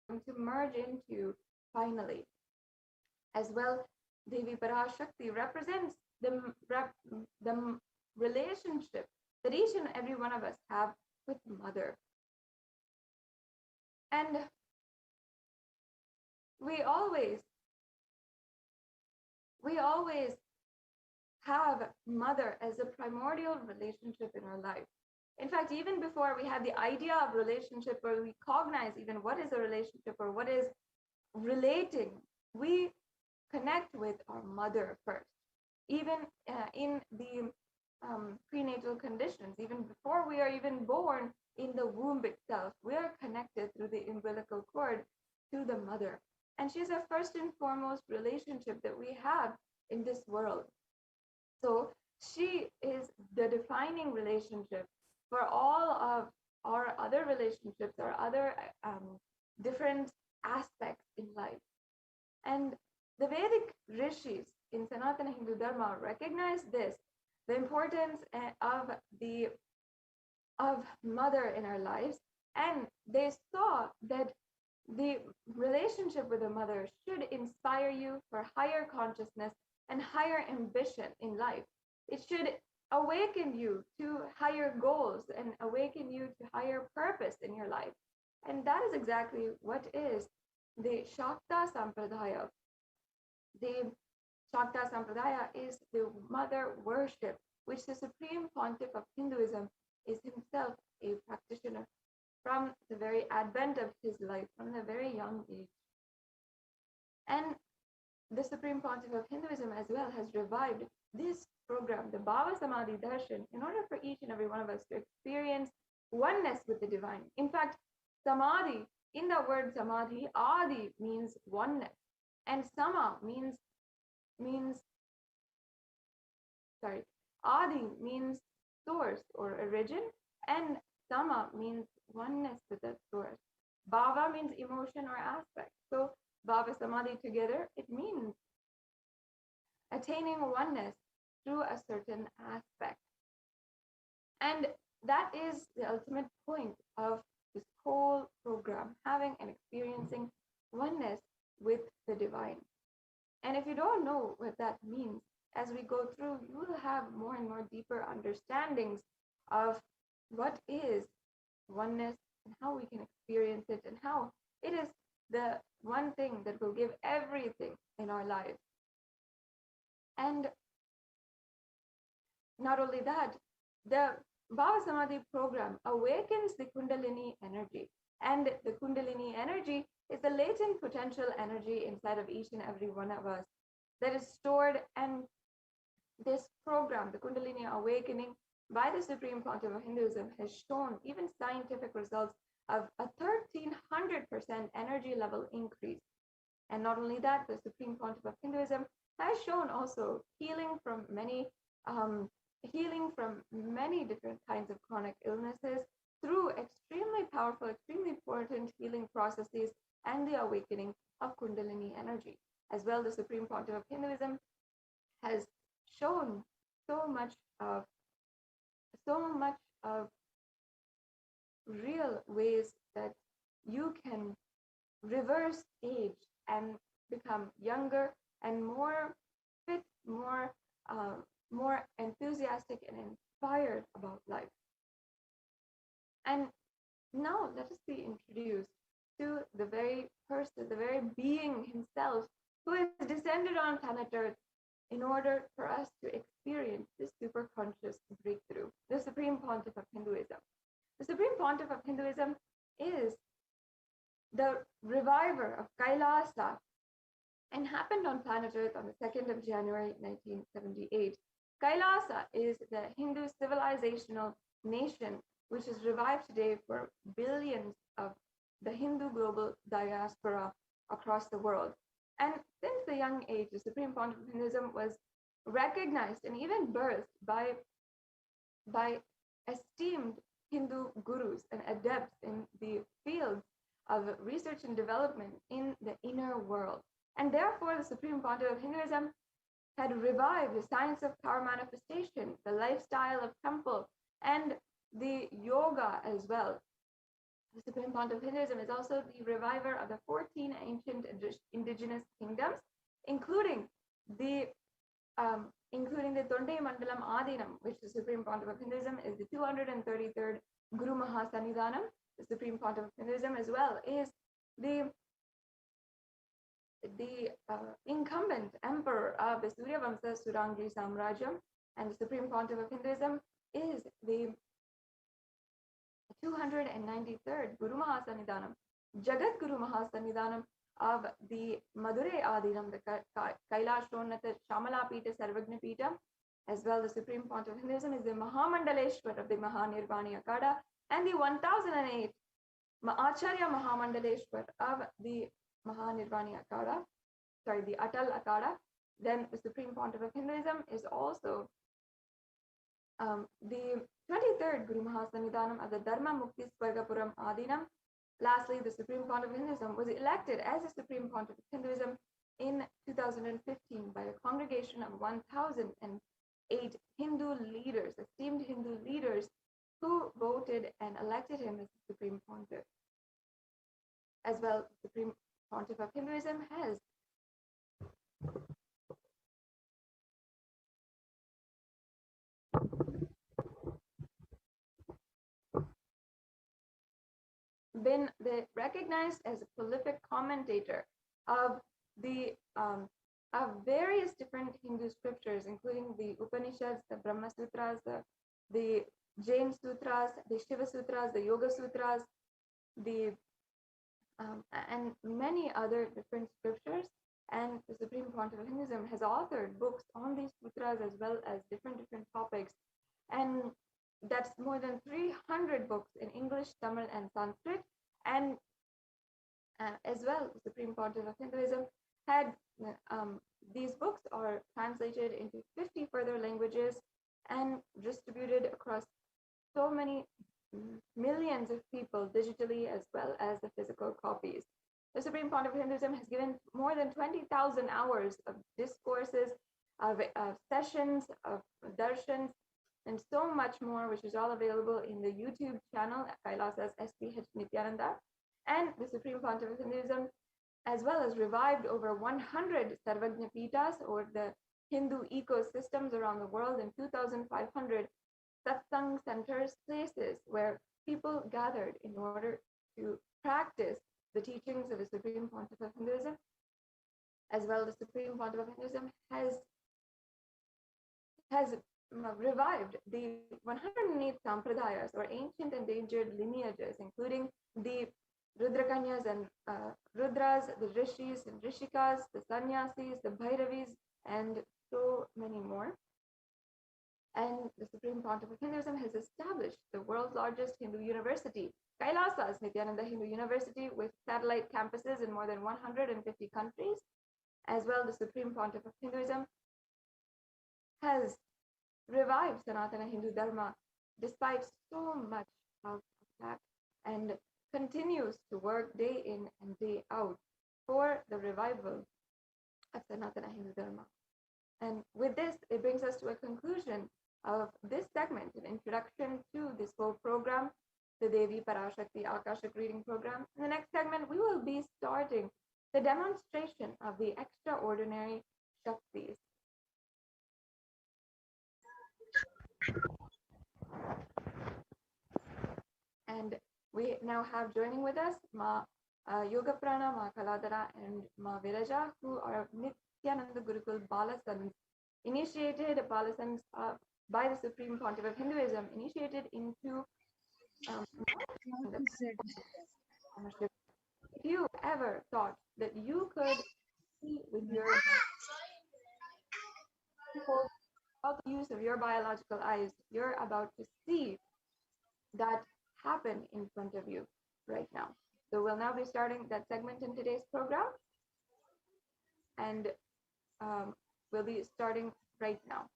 to merge into finally. As well, Devi PARASHAKTI represents the relationship that each and every one of us have with Mother. And we always have Mother as a primordial relationship in our life. In fact, even before we have the idea of relationship, or we cognize even what is a relationship or what is relating, we connect with our Mother first. Even in the prenatal conditions, even before we are even born in the womb itself, we are connected through the umbilical cord to the Mother. And she's a first and foremost relationship that we have in this world. So she is the defining relationship for all of our other relationships or other different aspects in life. And the Vedic rishis in Sanatana Hindu Dharma recognize this, the importance of Mother in our lives, and they saw that the relationship with the Mother should inspire you for higher consciousness and higher ambition in life. It should awaken you to higher goals and awaken you to higher purpose in your life. And that is exactly what is the Shakta Sampradaya. The Shakta Sampradaya is the Mother worship, which the Supreme Pontiff of Hinduism is himself a practitioner from the very advent of his life, from the very young age. And the Supreme Pontiff of Hinduism as well has revived this program, the Bhava Samadhi Darshan, in order for each and every one of us to experience oneness with the divine. In fact, Samadhi, in the word Samadhi, Adi means oneness, and Sama Adi means source or origin, and Sama means oneness with that source. Bhava means emotion or aspect. So Bhava Samadhi together, it means attaining oneness through a certain aspect. And that is the ultimate point of this whole program, having and experiencing oneness with the divine. And if you don't know what that means, as we go through, you will have more and more deeper understandings of what is oneness and how we can experience it, and how it is the one thing that will give everything in our lives. And not only that, the Bhava Samadhi program awakens the Kundalini energy. And the Kundalini energy is the latent potential energy inside of each and every one of us that is stored. And this program, the Kundalini awakening by the Supreme Pontiff of Hinduism, has shown even scientific results of a 1300% energy level increase. And not only that, the Supreme Pontiff of Hinduism has shown also healing from many different kinds of chronic illnesses through extremely powerful, extremely important healing processes and the awakening of Kundalini energy. As well, the Supreme Pontiff of Hinduism has shown so much of real ways that you can reverse age and become younger and more fit, more enthusiastic and inspired about life. And now let us be introduced to the very person, the very being himself, who has descended on planet Earth in order for us to experience this superconscious breakthrough, the Supreme Pontiff of Hinduism. The Supreme Pontiff of Hinduism is the reviver of Kailasa and happened on planet Earth on the 2nd of January, 1978. Kailasa is the Hindu civilizational nation which is revived today for billions of the Hindu global diaspora across the world. And since the young age, the Supreme Pontiff of Hinduism was recognized and even birthed by esteemed Hindu gurus and adepts in the fields of research and development in the inner world. And therefore, the Supreme Pontiff of Hinduism had revived the science of power manifestation, the lifestyle of temple, and the yoga as well. The Supreme Pontiff of Hinduism is also the reviver of the 14 ancient indigenous kingdoms, including the Tondai Mandalam Adinam, which the Supreme Pontiff of Hinduism is the 233rd Guru Mahasanidhanam. The Supreme Pontiff of Hinduism as well is the incumbent emperor of the Suryavamsa Surangli Samrajyam, and the Supreme Pontiff of Hinduism is the 293rd Guru Mahasanidhanam, Jagat Guru Mahasanidhanam of the Madurai Adinam, the Kailash Ronata Shamalapita Sarvagna Pita. As well, the Supreme Pontiff of Hinduism is the Mahamandaleshwar of the Mahanirvani Akada, and the 1008 Acharya Mahamandaleshwar of the Mahanirvani Akada, the Atal Akada. Then the Supreme Pontiff of Hinduism is also the 23rd Guru Mahasanidhanam of the Dharma Mukti Swargapuram Adinam. Lastly, the Supreme Pontiff of Hinduism was elected as the Supreme Pontiff of Hinduism in 2015 by a congregation of 1,008 Hindu leaders, esteemed Hindu leaders, who voted and elected him as the Supreme Pontiff. As well, the Supreme Pontiff of Hinduism has been recognized as a prolific commentator of the of various different Hindu scriptures, including the Upanishads, the Brahma Sutras, the Jain Sutras, the Shiva Sutras, the Yoga Sutras, and many other different scriptures. And the Supreme Pontiff of Hinduism has authored books on these sutras as well as different topics. And that's more than 300 books in English, Tamil, and Sanskrit. And as well, the Supreme Pontiff of Hinduism had these books are translated into 50 further languages and distributed across so many millions of people digitally as well as the physical copies. The Supreme Pontiff of Hinduism has given more than 20,000 hours of discourses, of sessions, of darshans, and so much more, which is all available in the YouTube channel Kailasa's SPH Nityananda. And the Supreme Pontiff of Hinduism as well as revived over 100 Sarvagna Pitas, or the Hindu ecosystems around the world, in 2,500 satsang centers, places where people gathered in order to practice the teachings of the Supreme Pontiff of Hinduism. As well, the Supreme Pontiff of Hinduism has revived the 108 sampradayas, or ancient endangered lineages, including the Rudrakanyas and Rudras, the Rishis and Rishikas, the Sannyasis, the Bhairavis, and so many more. And the Supreme Pontiff of Hinduism has established the world's largest Hindu university, Kailasa's Nityananda Hindu University, with satellite campuses in more than 150 countries. As well, the Supreme Pontiff of Hinduism has revived Sanatana Hindu Dharma despite so much of attack, and continues to work day in and day out for the revival of Sanatana Hindu Dharma. And with this, it brings us to a conclusion of this segment, an introduction to this whole program, the Devi PARASHAKTI Akashic reading program. In the next segment, we will be starting the demonstration of the extraordinary Shaktis. And we now have joining with us Ma Yoga Prana, Ma Kaladara, and Ma Viraja, who are Nityananda Gurukul Balasans, initiated Balasans by the Supreme Pontiff of Hinduism, initiated into if you ever thought that you could see with your without the use of your biological eyes, you're about to see that happen in front of you right now. So we'll now be starting that segment in today's program, and we'll be starting right now.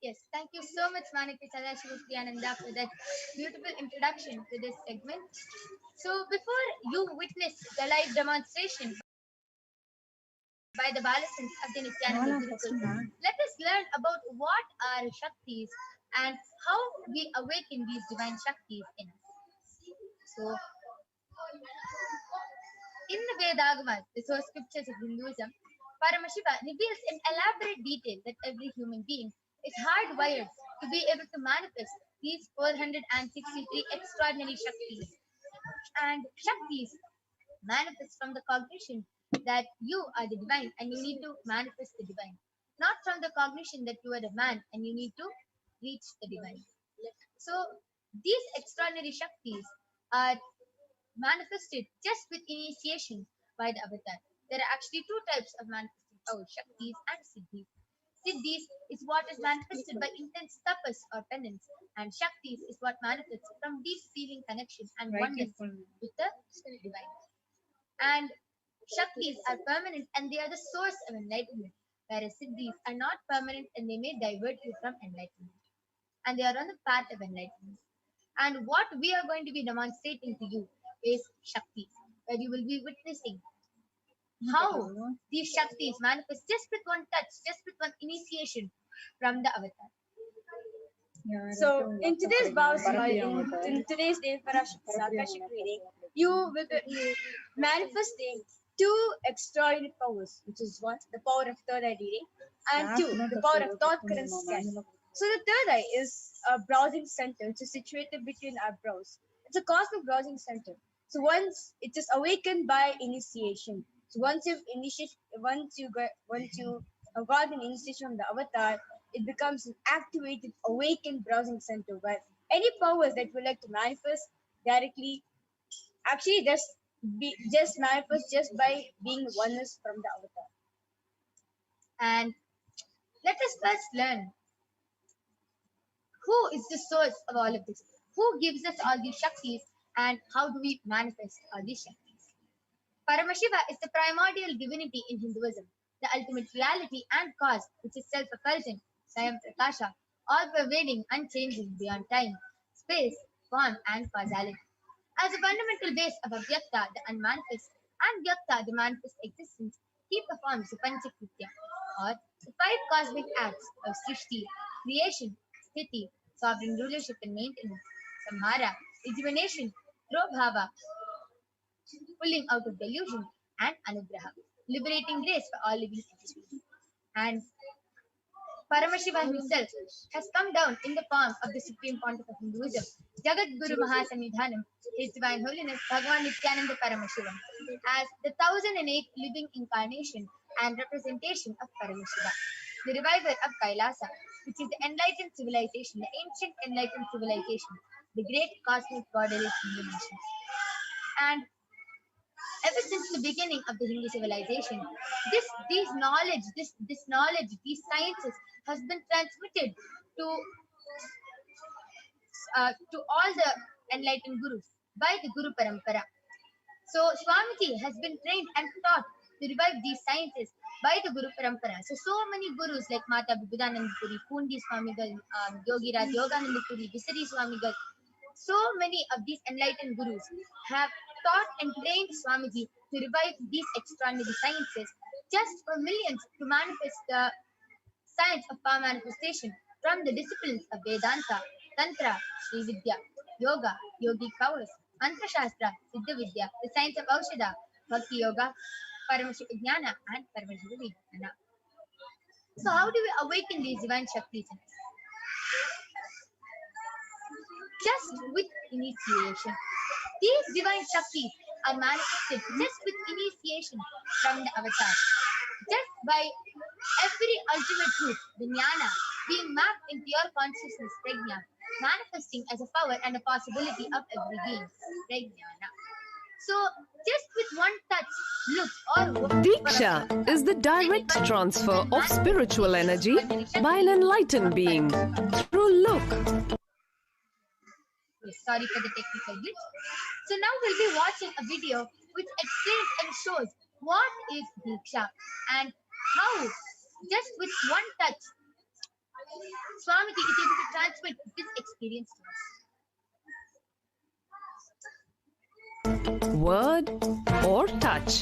Yes, thank you so much, Maniki Sadashiva for that beautiful introduction to this segment. So before you witness the live demonstration by the Balasans of the Nityananda Gurukul, let us learn about what are Shaktis and how we awaken these divine Shaktis in us. So, in the Vedagamas, the source scriptures of Hinduism, Paramashiva reveals in elaborate detail that every human being is hardwired to be able to manifest these 463 extraordinary Shaktis. And Shaktis manifest from the cognition that you are the divine and you need to manifest the divine, not from the cognition that you are a man and you need to reach the divine. So these extraordinary Shaktis are manifested just with initiation by the avatar. There are actually two types of manifesting power, Shaktis and Siddhis. Siddhis is what is manifested by intense tapas or penance, and Shaktis is what manifests from deep feeling connection and oneness with the divine. And Shaktis are permanent and they are the source of enlightenment, whereas Siddhis are not permanent and they may divert you from enlightenment. And they are on the path of enlightenment. And what we are going to be demonstrating to you is Shakti, where you will be witnessing how these Shaktis manifest just with one touch, just with one initiation from the avatar. So in today's in today's Akashic reading, you will be manifesting two extraordinary powers, which is one, the power of third eye reading, and two, the power of thought current scanning. So the third eye is a browsing center, which is situated between our brows. It's a cosmic browsing center. So once it is awakened by initiation. So once you have got an initiation from the avatar, it becomes an activated, awakened browsing center where any powers that you like to manifest directly, actually just manifest just by being oneness from the avatar. And let us first learn who is the source of all of this, who gives us all these Shaktis, and how do we manifest all these Shaktis. Paramashiva is the primordial divinity in Hinduism, the ultimate reality and cause, which is self-effulgent, Swayam Prakasha, all-pervading, unchanging, beyond time, space, form, and causality. As a fundamental base of Avyakta, the unmanifest, and Vyakta, the manifest existence, he performs the Panchakritya, or the five cosmic acts of Srishti, creation, Sthiti, sovereign rulership and maintenance, Samhara, rejuvenation, Prabhava, pulling out of delusion, and Anugraha, liberating grace for all living entities. And Paramashiva himself has come down in the form of the Supreme Pontiff of Hinduism, Jagat Guru Mahasanidhanam, His Divine Holiness Bhagavan Nityananda Paramashivam, as the 1008th living incarnation and representation of Paramashiva, the reviver of Kailasa, which is the enlightened civilization, the ancient enlightened civilization, the great cosmic borderless Hindu nation. And ever since the beginning of the Hindu civilization, this knowledge, these sciences has been transmitted to all the enlightened gurus by the Guru Parampara. So Swamiji has been trained and taught to revive these sciences by the Guru Parampara. So many gurus like Mata Bibudananda Puri, Pundi Swamigal, Yogi Raj Yogananda Puri, Visari Swamigal, so many of these enlightened gurus have taught and trained Swamiji to revive these extraordinary sciences just for millions to manifest the science of power manifestation from the disciplines of Vedanta, Tantra, Sri Vidya, Yoga, Yogic powers, Mantra Shastra, Siddha Vidya, the science of Aushadha, Bhakti Yoga, Paramashiva Jnana, and Paramashiva Vijnana. So how do we awaken these divine Shaktis in us? Just with initiation. These divine Shaktis are manifested just with initiation from the avatar. Just by every ultimate truth, the jnana, being mapped in pure consciousness, prajna, manifesting as a power and a possibility of every being, prajnana. So, just with one touch, look or Diksha is the direct transfer of spiritual energy by an enlightened being through look. Sorry for the technical glitch. So now we'll be watching a video which explains and shows what is Diksha and how just with one touch Swamiji is able to transmit this experience to us. Word or touch.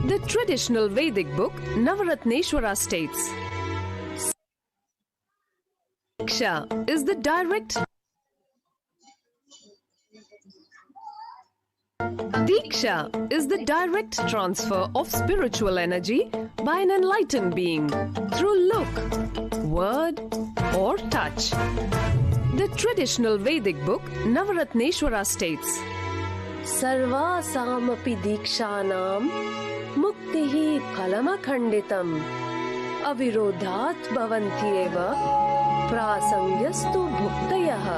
The traditional Vedic book Navaratneshwara states, Diksha is the direct transfer of spiritual energy by an enlightened being through look, word, or touch. The traditional Vedic book Navaratneshwara states, Sarvasamapi dikshanam muktihi phalamakhanditam avirodhat bhavantyeva prasangyastu bhuktayah.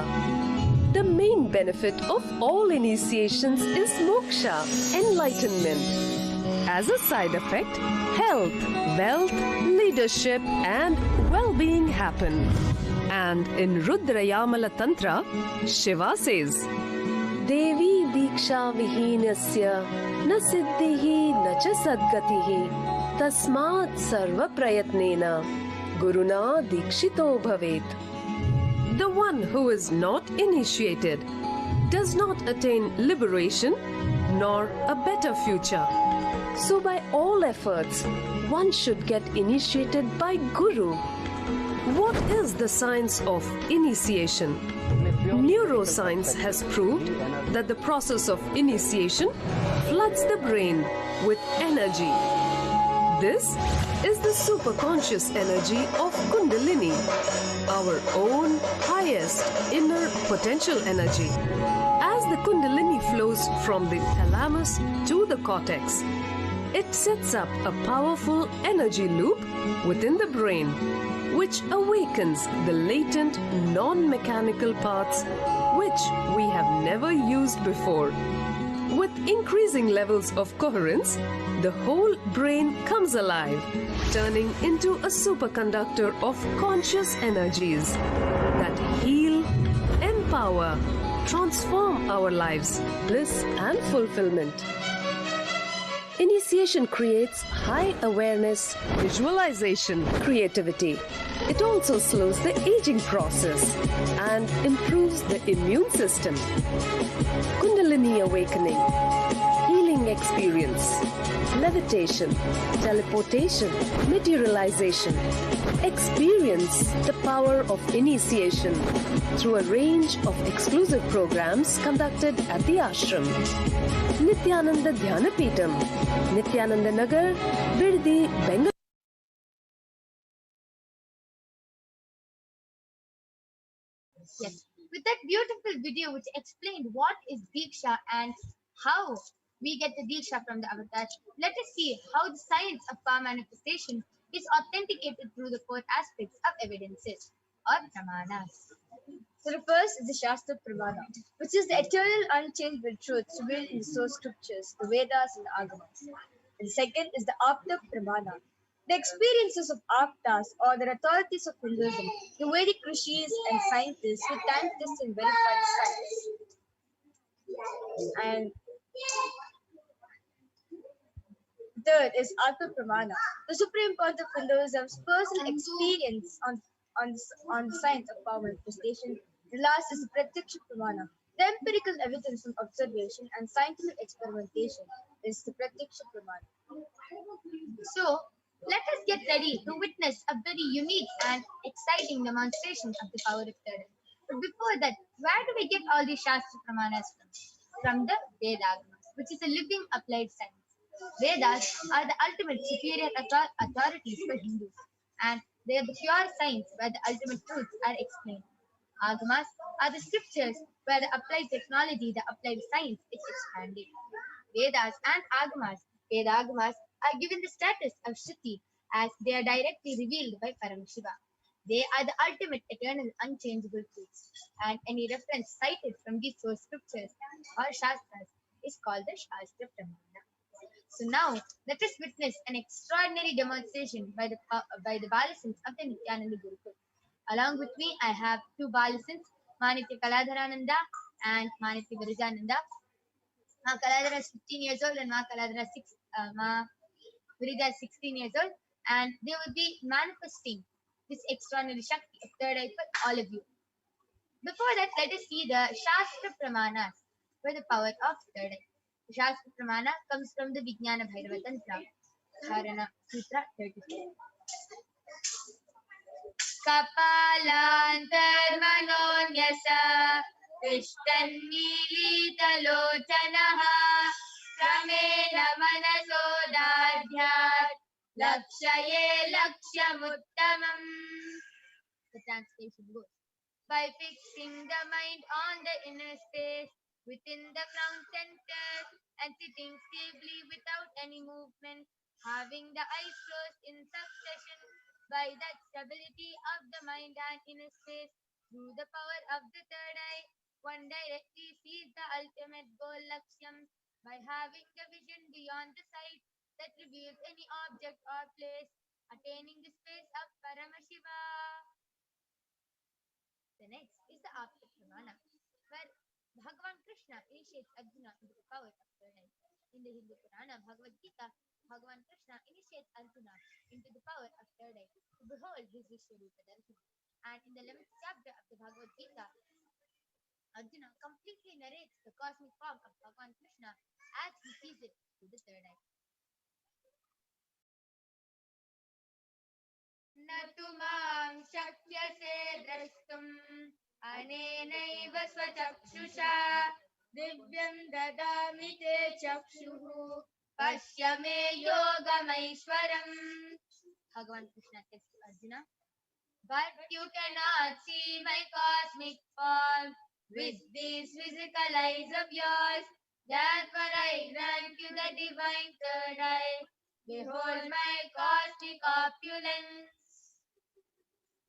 The main benefit of all initiations is moksha, enlightenment. As a side effect, health, wealth, leadership, and well-being happen. And in Rudrayamala Tantra, Shiva says, Devi Diksha Vihinasya na siddhihi na cha sadgatihi tasmat sarva prayatnena guruna dikshito bhavet. The one who is not initiated does not attain liberation nor a better future. So by all efforts, one should get initiated by Guru. What is the science of initiation? Neuroscience has proved that the process of initiation floods the brain with energy. This is the superconscious energy of Kundalini, our own highest inner potential energy. As the Kundalini flows from the thalamus to the cortex, it sets up a powerful energy loop within the brain, which awakens the latent non-mechanical parts which we have never used before. With increasing levels of coherence, the whole brain comes alive, turning into a superconductor of conscious energies that heal, empower, transform our lives, bliss and fulfillment. Initiation creates high awareness, visualization, creativity. It also slows the aging process and improves the immune system. Kundalini awakening, healing experience, levitation, teleportation, materialization. Experience the power of initiation through a range of exclusive programs conducted at the ashram. Nityananda Dhyanapitham, Nityananda Nagar, Birdi, Bengal. Yes, with that beautiful video which explained what is Diksha and how we get the Diksha from the avatar, let us see how the science of power manifestation is authenticated through the four aspects of evidences or pramanas. So the first is the Shastra Pramana, which is the eternal unchangeable truths revealed in the source scriptures, the Vedas and the Agamas. And the second is the Apta Pramana, the experiences of Aptas or the authorities of Hinduism, the Vedic rishis and scientists who time test and verify the science. And third is Atma Pramana, the supreme point of Hinduism's personal experience on the science of power manifestation. The last is the Pratyaksha Pramana, the empirical evidence from observation and scientific experimentation is the Pratyaksha Pramana. So, let us get ready to witness a very unique and exciting demonstration of the power of third eye. But before that, where do we get all these Shastra Pramanas from? From the Vedas, which is a living applied science. Vedas are the ultimate superior authorities for Hindus, and they are the pure science where the ultimate truths are explained. Agamas are the scriptures where the applied technology, the applied science is expanded. Vedas and Agamas, Vedagamas are given the status of Shruti as they are directly revealed by Paramashiva. They are the ultimate, eternal, unchangeable truths, and any reference cited from these source scriptures or Shastras is called the Shastra Pramana. So now, let us witness an extraordinary demonstration by the Balasins of the Nityananda Gurukul. Along with me, I have two Balasins, Manitya Kaladharananda and Manitya Virijananda. Ma Kaladhara is 15 years old and Ma Virija is 16 years old, and they will be manifesting this extraordinary Shakti of third eye for all of you. Before that, let us see the Shastra Pramanas for the power of third eye. The Shastra Pramana comes from the Vijnana Bhairava Tantra, Dharana Sutra 34. कपालान्तर्मनोन्यस तिष्ठन्मीलितलोचनः क्रमेण मनसोदाध्यात् लक्ष्ये लक्ष्यमुत्तमम्. The translation goes, by fixing the mind on the inner space within the crown center and sitting stably without any movement, having the eyes closed in succession, by that stability of the mind and inner space, through the power of the third eye, one directly sees the ultimate goal Lakshyam by having the vision beyond the sight that reveals any object or place, attaining the space of Paramashiva. The next is the Apta Pramana, where Bhagavan Krishna initiates Arjuna into the power of third eye. In the Hindu Purana Bhagavad Gita, Bhagavan Krishna initiates Arjuna into the power of third eye to behold his Vishwarupa Darshan. And in the 11th chapter of the Bhagavad Gita, Arjuna completely narrates the cosmic form of Bhagavan Krishna as he sees it through the third eye. न तु मां शक्यसे द्रष्टुम् अनेनैव स्वचक्षुषा दिव्यं ददामि ते चक्षुः पश्य मे योगमैश्वरम्. Bhagavan Krishna says to Arjuna, but you cannot see my cosmic form with these physical eyes of yours. Therefore I grant you the divine third eye. Behold my cosmic opulence.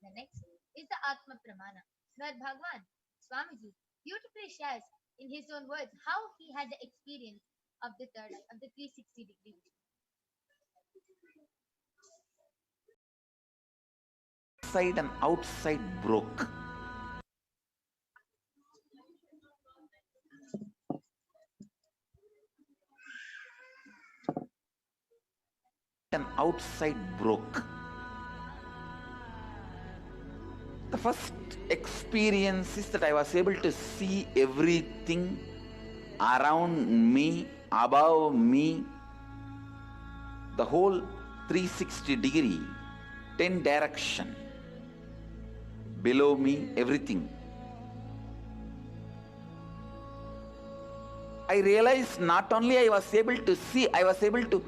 The next is the Atma Pramana, where Bhagavan Swamiji beautifully shares in his own words how he had the experience of the third eye, of the 360 degree vision. Inside and outside broke. And outside broke. The first experience is that I was able to see everything around me, above me, the whole 360 degree, 10 direction, below me, everything. I realized not only I was able to see, I was able to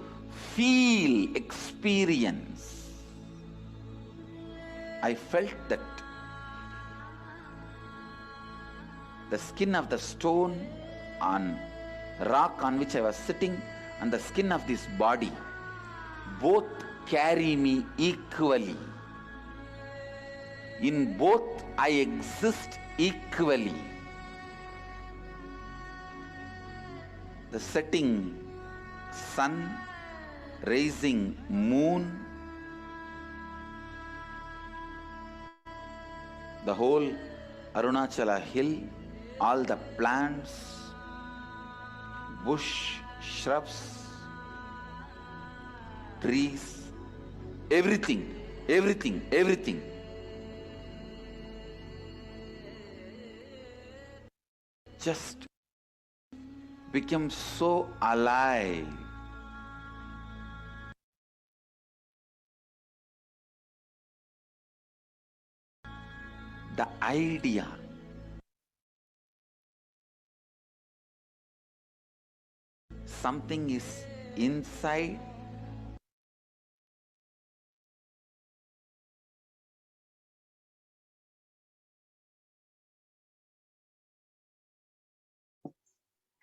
feel, experience. I felt that the skin of the stone on rock on which I was sitting and the skin of this body both carry me equally. In both I exist equally. The setting sun, rising moon, the whole Arunachala hill, all the plants, bush, shrubs, trees, everything, everything, everything. Just became so alive. The idea something is inside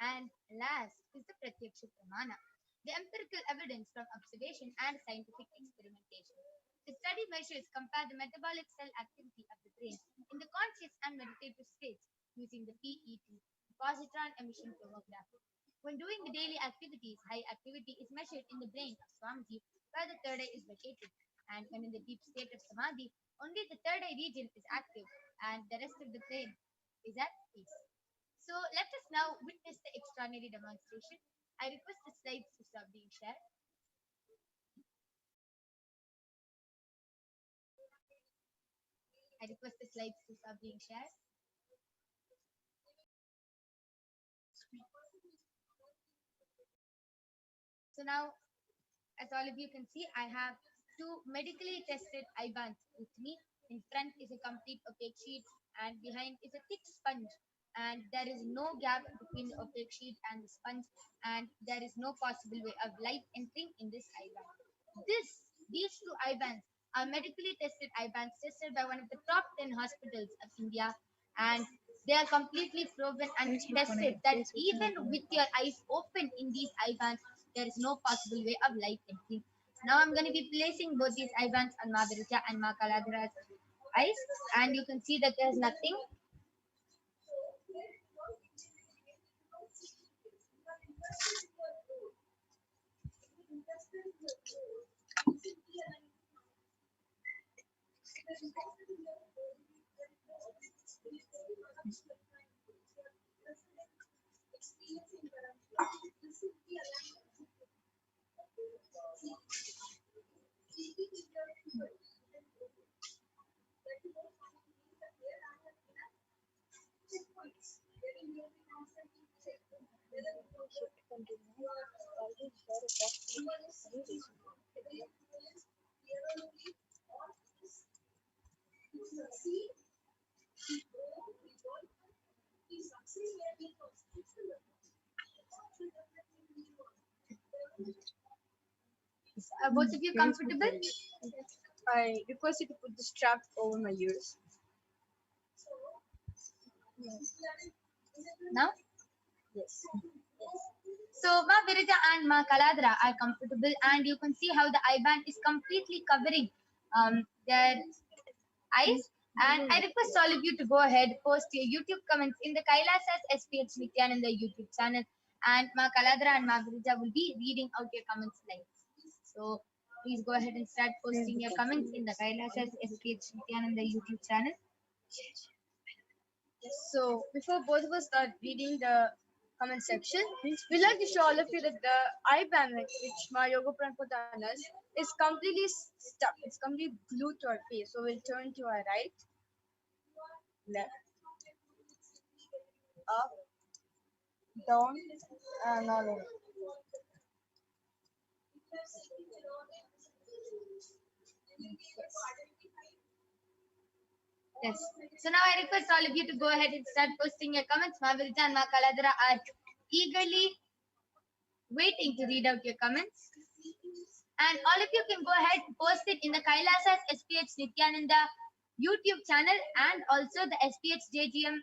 and last is the Pratyaksha Pramana, the empirical evidence from observation and scientific experimentation. The study measures compare the metabolic cell activity of the brain in the conscious and meditative states using the PET, positron emission tomography. When doing the daily activities, high activity is measured in the brain of Swamiji where the third eye is located. And when in the deep state of Samadhi, only the third eye region is active and the rest of the brain is at peace. So let us now witness the extraordinary demonstration. I request the slides to stop being shared. I request the slides to stop being shared. So now, as all of you can see, I have two medically tested eye bands with me, In front is a complete opaque sheet, and behind is a thick sponge. And there is no gap between the opaque sheet and the sponge, and there is no possible way of light entering in this eye band. These two eye bands are medically tested eye bands tested by one of the top 10 hospitals of India, and they are completely proven and tested that even with your eyes open in these eye bands, there is no possible way of light entering. Now I'm going to be placing both these eye bands on Ma Virija and Ma Kaladra's eyes, and you can see that there's nothing. Both of you comfortable? I request you to put the strap over my ears. Now? Yes. So Ma Virija and Ma Kaladra are comfortable, and you can see how the eye band is completely covering their eyes. And I request all of you to go ahead, post your YouTube comments in the Kailasa's SPH Nityananda YouTube channel, and Ma Kaladra and Ma Virija will be reading out your comments live. So please go ahead and start posting your comments in the Kailasa's SPH Nityananda YouTube channel. So before both of us start reading the comment section, we'd like to show all of you that the eye band which Ma Yoga Pran put on us is completely stuck. It's completely glued to our face. So we'll turn to our right, left, up, down, and all over. Yes. So now I request all of you to go ahead and start posting your comments. Ma Virija and Ma Kaladra are eagerly waiting to read out your comments. And all of you can go ahead and post it in the Kailasa's SPH Nityananda YouTube channel and also the SPH JGM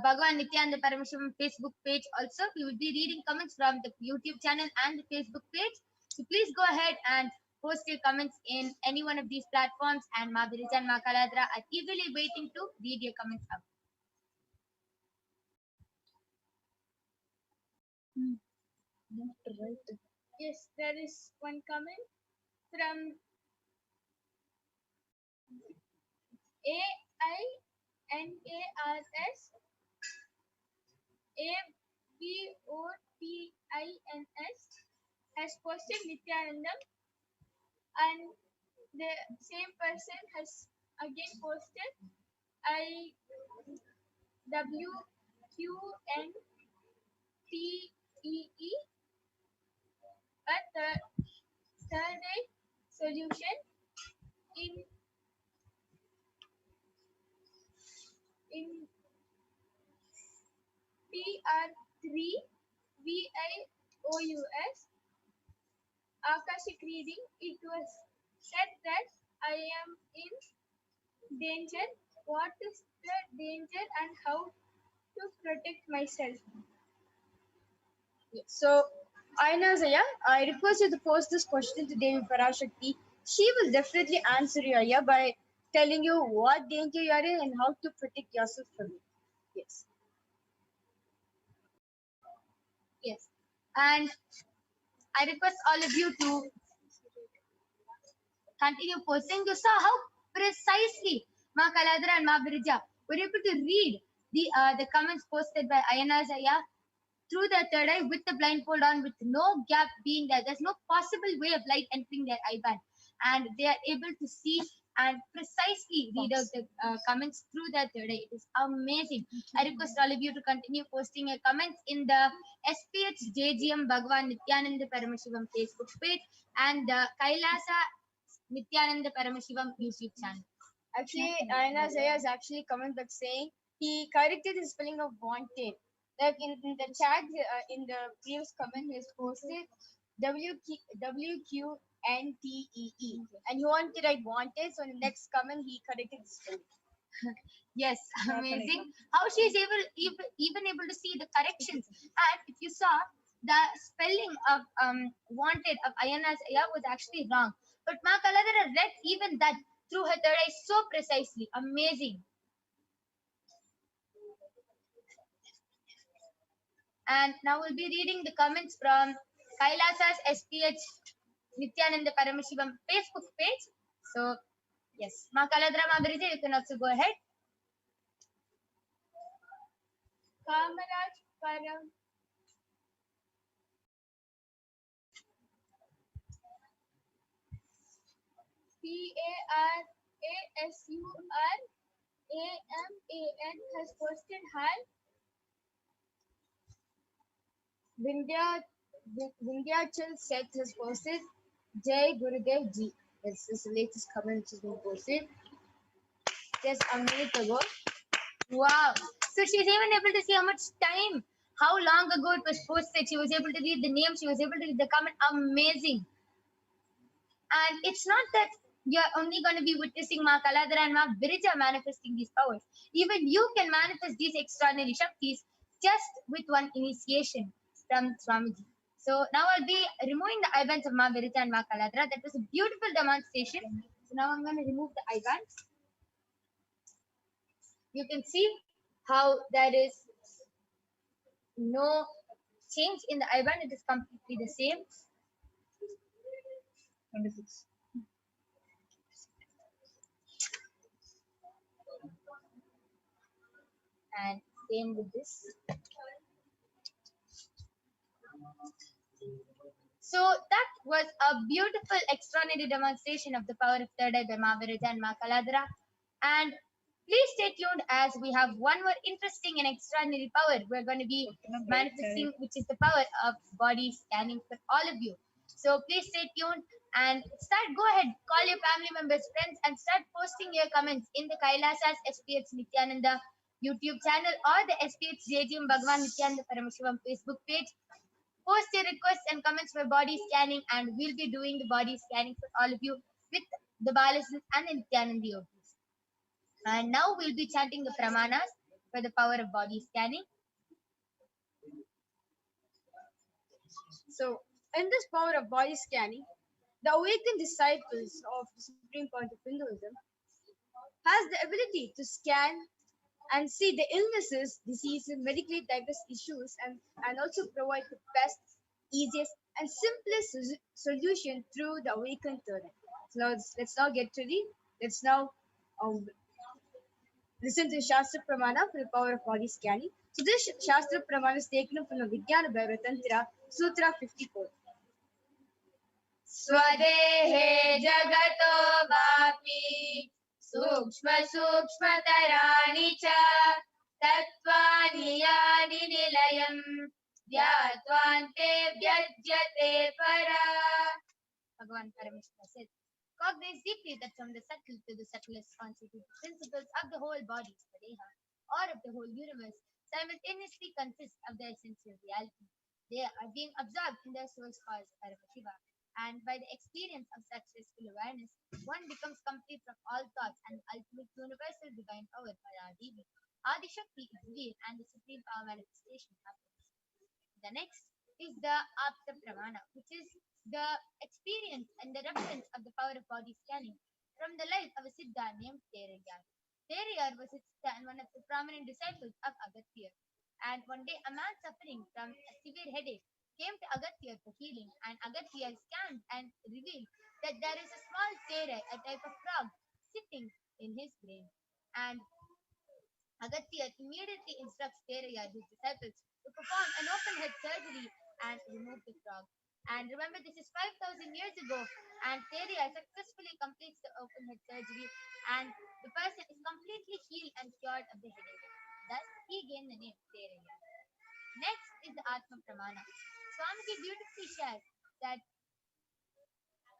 Bhagavan Nityananda Paramashivam Facebook page. Also, we will be reading comments from the YouTube channel and the Facebook page. So please go ahead and post your comments in any one of these platforms, and Ma Virija and Ma Kaladra are eagerly waiting to read your comments out. Yes, there is one comment from AINARS ABOTINS has posted Nityanandam, and the same person has again posted IWQNTEE, a third eye solution in PR3 VIOUS Akashic reading. It was said that I am in danger. What is the danger and how to protect myself? So, Ainazaya, I request you to post this question to Devi PARASHAKTI. She will definitely answer you, Aya, by telling you what danger you are in and how to protect yourself from it. Yes. Yes. And I request all of you to continue posting. You saw how precisely Ma Kaladra and Ma Virija were able to read the comments posted by Ayana Zaya through their third eye with the blindfold on, with no gap being there. There's no possible way of light entering their eye band, and they are able to see and precisely read out the comments through their third eye. It is amazing. I request all of you to continue posting your comments in the SPH JGM Bhagavan Nityananda Paramashivam Facebook page and the Kailasa Nityananda Paramashivam YouTube channel. Actually, Ayana Zaya has actually commented back saying he corrected the spelling of wanted. Like in the chat, in the previous comment, he has posted WQNTEE, and he wanted to write wanted. So in the next comment, he corrected the spelling. Yes, amazing. How she is even able to see the corrections. And if you saw, the spelling of wanted of Ayana's Aya was actually wrong. But Ma Kaladara read even that through her third eye so precisely. Amazing. And now we'll be reading the comments from Kailasa's SPH Nityananda Paramashivam Facebook page. So, yes, Ma Kaladra Ma Birija, you can also go ahead. Kamaraj Param. PARASURAMAN has posted hi. Vindhyachal Seth has posted Jai Gurudev Ji. This is the latest comment which has been posted just a minute ago. Wow. So she's even able to see how much time, how long ago it was posted. She was able to read the name. She was able to read the comment. Amazing. And it's not that you're only going to be witnessing Ma Kaladara and Ma Birija manifesting these powers. Even you can manifest these extraordinary Shaktis just with one initiation from Swamiji. So now I'll be removing the eye-bands of Ma Birija and Ma Kaladara. That was a beautiful demonstration. So now I'm going to remove the eye-bands. You can see how there is no change in the eye-band. It is completely the same. 26. And same with this. So that was a beautiful, extraordinary demonstration of the power of third eye by Ma Birija and Ma Kaladara. And please stay tuned as we have one more interesting and extraordinary power we're going to be manifesting, which is the power of body scanning for all of you. So please stay tuned and go ahead, call your family members, friends, and start posting your comments in the Kailasa's SPH Nityananda YouTube channel or the SPH JGM Bhagwan Nityananda Paramashivam Facebook page. Post your requests and comments for body scanning, and we'll be doing the body scanning for all of you with the Balasans and the Nityananda yogis. And now we'll be chanting the pramanas for the power of body scanning. So, in this power of body scanning, the awakened disciples of the Supreme Point of Hinduism has the ability to scan and see the illnesses, diseases, medically diagnosed issues, and also provide the best, easiest, and simplest solution through the awakened third eye. So let's now get ready. Let's now listen to Shastra Pramana for the power of body scanning. So this Shastra Pramana is taken from the Vijnana Bhairava Tantra, Sutra 54. Swadehe jagato vapi Sukshma sukshmatarani cha Tattvani yani nilayam Vyatvante vyajyate para. Bhagavan Parameshwara said, cognize deeply that from the subtle to the subtlest constitute principles of the whole body, the Deha, or of the whole universe, simultaneously consist of the essential reality. They are being absorbed in their source cause Paramashiva. And by the experience of such blissful awareness, one becomes complete from all thoughts, and the ultimate universal divine power, Paradevi, Adi-Shakti is revealed, and the supreme power manifestation happens. The next is the Apta Pramana, which is the experience and the reference of the power of body scanning from the life of a Siddha named Terayar. Terayar was a Siddha and one of the prominent disciples of Agatya. And one day, a man suffering from a severe headache came to Agatya for healing, and Agatya scanned and revealed that there is a small Terai, a type of frog, sitting in his brain. And Agatya immediately instructs Terayar, his disciples, to perform an open head surgery and remove the frog. And remember, this is 5,000 years ago, and Terayar successfully completes the open head surgery, and the person is completely healed and cured of the headache. Thus, he gained the name Terayar. Next is the Atma Pramana. Swamiji beautifully shares that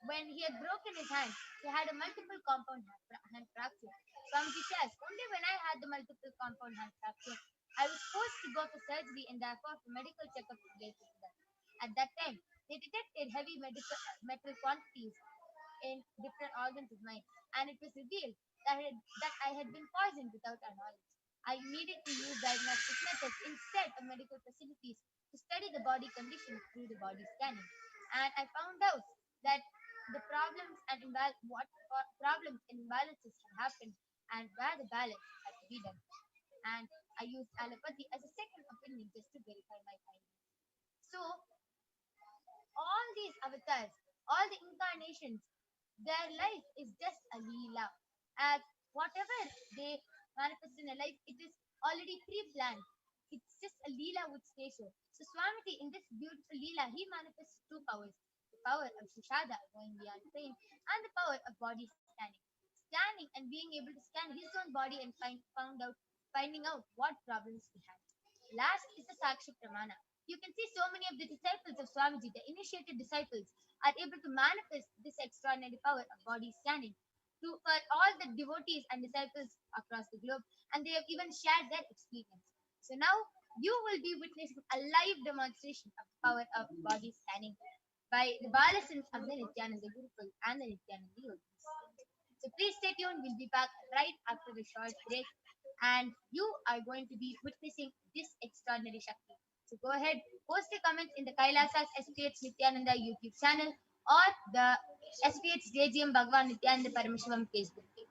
when he had broken his hand, he had a multiple compound hand fracture. Swamiji says, only when I had the multiple compound hand fracture, I was forced to go for surgery and therefore for medical checkup related to that. At that time, they detected heavy metal quantities in different organs of mine, and it was revealed that I had been poisoned without our knowledge. I immediately used diagnostic methods instead of medical facilities to study the body condition through the body scanning, and I found out that the problems and problems and imbalances had happened and where the balance had to be done. And I used allopathy as a second opinion just to verify my findings. So all these avatars, all the incarnations, their life is just a leela. As whatever they manifest in a life, it is already pre-planned. It's just a leela would stay so. So Swamiji, in this beautiful leela, he manifests two powers: the power of Shishada, going beyond pain, and the power of body scanning. Scanning and being able to scan his own body and finding out what problems he had. Last is the Sakshi Pramana. You can see so many of the disciples of Swamiji, the initiated disciples, are able to manifest this extraordinary power of body scanning for all the devotees and disciples across the globe, and they have even shared their experience. So now you will be witnessing a live demonstration of the power of body scanning by the Balasins of the Nityananda Gurukul and the Nityananda Yogis. So please stay tuned. We'll be back right after the short break, and you are going to be witnessing this extraordinary Shakti. So go ahead, post your comments in the Kailasa's SPH Nityananda YouTube channel or the SPH JGM Bhagwan Nityananda Parameshivam Facebook page.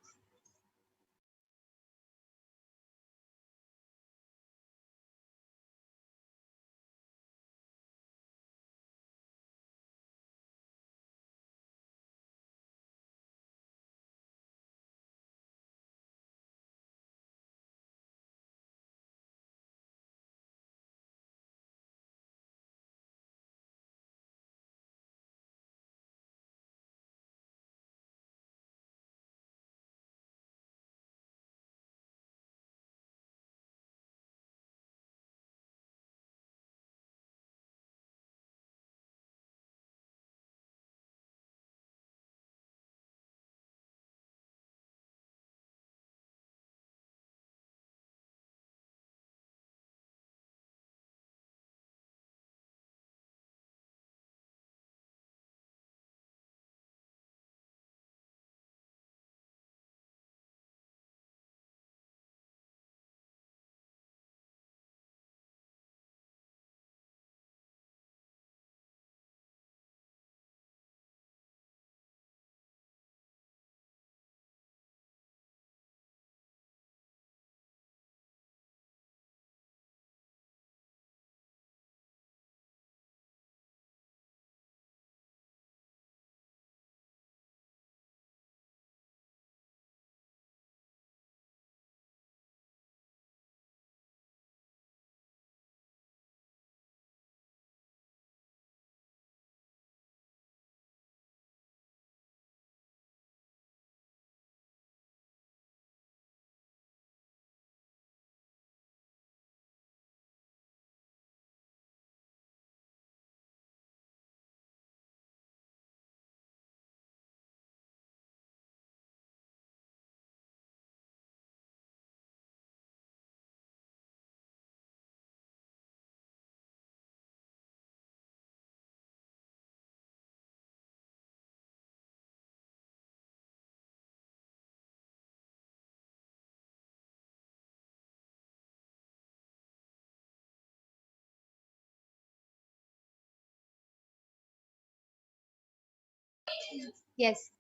Yes.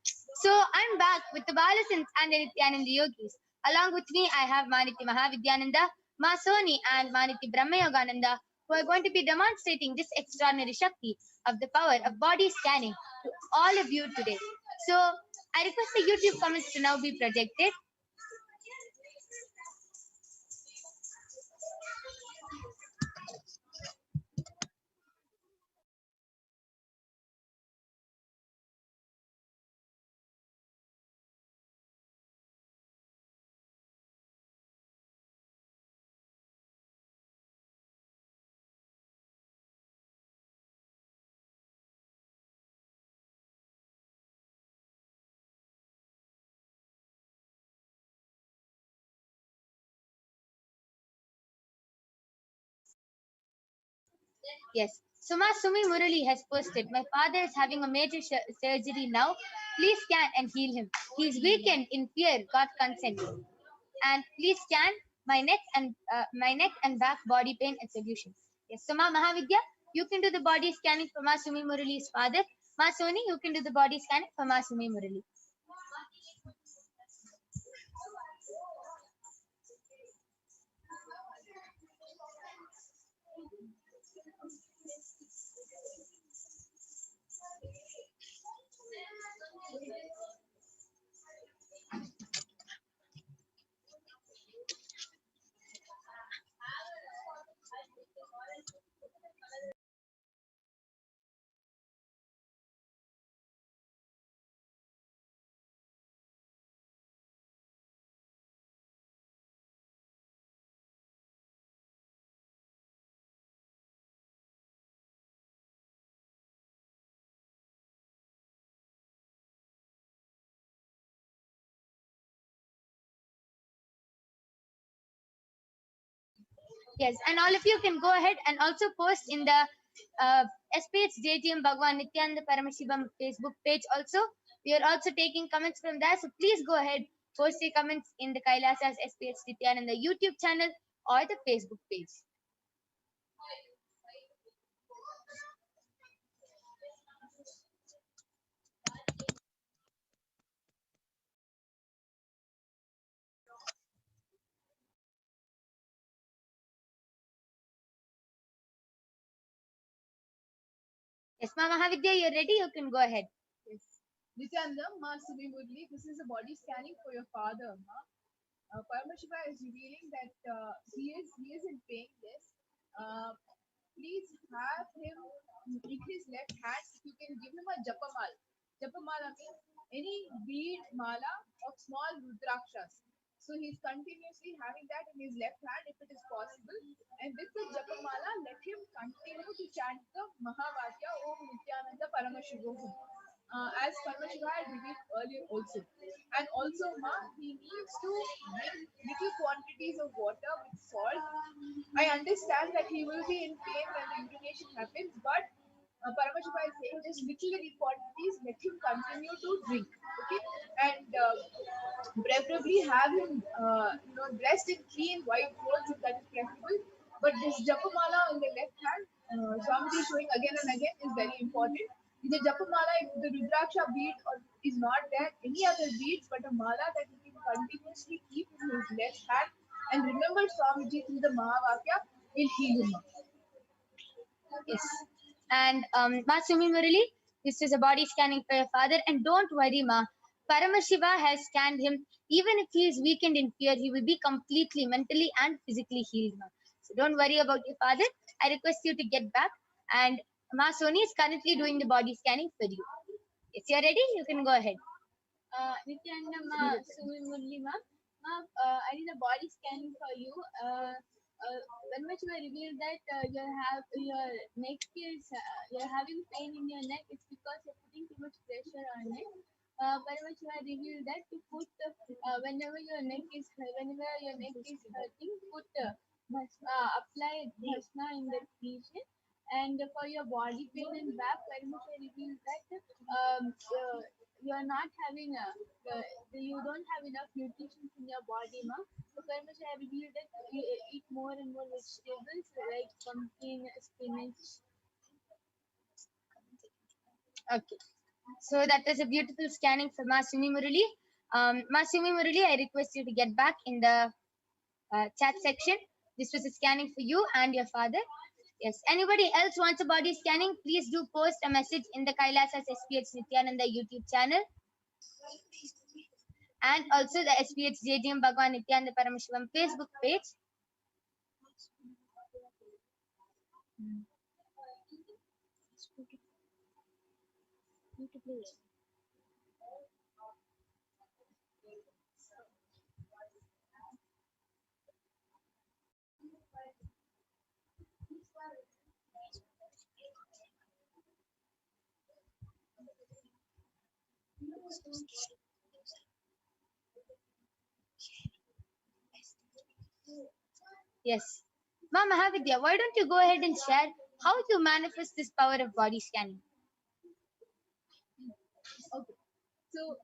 So I'm back with the Balasins and the Nityananda Yogis. Along with me, I have Maniti Mahavidyananda, Ma Soni, and Maniti Brahmayogananda, who are going to be demonstrating this extraordinary Shakti of the power of body scanning to all of you today. So I request the YouTube comments to now be projected. Yes. Suma Sumi Murali has posted, my father is having a major surgery now. Please scan and heal him. He is weakened in fear, got consent. And please scan my neck and back body pain and solution. Yes. So Ma Mahavidya, you can do the body scanning for Ma Sumi Murali's father. Ma Soni, you can do the body scanning for Ma Sumi Murali. Yes, and all of you can go ahead and also post in the SPH JTM Bhagwan Nityananda Paramashivam Facebook page also. We are also taking comments from there. So please go ahead, post your comments in the Kailasa's SPH Nityananda YouTube channel or the Facebook page. Yes, Ma Mahavidya, you're ready? You can go ahead. Yes. Nityananda, Ma Sumi Murli, this is a body scanning for your father, Ma. Paramashiva is revealing that he is in pain, yes. Please have him in his left hand. If you can give him a japamala. Japamala means any bead mala of small rudrakshas. So he's continuously having that in his left hand if it is possible. And with the japamala, let him continue to chant the Mahavakya Om Nityananda Paramashivoham. As Paramashiva had revealed earlier also. And also, Ma, he needs to drink little quantities of water with salt. I understand that he will be in pain when the urination happens, but Paramashiva is saying just little quantities, let him continue to drink. Okay? And preferably have him dressed in clean white clothes if that is preferable. But this japamala in the left hand, Swamiji showing again and again, is very important. In the japamala, if the rudraksha bead is not there, any other beads, but a mala that he can continuously keep in his left hand and remember Swamiji through the Mahavakya will heal him. Yes. And Ma Sumi Murali, this is a body scanning for your father. And don't worry, Ma. Paramashiva has scanned him. Even if he is weakened in fear, he will be completely mentally and physically healed, Ma. So don't worry about your father. I request you to get back. And Ma Soni is currently doing the body scanning for you. If you're ready, you can go ahead. Nityananda Ma Sumi Murli Ma. I did a body scanning for you. When much you revealed that your neck is you're having pain in your neck, it's because you're putting too much pressure on it. Very much you revealed that to put whenever your neck is hurting, put apply bhasma in that region. And for your body pain and back, very much I revealed that you are not having you don't have enough nutrition in your body, Ma. So very much I revealed that you eat more and more vegetables like pumpkin, spinach. Okay. So that was a beautiful scanning for Ma Sumi Murali. Ma Sumi Murali, I request you to get back in the chat section. This was a scanning for you and your father. Yes. Anybody else wants a body scanning, please do post a message in the Kailasa's SPH Nityananda YouTube channel. And also the SPH JDM Bhagwan Nityananda Paramashivam Facebook page. Yes. Ma Mahavidya, why don't you go ahead and share how you manifest this power of body scanning. Okay. So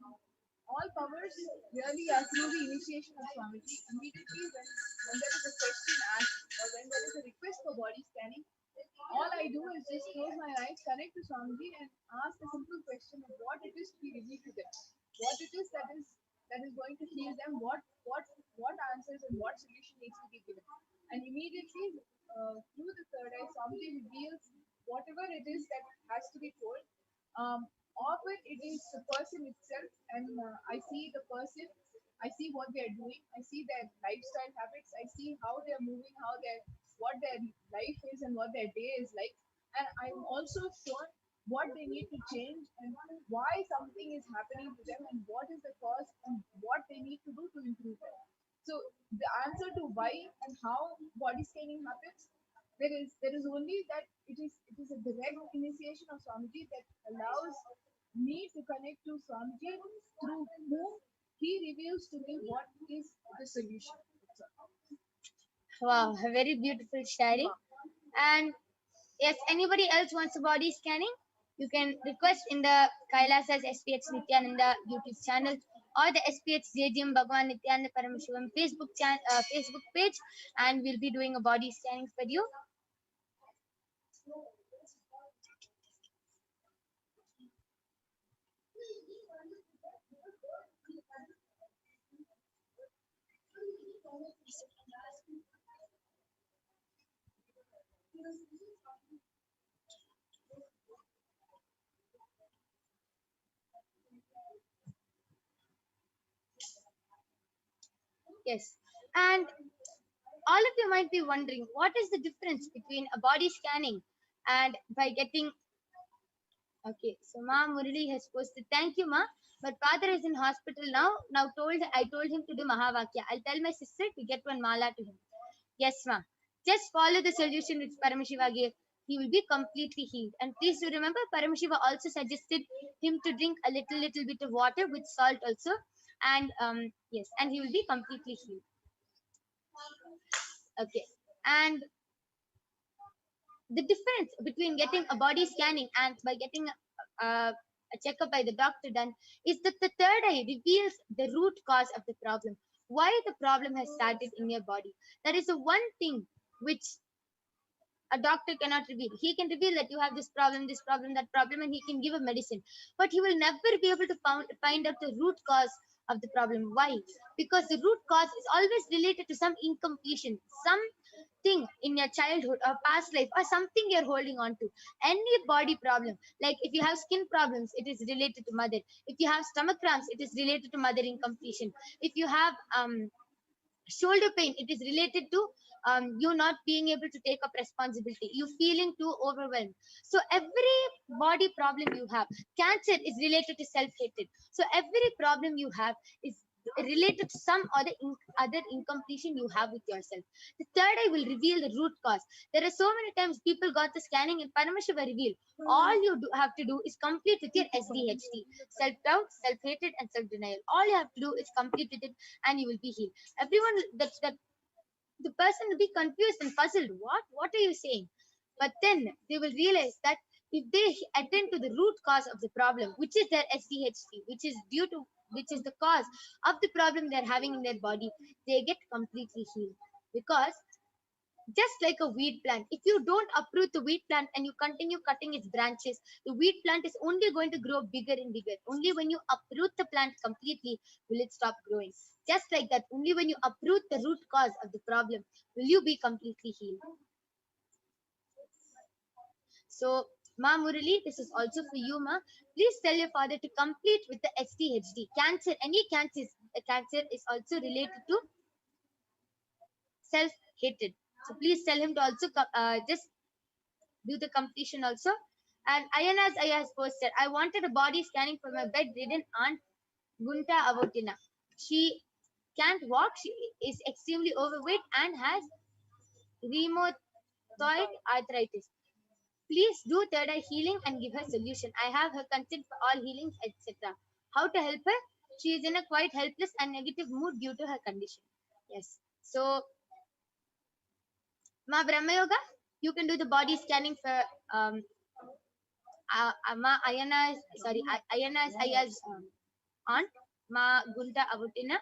all powers really are through the initiation of Swamiji. Immediately when there is a question asked or when there is a request for body scanning, all I do is just close my eyes, connect to Swamiji and ask a simple question of what it is to be revealed to them. What it is that is going to heal them, what answers and what solution needs to be given. And immediately through the third eye, Swamiji reveals whatever it is that has to be told. Often it is the person itself, and I see the person, I see what they are doing, I see their lifestyle habits, I see how they are moving, what their life is and what their day is like, and I'm also shown what they need to change and why something is happening to them and what is the cause and what they need to do to improve it. So the answer to why and how body scanning happens, there is only that it is a direct initiation of Swamiji that allows me to connect to Swamiji, through whom he reveals to me what is the solution. Wow, a very beautiful sharing. And yes, anybody else wants a body scanning, you can request in the Kailasa's SPH Nityananda YouTube channel or the SPH JGM Bhagwan Nityananda Paramashivam Facebook page, and we'll be doing a body scanning for you. Yes, and all of you might be wondering, what is the difference between a body scanning and by getting... Okay, so Ma Murali has posted, thank you, Ma, but father is in hospital now. I told him to do Mahavakya. I'll tell my sister to get one mala to him. Yes, Ma. Just follow the solution which Paramashiva gave. He will be completely healed. And please do remember, Paramashiva also suggested him to drink a little bit of water with salt also. And yes, and he will be completely healed. Okay, and the difference between getting a body scanning and by getting a checkup by the doctor done is that the third eye reveals the root cause of the problem, why the problem has started in your body. That is the one thing which a doctor cannot reveal. He can reveal that you have this problem, that problem, and he can give a medicine, but he will never be able to find out the root cause of the problem. Why? Because the root cause is always related to some incompletion, something in your childhood or past life, or something you're holding on to. Any body problem, like if you have skin problems, it is related to mother. If you have stomach cramps, it is related to mother incompletion. If you have shoulder pain, it is related to you not being able to take up responsibility, you feeling too overwhelmed. So every body problem you have, cancer is related to self-hatred. So every problem you have is related to some other incompletion you have with yourself. The third eye will reveal the root cause. There are so many times people got the scanning and Paramashiva reveal. All you have to do is complete with your SDHD, self-doubt, self-hatred, and self-denial. All you have to do is complete with it, and you will be healed. Everyone, the person will be confused and puzzled. What are you saying? But then they will realize that if they attend to the root cause of the problem, which is their SDHD, which is the cause of the problem they're having in their body, they get completely healed. Because just like a weed plant, if you don't uproot the weed plant and you continue cutting its branches, the weed plant is only going to grow bigger and bigger. Only when you uproot the plant completely will it stop growing. Just like that, only when you uproot the root cause of the problem will you be completely healed. So, Ma Murali, this is also for you, Ma. Please tell your father to complete with the SDHD. Cancer, any cancer is also related to self-hatred. So please tell him to also just do the completion also. And Ayana's Aya has posted, I wanted a body scanning for my bedridden aunt Gunta Avotina. She can't walk, she is extremely overweight and has rheumatoid arthritis. Please do third eye healing and give her solution. I have her consent for all healings, etc. How to help her? She is in a quite helpless and negative mood due to her condition. Yes. So, Ma Brahma Yoga, you can do the body scanning for Ayana's Aya's aunt, Ma Gunta Abutina.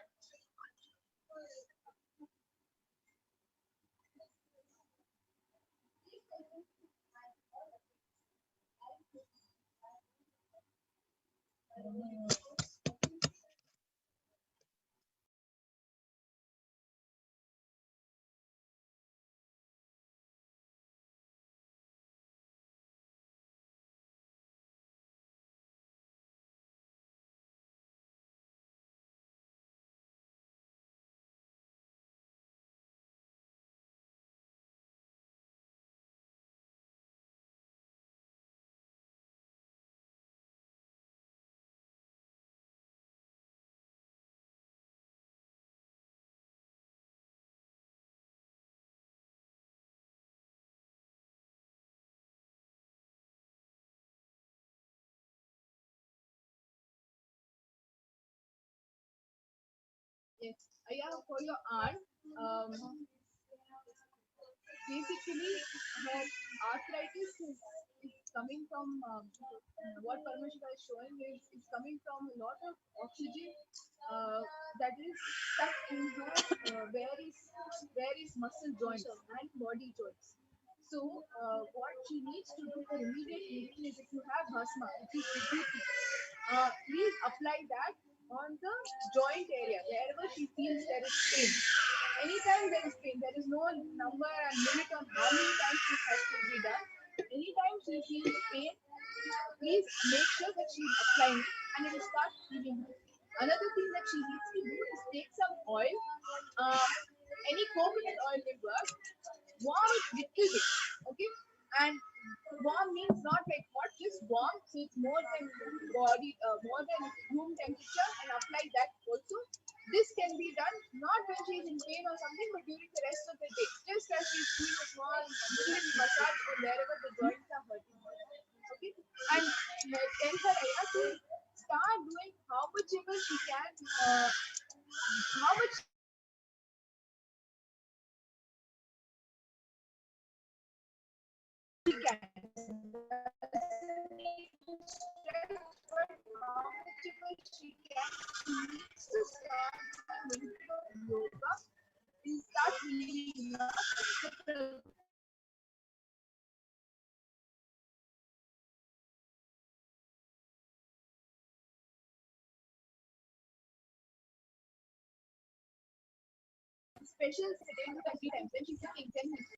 Yes, for your aunt, basically her arthritis is coming from what Paramashika is showing is coming from a lot of oxygen that is stuck in her various muscle joints and body joints. So what she needs to do for immediate healing is, if you have asthma, which is vibhuti, please apply that on the joint area, wherever she feels there is pain. Anytime there is pain, there is no number and limit on how many times this has to be done. Anytime she feels pain, please make sure that she is applying it and it will start healing her. Another thing that she needs to do is take some oil, any coconut oil will work, warm it little bit, okay? And warm means not like hot, just warm, so it's more than more than room temperature, and apply that also. This can be done not when she is in pain or something, but during the rest of the day, just as she is doing a small little massage or wherever the joints are hurting. Okay, and tell her Aya to start doing how much ever she can, how much she can. She needs to start a little bit of yoga and start healing up. Special sitting with 3 times. When she's sitting 10 minutes.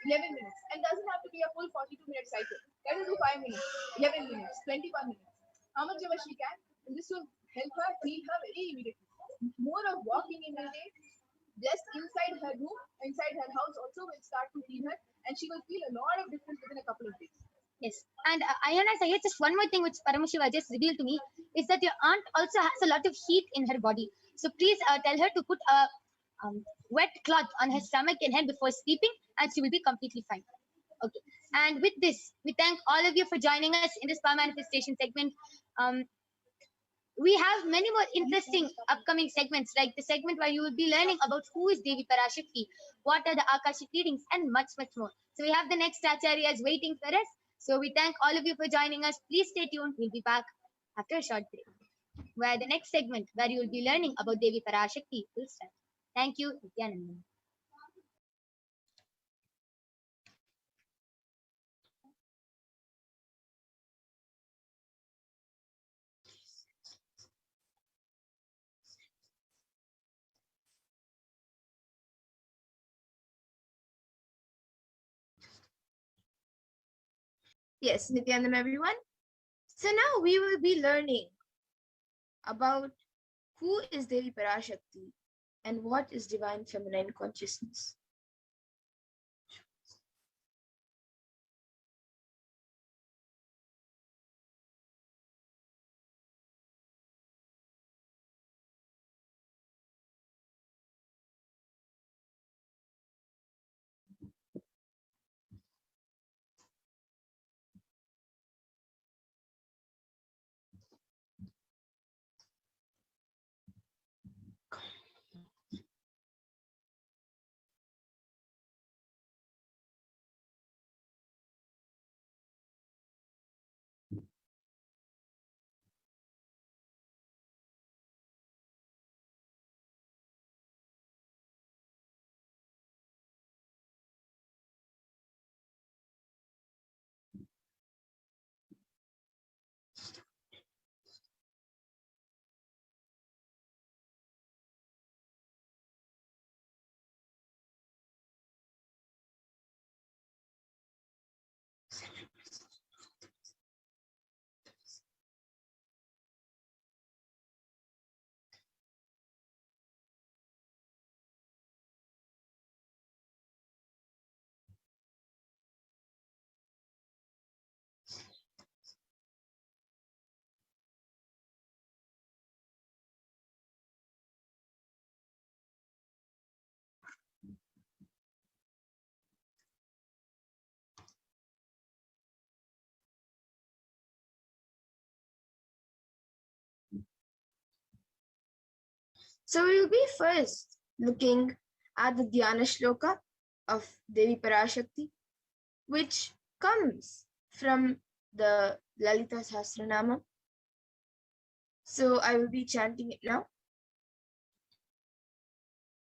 11 minutes, and doesn't have to be a full 42-minute cycle. Let her do 5 minutes, 11 minutes, 21 minutes, how much ever she can, and this will help her heal her very immediately. More of walking in a day, just inside her room, inside her house also will start to heal her, and she will feel a lot of difference within a couple of days. Yes, and Ayana, just one more thing which Paramashiva just revealed to me is that your aunt also has a lot of heat in her body. So please tell her to put a wet cloth on her stomach and head before sleeping, and she will be completely fine. Okay, and with this, we thank all of you for joining us in this power manifestation segment. We have many more interesting upcoming segments, like the segment where you will be learning about who is Devi PARASHAKTI, what are the Akashic readings, and much, much more. So we have the next acharyas waiting for us. So we thank all of you for joining us. Please stay tuned. We'll be back after a short break, where the next segment, where you will be learning about Devi PARASHAKTI, will start. Thank you, Nityananda. Yes, Nityanam, everyone. So now we will be learning about who is Devi PARASHAKTI and what is divine feminine consciousness. So we will be first looking at the Dhyana Shloka of Devi Parashakti, which comes from the Lalita Sahasranama. So I will be chanting it now.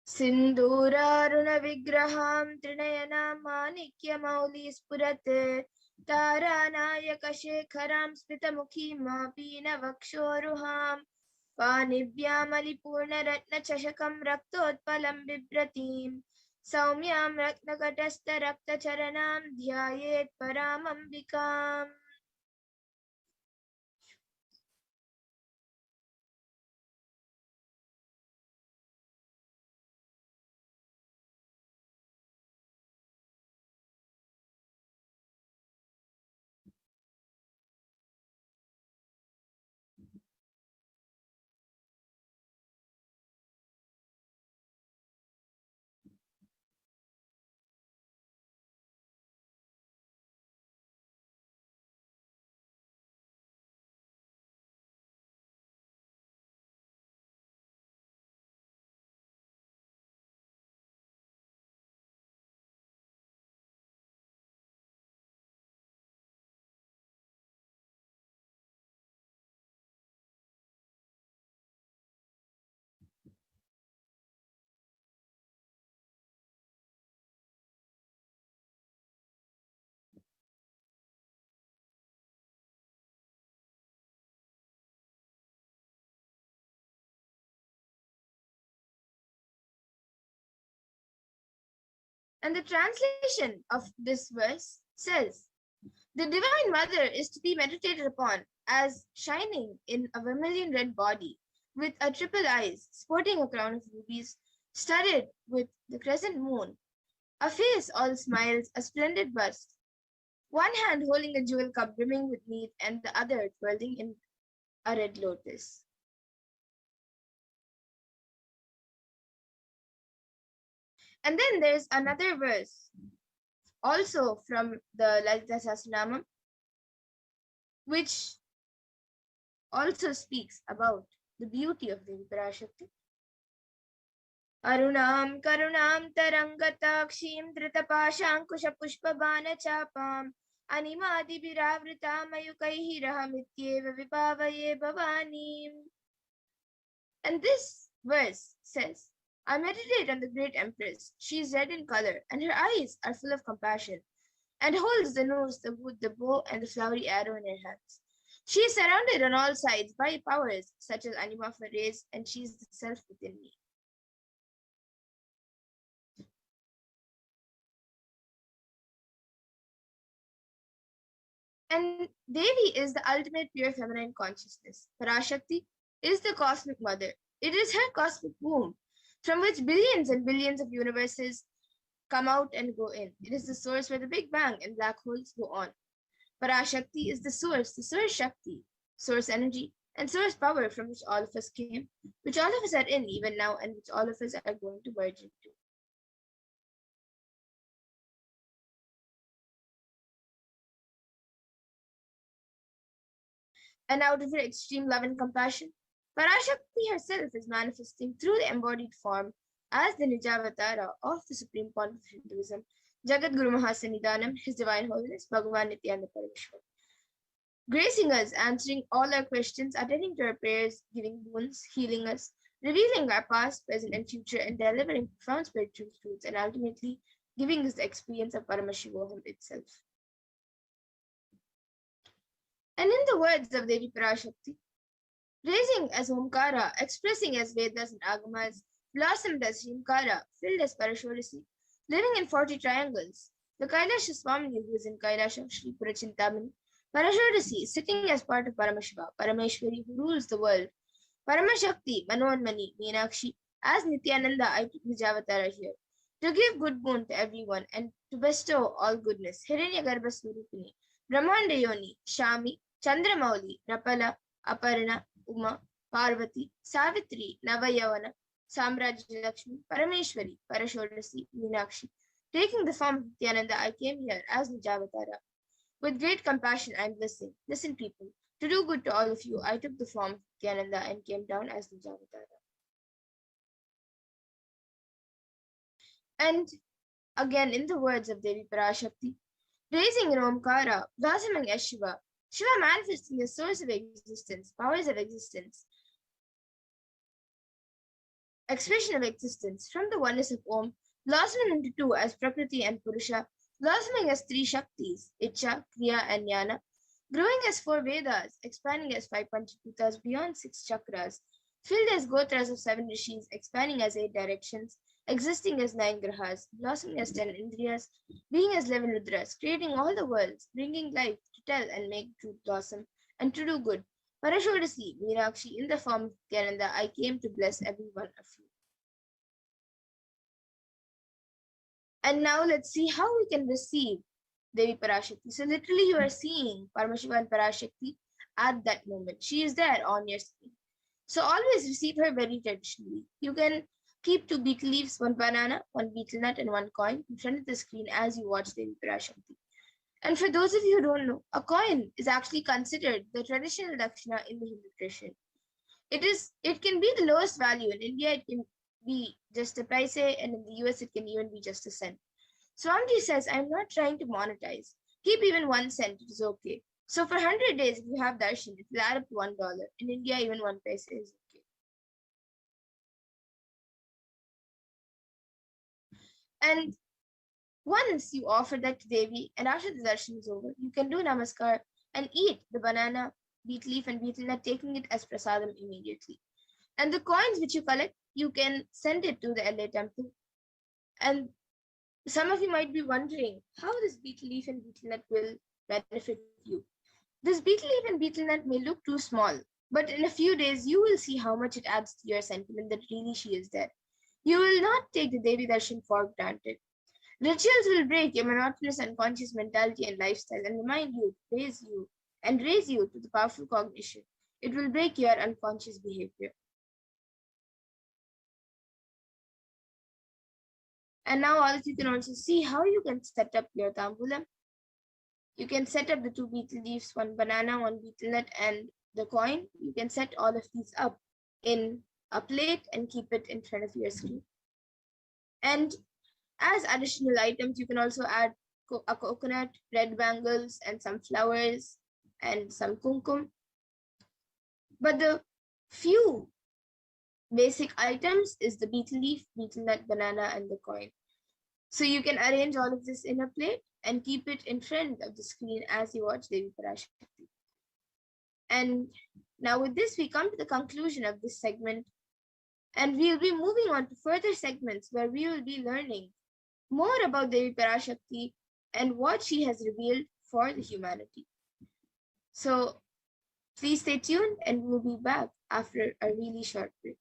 Sindhuraruna vigraham trinayana manikya mauli spurate taranayaka shekharam smitamukhi mapina vakshoruham panibhyam alipurna ratna chashakam raktotpalam bibratim saumyam ratnakatastha rakta charanam dhyayet paramambikam. And the translation of this verse says, the Divine Mother is to be meditated upon as shining in a vermilion red body with a triple eyes, sporting a crown of rubies, studded with the crescent moon, a face all smiles, a splendid bust, one hand holding a jewel cup brimming with mead, and the other twirling in a red lotus. And then there's another verse, also from the Lalita Sahasranama, which also speaks about the beauty of Devi Parashakti. Arunam karunam tarangatakshim dritapashankusha pushpabana chapam animadi viravrita mayukaihi rahamityeva vibhavaye bhavanim. And this verse says, I meditate on the great Empress. She is red in color, and her eyes are full of compassion, and holds the nose, the wood, the bow, and the flowery arrow in her hands. She is surrounded on all sides by powers such as anima for rays, and she is the self within me. And Devi is the ultimate pure feminine consciousness. Parashakti is the cosmic mother. It is her cosmic womb, from which billions and billions of universes come out and go in. It is the source where the Big Bang and black holes go on. Parashakti is the source Shakti, source energy, and source power from which all of us came, which all of us are in even now, and which all of us are going to merge into. And out of her extreme love and compassion, Parashakti herself is manifesting through the embodied form as the Nijavatara of the Supreme Pontiff of Hinduism, Jagat Guru Mahasannidhanam, His Divine Holiness, Bhagavan Nityananda Parameshwar, gracing us, answering all our questions, attending to our prayers, giving boons, healing us, revealing our past, present, and future, and delivering profound spiritual truths, and ultimately giving us the experience of Paramashivoham itself. And in the words of Devi Parashakti, raising as Omkara, expressing as Vedas and Agamas, blossomed as Himkara, filled as Parashorasi, living in 40 triangles, the Kailasha Swamini who is in Kailasha, Shri Purachintamani, Parashorasi, sitting as part of Paramashiva, Parameshwari who rules the world, Paramashakti, Manoanmani, Meenakshi, as Nityananda, I took Nijavatara here, to give good boon to everyone and to bestow all goodness, Hiranyagarbha Swarupini, Brahmanda Yoni, Shami, Chandramauli, Rapala, Aparna, Uma, Parvati, Savitri, Navayavana, Samrajya Lakshmi, Parameshwari, Parashorasi, Meenakshi. Taking the form of Nityananda, I came here as Nijavatara. With great compassion and blessing, listen people, to do good to all of you, I took the form of Nityananda and came down as Nijavatara. And again, in the words of Devi PARASHAKTI, raising in Omkara, blossoming as Shiva, Shiva manifesting the source of existence, powers of existence, expression of existence from the oneness of Om, blossoming into two as Prakriti and Purusha, blossoming as three Shaktis, Icha, Kriya, and Jnana, growing as four Vedas, expanding as five Panchabhutas beyond six chakras, filled as Gotras of seven Rishis, expanding as eight directions, existing as nine Grahas, blossoming as 10 Indriyas, being as 11 Rudras, creating all the worlds, bringing life to tell and make truth blossom, and to do good. Parashodasi, Meenakshi, in the form of Pindanda, I came to bless every one of you. And now let's see how we can receive Devi PARASHAKTI. So literally you are seeing Paramashiva and PARASHAKTI at that moment. She is there on your screen. So always receive her very traditionally. You can keep two betel leaves, one banana, one betel nut, and one coin in front of the screen as you watch Devi PARASHAKTI. And for those of you who don't know, a coin is actually considered the traditional dakshina in the Hindu tradition. It can be the lowest value. In India, it can be just a paise, and in the US, it can even be just a cent. Swamiji says, I'm not trying to monetize. Keep even 1 cent, it is okay. So for 100 days, if you have darshan, it will add up to $1. In India, even 1 paise is okay. And once you offer that to Devi, and after the darshan is over, you can do namaskar and eat the banana, beet leaf, and betel nut, taking it as prasadam immediately. And the coins which you collect, you can send it to the LA temple. And some of you might be wondering how this betel leaf and betel nut will benefit you. This betel leaf and betel nut may look too small, but in a few days, you will see how much it adds to your sentiment that really she is there. You will not take the Devi Darshan for granted. Rituals will break your monotonous unconscious mentality and lifestyle and remind you, raise you to the powerful cognition. It will break your unconscious behavior. And now all of you can also see how you can set up your tambulam. You can set up the two betel leaves, one banana, one betel nut, and the coin. You can set all of these up in a plate and keep it in front of your screen. And as additional items, you can also add a coconut, red bangles, and some flowers, and some kumkum. But the few basic items is the betel leaf, betel nut, banana, and the coin. So you can arrange all of this in a plate and keep it in front of the screen as you watch Devi PARASHAKTI. And now with this, we come to the conclusion of this segment. And we will be moving on to further segments where we will be learning more about Devi PARASHAKTI and what she has revealed for the humanity. So please stay tuned and we'll be back after a really short break.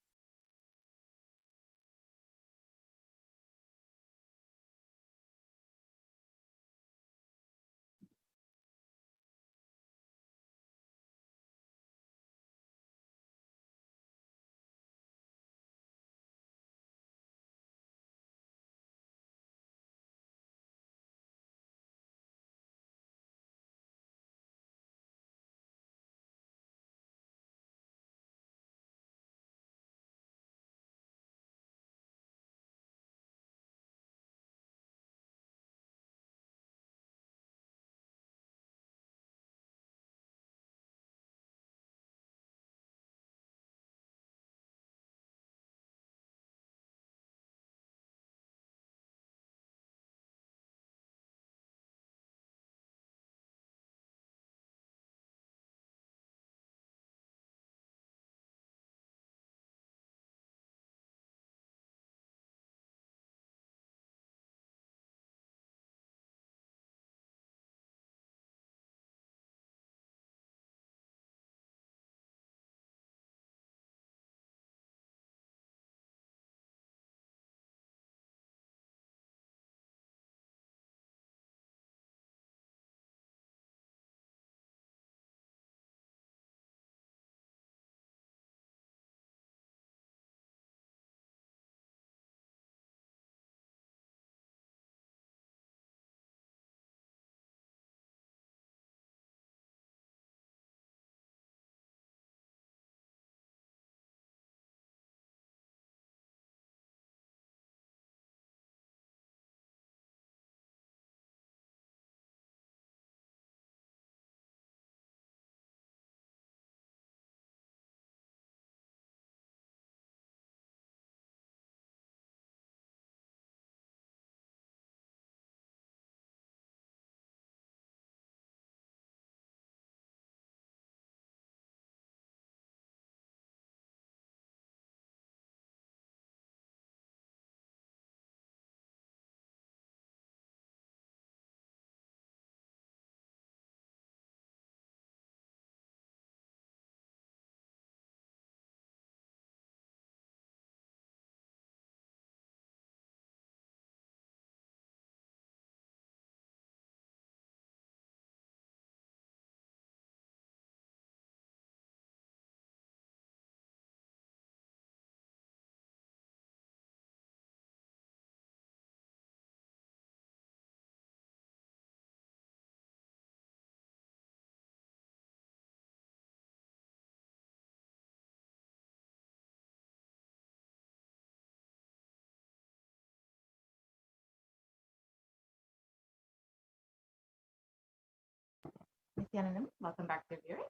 Nityanandam, welcome back to viewers.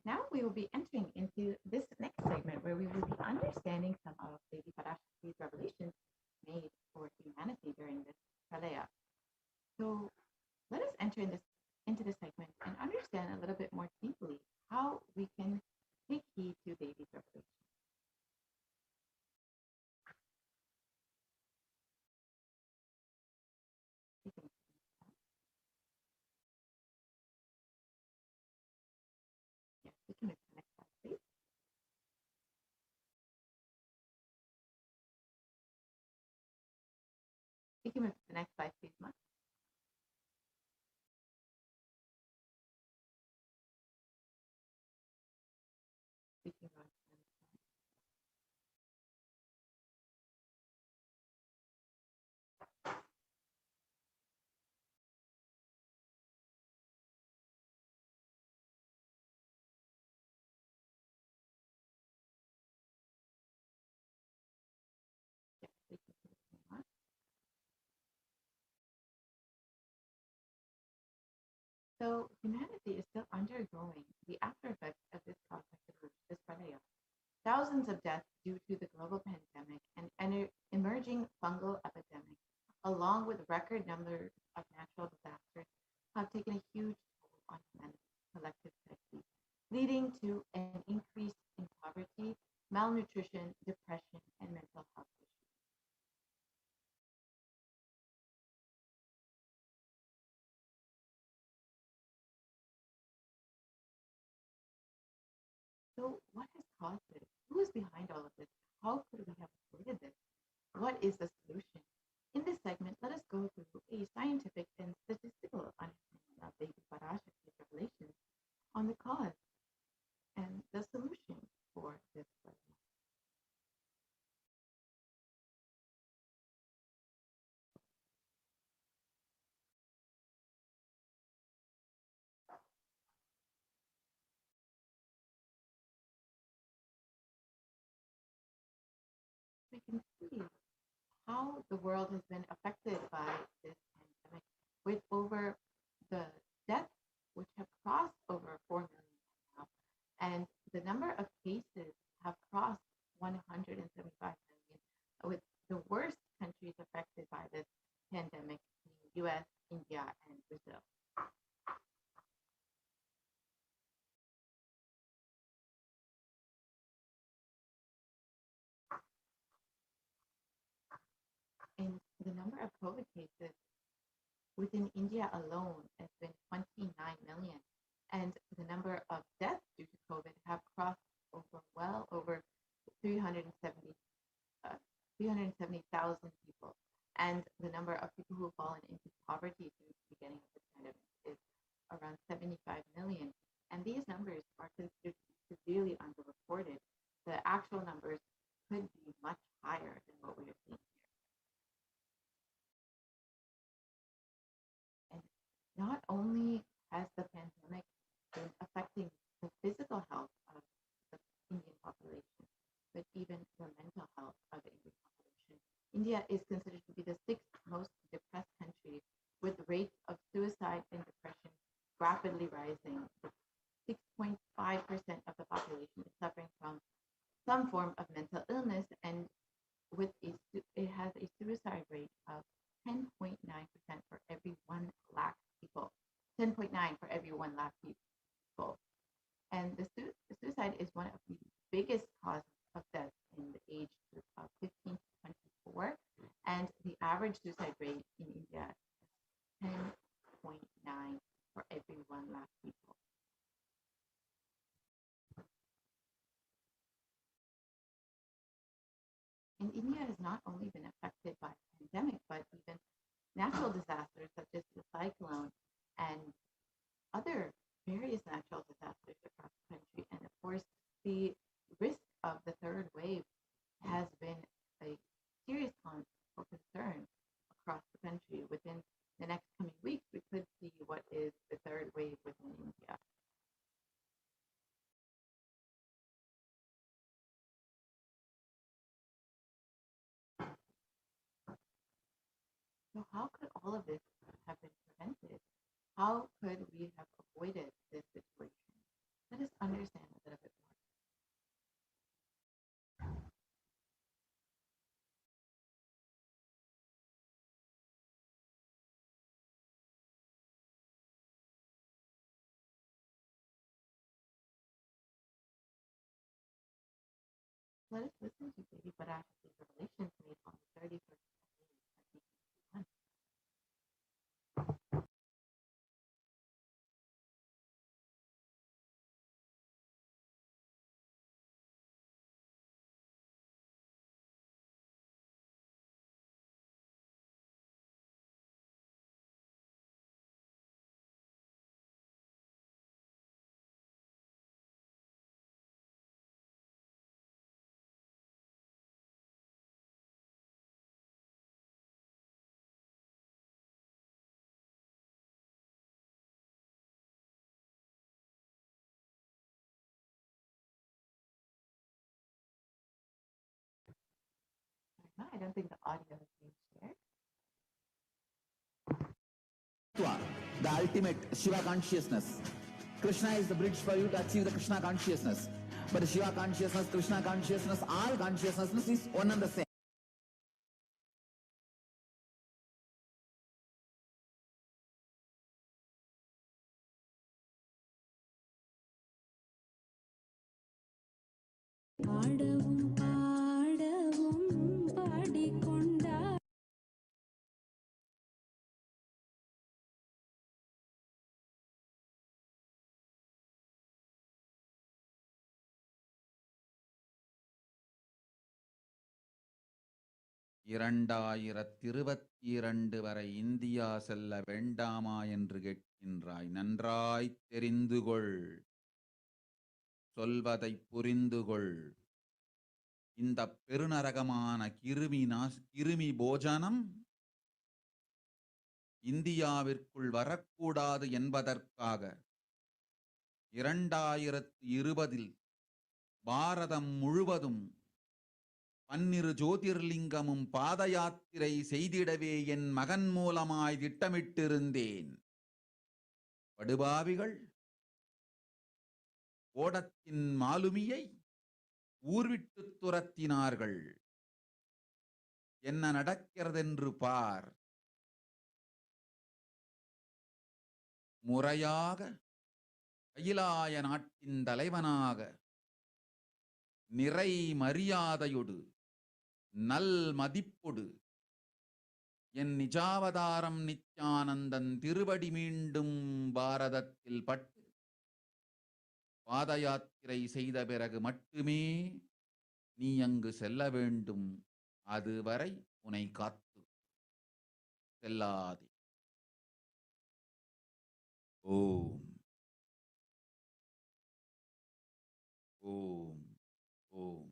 Now we will be entering into this next segment where we will be understanding some of Devi PARASHAKTI's revelations made for humanity during this pralaya. So let us enter into this segment and understand a little bit more deeply how we can take heed to Devi's revelation. Yes, we can move to the next slide, please. We can move to the next slide, please, Ma. We can go on to the next slide. Yes, we can continue on. So humanity is still undergoing the after effects of this cosmic deluge, this pralaya. Thousands of deaths due to the global pandemic and emerging fungal epidemic, along with record numbers of natural disasters, have taken a huge toll on humanity's collective psyche, leading to an increase in poverty, malnutrition, depression, and mental health issues. So what has caused this? Who is behind all of this? How could we have avoided this? What is the solution? In this segment, let us go through a scientific and statistical understanding of Devi PARASHAKTI's revelations on the cause and the solution for this problem. We can see how the world has been affected by this pandemic, with over the deaths, which have crossed over 4 million now, and the number of cases have crossed 175 million, with the worst countries affected by this pandemic being US, India, and Brazil. And the number of COVID cases within India alone has been 29 million. And the number of deaths due to COVID have crossed well over 370,000 people. And the number of people who have fallen into poverty since the beginning of the pandemic is around 75 million. And these numbers are considered severely underreported. The actual numbers could be much higher than what we are seeing here. And not only has the pandemic been affecting the physical health of the Indian population, but even the mental health of the Indian population. India is considered to be the 6th most depressed country, with rates of suicide and depression rapidly rising. 6.5% of the population is suffering from some form of mental illness, and it has a suicide rate of 10.9% for every 1 lakh people. 10.9 for every 1 lakh people. And the suicide is one of the biggest causes of death in the age group of 15 to 24. And the average suicide rate in India is 10.9 for every 1 lakh people. And India has not only been affected by the pandemic, but even natural disasters such as the cyclone and other various natural disasters across the country. And of course, the risk of the third wave has been a serious concern across the country. Within the next coming weeks, we could see what is the third wave within India. So how could all of this have been prevented? How could we have avoided let us listen to Devi Parashakti's revelations made on the 31st of May, 2021. No, I don't think the audio is being shared. The ultimate Shiva consciousness. Krishna is the bridge for you to achieve the Krishna consciousness. But the Shiva consciousness, Krishna consciousness, all consciousness is one and the same. ஆடவும் பாடவும் பாடிக்கொண்டா இரண்டாயிரத்திருபத்திரண்டு வரை India செல்ல வேண்டாமா என்று கேட்கின்றாய். நன்றாய் தெரிந்து கொள், சொல்வதை புரிந்து கொள். இந்த பெருநரகமான கிருமி போஜனம் இந்தியாவிற்குள் வரக்கூடாது என்பதற்காக 2020 பாரதம் முழுவதும் 12 ஜோதிர்லிங்கமும் பாத யாத்திரை செய்திடவே என் மகன் மூலமாய் திட்டமிட்டிருந்தேன். படுபாவிகள் ஓடத்தின் மாலுமியை ஊர்விட்டு துரத்தினார்கள். என்ன நடக்கிறதென்று பார். முறையாக கைலாய நாட்டின் தலைவனாக நிறை மரியாதையொடு நல் மதிப்பொடு என் நிஜாவதாரம் நித்யானந்தன் திருவடி மீண்டும் பாரதத்தில் பட்டு பாத யாத்திரை செய்த பிறகு மட்டுமே நீ அங்கு செல்ல வேண்டும். அதுவரை உன்னை காத்து செல்லாதே. ஓம் ஓம் ஓம்.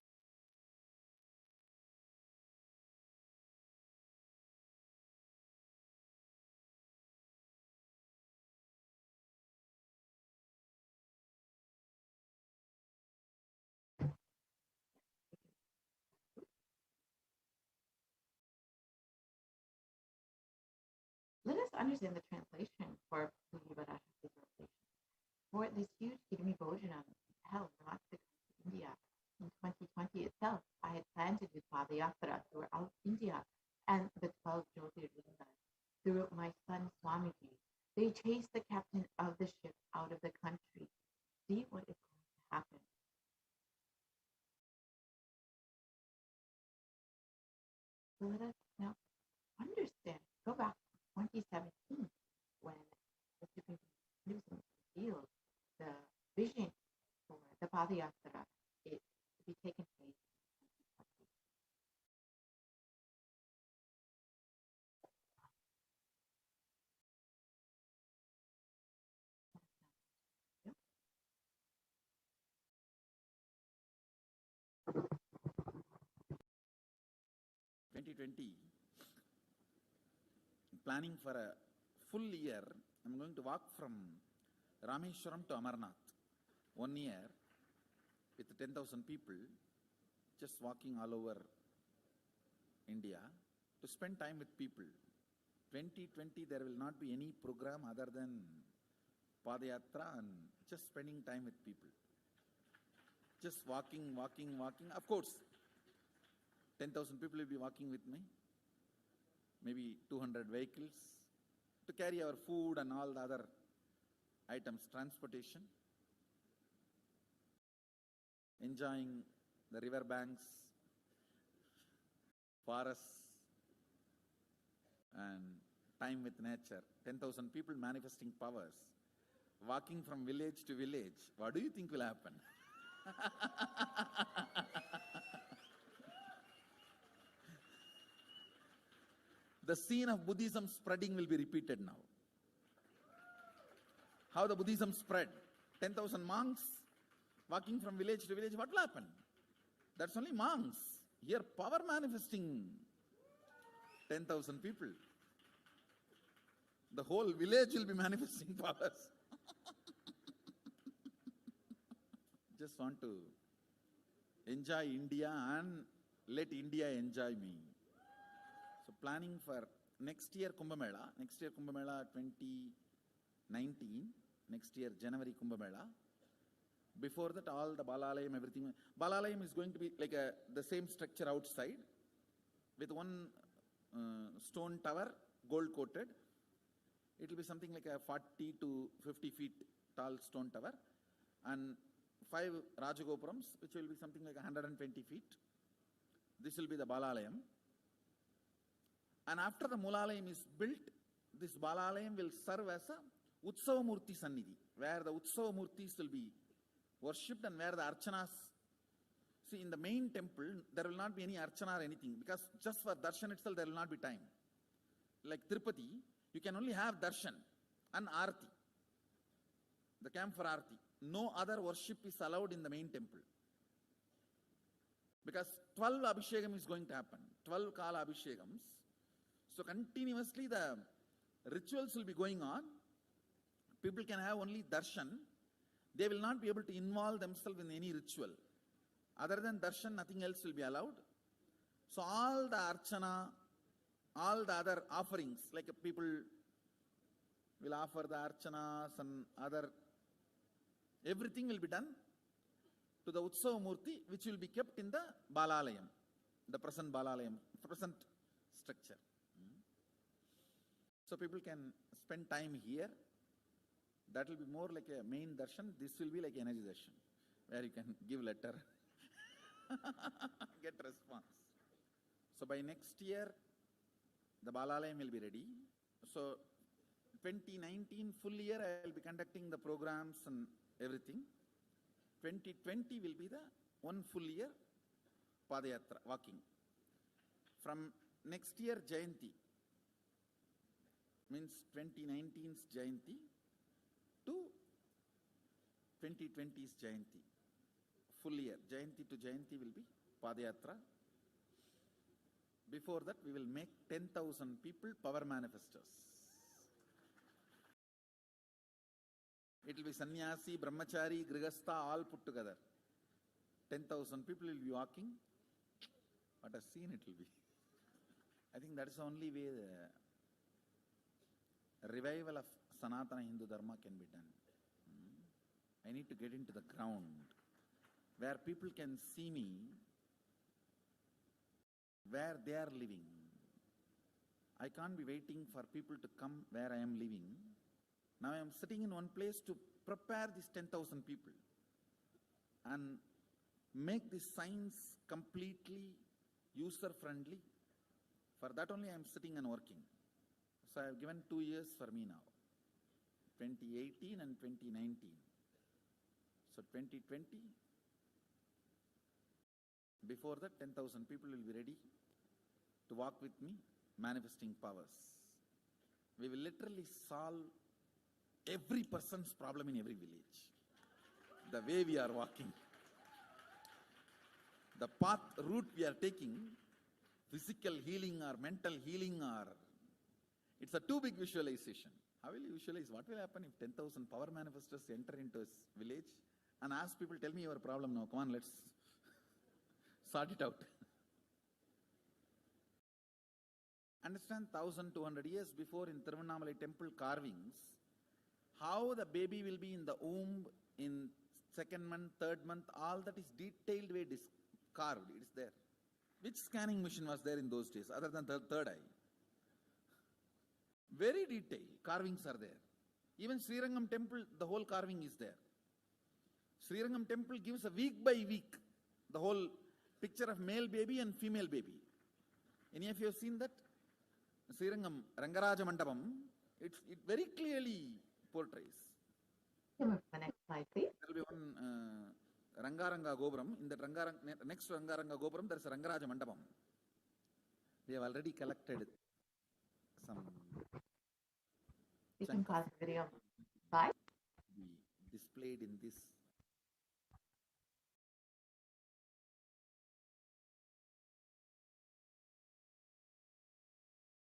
Let us understand the translation for Devi Parashakti's revelation. For this huge Kirmi Bhojanam hell not to come to India. In 2020 itself, I had planned to do Padayatra throughout India and the 12 Jyotirlingas through my son Swamiji. They chased the captain of the ship out of the country. See what is going to happen. So let us now understand, go back to 2017 when the Supreme Court revealed the vision for the Padayatra is to be taken place in 2020. Planning for a full year. I'm going to walk from Rameshwaram to Amarnath. 1 year with 10,000 people, just walking all over India to spend time with people. 2020 there will not be any program other than Padayatra and just spending time with people. Just walking. Of course, 10,000 people will be walking with me. Maybe 200 vehicles to carry our food and all the other items, transportation. Enjoying the river banks, forests, and time with nature. 10,000 people manifesting powers, walking from village to village. What do you think will happen? The scene of Buddhism spreading will be repeated now. How the Buddhism spread. 10,000 monks walking from village to village. What will happen? That's only monks. Here power manifesting 10,000 people. The whole village will be manifesting powers. Just want to enjoy India and let India enjoy me. So planning for next year Kumbh Mela 2019, next year January Kumbh Mela. Before that, all the Balalayam, everything. Balalayam is going to be like the same structure outside with one stone tower, gold coated. It will be something like a 40 to 50 feet tall stone tower, and 5 Rajagopurams, which will be something like 120 feet. This will be the Balalayam. And after the Mulalayam is built, this Balalayam will serve as a Utsava Murti Sannidhi, where the Utsava Murtis will be worshipped and where the Archanas. See, in the main temple, there will not be any Archana or anything, because just for Darshan itself, there will not be time. Like Tirupati, you can only have Darshan and Arati, the camp for Arati. No other worship is allowed in the main temple. Because 12 Abhishekam is going to happen, 12 Kala Abhishekams. So continuously the rituals will be going on. People can have only darshan. They will not be able to involve themselves in any ritual. Other than darshan, nothing else will be allowed. So all the archana, all the other offerings, like people will offer the archanas and other, everything will be done to the Utsava Murti, which will be kept in the Balalayam, the present Balalayam, present structure. So people can spend time here. That will be more like a main darshan. This will be like energy darshan, where you can give letter, get response. So by next year, the Balalayam will be ready. So 2019 full year, I will be conducting the programs and everything. 2020 will be the one full year Padayatra, walking. From next year, Jayanti, means 2019's Jayanti to 2020's Jayanti. Full year, Jayanti to Jayanti will be Padayatra. Before that, we will make 10,000 people power manifestors. It will be sannyasi, brahmachari, grihastha, all put together. 10,000 people will be walking. What a scene it will be. I think that is the only way the revival of Sanatana Hindu Dharma can be done. I need to get into the ground where people can see me, where they are living. I can't be waiting for people to come where I am living. Now I am sitting in one place to prepare these 10,000 people and make this science completely user-friendly. For that only I am sitting and working. So I have given 2 years for me now, 2018 and 2019. So 2020, before that 10,000 people will be ready to walk with me, manifesting powers. We will literally solve every person's problem in every village. The way we are walking, the path, route we are taking, physical healing or mental healing, or it's a too big visualization. How will you visualize? What will happen if 10,000 power manifestors enter into a village and ask people, tell me your problem now, come on, let's sort it out. Understand, 1,200 years before in Tiruvannamalai temple carvings, how the baby will be in the womb in 2nd month, 3rd month, all that is detailed way carved, it is there. Which scanning machine was there in those days other than the third eye? Very detailed, carvings are there. Even Srirangam temple, the whole carving is there. Srirangam temple gives a week by week the whole picture of male baby and female baby. Any of you have seen that? Srirangam Rangaraja Mandapam, it very clearly portrays. Can we move to the next slide, please? There will be one Rangaranga Gopuram. In that next to Rangaranga Gopuram, there is a Rangaraja Mandapam. We have already collected some. You can pause the video. Slide. Be displayed in this.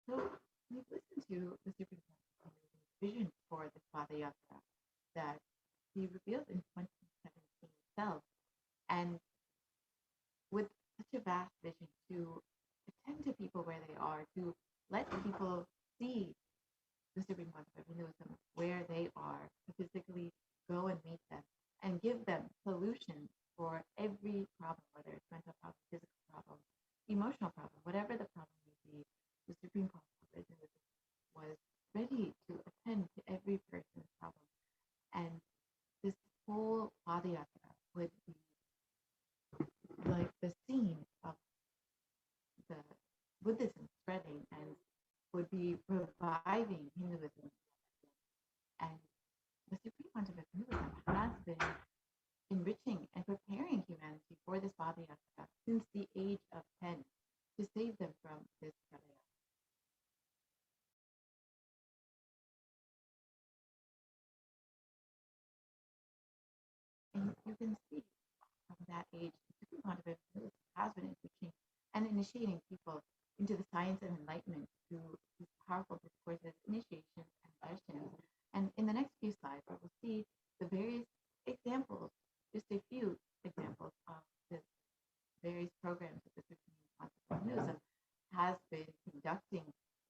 So we've listened to the Supreme Court's vision for the Padayatra that he revealed in 2017 itself, and with such a vast vision to attend to people where they are, to let people see the Supreme Court of Hinduism where they are, to physically go and meet them and give them solutions for every problem, whether it's mental problem, physical problem, emotional problem, whatever the problem may be. The Supreme Court of Hinduism was ready to attend to every person's problem. And this whole Padayatra would be like the scene of the Buddhism spreading and would be reviving Hinduism. And the Supreme Court of Hinduism has been enriching and preparing humanity for this Padayatra since the age of 10 to save them from this Padayatra. And you can see from that age, the Supreme Court of Hinduism has been enriching and initiating people into the science of enlightenment through these powerful discourses, initiations, and darshanas. And in the next few slides, we will see the various examples, just a few examples of the various programs that the Supreme Court of Hinduism has been conducting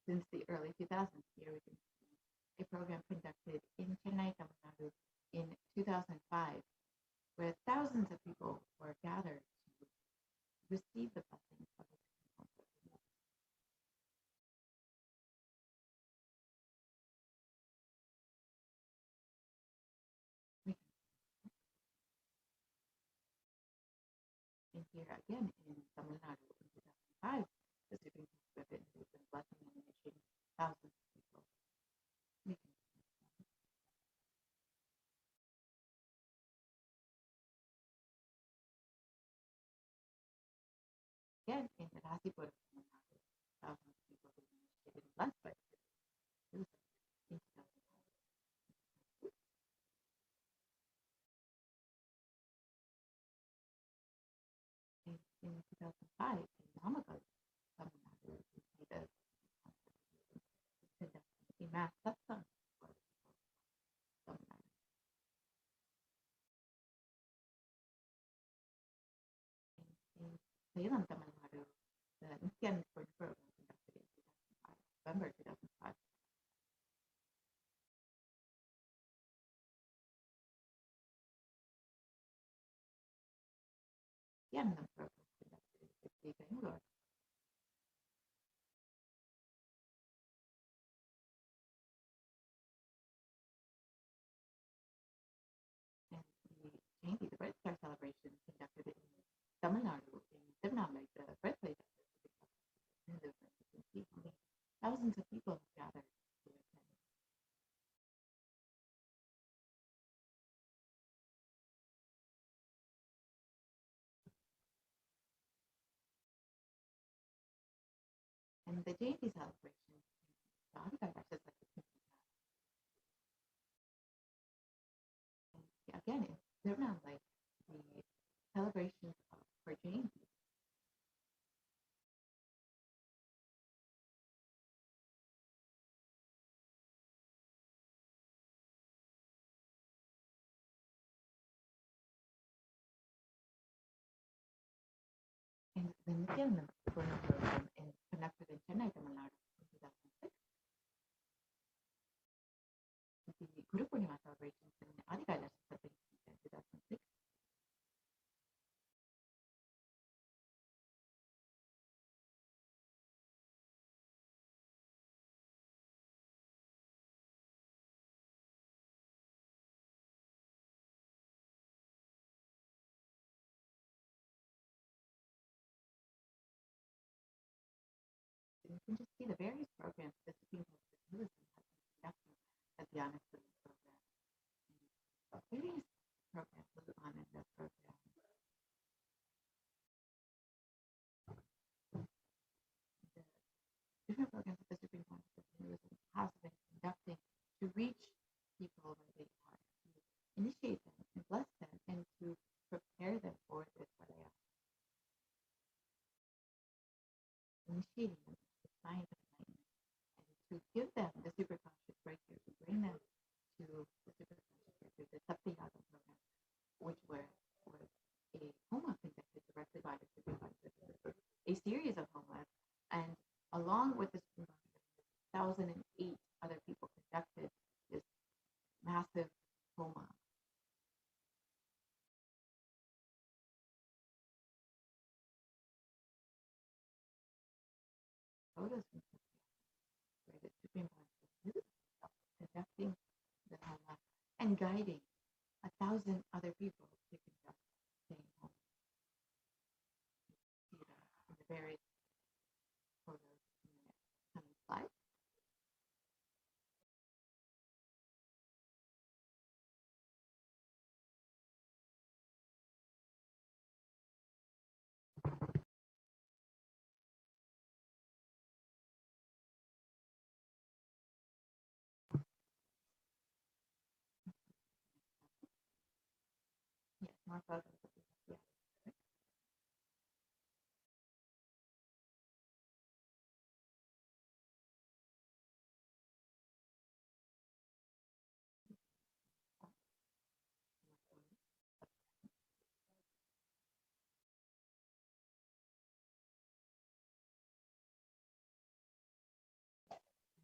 since the early 2000s. Here we can see a program conducted in Chennai, Tamil Nadu in 2005, where thousands of people were gathered to receive the blessings of the Supreme Court of Hinduism. And here again in Tamil Nadu in 2005, the Supreme Court of Hinduism blessing and initiating thousands of people. We can again in the Rasipur of Tamil Nadu, thousands of people were initiated and blessed by the Supreme Court of Hinduism in 2005. In 2005, in Namakkal, Tamil Nadu, we see the conducting a mass satsang for the people of Tamil Nadu. In Salem, Tamil Nadu, the Nityan program conducted in 2005, November 2005. Again, the program conducted in Bangalore. And the Red Star celebration conducted in Tamil Nadu, in Tirunelveli, the birthplace of the Supreme Court of Hinduism. You can see how many thousands of people have gathered to attend. And the Jayanti celebration, the Adhikar versus like the Pindanda. And again, in Tirunelveli, the celebrations for Jayanti. And the Nityan program conducted in Chennai, Tamil Nadu in 2006. The Guru Purnima celebrations in Adhikar celebrations in 2006. various programs on in the program. The different programs that the Supreme Council of Hinduism has been conducting to reach people where they are, to initiate them and bless them, and to prepare them for this Valaya. Initiating them to the science of enlightenment, and to give them the superconscious breakthrough, to bring them to the superconscious breakthrough, the Saptayaga program, which was a homa conducted directly by the Supreme Conscious, a series of homas, and along with the Supreme Conscious, 1,008 other people conducted this massive homa. Photos from where the Supreme Conscious conducting the homa and guiding 1,000 other people to conduct the same homa. You see that in the various photos in the next coming slide. Yes, more photos of this. Yeah.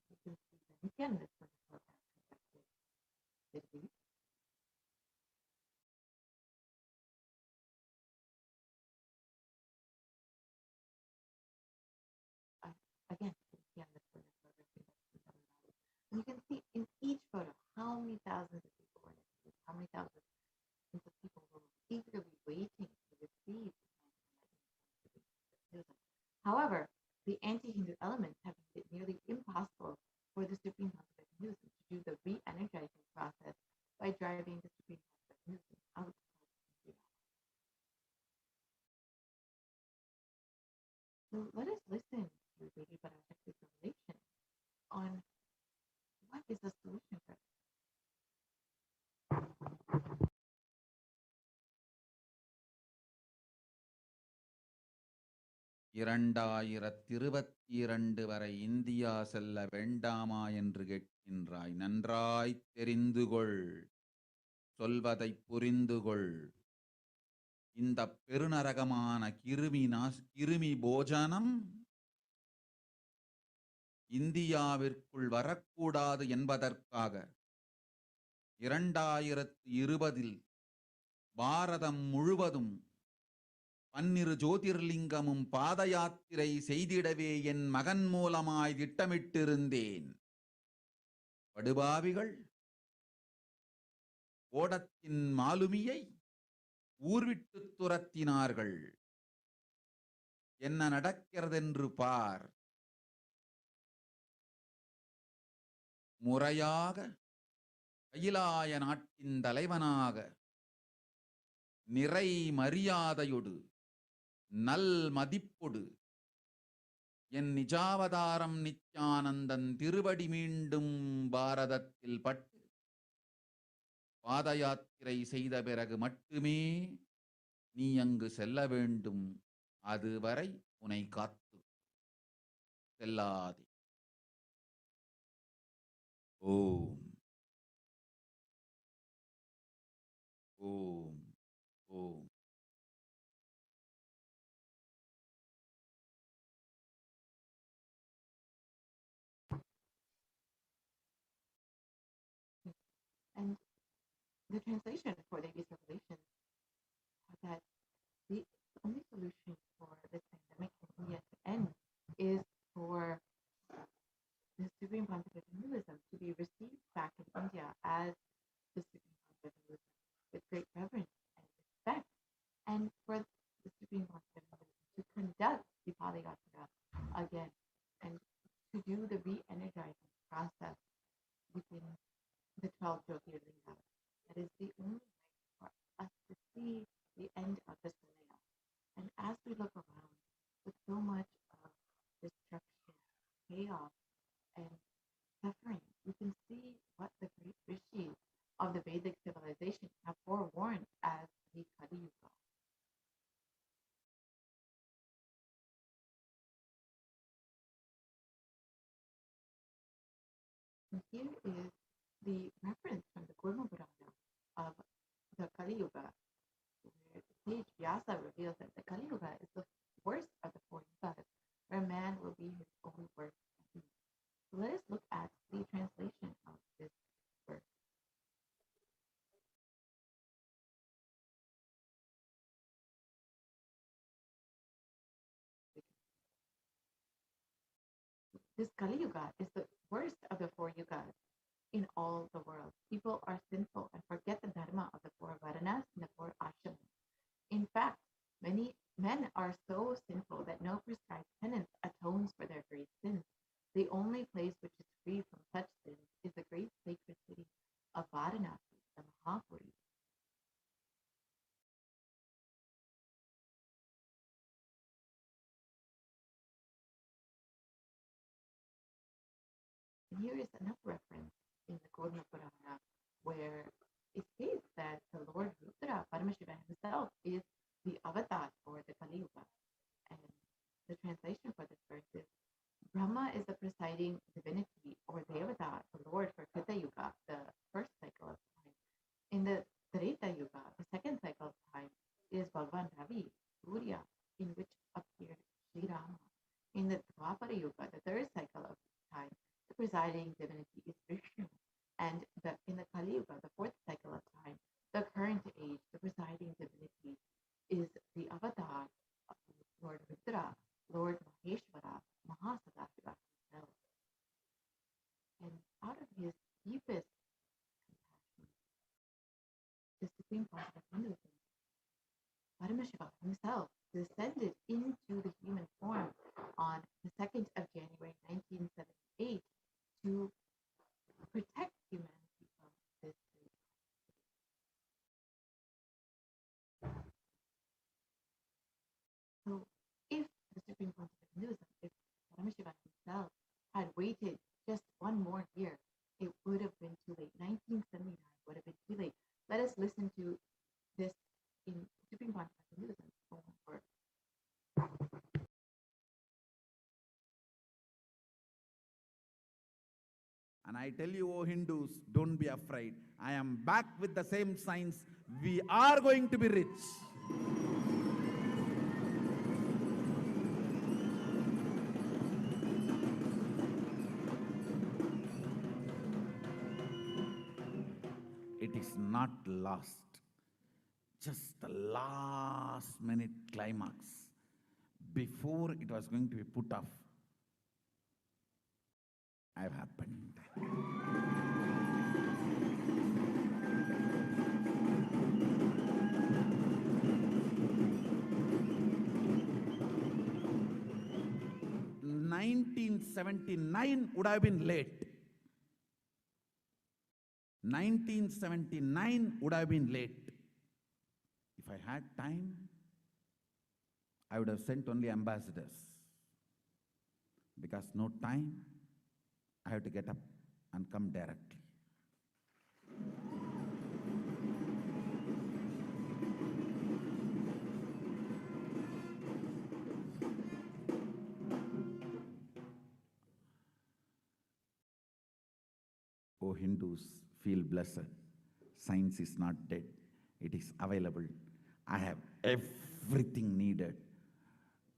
You can see them again. This was a program conducted this week. Again, you can see on this program conducted in Tamil Nadu. And you can see in each photo how many thousands of people were in it, how many thousands of people were eagerly waiting to receive the Hinduism. However, the anti-Hindu elements have made it nearly impossible for the Supreme Council of Hinduism to do the re-energizing process by driving the Supreme Council of Hinduism out of India. So let us listen to Lady PARASHAKTI's revelation on what is the solution for this. வரை India செல்ல வேண்டாமா என்று கேட்கின்றாய். நன்றாய் தெரிந்து கொள், சொல்வதை புரிந்து கொள். இந்த பெருநரகமான கிருமி போஜனம் இந்தியாவிற்குள் வரக்கூடாது என்பதற்காக 2020 பாரதம் முழுவதும் 12 ஜோதிர்லிங்கமும் பாத யாத்திரை செய்திடவே என் மகன் மூலமாய் திட்டமிட்டிருந்தேன். படுபாவிகள் ஓடத்தின் மாலுமியை ஊர்விட்டு துரத்தினார்கள். என்ன நடக்கிறதென்று பார். முறையாக கைலாய நாட்டின் தலைவனாக நிறை மரியாதையொடு நல் மதிப்பொடு என் நிஜாவதாரம் நித்யானந்தன் திருவடி மீண்டும் பாரதத்தில் பட்டு பாத யாத்திரை செய்த பிறகு மட்டுமே நீ அங்கு செல்ல வேண்டும். அதுவரை உன்னை காத்து செல்லாதே. ஓம் ஓம் ஓம். And the translation for Devi's revelation that the only solution for this pandemic in India to end is for the Supreme Pontiff of Hinduism to be received back in India as the Supreme Pontiff of Hinduism with great reverence and respect, and for the Supreme Pontiff of Hinduism to conduct the Pali Yatra again and to do the re-energizing process within the 12 Jyotirlingas. That is the only see the end of the Salaya. And as we look around with so much of destruction, chaos, and suffering, we can see what the great rishis of the Vedic civilization have forewarned as the Kali Yuga. And here is the reference from the Kurma Purana of the Kali Yuga, where the sage Vyasa reveals that the Kali Yuga is the worst of the four yugas, where man will be his own worst enemy. So let us look at the translation of this verse. This Kali Yuga is the worst of the four yugas in all the world. People are sinful and forget the dharma of the four varanas and the four ashrams. In fact, many men are so sinful that no prescribed penance atones for their great sins. The only place which is free from such sins is the great sacred city of Varanasi, the Mahapuri. And here is another reference in the Golden Purana where it states that the Lord Rudra, Paramashiva himself, is the avatar for the Kali Yuga. And the translation for this verse is, Brahma is the presiding divinity or Devata, the Lord for Krita Yuga, the first cycle of time. In the Treta Yuga, the second cycle of time, it is Bhagavan Ravi, Surya, in which appeared Sri Rama. In the Dwapara Yuga, the third cycle of time, the presiding divinity is Vishnu. And in the Kali Yuga, the fourth cycle of time, the current age, the presiding divinity is the avatar of Lord Rudra, Lord Maheshwara, Mahasadashiva himself. And out of his deepest compassion, the Supreme Concept of Hinduism, Paramashiva himself descended into the human form on the 2nd of January 1978 to protect humanity from this great tragedy. So if the Supreme Concept of Hinduism, if Paramashiva himself had waited just one more year, it would have been too late. 1979 would have been too late. Let us listen to this in Supreme Concept of Hinduism own words. And I tell you, O Hindus, don't be afraid. I am back with the same science. We are going to be rich. It is not lost. Just the last minute climax before it was going to be put off. Have happened. (1979) would have been late. 1979 would have been late. If I had time, I would have sent only ambassadors. Because no time, I have to get up and come directly. O Hindus, feel blessed. Science is not dead. It is available. I have everything needed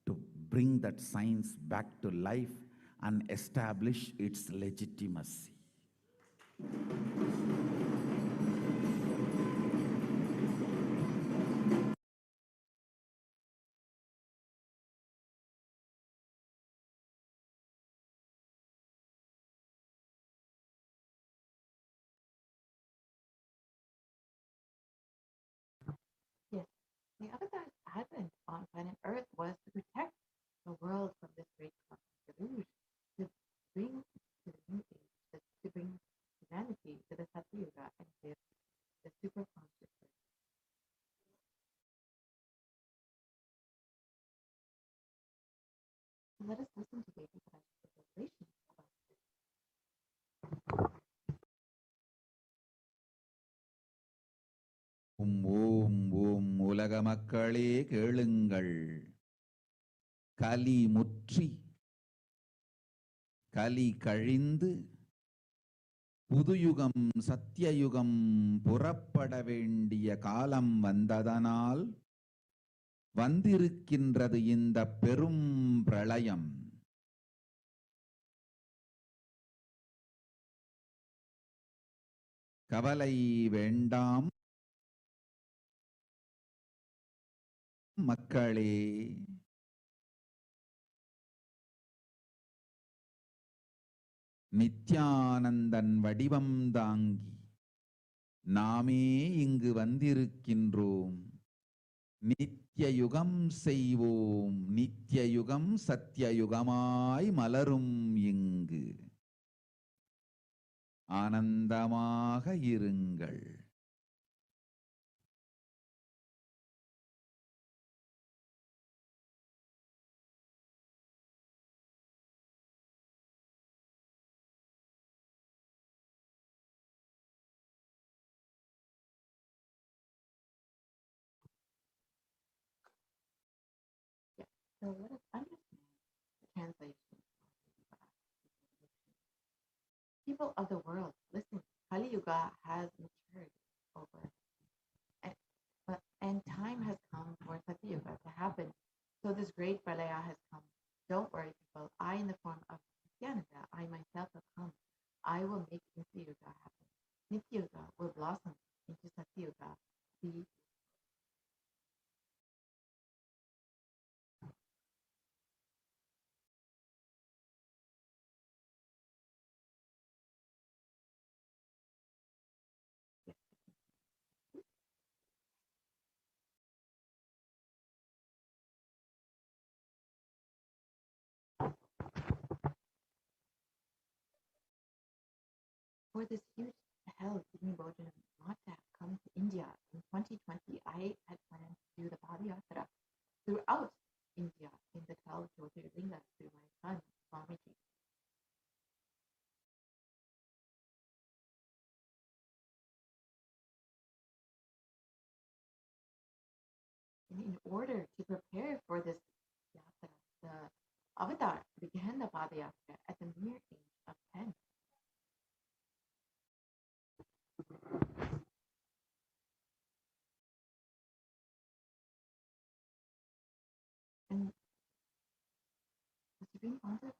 to bring that science back to life and establish its legitimacy. Yes, the avatar's advent on planet Earth was to protect the world from this great cosmic deluge, to bring to the new age, to bring humanity to the Satya Yuga and give the super conscious. ஓம் ஓம் ஓம் உலக மக்களே கேளுங்கள். கலி முற்றி கலி கழிந்து புதுயுகம் சத்தியயுகம் புறப்பட வேண்டிய காலம் வந்ததனால் வந்திருக்கின்றது இந்த பெரும் பிரளயம். கவலை வேண்டாம் மக்களே. நித்யானந்தன் வடிவம் தாங்கி நாமே இங்கு வந்திருக்கின்றோம். நித்திய யுகம் செய்வோம், நித்திய யுகம் சத்தியயுகமாய் மலரும் இங்கு. ஆனந்தமாக இருங்கள். So let us understand the translation. People of the world, listen, Kali Yuga has matured over, and time has come for Satya Yuga to happen. So this great Pralaya has come. Don't worry, people. I, in the form of Nityananda, I myself have come. I will make Nitya Yuga happen. Nitya Yuga will blossom into Satya Yuga. For this huge hell Sydney Bojanam not to have come to India in 2020, I had planned to do the Padayatra throughout India in the 12 Jyotirlingas through my son, Swamiji. And in order to prepare for this yatra, the avatar began the Padayatra at the mere age of 10. And the Supreme Concept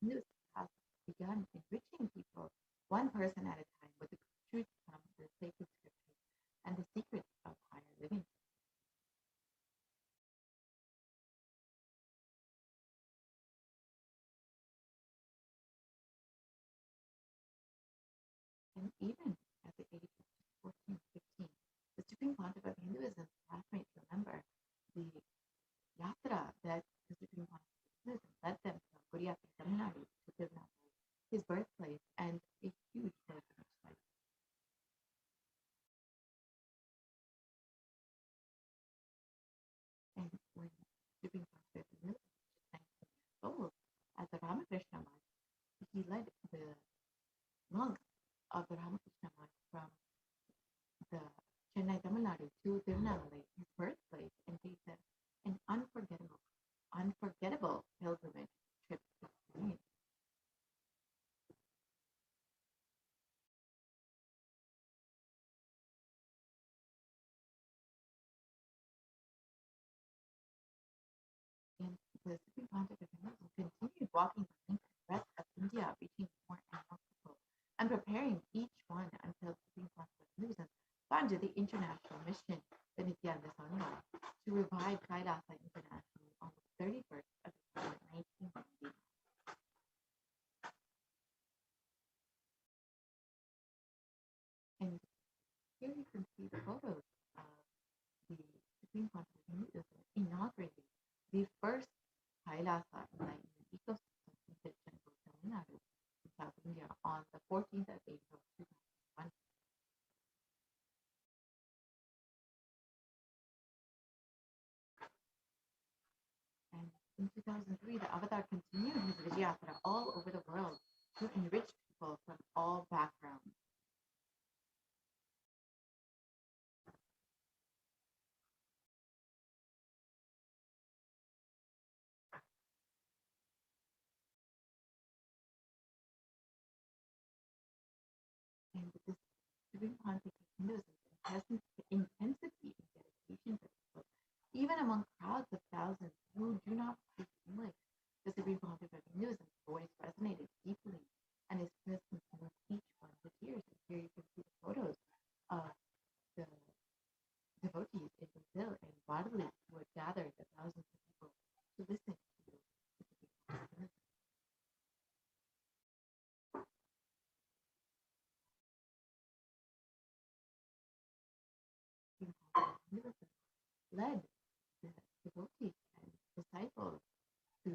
News has begun enriching people one person at a time with the truth from the sacred scriptures and the secrets of higher living. And even at the age of 14, 15, the Supreme Pontiff of Hinduism classmates remember the yatra that the Supreme Pontiff of Hinduism led them from Guriyatra, Tamil Nadu to Pindanda, his birthplace, and a huge pilgrimage site. And when Supreme Pontiff of Hinduism was 19 years old, at the Ramakrishna Math, he led the monks of the Ramakrishna Math from the Chennai, Tamil Nadu to Tirunelveli, his birthplace, and faced an unforgettable pilgrimage trip experience. And the Supreme Pontiff of Hinduism continued walking the length and breadth of India, reaching more and more people, and preparing each one until the Supreme Pontiff of Hinduism founded the international mission, the Nityananda Sangha, to revive Kailasa internationally on the 31st of December 1990. And here you can see the photos of the Supreme Pontiff of Hinduism inaugurating the first Kailasa enlightenment ecosystem in Pindanda, Tamil Nadu, in South India, on the 14th of April 2001. And in 2003, the Avatar continued his Vijayatra all over the world to enrich people from all backgrounds. And this supreme conflict of Hinduism, intensity and dedication to the book, even among crowds of thousands who do not speak English, the supreme conflict of Hinduism voice resonated deeply, and his presence moved each one to tears. And here you can see the photos of the devotees in Brazil and bodily who had gathered the thousands of people to listen to the supreme conflict of Hinduism. Hinduism led the devotees and disciples to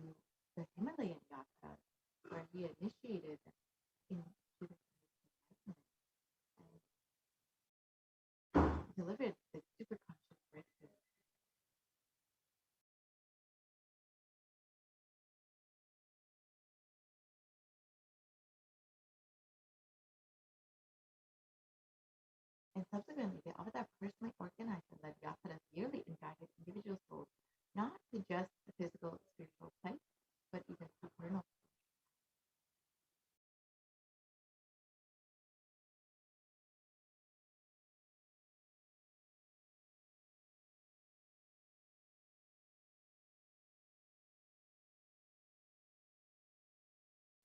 the Himalayan yatra, where he initiated them into the enlightenment and delivered the super conscious breakthrough. And subsequently, the Avatar personally organized and led yatras yearly and guided individual souls, not to just the physical spiritual sites, but even supernal.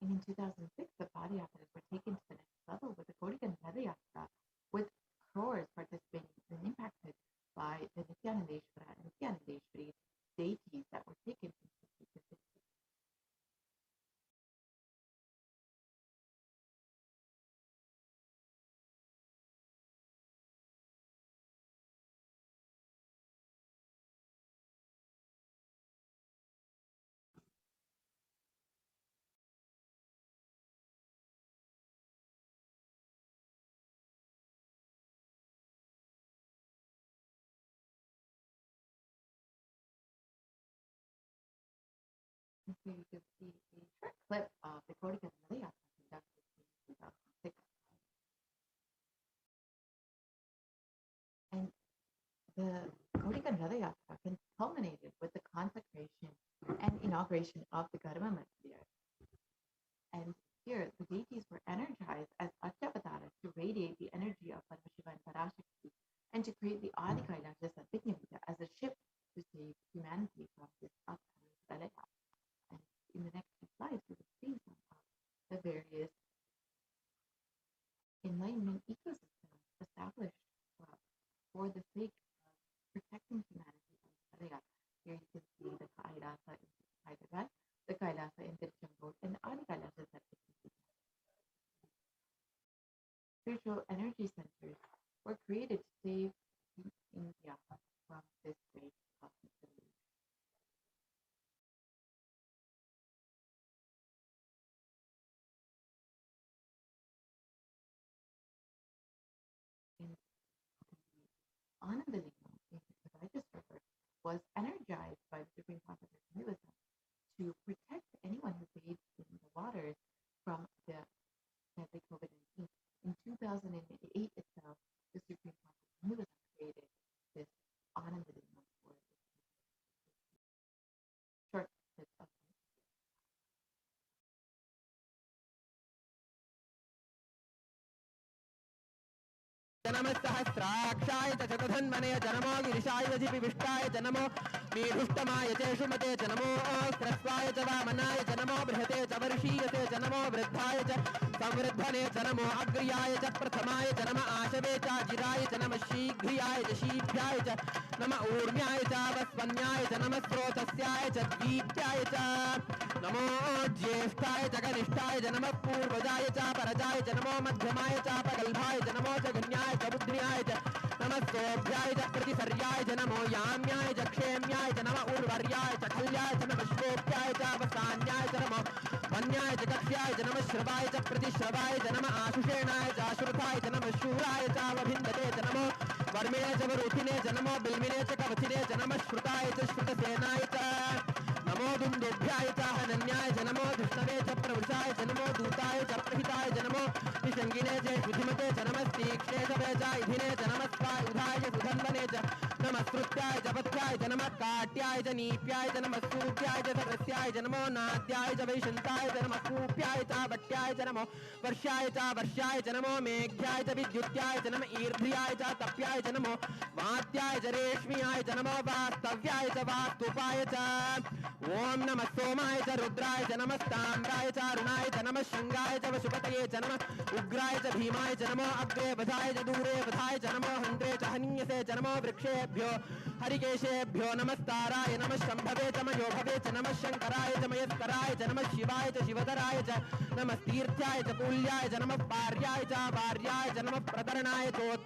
And in 2006, the body yatras were taken to the next level with the Gaudiya Yatra, with crores participating and impacted by the Nityanandeshwara and Nityanandeshwari deities that were taken into the city. And so you can see a short clip of the Gaudiya Yatra conducted in 2006. And the Gaudiya Yatra culminated with the consecration and inauguration of the Garma Mandir. And here, the deities were energized as Achavataras to radiate the energy of Paramashiva and PARASHAKTI, and to create the Adi Kailasa Satvignamita as a ship to save humanity from this upcoming Pralaya. And in the next few slides, we will see some of the various enlightenment ecosystems established for the sake of protecting humanity from Pralaya. Here you can see the Kailasa in Hyderabad, the Kailasa in Tiruchendur, and the Adi Kailasa Satvignamita. Spiritual energy centers were created to save India from this great cosmic deluge. And Anandalingam in the Ganges River was energized by the Supreme Concept of Hinduism to protect anyone who bathed in the waters from the deadly COVID-19. In 2008 itself, the Supreme Concept of Hinduism created this Anandalingam for short clip of जनमस्सहस्राक्षाय च चतुर्धन्मने जनमो गिरिशाय विष्टाय जनमो मीढुष्टमाय च शुमते जनमो स्रस्वाय च वामनाय जनमो बृहते च वर्षीयते जनमो वृद्धाय च संवृद्धने जनमो अग्र्याय च प्रथमाय जनम आशवे च जिराय च नम शीघ्रियाय च शीभ्याय च नम ऊर्म्याय च वस्वन्याय च नम स्रोतस्याय च दीप्याय च नमो ज्येष्ठाय च कनिष्ठाय च नमः पूर्वजाय च परजाय च नमो मध्यमाय च पगल्भाय च नमो जगन्याय च बुद्ध्याय च नमः सोभ्याय च प्रतिसर्याय च नमो याम्याय च क्षेम्याय च नमः उर्वर्याय च खल्याय च नमः श्वोप्याय च वसान्याय च नमो वन्याय च कक्ष्याय च नमः श्रवाय च प्रतिश्रवाय च नमः आशुषेणाय च आश्रुताय च नमः शूराय च अवभिन्दते च नमो वर्मिणे च वरुथिने च नमो बिल्मिने च कवचिने च नमः श्रुताय च श्रुतसेनाय च नमो दुन्दुभ्याय च हनन्याय च नमो धृष्णवे च प्रवृषाय च नमो दूताय च प्रहिताय च नमो निषङ्गिने च शुधिमते च नमस्तीक्ष्णे च वेचाय च नमस्वायुधाय च सुधन्वने च नमः श्रुत्याय च पथ्याय च नमः काट्याय च नीप्याय च नमः सूप्याय च सरस्याय च नमो नाद्याय च वैशन्ताय च नमः कूप्याय च भट्याय च नमो वर्षाय च नमो मेघ्याय च विद्युत्याय च नमः ईर्ध्याय च तप्याय च नमो वात्याय च रेश्म्याय च नमो वास्तव्याय च वास्तुपाय च ओम नमः सोमाय च रुद्राय च नमः ताम्राय च अरुणाय च नमः शृंगाय च वशुपतये च नमः उग्राय च भीमाय च नमो अग्रे वधाय च दूरे वधाय च नमो हन्त्रे च हन्यसे च नमो वृक्षेभ्यो हरिकेशेभ्यो नमस्ताराय नमः शम्भवे च मयोभवे च नमः शङ्कराय च मयस्कराय च नमः शिवाय च शिवधराय च नमः तीर्थ्याय च कूल्याय च नमः पार्याय च वार्याय च नमः प्रतरणाय च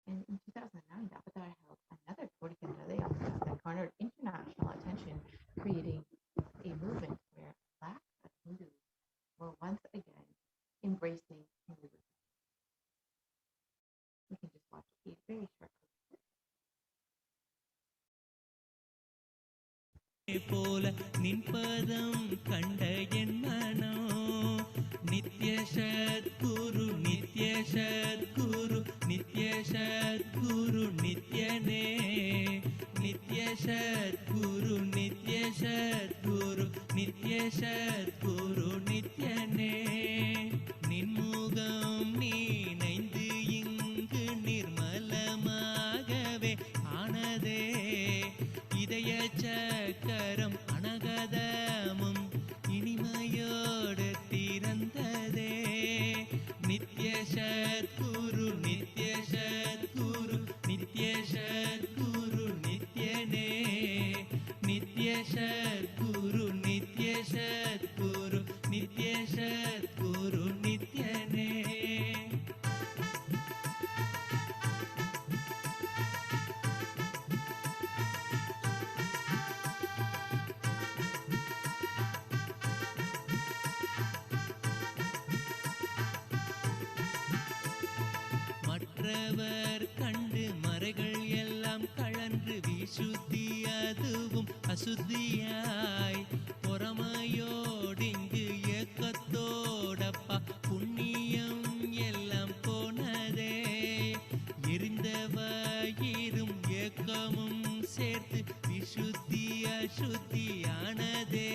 And in 2009, the Avatar held another Tortikan Lele that garnered international attention, creating a movement where Black Hindus were once again embracing Hinduism. We can just watch a very short clip. போல நின்பதம் கண்ட என் மனோ நித்ய சத்குரு நித்ய சத்குரு நித்ய சத்குரு நித்யனே நித்ய சத்குரு நித்ய சத்குரு நித்ய சத்குரு நித்யனே நின்முகம் நீனைந்து இங்கு நிர்மலமாகவே ஆனதே இதய சக்கரம் அனகதமும் இனிமையோடு திறந்ததே நித்ய சத்குரு நித்ய சத்குரு நித்ய சத்குரு நித்யனே நித்ய சத்குரு நித்ய சத்குரு நித்ய சத்குரு நித்யனே மற்றவர் கண்டு மறைகள் எல்லாம் கழன்று விசுத்தி அதுவும் அசுத்தியாய் பொறாமையோடிங்கு ஏக்கத்தோடப்பா புண்ணியம் எல்லாம் போனதே எரிந்த வயிறும் ஏக்கமும் சேர்த்து விசுத்தி அசுத்தியானதே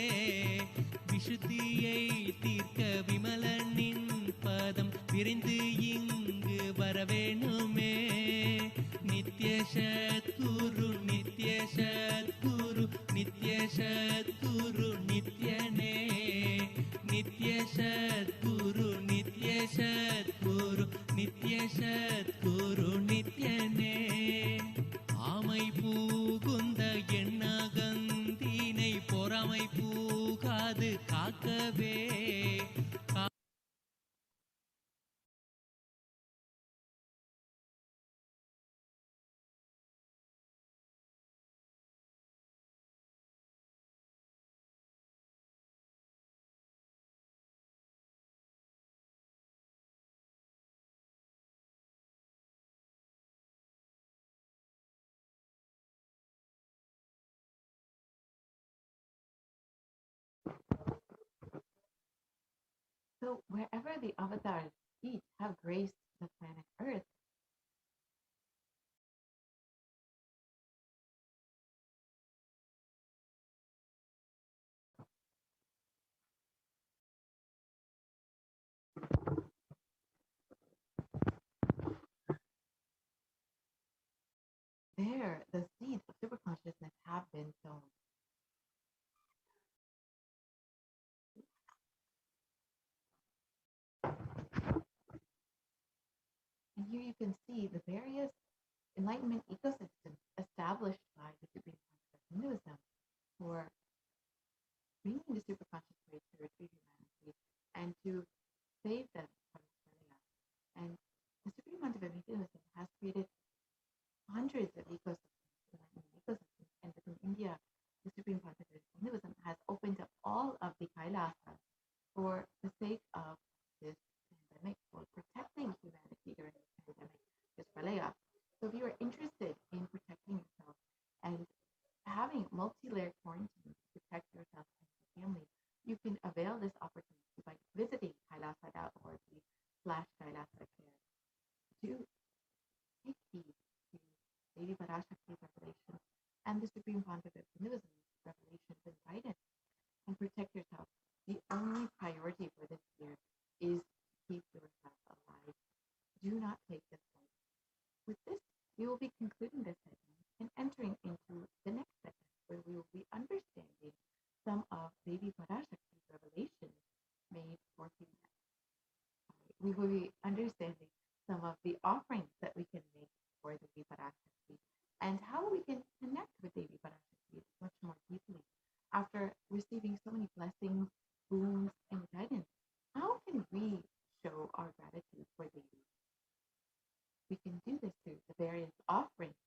விசுத்தியை தீர்க்க விமலனின் பதம் விரைந்து இங்கு வரவேணுமே நித்ய சத்குரு நித்ய சத்குரு நித்ய சத்குரு நித்யனே நித்ய சத்குரு நித்ய சத்குரு நித்ய சத்குரு நித்யனே ஆமை பூகுந்த எண்ணகந்தினை பொறாமை பூகாது காக்கவே So wherever the avatars' feet have graced the planet Earth, there the seeds of superconsciousness have been sown. And here you can see the various enlightenment ecosystems established by the Supreme Consciousness of Hinduism for bringing the superconscious rays to retrieve humanity and to save them from Australia. And the Supreme Consciousness of Hinduism has created hundreds of ecosystems, and within India, the Supreme Consciousness of Hinduism has opened up all of the Kailasas for the sake of this pandemic, for protecting humanity during this pandemic, this pralaya. So if you are interested in protecting yourself and having multi-layered quarantine to protect yourself and your family, you can avail this opportunity by visiting kailasa.org/kailasacare to take heed to Devi PARASHAKTI's revelation and the Supreme Pontiff of Hinduism's revelations and guidance, and protect yourself. The only priority for this year is to keep yourself alive. Do not take this life. With this, we will be concluding this segment and entering into the next segment, where we will be understanding some of Devi PARASHAKTI's revelations made for humanity. We will be understanding some of the offerings that we can make for Devi PARASHAKTI and how we can connect with Devi PARASHAKTI much more deeply. After receiving so many blessings, boons, and guidance, how can we show our gratitude for Devi? We can do this through the various offerings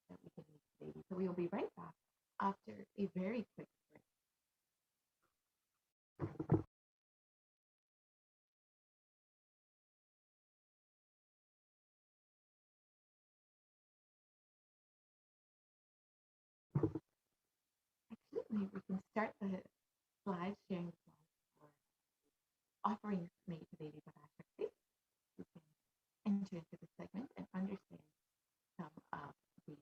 that we can make to Devi. So we will be right back after a very quick break. Actually, we can start the slide sharing slides for offerings made to Devi PARASHAKTI. We can enter into the segment and understand some of the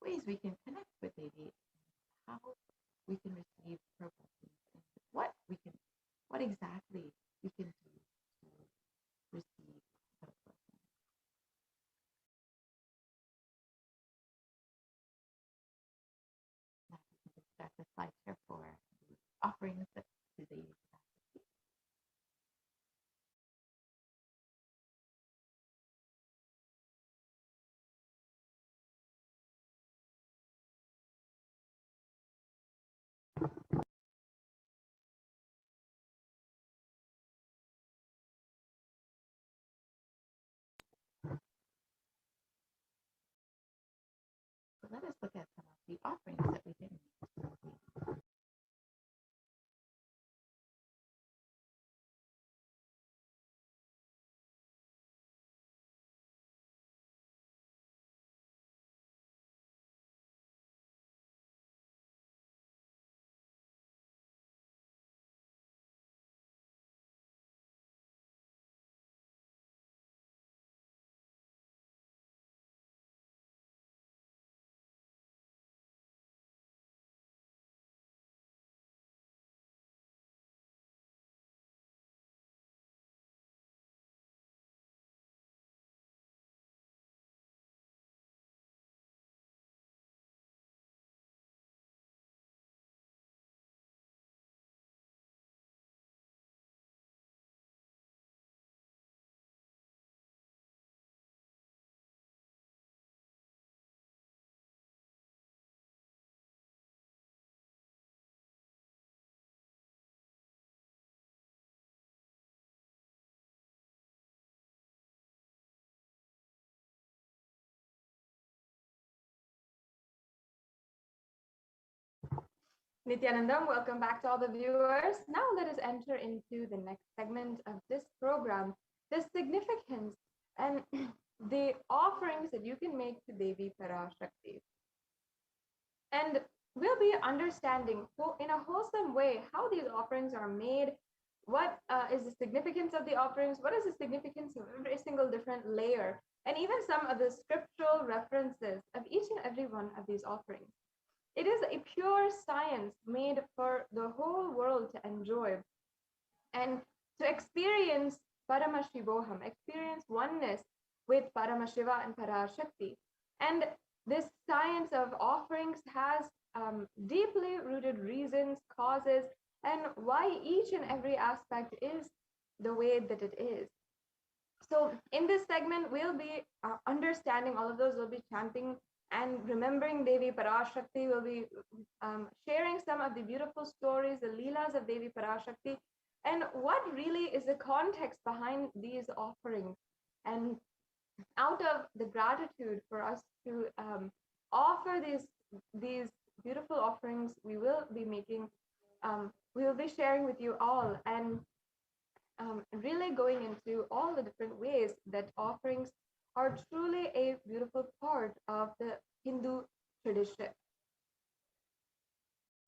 ways we can connect with Devi and how we can receive her blessings and what exactly we can do to receive those blessings. Now we can start the slide share for the offerings that to Devi PARASHAKTI. So let us look at some of the offerings that we can make to Devi. Nityanandam, welcome back to all the viewers. Now let us enter into the next segment of this program, the significance and the offerings that you can make to Devi PARASHAKTI. And we'll be understanding in a wholesome way how these offerings are made, what is the significance of the offerings, what is the significance of every single different layer, and even some of the scriptural references of each and every one of these offerings. It is a pure science made for the whole world to enjoy and to experience Paramashivoham, experience oneness with Paramashiva and Parashakti. And this science of offerings has deeply rooted reasons, causes, and why each and every aspect is the way that it is. So in this segment, we'll be understanding all of those. We'll be chanting and remembering Devi PARASHAKTI. We'll be sharing some of the beautiful stories, the Leelas of Devi PARASHAKTI, and what really is the context behind these offerings. And out of the gratitude for us to offer these beautiful offerings, we will be making, we will be sharing with you all, and really going into all the different ways that offerings are truly a beautiful part of the Hindu tradition.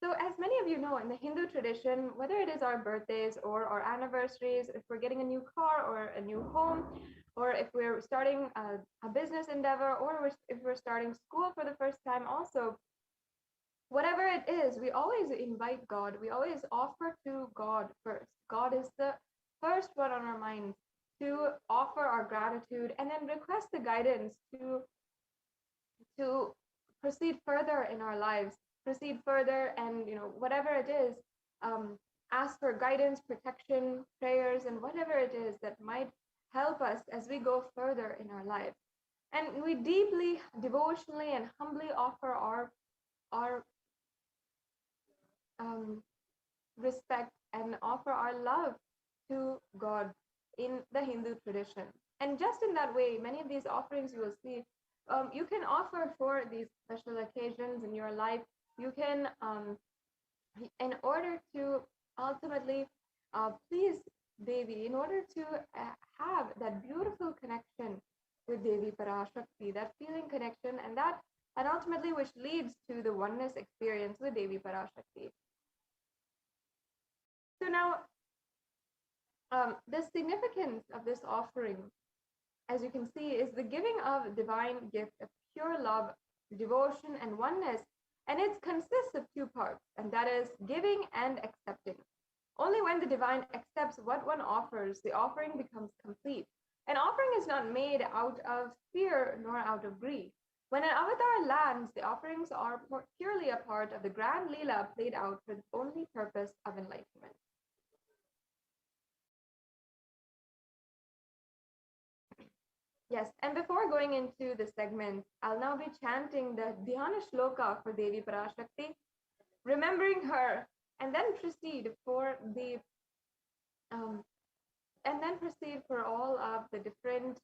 So as many of you know, in the Hindu tradition, whether it is our birthdays or our anniversaries, if we're getting a new car or a new home, or if we're starting a business endeavor, or if we're starting school for the first time also, whatever it is, we always invite God. We always offer to God first. God is the first one on our minds to offer our gratitude and then request the guidance to proceed further in our lives, proceed further, and whatever it is, ask for guidance, protection, prayers, and whatever it is that might help us as we go further in our life. And we deeply, devotionally, and humbly offer our respect and offer our love to God in the Hindu tradition. And just in that way, many of these offerings you will see, you can offer for these special occasions in your life. You can, in order to ultimately please Devi, in order to have that beautiful connection with Devi PARASHAKTI, that feeling connection, and ultimately which leads to the oneness experience with Devi PARASHAKTI. So now, the significance of this offering, as you can see, is the giving of divine gift of pure love, devotion, and oneness, and it consists of two parts, and that is giving and accepting. Only when the divine accepts what one offers, the offering becomes complete. An offering is not made out of fear nor out of greed. When an avatar lands, the offerings are purely a part of the grand Leela played out for the only purpose of enlightenment. Yes, and before going into the segment, I'll now be chanting the Dhyana Shloka for Devi PARASHAKTI, remembering her, and then proceed for all of the different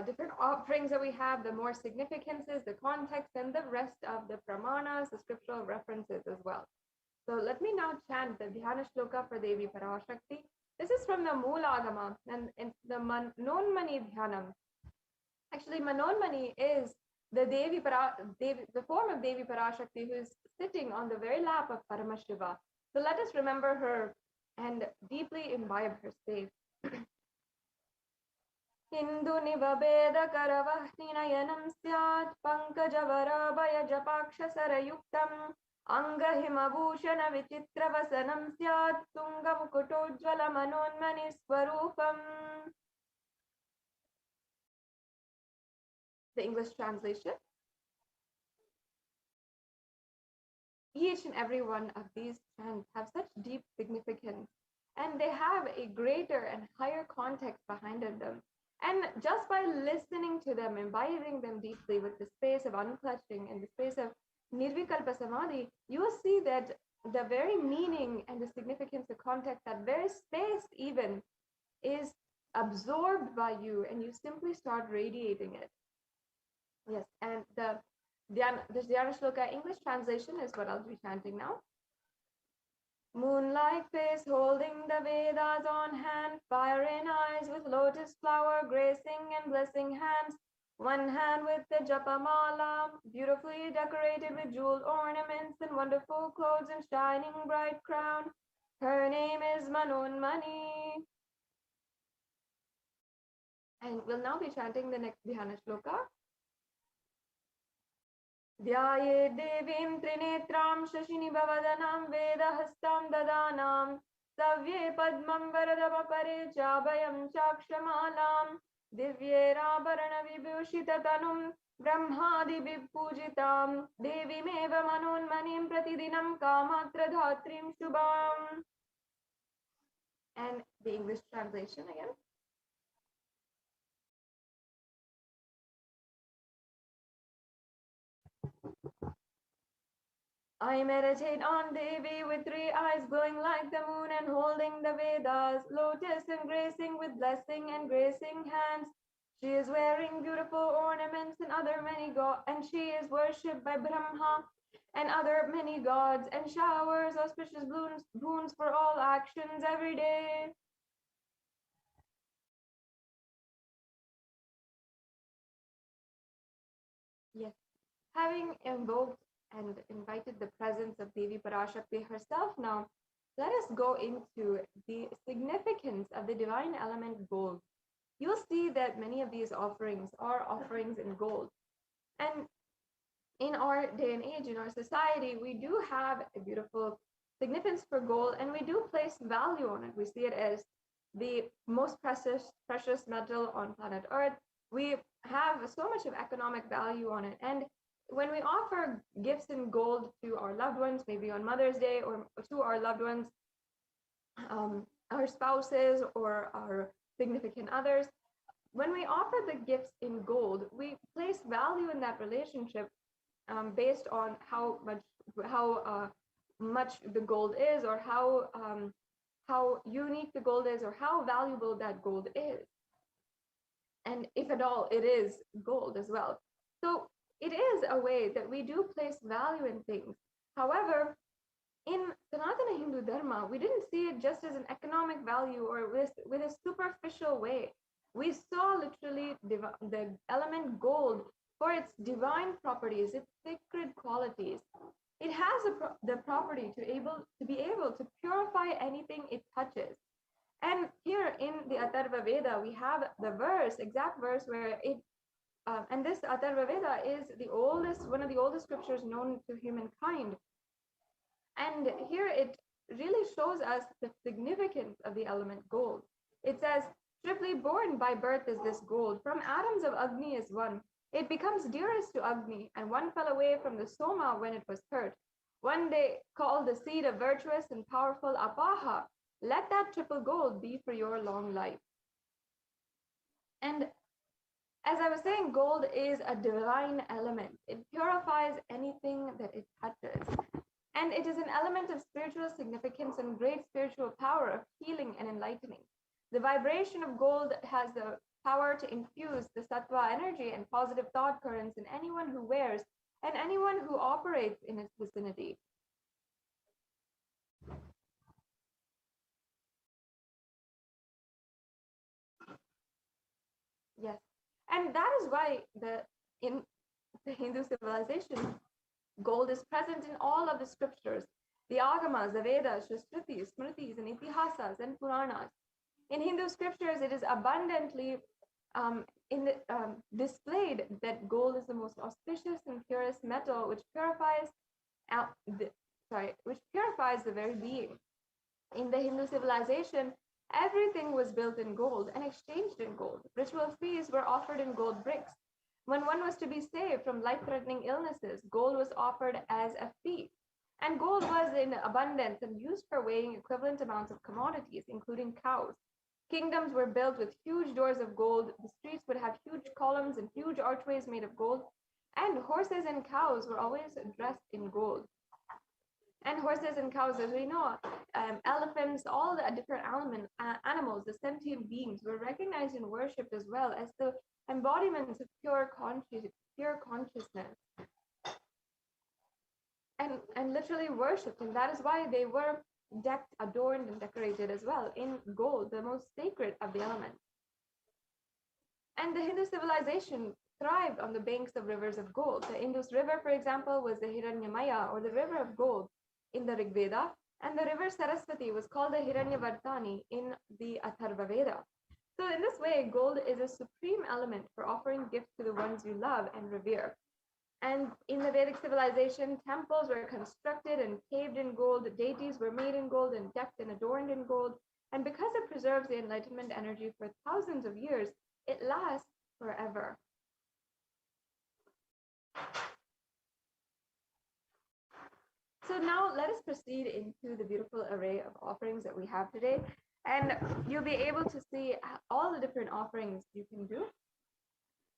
different offerings that we have, the more significances, the context, and the rest of the pramanas, the scriptural references as well. So let me now chant the Dhyana Shloka for Devi PARASHAKTI. This is from the Moolagama, and it's the Manonmani Dhyanam. Actually, Manonmani is the form of Devi PARASHAKTI, who is sitting on the very lap of Paramashiva. So let us remember her and deeply imbibe her state. Hindu nivabeda karavahinayanam syat pankajavara japaksha sarayuktam angahimabhushana vichitravasanam syat tungamukutojvala manonmani swarupam. The English translation. Each and every one of these chants have such deep significance, and they have a greater and higher context behind them. And just by listening to them, imbibing them deeply with the space of unclutching and the space of Nirvikalpa Samadhi, you will see that the very meaning and the significance, the context, that very space even is absorbed by you, and you simply start radiating it. Yes, and the Dhyana Shloka English translation is what I'll be chanting now. Moonlight face holding the Vedas on hand, fire in eyes with lotus flower gracing and blessing hands. One hand with the Japamala, beautifully decorated with jeweled ornaments and wonderful clothes and shining bright crown. Her name is Manonmani. And we'll now be chanting the next Dhyana Shloka. Dhyaye devim trinetram shashini bhavadanam vedahastam dadanam savye padmam varadavapare chabayam chakshamalam divyerabarana vibhushitatanum brahmadi vibhujitam devimeva manonmanim pratidinam kamatra dhatrim shubham. And the English translation again. I meditate on Devi with three eyes glowing like the moon and holding the Vedas, lotus embracing with blessing and gracing hands. She is wearing beautiful ornaments and she is worshipped by Brahma and other many gods, and showers auspicious boons for all actions every day. Yes. having invoked and invited the presence of Devi PARASHAKTI herself now, let us go into the significance of the divine element gold. You'll see that many of these offerings are offerings in gold. And in our day and age, in our society, we do have a beautiful significance for gold, and we do place value on it. We see it as the most precious metal on planet Earth. We have so much of economic value on it. And when we offer gifts in gold to our loved ones, maybe on Mother's Day, or to our loved ones, our spouses or our significant others, when we offer the gifts in gold, we place value in that relationship based on how much the gold is, or how unique the gold is, or how valuable that gold is, and if at all it is gold as well. So it is a way that we do place value in things. However, in Sanatana Hindu Dharma, we didn't see it just as an economic value or with a superficial way. We saw literally the element gold for its divine properties, its sacred qualities. It has the property to be able to purify anything it touches. And here in the Atharva Veda, we have the exact verse where it, and this Atharva Veda is one of the oldest scriptures known to humankind. And here it really shows us the significance of the element gold. It says, triply born by birth is this gold, from atoms of Agni is one. It becomes dearest to Agni, and one fell away from the Soma when it was hurt. One day called the seed of virtuous and powerful Apaha. Let that triple gold be for your long life. And as I was saying, gold is a divine element. It purifies anything that it touches. And it is an element of spiritual significance and great spiritual power of healing and enlightening. The vibration of gold has the power to infuse the sattva energy and positive thought currents in anyone who wears and anyone who operates in its vicinity. Yes, and that is why in the Hindu civilization, gold is present in all of the scriptures, the Agamas, the Vedas, the Shrutis, Smritis, and Itihasas, and Puranas. In Hindu scriptures, it is abundantly displayed that gold is the most auspicious and purest metal, which purifies the very being. In the Hindu civilization, everything was built in gold and exchanged in gold. Ritual fees were offered in gold bricks. When one was to be saved from life-threatening illnesses, gold was offered as a fee. And gold was in abundance and used for weighing equivalent amounts of commodities, including cows. Kingdoms were built with huge doors of gold. The streets would have huge columns and huge archways made of gold. And horses and cows were always dressed in gold. And horses and cows, as we know, elephants, all the different animals, the sentient beings, were recognized and worshipped as well as the embodiments of pure consciousness. And literally worshipped. And that is why they were decked, adorned, and decorated as well in gold, the most sacred of the elements. And the Hindu civilization thrived on the banks of rivers of gold. The Indus River, for example, was the Hiranyamaya, or the river of gold, in the Rig Veda, and the river Saraswati was called the Hiranyavardhani in the Atharva Veda. So in this way, gold is a supreme element for offering gifts to the ones you love and revere. And in the Vedic civilization, temples were constructed and paved in gold, deities were made in gold and decked and adorned in gold. And because it preserves the enlightenment energy for thousands of years, it lasts forever. So now let us proceed into the beautiful array of offerings that we have today. And you'll be able to see all the different offerings you can do.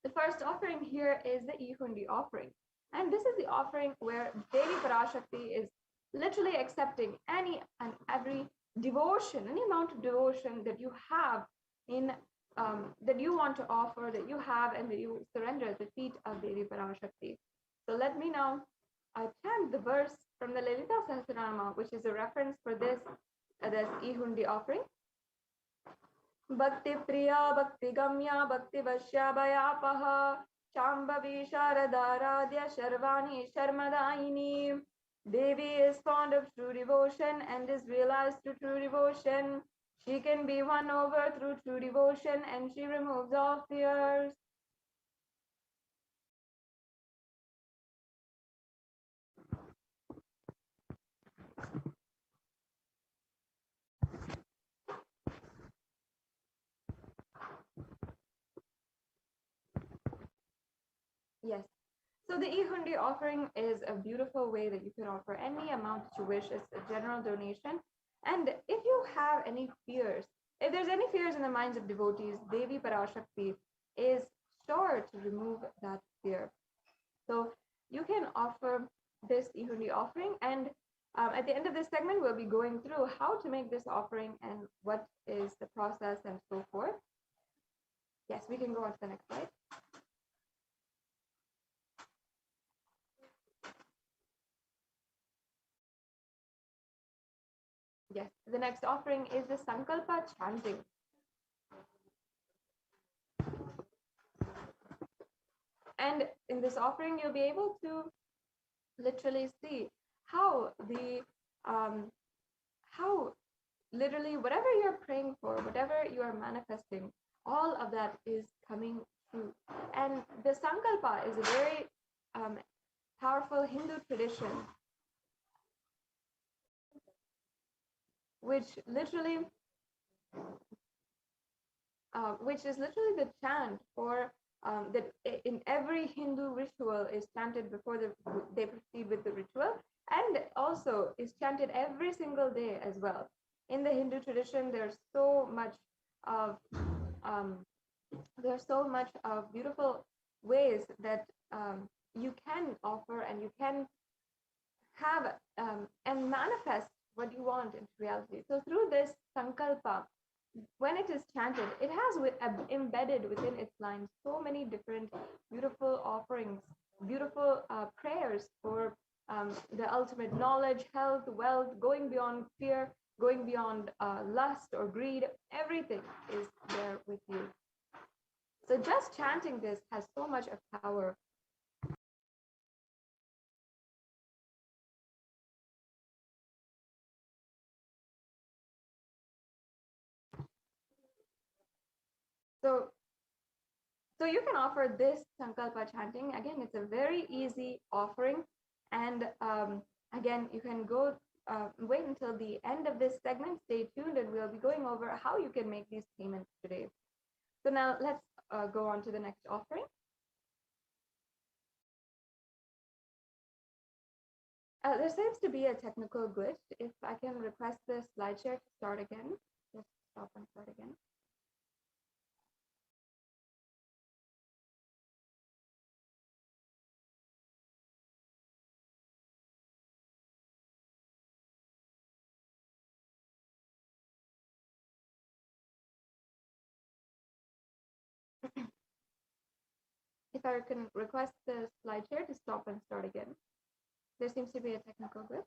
The first offering here is the Ihundi offering. And this is the offering where Devi PARASHAKTI is literally accepting any and every devotion, any amount of devotion that you have that you want to offer, that you have, and that you surrender at the feet of Devi PARASHAKTI. So let me now chant the verse from the Lalita Sahasranama, which is a reference for this Ihundi offering. Bhakti Priya, Bhakti Gamya, Bhakti Vashya Bhayapaha, Shambhavi Sharadaradhya Sharvani Sharmadayini. Devi is fond of true devotion and is realized through true devotion. She can be won over through true devotion and she removes all fears. Yes. So the e-hundi offering is a beautiful way that you can offer any amount that you wish. It's a general donation. And if you have any fears, if there's any fears in the minds of devotees, Devi PARASHAKTI is sure to remove that fear. So you can offer this e-hundi offering, and at the end of this segment, we'll be going through how to make this offering and what is the process and so forth. Yes, we can go on to the next slide. Yes, the next offering is the Sankalpa chanting. And in this offering, you'll be able to literally see how how literally whatever you're praying for, whatever you are manifesting, all of that is coming true. And the Sankalpa is a very powerful Hindu tradition, which is literally the chant for that in every Hindu ritual is chanted before they proceed with the ritual, and also is chanted every single day as well. In the Hindu tradition, there's so much of beautiful ways that you can offer and you can have and manifest what you want into reality. So through this Sankalpa, when it is chanted, it has embedded within its lines so many different beautiful offerings, beautiful prayers for the ultimate knowledge, health, wealth, going beyond fear, going beyond lust or greed. Everything is there with you. So just chanting this has so much of power. So you can offer this Sankalpa chanting. Again, it's a very easy offering. And again, you can go wait until the end of this segment. Stay tuned and we'll be going over how you can make these payments today. So now let's go on to the next offering. There seems to be a technical glitch. If I can request the slide share to start again. Just stop and start again. If I can request the slide share to stop and start again. There seems to be a technical glitch.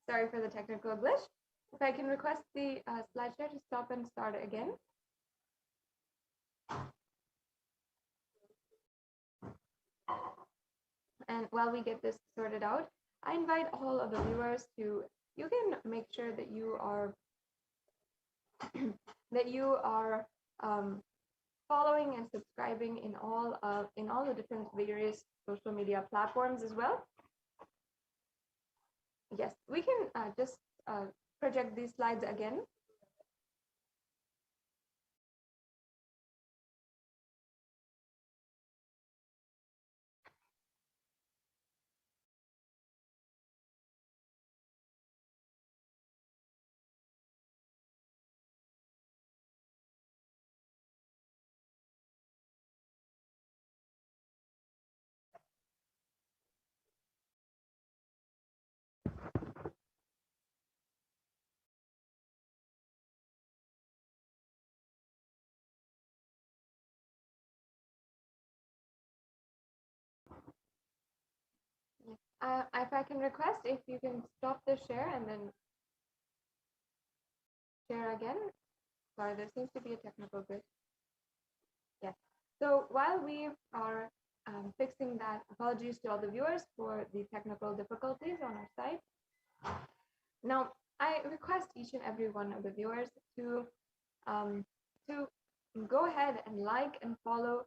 Sorry for the technical glitch. If I can request the slide share to stop and start again. And while we get this sorted out, I invite all of the viewers to, you can make sure that you are following and subscribing in all the different various social media platforms as well. Yes, we can just project these slides again. If I can request, if you can stop the share and then share again. Sorry, there seems to be a technical glitch. Yes. So while we are fixing that, apologies to all the viewers for the technical difficulties on our side. Now, I request each and every one of the viewers to go ahead and like and follow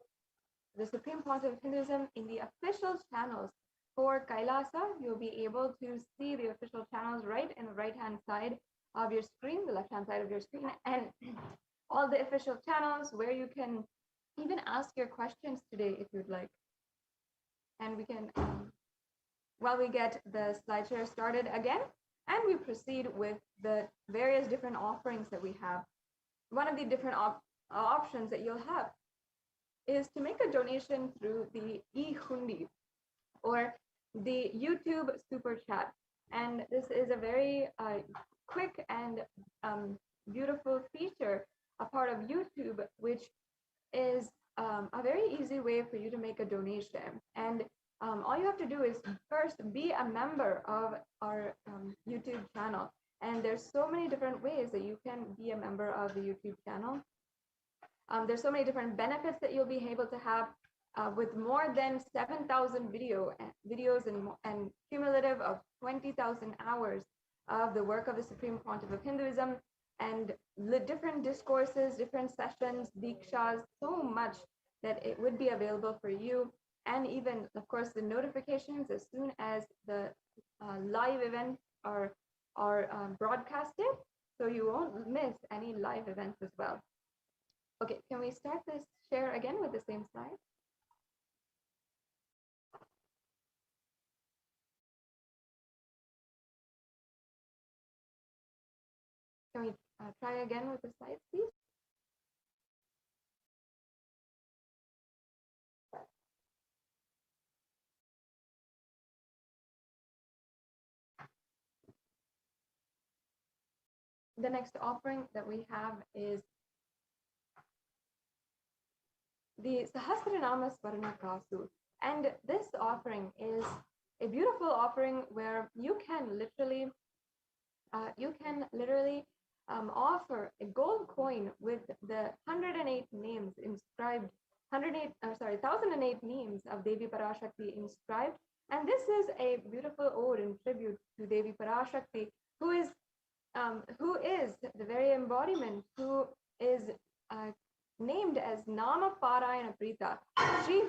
the Supreme Pontiff of Hinduism in the official channels. For Kailasa, you'll be able to see the official channels right in the right-hand side of your screen, the left-hand side of your screen, and all the official channels where you can even ask your questions today if you'd like. And we can, while we get the slideshare started again, and we proceed with the various different offerings that we have. One of the different options that you'll have is to make a donation through the e-hundi or the YouTube super chat. And this is a very quick and beautiful feature, a part of YouTube, which is a very easy way for you to make a donation. And all you have to do is first be a member of our YouTube channel. And there's so many different ways that you can be a member of the YouTube channel. There's so many different benefits that you'll be able to have with more than 7,000 videos and cumulative of 20,000 hours of the work of the Supreme Pontiff of Hinduism, and the different discourses, different sessions, dikshas, so much that it would be available for you. And even, of course, the notifications as soon as the live events are broadcasted, so you won't miss any live events as well. Okay, can we start this share again with the same slide? Can we try again with the slides, please? The next offering that we have is the Sahasranama Swarna Kasu. And this offering is a beautiful offering where you can literally offer a gold coin with the 108 names inscribed, 1,008 names of Devi PARASHAKTI inscribed. And this is a beautiful ode and tribute to Devi PARASHAKTI, who is the very embodiment, who is named as Nama Parayana Prita, she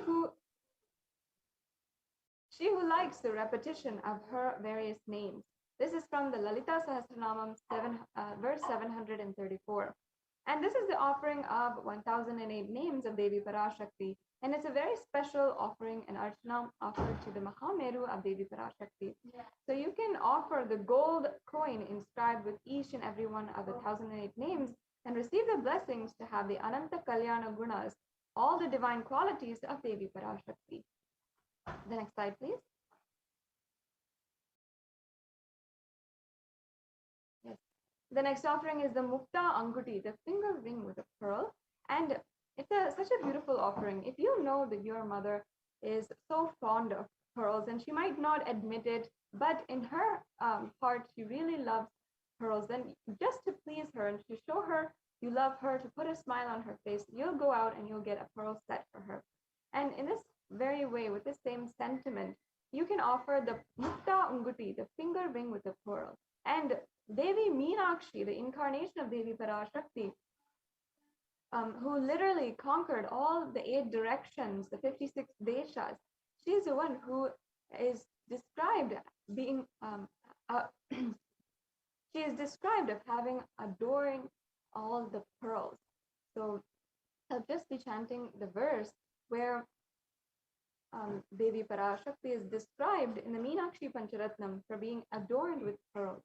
who likes the repetition of her various names. This is from the Lalita Sahasranamam verse 734. And this is the offering of 1,008 names of Devi PARASHAKTI. And it's a very special offering and archana offered to the Mahameru of Devi PARASHAKTI. Yeah. So you can offer the gold coin inscribed with each and every one of the 1,008 names and receive the blessings to have the Ananta Kalyana Gunas, all the divine qualities of Devi PARASHAKTI. The next slide, please. Yes. The next offering is the Mukta Anguti, the finger ring with a pearl. And it's such a beautiful offering. If you know that your mother is so fond of pearls, and she might not admit it, but in her heart, she really loves pearls, then just to please her and to show her you love her, to put a smile on her face, you'll go out and you'll get a pearl set for her. And in this very way, with the same sentiment, you can offer the Mukta Anguti, the finger ring with a pearl. And Devi Meenakshi, the incarnation of Devi PARASHAKTI, who literally conquered all the 8 directions, the 56 deshas, she's the one who is described being, she is described of having adoring all the pearls. So I'll just be chanting the verse where Devi PARASHAKTI is described in the Meenakshi Pancharatnam for being adorned with pearls.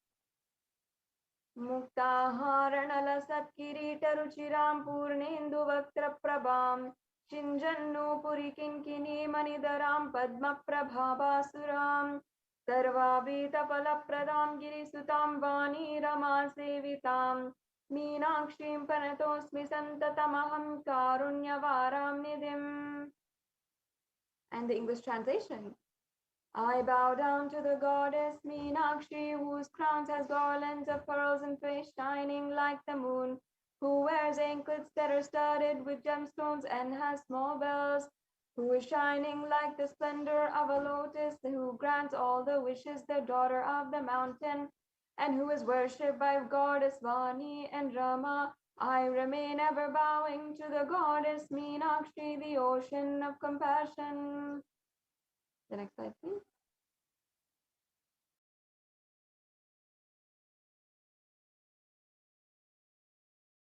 Muktaharanala satkirita ruchiram purnendu vaktra prabham Shinjannu puri kinkini manidaram padma prabhabasuram Sarvavita palapradam girisutam vani rama sevitam Meenakshim panatosmi santatamaham karunyavaram nidim. And the English translation I bow down to the goddess Meenakshi, whose crown has garlands of pearls and face shining like the moon, who wears anklets that are studded with gemstones and has small bells, who is shining like the splendor of a lotus, who grants all the wishes, the daughter of the mountain, and who is worshipped by goddess Vani and Rama. I remain ever bowing to the goddess Meenakshi, the ocean of compassion. The next slide, please.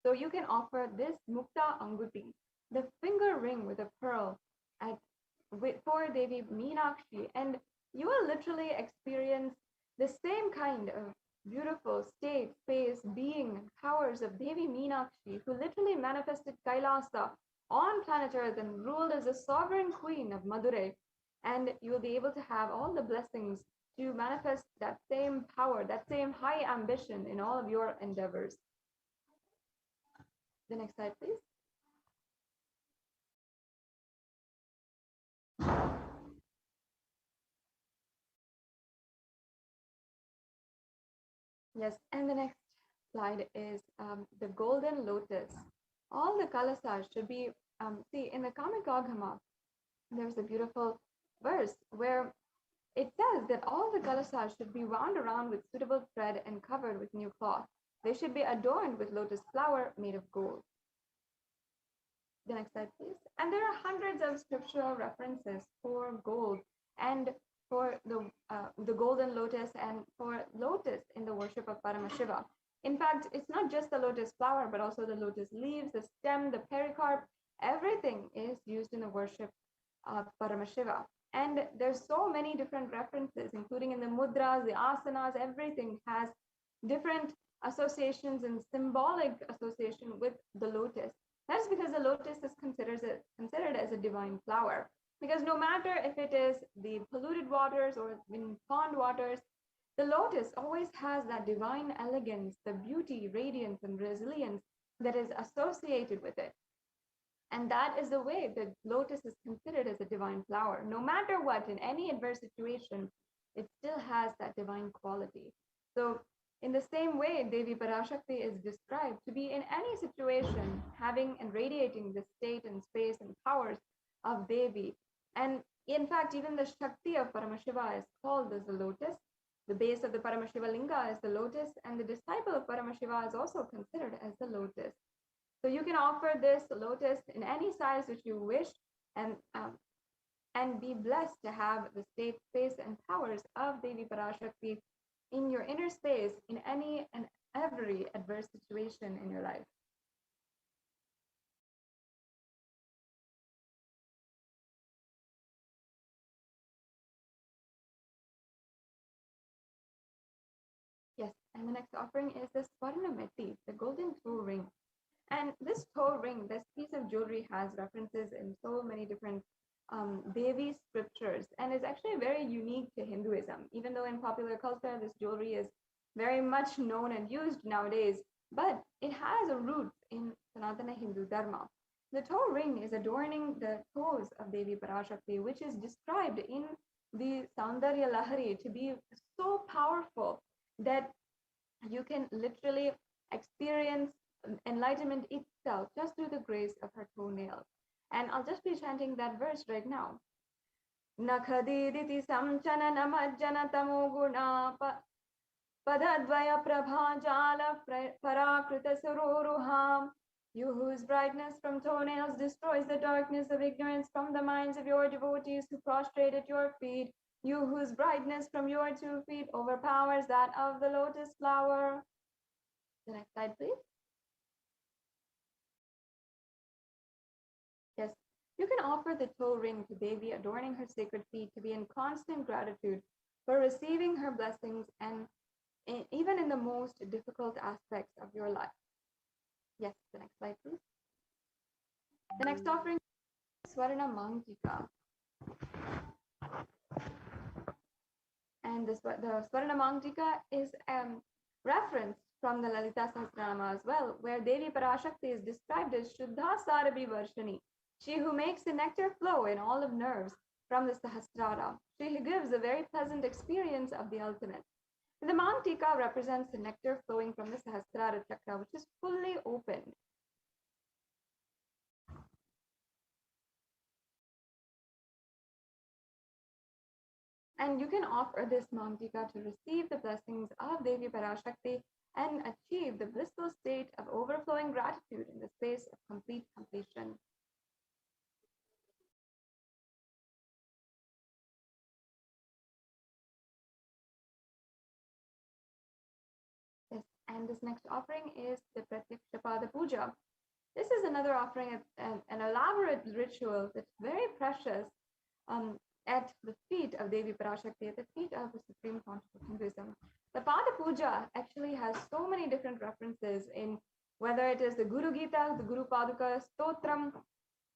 So you can offer this Mukta Anguti, the finger ring with a pearl, for Devi Meenakshi, and you will literally experience the same kind of beautiful state, space, being, and powers of Devi Meenakshi, who literally manifested Kailasa on planet Earth and ruled as a sovereign queen of Madurai. And you will be able to have all the blessings to manifest that same power, that same high ambition in all of your endeavors. The next slide, please. Yes, and the next slide is the golden lotus. All the kalasas should be, see, in the Kamic Agama, there's a beautiful verse where it says that all the kalasas should be wound around with suitable thread and covered with new cloth. They should be adorned with lotus flower made of gold. The next slide, please. And there are hundreds of scriptural references for gold and for the golden lotus and for lotus in the worship of Paramashiva. In fact, it's not just the lotus flower, but also the lotus leaves, the stem, the pericarp. Everything is used in the worship of Paramashiva. And there's so many different references, including in the mudras, the asanas, everything has different associations and symbolic association with the lotus. That's because the lotus is considered as a divine flower. Because no matter if it is the polluted waters or in pond waters, the lotus always has that divine elegance, the beauty, radiance, and resilience that is associated with it. And that is the way that lotus is considered as a divine flower. No matter what, in any adverse situation, it still has that divine quality. So in the same way, Devi PARASHAKTI is described to be in any situation having and radiating the state and space and powers of Devi. And in fact, even the Shakti of Paramashiva is called as the lotus. The base of the Paramashiva Linga is the lotus, and the disciple of Paramashiva is also considered as the lotus. So you can offer this lotus in any size which you wish, and be blessed to have the state, space, and powers of Devi PARASHAKTI in your inner space in any and every adverse situation in your life. Yes, and the next offering is the Swarnameti, the golden toe ring. And this toe ring, this piece of jewelry has references in so many different Devi scriptures, and is actually very unique to Hinduism. Even though in popular culture, this jewelry is very much known and used nowadays, but it has a root in Sanatana Hindu Dharma. The toe ring is adorning the toes of Devi PARASHAKTI, which is described in the Saundarya Lahari to be so powerful that you can literally experience enlightenment itself just through the grace of her toenails. And I'll just be chanting that verse right now. Nakhadiditi samchana namajjana tamoguna padadvaya prabhajala parakrita sururuham. You whose brightness from toenails destroys the darkness of ignorance from the minds of your devotees who prostrate at your feet. You whose brightness from your 2 feet overpowers that of the lotus flower. The next slide, please. Yes, you can offer the toe ring to Devi, adorning her sacred feet, to be in constant gratitude for receiving her blessings and even in the most difficult aspects of your life. Yes, the next slide, please. The next offering is Swarna Mangtika. And the Swarna Mangtika is referenced from the Lalita Sahasranama as well, where Devi PARASHAKTI is described as Shuddha Sarabhi Varshani, she who makes the nectar flow in olive nerves, from the Sahasrara. She gives a very pleasant experience of the ultimate. The Mantika represents the nectar flowing from the Sahasrara chakra, which is fully opened. And you can offer this Mantika to receive the blessings of Devi PARASHAKTI and achieve the blissful state of overflowing gratitude in the space of complete completion. Yes, and this next offering is the Pratyakshapada Puja. This is another offering, an elaborate ritual that's very precious at the feet of Devi PARASHAKTI, at the feet of the Supreme Conscious of Hinduism. The Pada Puja actually has so many different references in whether it is the Guru Gita, the Guru Paduka, Stotram,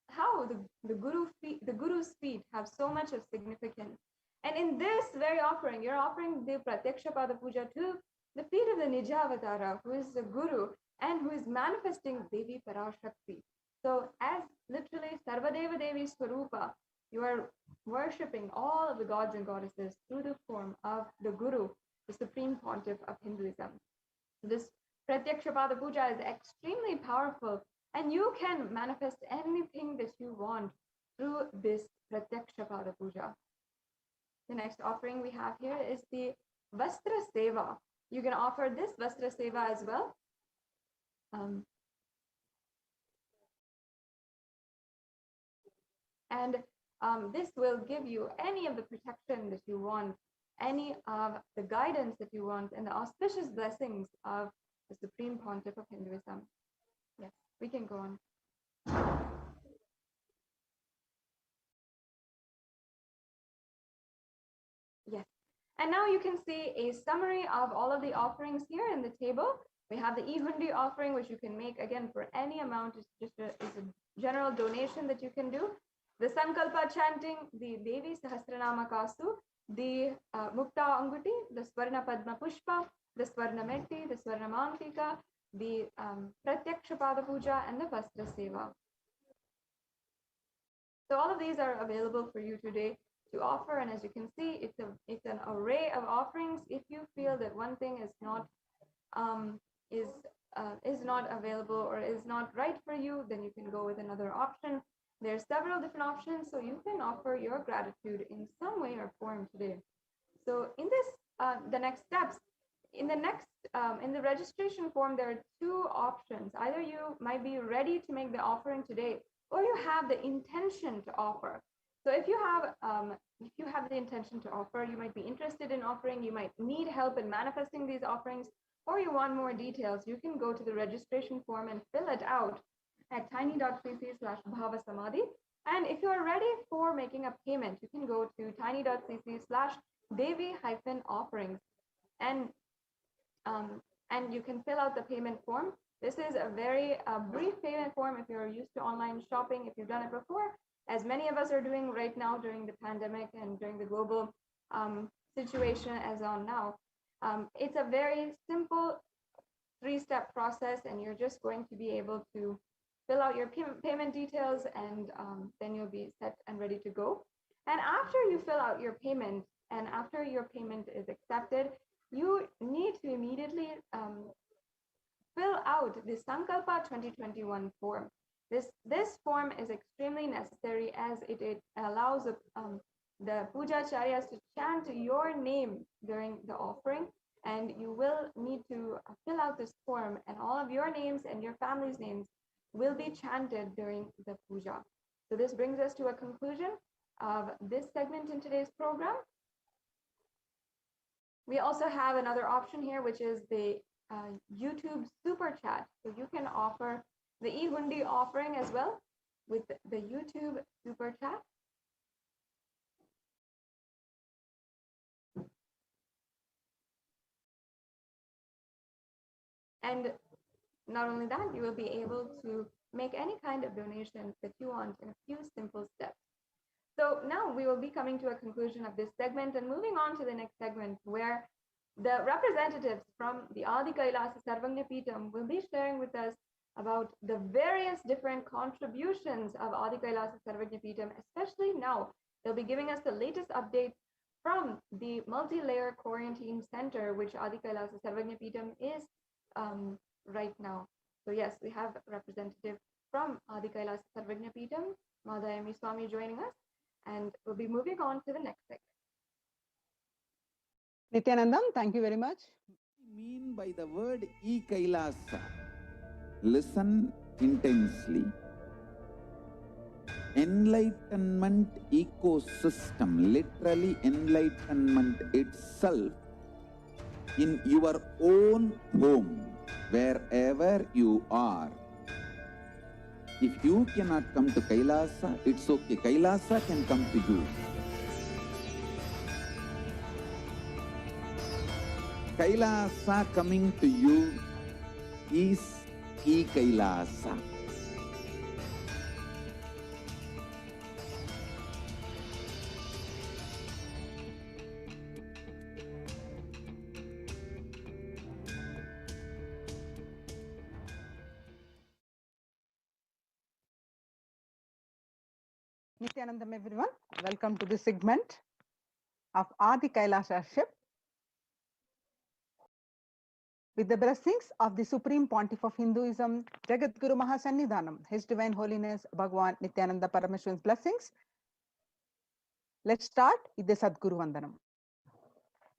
how the Guru's feet have so much of significance. And in this very offering, you're offering the Pratyakshapada Puja to the feet of the Nijavatara, who is the Guru and who is manifesting Devi PARASHAKTI. So as literally Sarvadeva Devi Swarupa, you are worshipping all of the gods and goddesses through the form of the Guru, the Supreme Pontiff of Hinduism. This Pratyakshapada Puja is extremely powerful, and you can manifest anything that you want through this Pratyakshapada Puja. The next offering we have here is the Vastra Seva. You can offer this Vastra Seva as well. This will give you any of the protection that you want, any of the guidance that you want, and the auspicious blessings of the Supreme Pontiff of Hinduism. Yes, we can go on. Yes, and now you can see a summary of all of the offerings here in the table. We have the e-hundi offering, which you can make again for any amount. It's just it's a general donation that you can do. The Sankalpa chanting, the Devi Sahasranama Kasu, the Mukta Anguti, the Swarna Padma Pushpa, the Swarna Metti, the Swarna Mantika, the Pratyakshapada Puja, and the Vastra Seva. So all of these are available for you today to offer, and as you can see, it's an array of offerings. If you feel that one thing is not available or is not right for you, then you can go with another option. There are several different options, so you can offer your gratitude in some way or form today. So in this, the next steps, in the registration form, there are two options. Either you might be ready to make the offering today, or you have the intention to offer. So if you have the intention to offer, you might be interested in offering, you might need help in manifesting these offerings, or you want more details, you can go to the registration form and fill it out at tiny.cc/bhavasamadhi. And if you are ready for making a payment, you can go to tiny.cc/devi-offerings and you can fill out the payment form. This is a very brief payment form if you're used to online shopping, if you've done it before, as many of us are doing right now during the pandemic and during the global situation as on now. It's a very simple 3-step process, and you're just going to be able to fill out your payment details, and then you'll be set and ready to go. And after you fill out your payment, and after your payment is accepted, you need to immediately fill out the Sankalpa 2021 form. This form is extremely necessary as it allows the pujacharyas to chant your name during the offering, and you will need to fill out this form, and all of your names and your family's names will be chanted during the puja. So this brings us to a conclusion of this segment in today's program. We also have another option here, which is the YouTube super chat. So you can offer the e-hundi offering as well with the YouTube super chat. And not only that, you will be able to make any kind of donation that you want in a few simple steps. So now we will be coming to a conclusion of this segment and moving on to the next segment, where the representatives from the Adi Kailasa Sarvagnya Peetham will be sharing with us about the various different contributions of Adi Kailasa Sarvagnya Peetham, especially now They'll be giving us the latest updates from the multi-layer quarantine center, which Adi Kailasa Sarvagnya Peetham is right now. So yes, we have a representative from Adi Kailasa Sarvagnya Peetham, Madhayami Swami, joining us, and we'll be moving on to the next segment. Nityanandam, thank you very much. Mean by the word e-Kailasa? Listen intensely. Enlightenment ecosystem, literally enlightenment itself, in your own home, wherever you are. If you cannot come to Kailasa, it's okay. Kailasa can come to you. Kailasa coming to you is e-Kailasa. Nityanandam, everyone. Welcome to this segment of Adi Kailashaship. With the blessings of the Supreme Pontiff of Hinduism, Jagat Guru Mahasannidhanam, His Divine Holiness Bhagwan Nityananda Parameshwaran's blessings, let's start with the Sadguru Vandanam.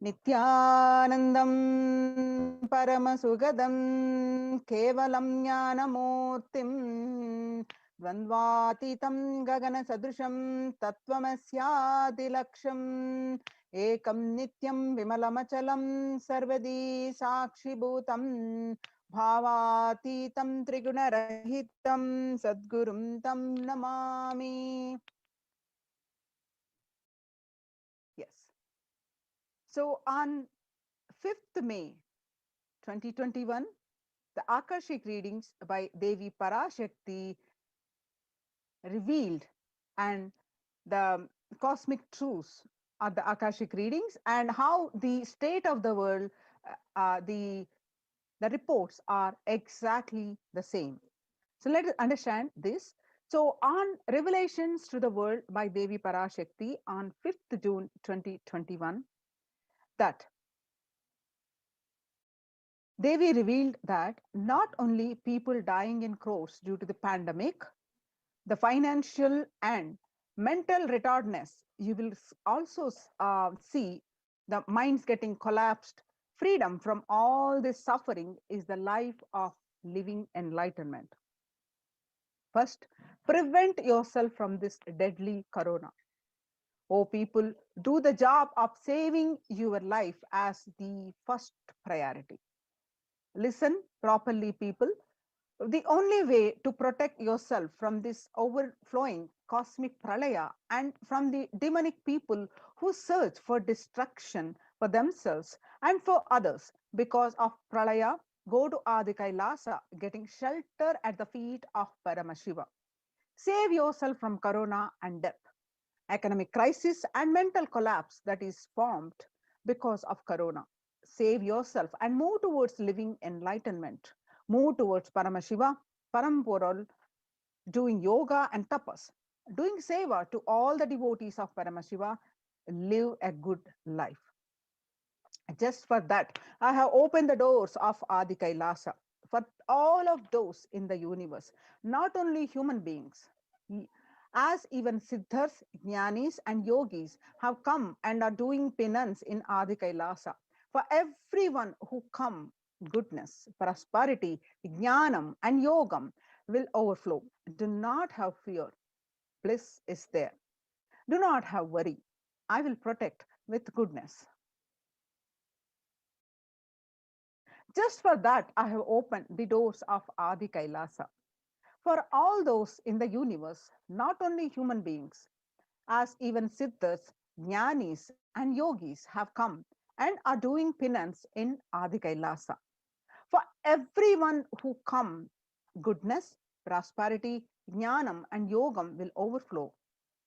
Nityanandam Paramasugadam Kevalam Jnanamurtim Dvandvatitam Gagana Sadrusham Tatvamasyadilaksham Ekam Nityam Vimalamachalam Sarvadi Sakshi Bhutam Bhavatitam Trigunarahitam Sadgurum Tam Namami. Yes. So on 5th May 2021, the Akashic readings by Devi PARASHAKTI revealed and the cosmic truths of the Akashic readings and how the state of the world, the reports are exactly the same. So let us understand this. So on Revelations to the World by Devi PARASHAKTI on 5th June 2021, that Devi revealed that not only people dying in crores due to the pandemic, the financial and mental retardedness, you will also see the minds getting collapsed. Freedom from all this suffering is the life of living enlightenment. First, prevent yourself from this deadly corona. Oh, people, do the job of saving your life as the first priority. Listen properly, people. The only way to protect yourself from this overflowing cosmic pralaya and from the demonic people who search for destruction for themselves and for others because of pralaya, go to Adi Kailasa, getting shelter at the feet of Paramashiva. Save yourself from corona and death, economic crisis and mental collapse that is formed because of corona. Save yourself and move towards living enlightenment. Move towards Paramashiva, Paramporal, doing yoga and tapas, doing seva to all the devotees of Paramashiva. Live a good life. Just for that, I have opened the doors of Adi Kailasa for all of those in the universe, not only human beings, as even Siddhas, Jnanis and Yogis have come and are doing penance in Adi Kailasa. For everyone who come, goodness, prosperity, Jnanam and Yogam will overflow. Do not have fear. Bliss is there. Do not have worry. I will protect with goodness. Just for that, I have opened the doors of Adi Kailasa. For all those in the universe, not only human beings, as even Siddhas, Jnanis and Yogis have come and are doing penance in Adi Kailasa. For everyone who come, goodness, prosperity, Jnanam and Yogam will overflow.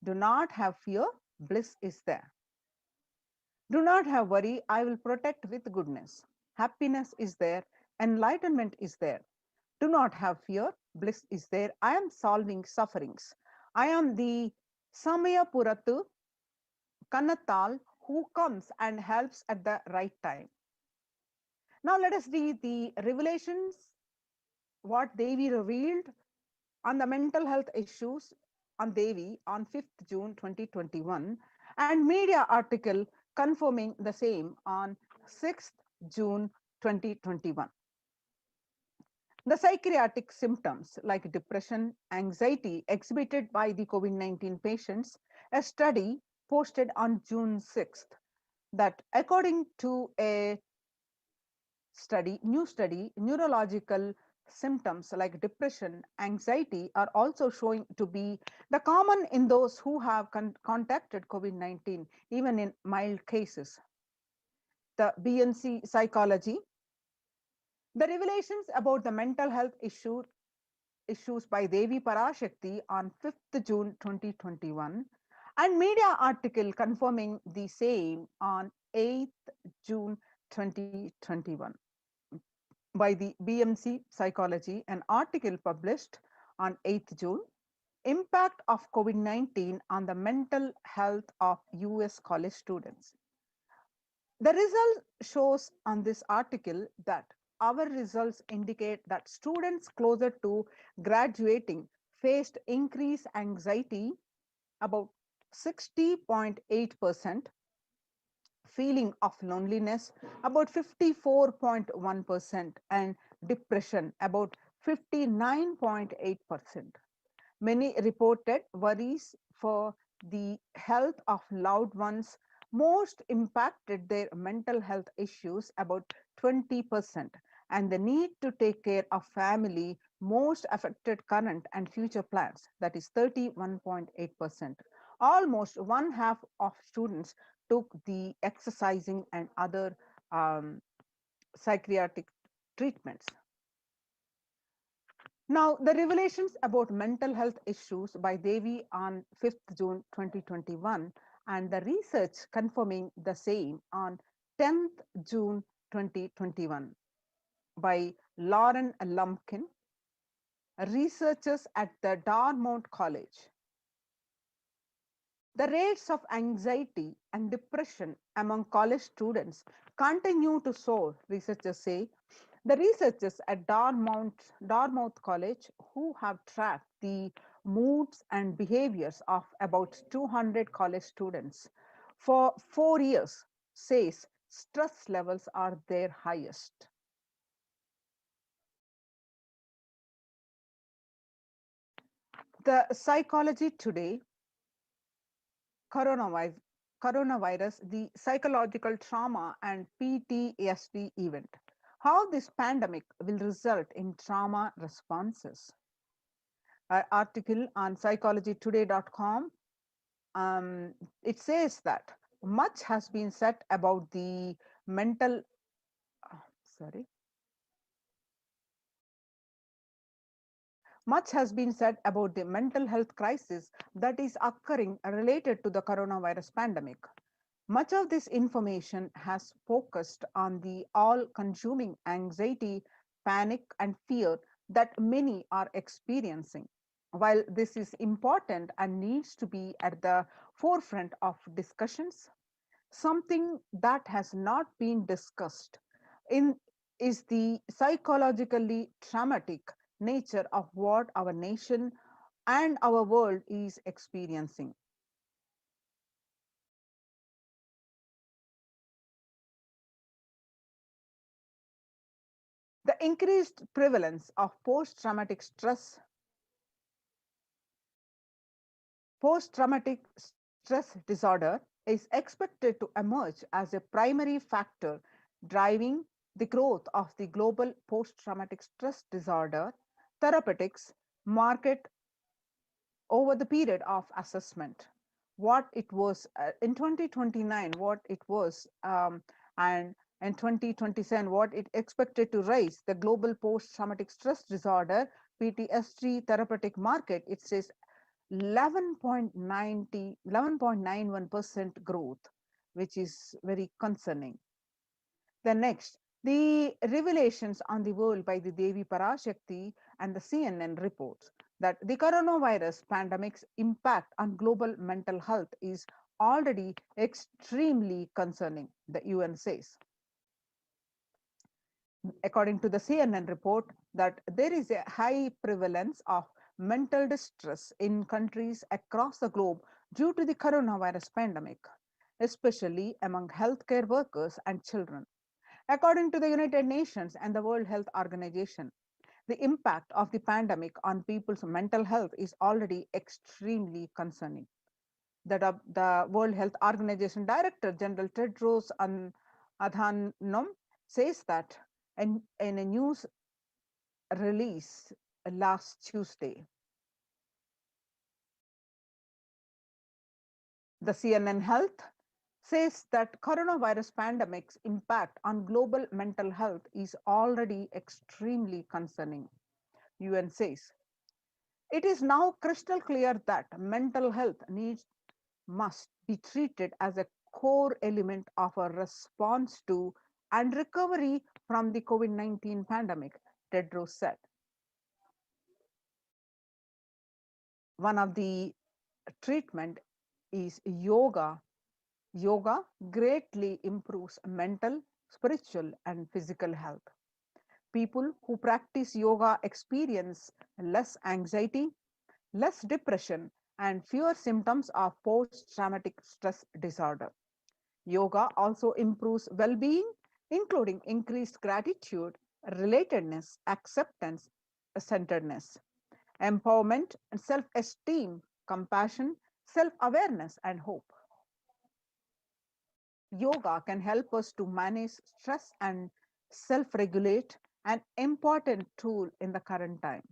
Do not have fear, bliss is there. Do not have worry, I will protect with goodness. Happiness is there, enlightenment is there. Do not have fear, bliss is there. I am solving sufferings. I am the Samaya Puratu Kannathal, who comes and helps at the right time. Now let us read the revelations, what Devi revealed on the mental health issues on Devi on 5th June 2021 and media article confirming the same on 6th June 2021. The psychiatric symptoms like depression, anxiety exhibited by the COVID-19 patients, a study posted on June 6th that according to a new study, neurological symptoms like depression, anxiety are also showing to be the common in those who have contacted COVID-19, even in mild cases. The BNC psychology, the revelations about the mental health issues by Devi PARASHAKTI on 5th June 2021 and media article confirming the same on 8th June 2021 by the BMC Psychology, an article published on 8th June, impact of COVID-19 on the mental health of US college students. The result shows on this article that our results indicate that students closer to graduating faced increased anxiety, about 60.8%, feeling of loneliness, about 54.1%, and depression, about 59.8%. Many reported worries for the health of loved ones. Most impacted their mental health issues, about 20%, and the need to take care of family most affected current and future plans, that is 31.8%. Almost one half of students took the exercising and other psychiatric treatments. Now, the revelations about mental health issues by Devi on 5th June 2021 and the research confirming the same on 10th June 2021 by Lauren Lumpkin, researchers at the Dartmouth College. The rates of anxiety and depression among college students continue to soar, researchers say. The researchers at Dartmouth College, who have tracked the moods and behaviors of about 200 college students for 4 years, says stress levels are their highest. The Psychology Today, coronavirus, the psychological trauma and PTSD event. How this pandemic will result in trauma responses. An article on psychologytoday.com, it says that much has been said about the mental, much has been said about the mental health crisis that is occurring related to the coronavirus pandemic. Much of this information has focused on the all-consuming anxiety, panic, and fear that many are experiencing. While this is important and needs to be at the forefront of discussions, something that has not been discussed is the psychologically traumatic nature of what our nation and our world is experiencing. The increased prevalence of post-traumatic stress disorder is expected to emerge as a primary factor driving the growth of the global post-traumatic stress disorder therapeutics market over the period of assessment. What it was in 2029, what it was, and in 2027, what it expected to raise the global post-traumatic stress disorder PTSD therapeutic market, it says 11.91% growth, which is very concerning. The next, the revelations on the world by the Devi PARASHAKTI and the CNN reports that the coronavirus pandemic's impact on global mental health is already extremely concerning, the UN says. According to the CNN report, that there is a high prevalence of mental distress in countries across the globe due to the coronavirus pandemic, especially among healthcare workers and children. According to the United Nations and the World Health Organization, the impact of the pandemic on people's mental health is already extremely concerning. The World Health Organization Director General Tedros Adhanom says that in a news release last Tuesday. The CNN Health says that coronavirus pandemic's impact on global mental health is already extremely concerning. UN says, it is now crystal clear that mental health must be treated as a core element of our response to and recovery from the COVID-19 pandemic, Tedros said. One of the treatment is yoga. Yoga greatly improves mental, spiritual, and physical health. People who practice yoga experience less anxiety, less depression, and fewer symptoms of post-traumatic stress disorder. Yoga also improves well-being, including increased gratitude, relatedness, acceptance, centeredness, empowerment, and self-esteem, compassion, self-awareness, and hope. Yoga can help us to manage stress and self-regulate, an important tool in the current time.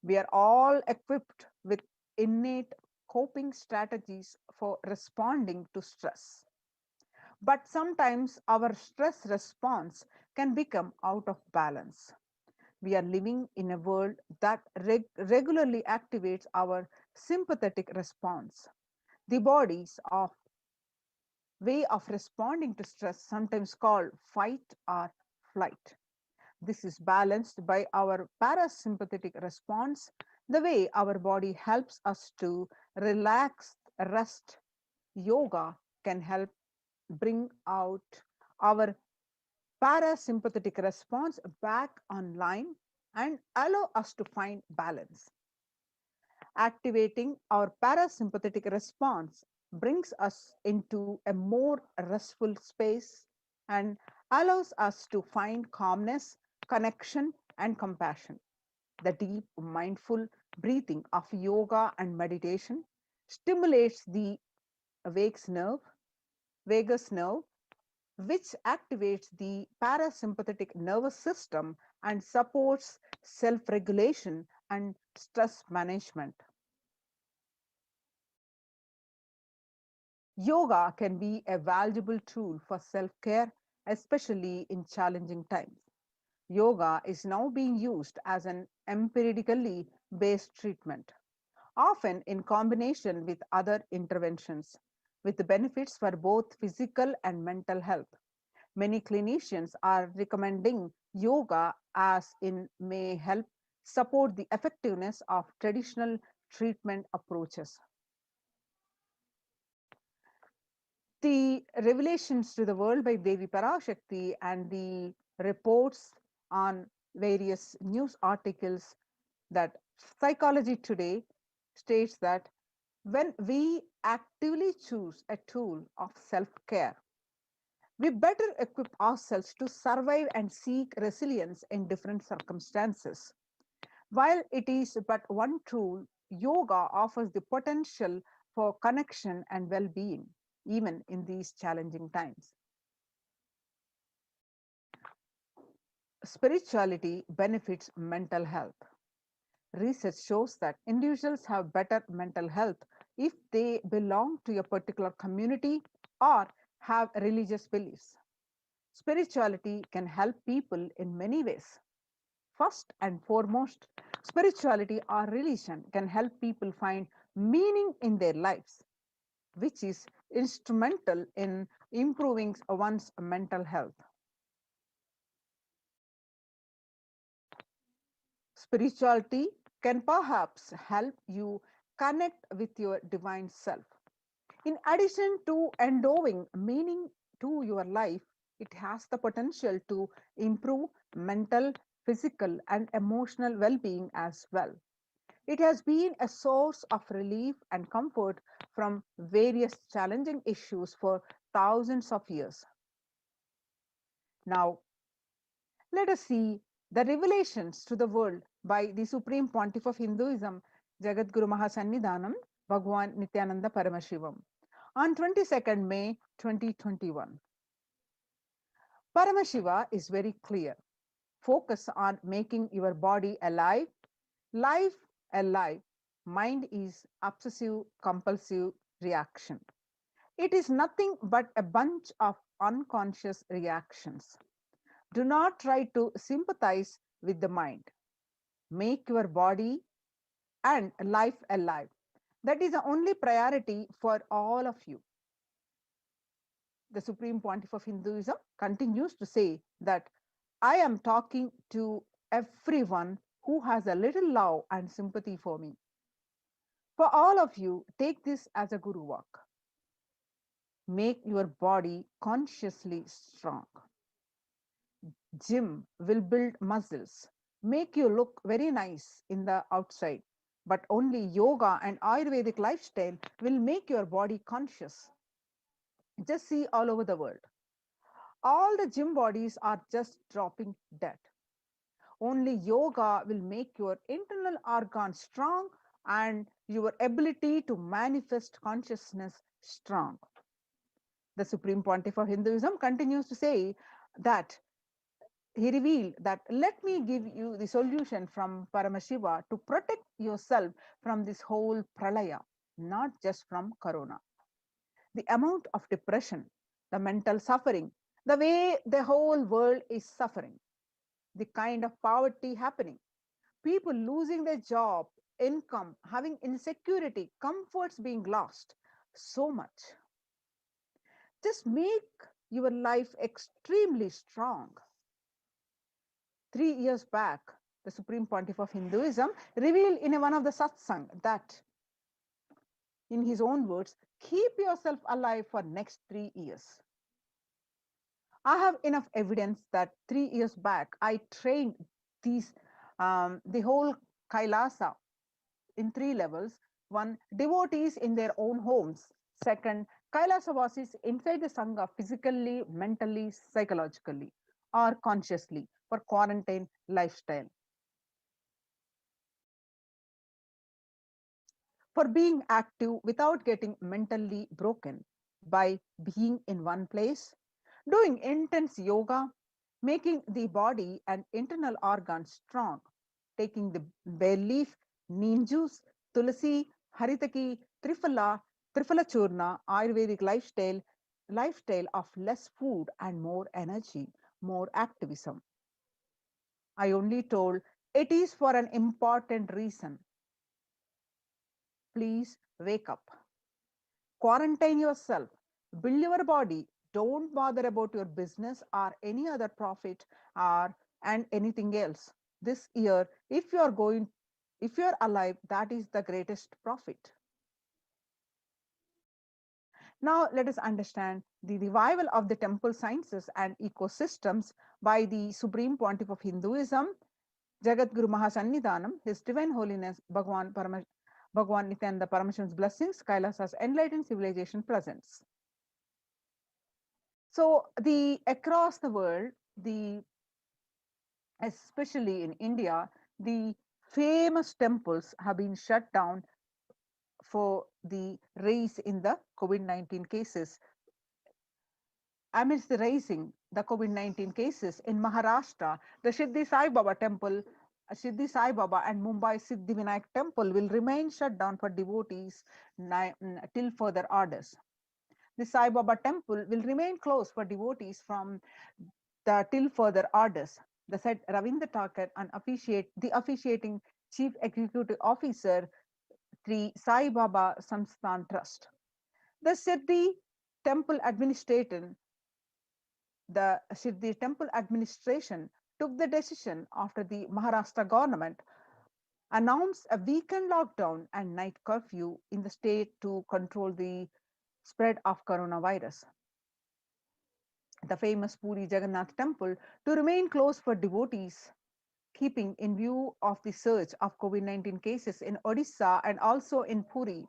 We are all equipped with innate coping strategies for responding to stress. But sometimes our stress response can become out of balance. We are living in a world that regularly activates our sympathetic response. The body's way of responding to stress, sometimes called fight or flight. This is balanced by our parasympathetic response, the way our body helps us to relax, rest. Yoga can help bring out our parasympathetic response back online and allow us to find balance. Activating our parasympathetic response brings us into a more restful space and allows us to find calmness, connection, and compassion. The deep, mindful breathing of yoga and meditation stimulates the vagus nerve, which activates the parasympathetic nervous system and supports self-regulation and stress management. Yoga can be a valuable tool for self-care, especially in challenging times. Yoga is now being used as an empirically based treatment, often in combination with other interventions, with benefits for both physical and mental health. Many clinicians are recommending yoga as it may help support the effectiveness of traditional treatment approaches. The revelations to the world by Devi PARASHAKTI and the reports on various news articles that Psychology Today states that when we actively choose a tool of self-care, we better equip ourselves to survive and seek resilience in different circumstances. While it is but one tool, yoga offers the potential for connection and well-being, even in these challenging times. Spirituality benefits mental health. Research shows that individuals have better mental health if they belong to a particular community or have religious beliefs. Spirituality can help people in many ways. First and foremost, spirituality or religion can help people find meaning in their lives, which is instrumental in improving one's mental health. Spirituality can perhaps help you connect with your divine self. In addition to endowing meaning to your life, it has the potential to improve mental, physical, and emotional well-being as well. It has been a source of relief and comfort from various challenging issues for thousands of years. Now, let us see the revelations to the world by the Supreme Pontiff of Hinduism, Jagadguru Mahasannidhanam, Bhagwan Nityananda Paramashivam, on 22nd May 2021. Paramashiva is very clear. Focus on making your body alive, life alive. Mind is obsessive compulsive reaction. It is nothing but a bunch of unconscious reactions. Do not try to sympathize with the mind. Make your body and life alive. That is the only priority for all of you. The Supreme Pontiff of Hinduism continues to say that I am talking to everyone who has a little love and sympathy for me. For all of you, take this as a guru walk. Make your body consciously strong. Gym will build muscles, make you look very nice in the outside, but only yoga and Ayurvedic lifestyle will make your body conscious. Just see all over the world. All the gym bodies are just dropping dead. Only yoga will make your internal organs strong and your ability to manifest consciousness strong. The Supreme Pontiff of Hinduism continues to say that he revealed that let me give you the solution from Paramashiva to protect yourself from this whole pralaya, not just from corona. The amount of depression, the mental suffering, the way the whole world is suffering, the kind of poverty happening, people losing their job, income, having insecurity, comforts being lost, so much. Just make your life extremely strong. 3 years back, the Supreme Pontiff of Hinduism revealed in one of the satsang that, in his own words, keep yourself alive for next 3 years. I have enough evidence that 3 years back, I trained these, the whole Kailasa in 3 levels. One, devotees in their own homes. Second, Kailasa-vasis inside the Sangha, physically, mentally, psychologically, or consciously, for quarantine lifestyle. For being active without getting mentally broken by being in one place, doing intense yoga, making the body and internal organs strong, taking the bay leaf, neem juice, tulsi, haritaki, triphala churna, Ayurvedic lifestyle of less food and more energy, more activism. I only told it is for an important reason. Please wake up. Quarantine yourself. Build your body. Don't bother about your business or any other profit and anything else. This year, if you're alive, that is the greatest profit. Now let us understand the revival of the temple sciences and ecosystems by the Supreme Pontiff of Hinduism, Jagadguru Mahasannidhanam, His Divine Holiness Bhagwan Nityananda Paramashiva's blessings, Kailasa's enlightened civilization presents. So across the world, especially in India, the famous temples have been shut down for the rise in the COVID-19 cases. Amidst the rising the COVID-19 cases in Maharashtra, the Siddhi Sai Baba temple, Siddhi Sai Baba and Mumbai Siddhi Vinayak temple will remain shut down for devotees till further orders. The Sai Baba temple will remain closed for devotees till further orders. The said Ravindra Thakur and the officiating Chief Executive Officer, Sri Sai Baba Sansthan Trust. The Siddhi Temple Administration took the decision after the Maharashtra government announced a weekend lockdown and night curfew in the state to control the spread of coronavirus. The famous Puri Jagannath temple to remain closed for devotees, keeping in view of the surge of COVID-19 cases in Odisha and also in Puri.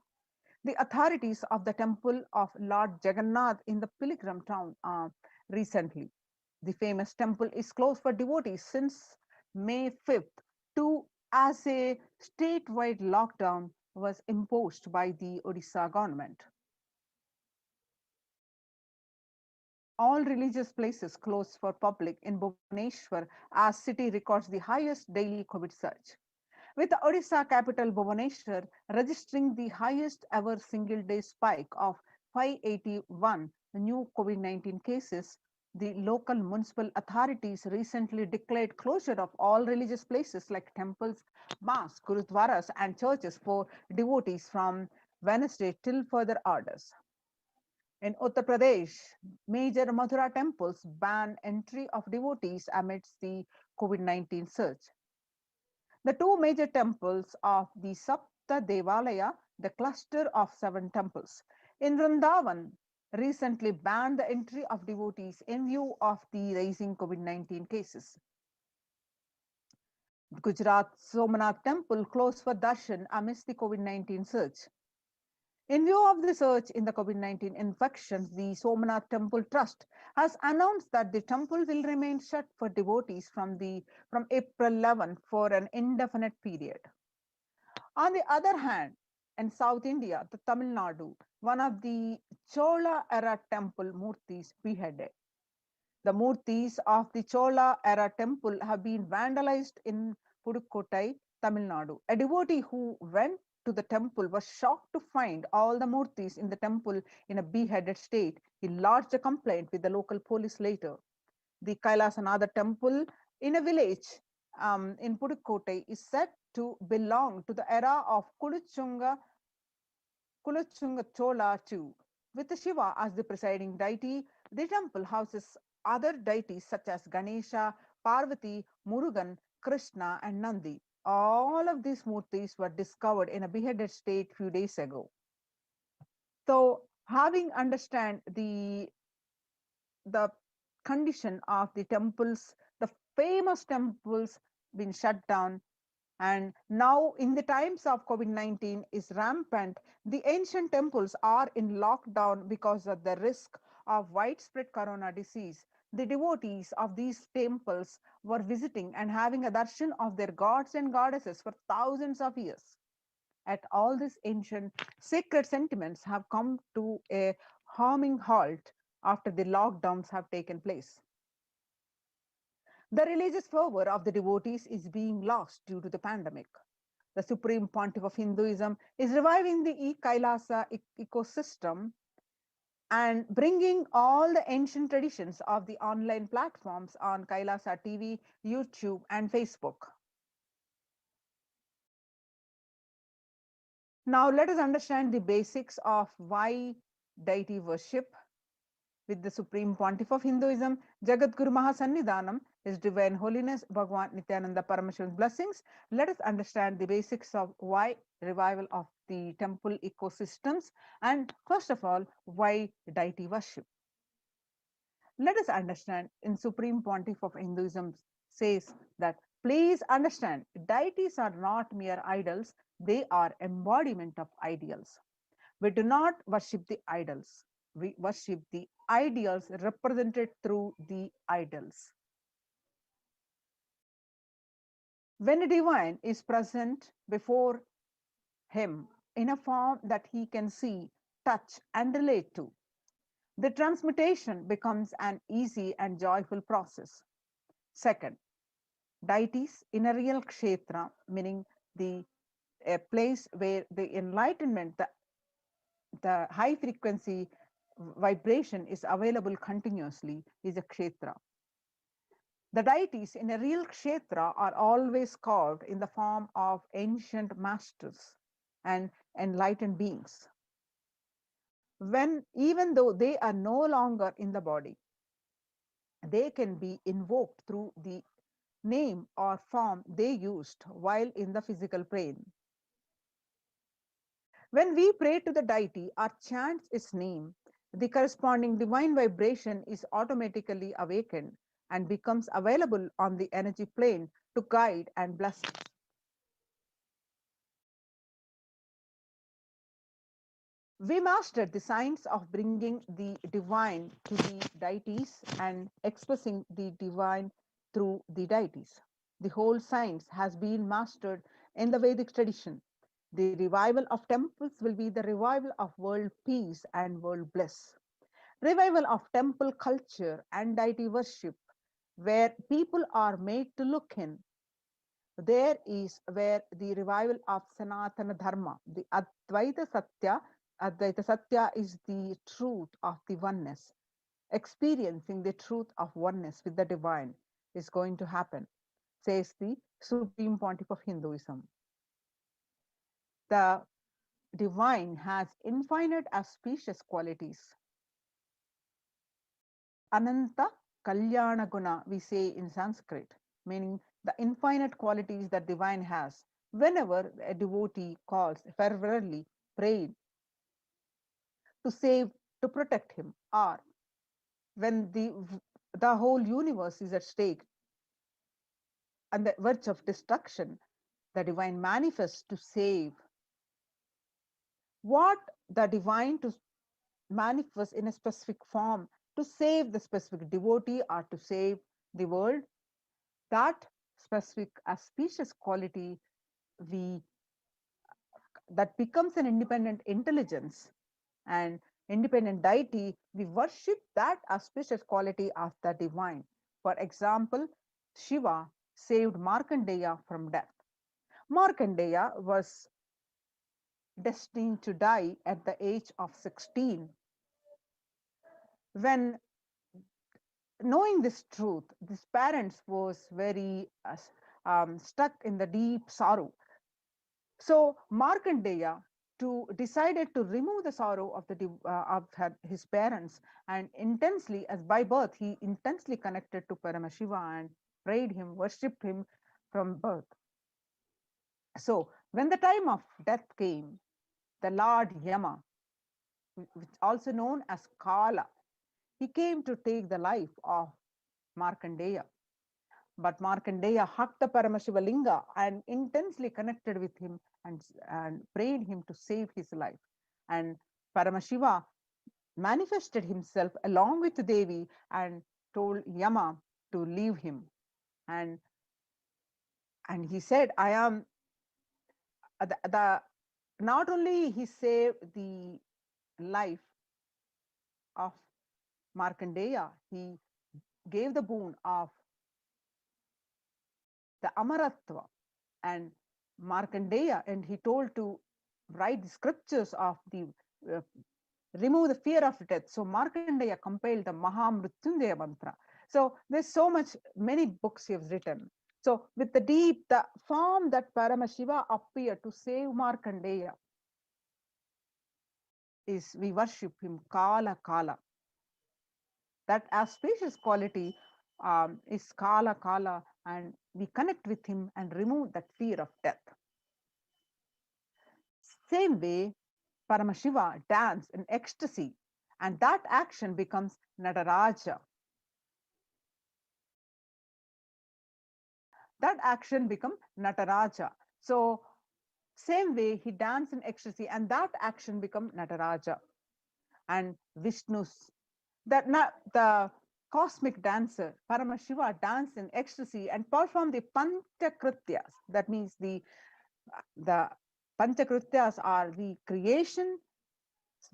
The authorities of the temple of Lord Jagannath in the pilgrim town recently. The famous temple is closed for devotees since May 5th to as a statewide lockdown was imposed by the Odisha government. All religious places closed for public in Bhubaneswar as city records the highest daily COVID surge, with the Odisha capital Bhubaneswar registering the highest ever single day spike of 581 new COVID-19 cases. The local municipal authorities recently declared closure of all religious places like temples, mosques, gurudwaras, and churches for devotees from Wednesday till further orders. In Uttar Pradesh, major Mathura temples ban entry of devotees amidst the COVID-19 surge. The two major temples of the Sapta Devalaya, the cluster of 7 temples in Vrindavan, recently banned the entry of devotees in view of the rising COVID-19 cases. Gujarat Somnath temple closed for darshan amidst the COVID-19 surge. In view of the surge in the COVID-19 infections, the Somnath Temple Trust has announced that the temple will remain shut for devotees from April 11 for an indefinite period. On the other hand, in South India, the Tamil Nadu, one of the Chola era temple murtis beheaded. The murtis of the Chola era temple have been vandalized in Pudukkottai, Tamil Nadu. A devotee who went to the temple was shocked to find all the murtis in the temple in a beheaded state. He lodged a complaint with the local police later. The Kailasanatha temple in a village in Pudukkottai is said to belong to the era of Kuluchunga Chola II. With Shiva as the presiding deity, the temple houses other deities such as Ganesha, Parvati, Murugan, Krishna, and Nandi. All of these murtis were discovered in a beheaded state few days ago. So, having understand the condition of the temples, the famous temples been shut down, and now in the times of COVID-19 is rampant, the ancient temples are in lockdown because of the risk of widespread corona disease. The devotees of these temples were visiting and having a darshan of their gods and goddesses for thousands of years. At all these ancient sacred sentiments have come to a harming halt after the lockdowns have taken place. The religious fervor of the devotees is being lost due to the pandemic. The Supreme Pontiff of Hinduism is reviving the Kailasa ecosystem and bringing all the ancient traditions of the online platforms on Kailasa TV, YouTube, and Facebook. Now let us understand the basics of why deity worship. With the Supreme Pontiff of Hinduism, Jagat Guru Mahasannidhanam, His Divine Holiness Bhagavan Nityananda Paramashivan's blessings, let us understand the basics of why revival of the temple ecosystems, and first of all, why deity worship. Let us understand in Supreme Pontiff of Hinduism says that, please understand, deities are not mere idols, they are embodiment of ideals. We do not worship the idols. We worship the ideals represented through the idols. When a divine is present before him in a form that he can see, touch, and relate to, the transmutation becomes an easy and joyful process. Second, deities in a real kshetra, meaning a place where the enlightenment, the high frequency vibration is available continuously, is a kshetra. The deities in a real kshetra are always carved in the form of ancient masters and enlightened beings. Even though they are no longer in the body, they can be invoked through the name or form they used while in the physical plane. When we pray to the deity or chant its name, the corresponding divine vibration is automatically awakened and becomes available on the energy plane to guide and bless us. We mastered the science of bringing the divine to the deities and expressing the divine through the deities. The whole science has been mastered in the Vedic tradition. The revival of temples will be the revival of world peace and world bliss. Revival of temple culture and deity worship, where people are made to look in. There is where the revival of Sanatana Dharma, the Advaita Satya is the truth of the oneness. Experiencing the truth of oneness with the divine is going to happen, says the Supreme Pontiff of Hinduism. The divine has infinite auspicious qualities. Ananta Kalyana Guna, we say in Sanskrit, meaning the infinite qualities that divine has. Whenever a devotee calls fervently, prayed to save, to protect him, or when the whole universe is at stake on the verge of destruction, the divine manifests to save. What the divine to manifest in a specific form to save the specific devotee or to save the world, that specific auspicious quality that becomes an independent intelligence and independent deity, we worship that auspicious quality of the divine. For example, Shiva saved Markandeya from death. Markandeya was destined to die at the age of 16. When knowing this truth, his parents was very stuck in the deep sorrow. So Markandeya decided to remove the sorrow of his parents, and intensely, as by birth, he intensely connected to Paramashiva and prayed him, worshipped him from birth. So when the time of death came, the Lord Yama, which also known as Kala, he came to take the life of Markandeya. But Markandeya hugged the Paramashiva Linga and intensely connected with him and prayed him to save his life. And Paramashiva manifested himself along with Devi and told Yama to leave him. And he said, I am not only he saved the life of Markandeya, he gave the boon of the Amaratva and Markandeya, and he told to write the scriptures of the remove the fear of death. So Markandeya compiled the Mahamrutyunjaya mantra. So there's so much, many books he has written. So with the form that Paramashiva appeared to save Markandeya is we worship him Kala Kala. That auspicious quality is Kala Kala, and we connect with him and remove that fear of death. Same way, Paramashiva danced in ecstasy, and that action becomes Nataraja. That action becomes Nataraja. So same way he danced in ecstasy, and that action becomes Nataraja. And Vishnu's, the cosmic dancer, Paramashiva, danced in ecstasy and performed the Panchakrityas. That means the Panchakrityas are the creation,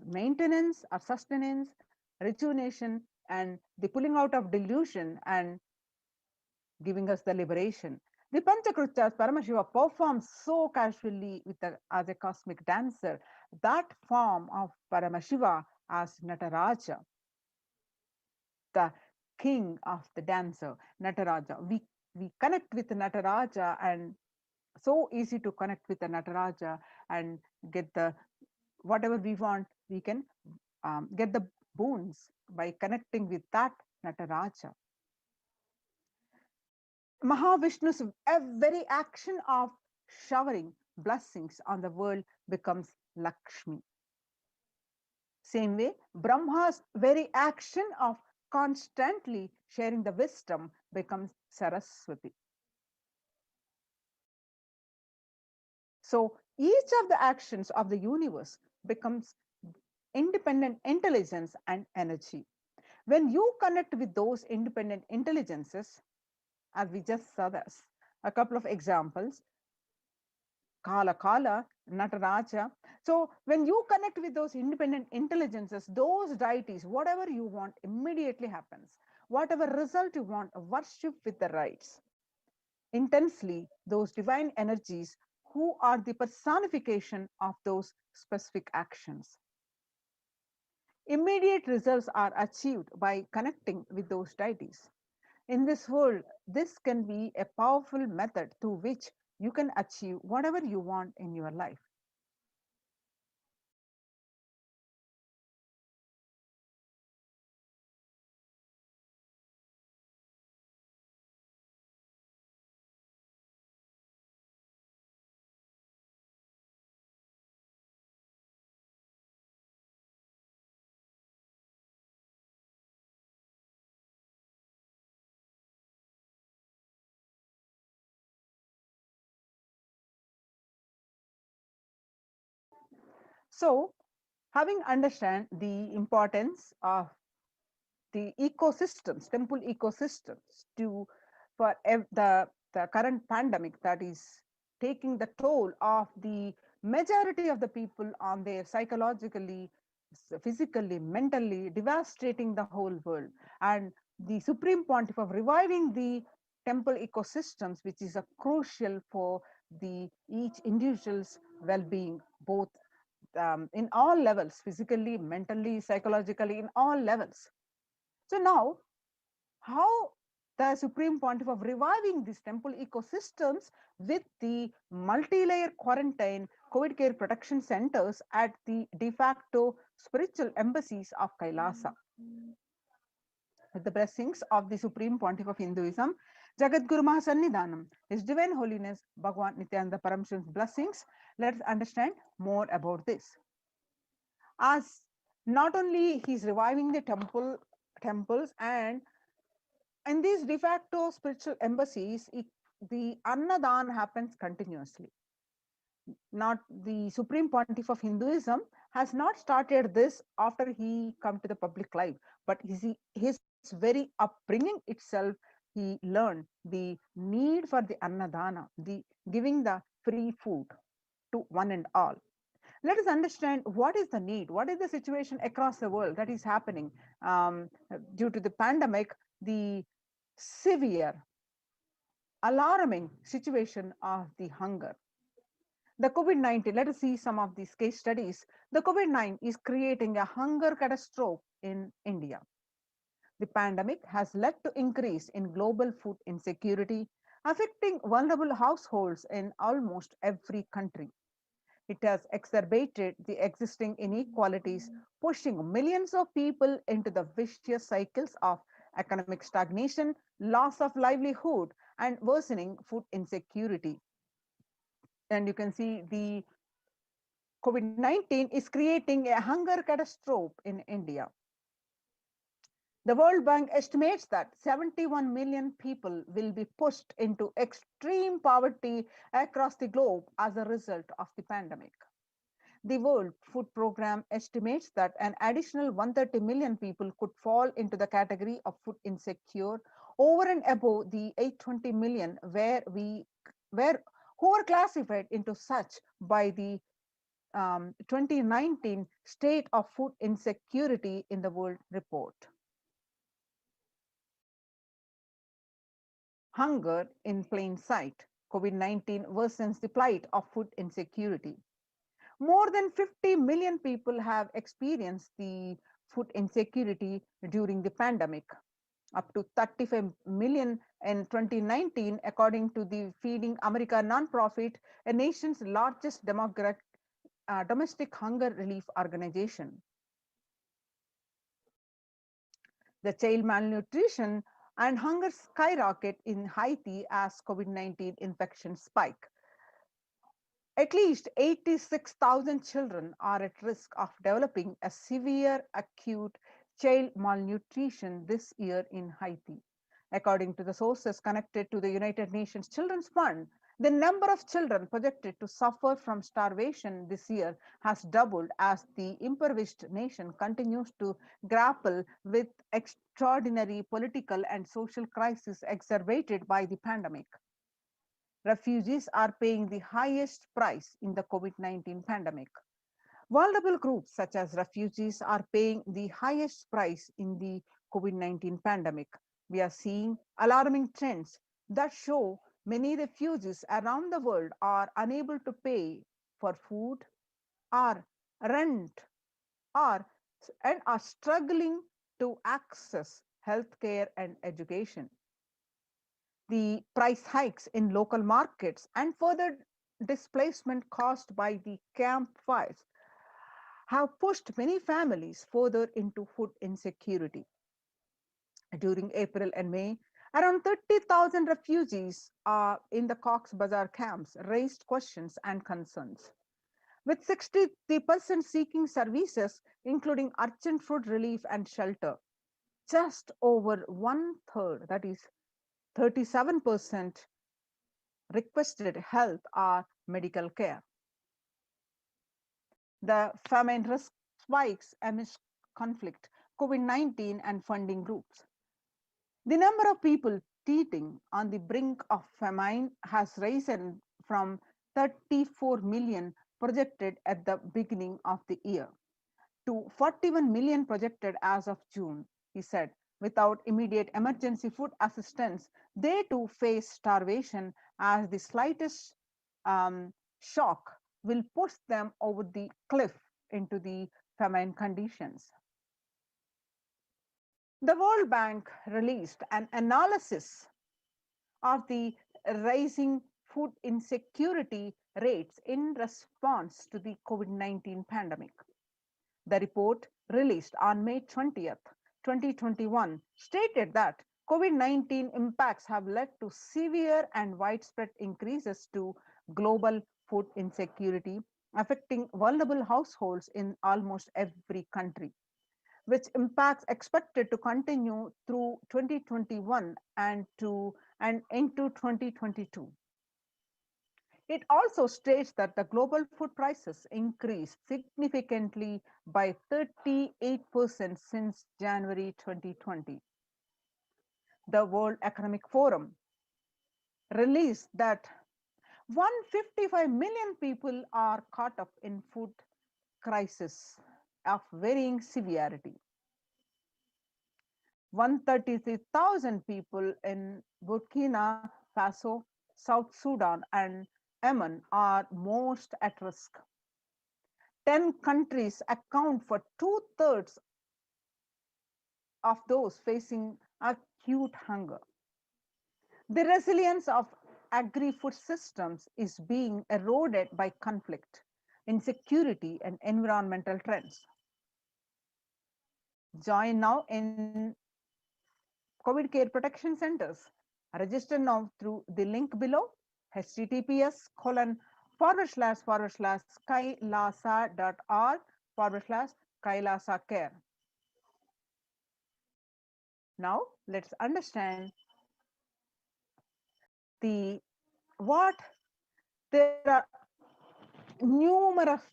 maintenance or sustenance, rejuvenation, and the pulling out of delusion and giving us the liberation. The Panchakrityas Paramashiva performs so casually as a cosmic dancer. That form of Paramashiva as Nataraja, the king of the dancer, Nataraja. We connect with Nataraja, and so easy to connect with the Nataraja and get the whatever we want. We can get the boons by connecting with that Nataraja. Mahavishnu's very action of showering blessings on the world becomes Lakshmi. Same way, Brahma's very action of constantly sharing the wisdom becomes Saraswati. So each of the actions of the universe becomes independent intelligence and energy. When you connect with those independent intelligences, as we just saw this, a couple of examples, Kala Kala, Nataraja. So when you connect with those independent intelligences, those deities, whatever you want immediately happens. Whatever result you want, worship with the rites. Intensely, those divine energies who are the personification of those specific actions. Immediate results are achieved by connecting with those deities. In this world, this can be a powerful method through which you can achieve whatever you want in your life. So, having understand the importance of the ecosystems, temple ecosystems, for the current pandemic that is taking the toll of the majority of the people on their psychologically, physically, mentally, devastating the whole world, and the Supreme Pontiff of reviving the temple ecosystems, which is a crucial for the each individual's well-being, both in all levels, physically, mentally, psychologically, in all levels. So now, how the Supreme Pontiff of reviving these temple ecosystems with the multi-layer quarantine COVID care protection centers at the de facto spiritual embassies of Kailasa. With the blessings of the Supreme Pontiff of Hinduism, Jagadguru Mahasannidhanam, His Divine Holiness Bhagavan Nityananda Parameswaran's blessings, let's understand more about this. As not only he's reviving the temples, and in these de facto spiritual embassies, the Annadan happens continuously. Not the Supreme Pontiff of Hinduism has not started this after he come to the public life, but his very upbringing itself, he learned the need for the Annadana, the giving the free food to one and all. Let us understand what is the need, what is the situation across the world that is happening due to the pandemic, the severe, alarming situation of the hunger. The COVID-19, let us see some of these case studies. The COVID-19 is creating a hunger catastrophe in India. The pandemic has led to increase in global food insecurity, affecting vulnerable households in almost every country. It has exacerbated the existing inequalities, pushing millions of people into the vicious cycles of economic stagnation, loss of livelihood, and worsening food insecurity. And you can see the COVID-19 is creating a hunger catastrophe in India. The World Bank estimates that 71 million people will be pushed into extreme poverty across the globe as a result of the pandemic. The World Food Programme estimates that an additional 130 million people could fall into the category of food insecure, over and above the 820 million who were classified into such by the 2019 State of Food Insecurity in the World Report. Hunger in plain sight. COVID-19 worsens the plight of food insecurity. More than 50 million people have experienced the food insecurity during the pandemic, up to 35 million in 2019, according to the Feeding America nonprofit, a nation's largest domestic hunger relief organization. The child malnutrition and hunger skyrocket in Haiti as COVID-19 infections spike. At least 86,000 children are at risk of developing a severe acute child malnutrition this year in Haiti. According to the sources connected to the United Nations Children's Fund, the number of children projected to suffer from starvation this year has doubled as the impoverished nation continues to grapple with extraordinary political and social crises exacerbated by the pandemic. Refugees are paying the highest price in the COVID-19 pandemic. Vulnerable groups such as refugees are paying the highest price in the COVID-19 pandemic. We are seeing alarming trends that show many refugees around the world are unable to pay for food or rent and are struggling to access healthcare and education. The price hikes in local markets and further displacement caused by the campfires have pushed many families further into food insecurity. During April and May, around 30,000 refugees in the Cox's Bazar camps raised questions and concerns. With 60% seeking services, including urgent food relief and shelter, just over one third, that is 37%, requested health or medical care. The famine risk spikes amidst conflict, COVID-19 and funding groups. The number of people teetering on the brink of famine has risen from 34 million projected at the beginning of the year to 41 million projected as of June, he said. Without immediate emergency food assistance, they too face starvation, as the slightest shock will push them over the cliff into the famine conditions. The World Bank released an analysis of the rising food insecurity rates in response to the COVID-19 pandemic. The report, released on May 20th, 2021, stated that COVID-19 impacts have led to severe and widespread increases to global food insecurity, affecting vulnerable households in almost every country, which impacts expected to continue through 2021 and into 2022. It also states that the global food prices increased significantly by 38% since January 2020. The World Economic Forum released that 155 million people are caught up in food crisis of varying severity. 133,000 people in Burkina Faso, South Sudan, and Yemen are most at risk. 10 countries account for 2/3 of those facing acute hunger. The resilience of agri-food systems is being eroded by conflict, insecurity, and environmental trends. Join now in COVID care protection centers. Register now through the link below, https://kailasa.org/kailasa care. Now let's understand there are numerous,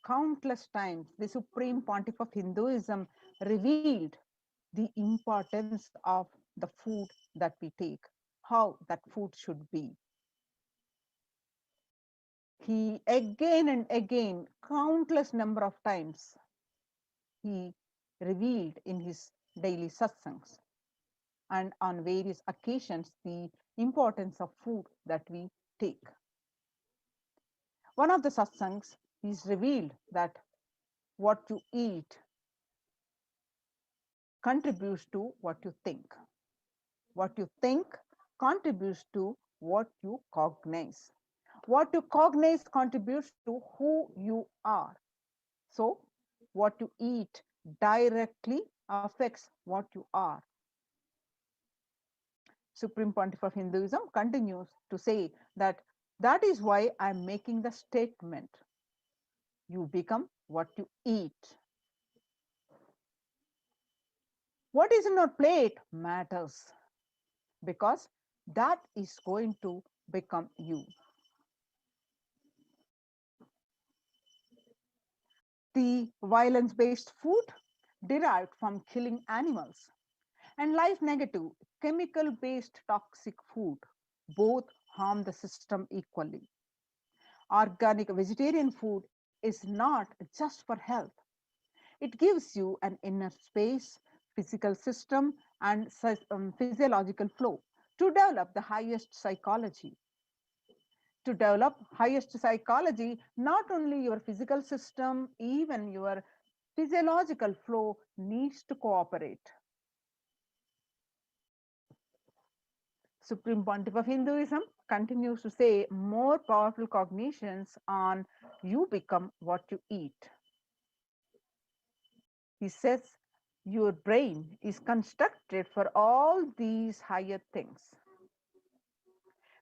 countless times the Supreme Pontiff of Hinduism revealed the importance of the food that we take, how that food should be. He again and again, countless number of times, he revealed in his daily satsangs and on various occasions the importance of food that we take. One of the satsangs, he's revealed that what you eat contributes to what you think. What you think contributes to what you cognize. What you cognize contributes to who you are. So, what you eat directly affects what you are. Supreme Pontiff of Hinduism continues to say that That is why I'm making the statement. You become what you eat. What is in your plate matters, because that is going to become you. The violence-based food derived from killing animals and life-negative chemical-based toxic food both harm the system equally. Organic vegetarian food is not just for health. It gives you an inner space, physical system, and physiological flow to develop the highest psychology. To develop highest psychology, not only your physical system, even your physiological flow needs to cooperate. Supreme Pontiff of Hinduism continues to say more powerful cognitions on you become what you eat. He says your brain is constructed for all these higher things.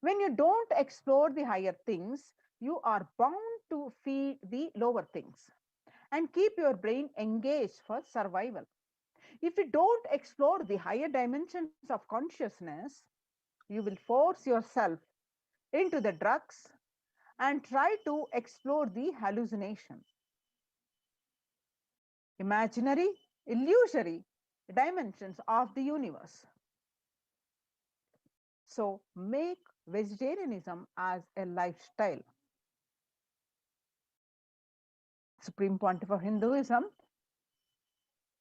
When you don't explore the higher things, you are bound to feed the lower things and keep your brain engaged for survival. If you don't explore the higher dimensions of consciousness, you will force yourself into the drugs and try to explore the hallucination. Imaginary, illusory dimensions of the universe. So make vegetarianism as a lifestyle. Supreme Pontiff of Hinduism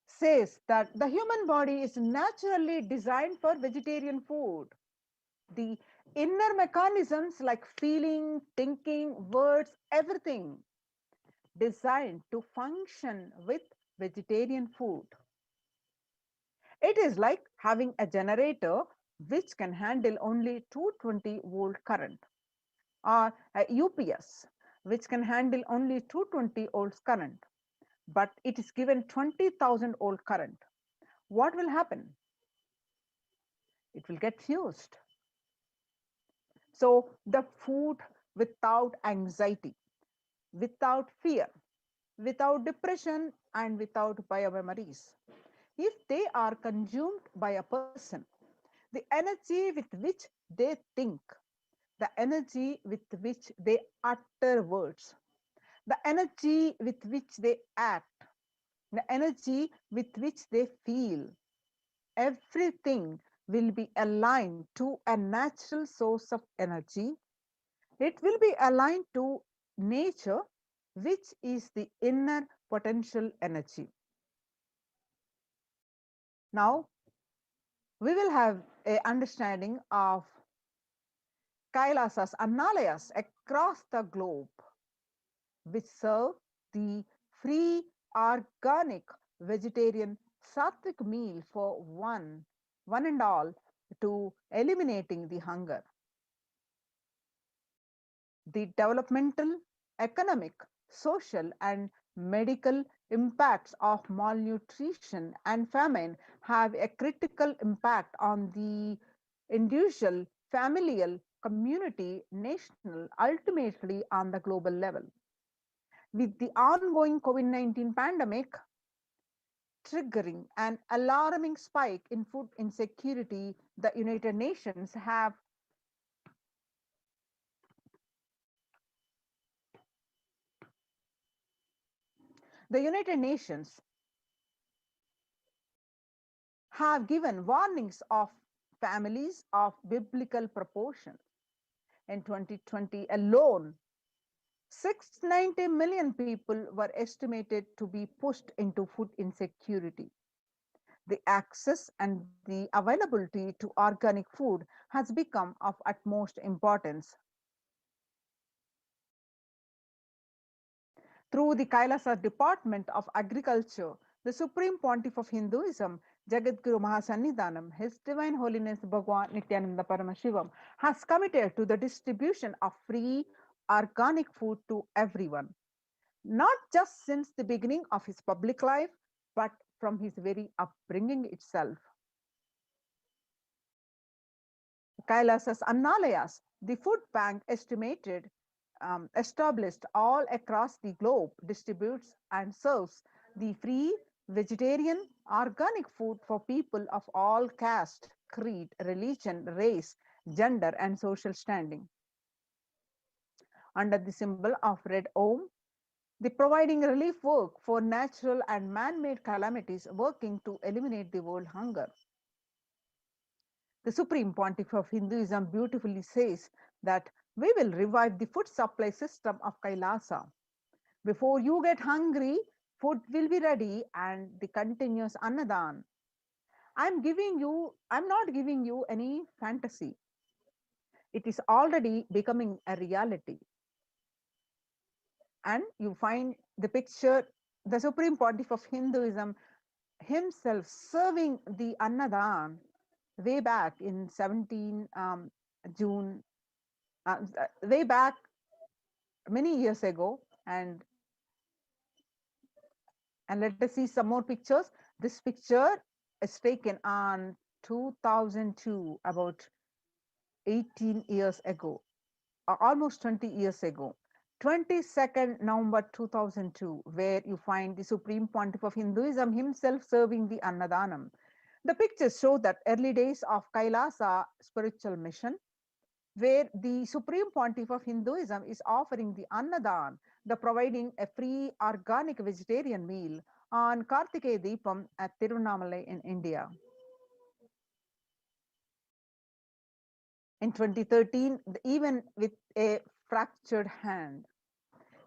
says that the human body is naturally designed for vegetarian food. The inner mechanisms like feeling, thinking, words, everything designed to function with vegetarian food. It is like having a generator which can handle only 220-volt current, or a UPS which can handle only 220 volts current, but it is given 20,000-volt current. What will happen? It will get fused. So the food without anxiety, without fear, without depression, and without biomemories, if they are consumed by a person, the energy with which they think, the energy with which they utter words, the energy with which they act, the energy with which they feel, everything will be aligned to a natural source of energy. It will be aligned to nature, which is the inner potential energy. Now, we will have an understanding of Kailasas, Analayas across the globe, which serve the free, organic, vegetarian, sattvic meal for one and all, to eliminating the hunger. The developmental, economic, social, and medical impacts of malnutrition and famine have a critical impact on the individual, familial, community, national, ultimately on the global level. With the ongoing COVID-19 pandemic triggering an alarming spike in food insecurity, the United Nations have given warnings of families of biblical proportions. In 2020 alone, 690 million people were estimated to be pushed into food insecurity. The access and the availability to organic food has become of utmost importance. Through the Kailasa Department of Agriculture, the Supreme Pontiff of Hinduism, Jagadguru Mahasannidhanam, His Divine Holiness Bhagwan Nityananda Paramashivam, has committed to the distribution of free organic food to everyone, not just since the beginning of his public life, but from his very upbringing itself. Kailasa's Annalayas, the food bank established all across the globe, distributes and serves the free vegetarian organic food for people of all caste, creed, religion, race, gender, and social standing. Under the symbol of Red Om, the providing relief work for natural and man-made calamities, working to eliminate the world hunger. The Supreme Pontiff of Hinduism beautifully says that we will revive the food supply system of Kailasa. Before you get hungry, food will be ready, and the continuous Annadan. I'm not giving you any fantasy. It is already becoming a reality. And you find the picture, the Supreme Pontiff of Hinduism himself serving the Annadan way back in 17 June, way back many years ago. And let us see some more pictures. This picture is taken on 2002, about 18 years ago, almost 20 years ago. 22nd November 2002, where you find the Supreme Pontiff of Hinduism himself serving the Annadanam. The pictures show that early days of Kailasa spiritual mission, where the Supreme Pontiff of Hinduism is offering the Annadan, the providing a free organic vegetarian meal on Kartikeya Deepam at Tiruvannamalai in India. In 2013, even with a fractured hand,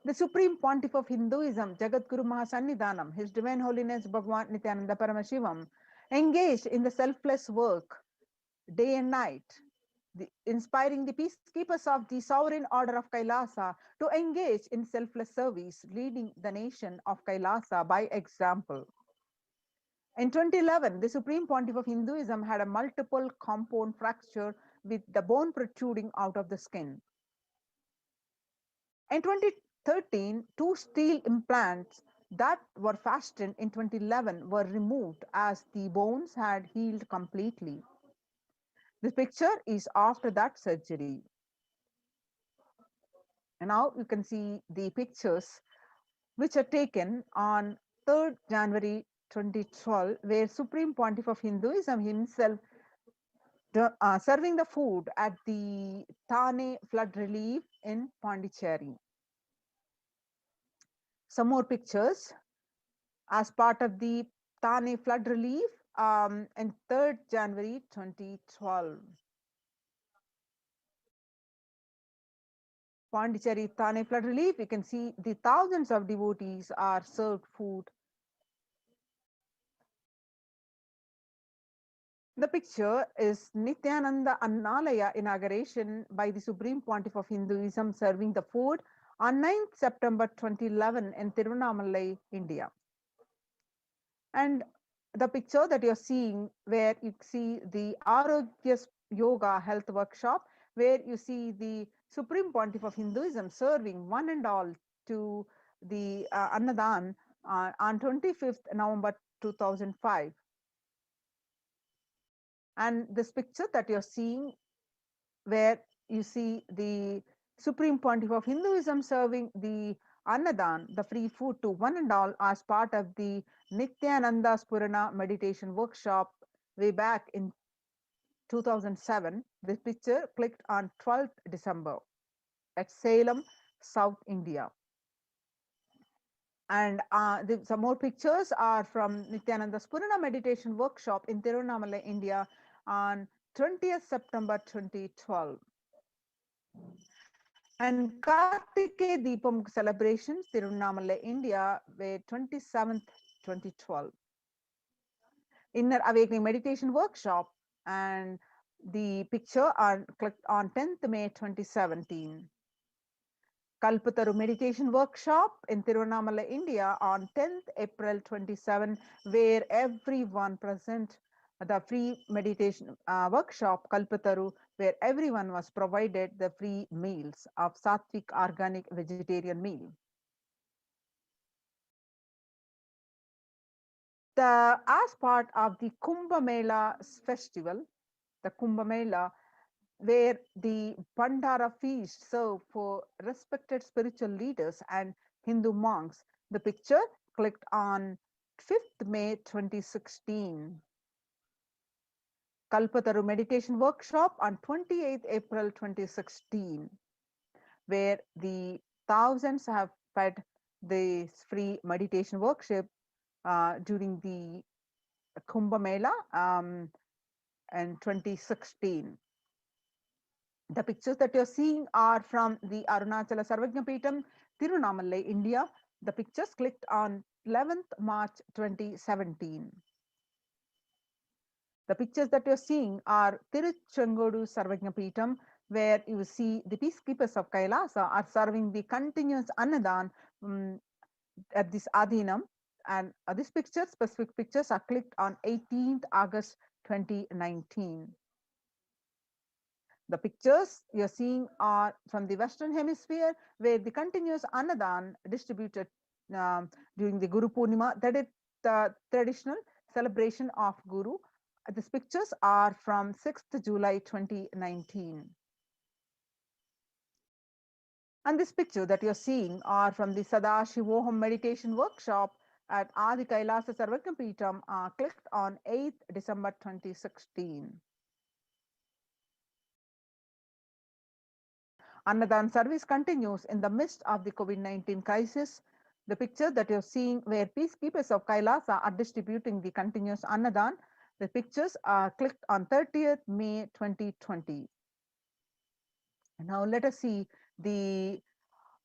the Supreme Pontiff of Hinduism, Jagadguru Mahasannidhanam, His Divine Holiness Bhagavan Nityananda Paramashivam, engaged in the selfless work day and night, inspiring the peacekeepers of the sovereign order of Kailasa to engage in selfless service, leading the nation of Kailasa by example. In 2011, the Supreme Pontiff of Hinduism had a multiple compound fracture with the bone protruding out of the skin. In 2013, 2 steel implants that were fastened in 2011 were removed as the bones had healed completely. This picture is after that surgery. And now you can see the pictures which are taken on 3rd January 2012, where Supreme Pontiff of Hinduism himself serving the food at the Thane flood relief in Pondicherry. Some more pictures as part of the Thane flood relief on 3rd January 2012. Pondicherry Thane flood relief, you can see the thousands of devotees are served food. The picture is Nityananda Annalaya inauguration by the Supreme Pontiff of Hinduism serving the food on 9th September 2011 in Tiruvannamalai, India. And the picture that you're seeing, where you see the Arogya Yoga Health Workshop, where you see the Supreme Pontiff of Hinduism serving one and all to the Annadan on 25th November 2005. And this picture that you're seeing, where you see the Supreme Pontiff of Hinduism serving the Annadan, the free food to one and all, as part of the Nityananda Spurana meditation workshop way back in 2007. This picture clicked on 12th December at Salem, South India. And some more pictures are from Nityananda Spurana meditation workshop in Tiruvannamalai, India on 20th September 2012. And Kartikeya Deepam celebrations, Tiruvannamalai, India, were 27th, 2012. Inner Awakening Meditation Workshop, and the picture clicked on 10th May 2017. Kalpataru Meditation Workshop in Tiruvannamalai, India on 10th April 27, where everyone present the free meditation workshop Kalpataru, where everyone was provided the free meals of Sattvic organic vegetarian meal. As part of the Kumbh Mela festival, the Kumbh Mela where the Bhandara feast served for respected spiritual leaders and Hindu monks. The picture clicked on 5th May 2016. Kalpataru meditation workshop on 28th April 2016, where the thousands have fed this free meditation workshop during the Kumbh Mela in 2016. The pictures that you're seeing are from the Arunachala Sarvajnapeetham, Tirunamalai, India. The pictures clicked on 11th March 2017. The pictures that you're seeing are Tiruchengodu Sarvajnapeetham, where you see the peacekeepers of Kailasa are serving the continuous Annadan at this Adhinam. And these pictures, specific pictures, are clicked on 18th August 2019. The pictures you're seeing are from the Western Hemisphere, where the continuous Annadan distributed during the Guru Purnima, that is the traditional celebration of Guru. These pictures are from 6th July 2019. And this picture that you're seeing are from the Sadashivoham meditation workshop at Adi Kailasa Sarvajnapeetham, clicked on 8th December 2016. Annadan service continues in the midst of the COVID-19 crisis. The picture that you're seeing where peacekeepers of Kailasa are distributing the continuous Annadan, the pictures are clicked on 30th May 2020. Now let us see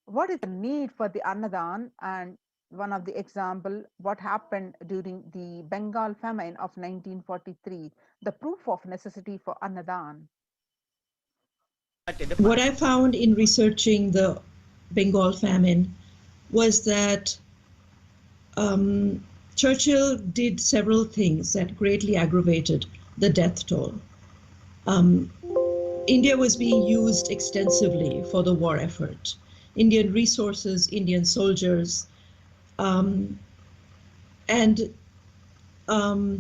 what is the need for the Annadan, and one of the example, what happened during the Bengal famine of 1943, the proof of necessity for Annadan. What I found in researching the Bengal famine was that Churchill did several things that greatly aggravated the death toll. India was being used extensively for the war effort. Indian resources, Indian soldiers, and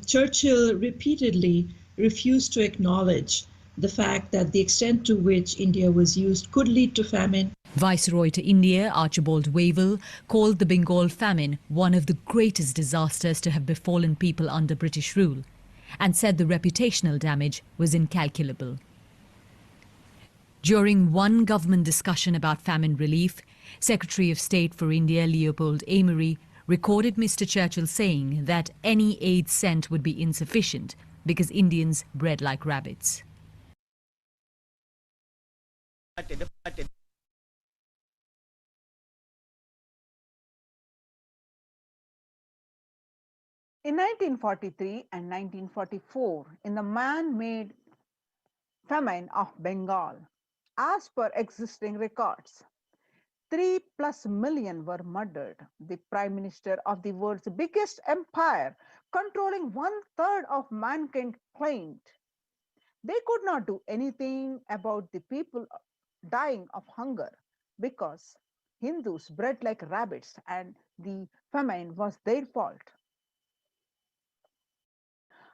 Churchill repeatedly refused to acknowledge the fact that the extent to which India was used could lead to famine. Viceroy to India, Archibald Wavell, called the Bengal famine one of the greatest disasters to have befallen people under British rule, and said the reputational damage was incalculable. During one government discussion about famine relief, Secretary of State for India Leopold Amery recorded Mr. Churchill saying that any aid sent would be insufficient because Indians bred like rabbits. In 1943 and 1944, in the man-made famine of Bengal, as per existing records, 3+ million were murdered. The Prime Minister of the world's biggest empire, controlling 1/3 of mankind, claimed they could not do anything about the people dying of hunger because Hindus bred like rabbits and the famine was their fault.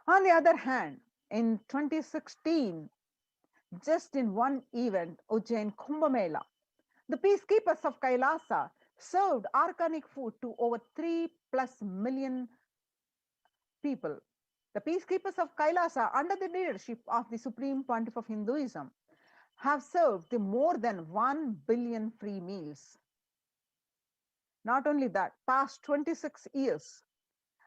On the other hand, in 2016, just in one event, Ujjain Kumbh Mela, the peacekeepers of Kailasa served organic food to over 3+ million people. The peacekeepers of Kailasa, under the leadership of the Supreme Pontiff of Hinduism, have served more than 1 billion free meals. Not only that, past 26 years,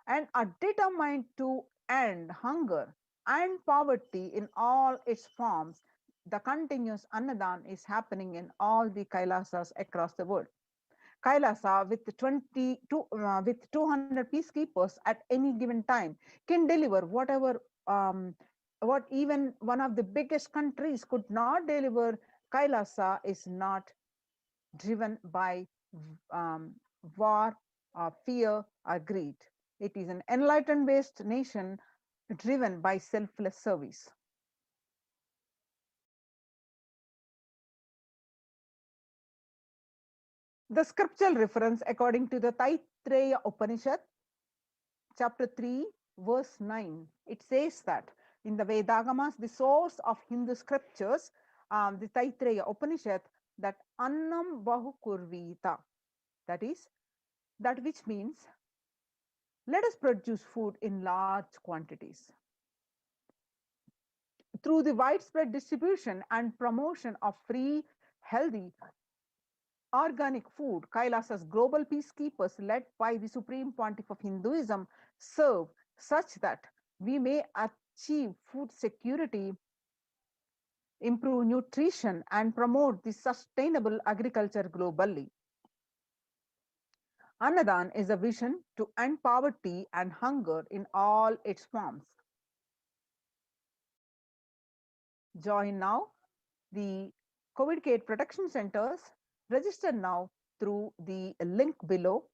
and are determined to end hunger and poverty in all its forms. The continuous Annadan is happening in all the Kailasas across the world. Kailasa with 200 peacekeepers at any given time can deliver whatever what even one of the biggest countries could not deliver. Kailasa is not driven by war, fear, or greed. It is an enlightened-based nation driven by selfless service. The scriptural reference according to the Taittiriya Upanishad, chapter 3, verse 9, it says that in the Vedagamas, the source of Hindu scriptures, the Taittiriya Upanishad, that annam bahu kurvita, that is, that which means let us produce food in large quantities. Through the widespread distribution and promotion of free, healthy, organic food, Kailasa's global peacekeepers, led by the Supreme Pontiff of Hinduism, serve such that we may achieve food security, improve nutrition, and promote the sustainable agriculture globally. Annadan is a vision to end poverty and hunger in all its forms. Join now the COVID care protection centers. Register now through the link below,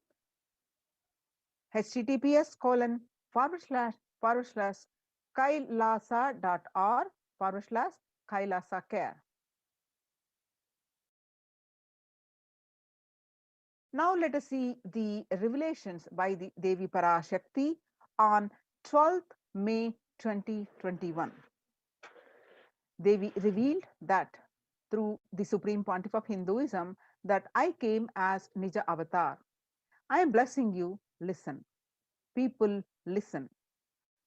https://kailasa.org/kailasa Now let us see the revelations by the Devi PARASHAKTI on 12th May 2021. Devi revealed that through the Supreme Pontiff of Hinduism that I came as Nija Avatar. I am blessing you, listen. People, listen.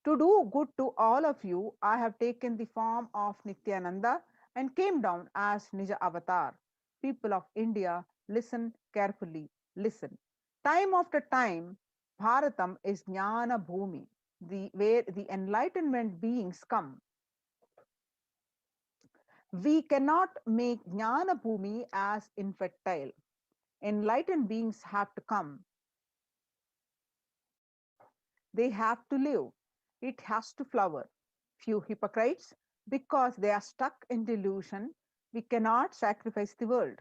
To do good to all of you, I have taken the form of Nityananda and came down as Nija Avatar. People of India, listen carefully, listen. Time after time, Bharatam is Jnana Bhumi, where the enlightenment beings come. We cannot make Jnana Bhumi as infertile. Enlightened beings have to come. They have to live. It has to flower. Few hypocrites, because they are stuck in delusion, we cannot sacrifice the world.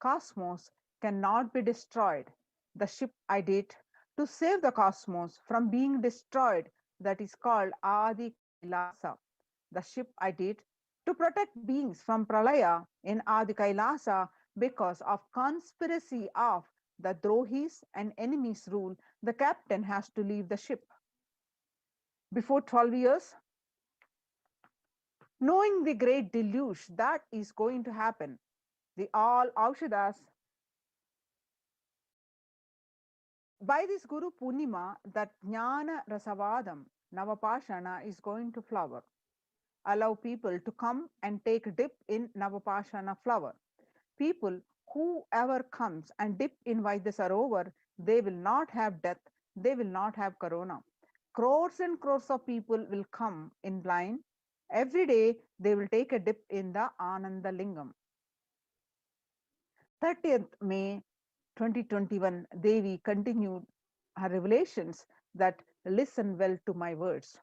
Cosmos cannot be destroyed. The ship I did to save the cosmos from being destroyed, that is called Adi Kailasa. The ship I did to protect beings from Pralaya in Adi Kailasa, because of conspiracy of the Drohis and enemies rule, the captain has to leave the ship. Before 12 years, knowing the great deluge that is going to happen, the all Aushadas, by this Guru Purnima, that Jnana Rasavadam, Navapashana is going to flower. Allow people to come and take a dip in Navapashana flower. People, whoever comes and dip in Vaidyasarovar, they will not have death, they will not have corona. Crores and crores of people will come in line. Every day they will take a dip in the Ananda Lingam. 30th May 2021, Devi continued her revelations that listen well to my words.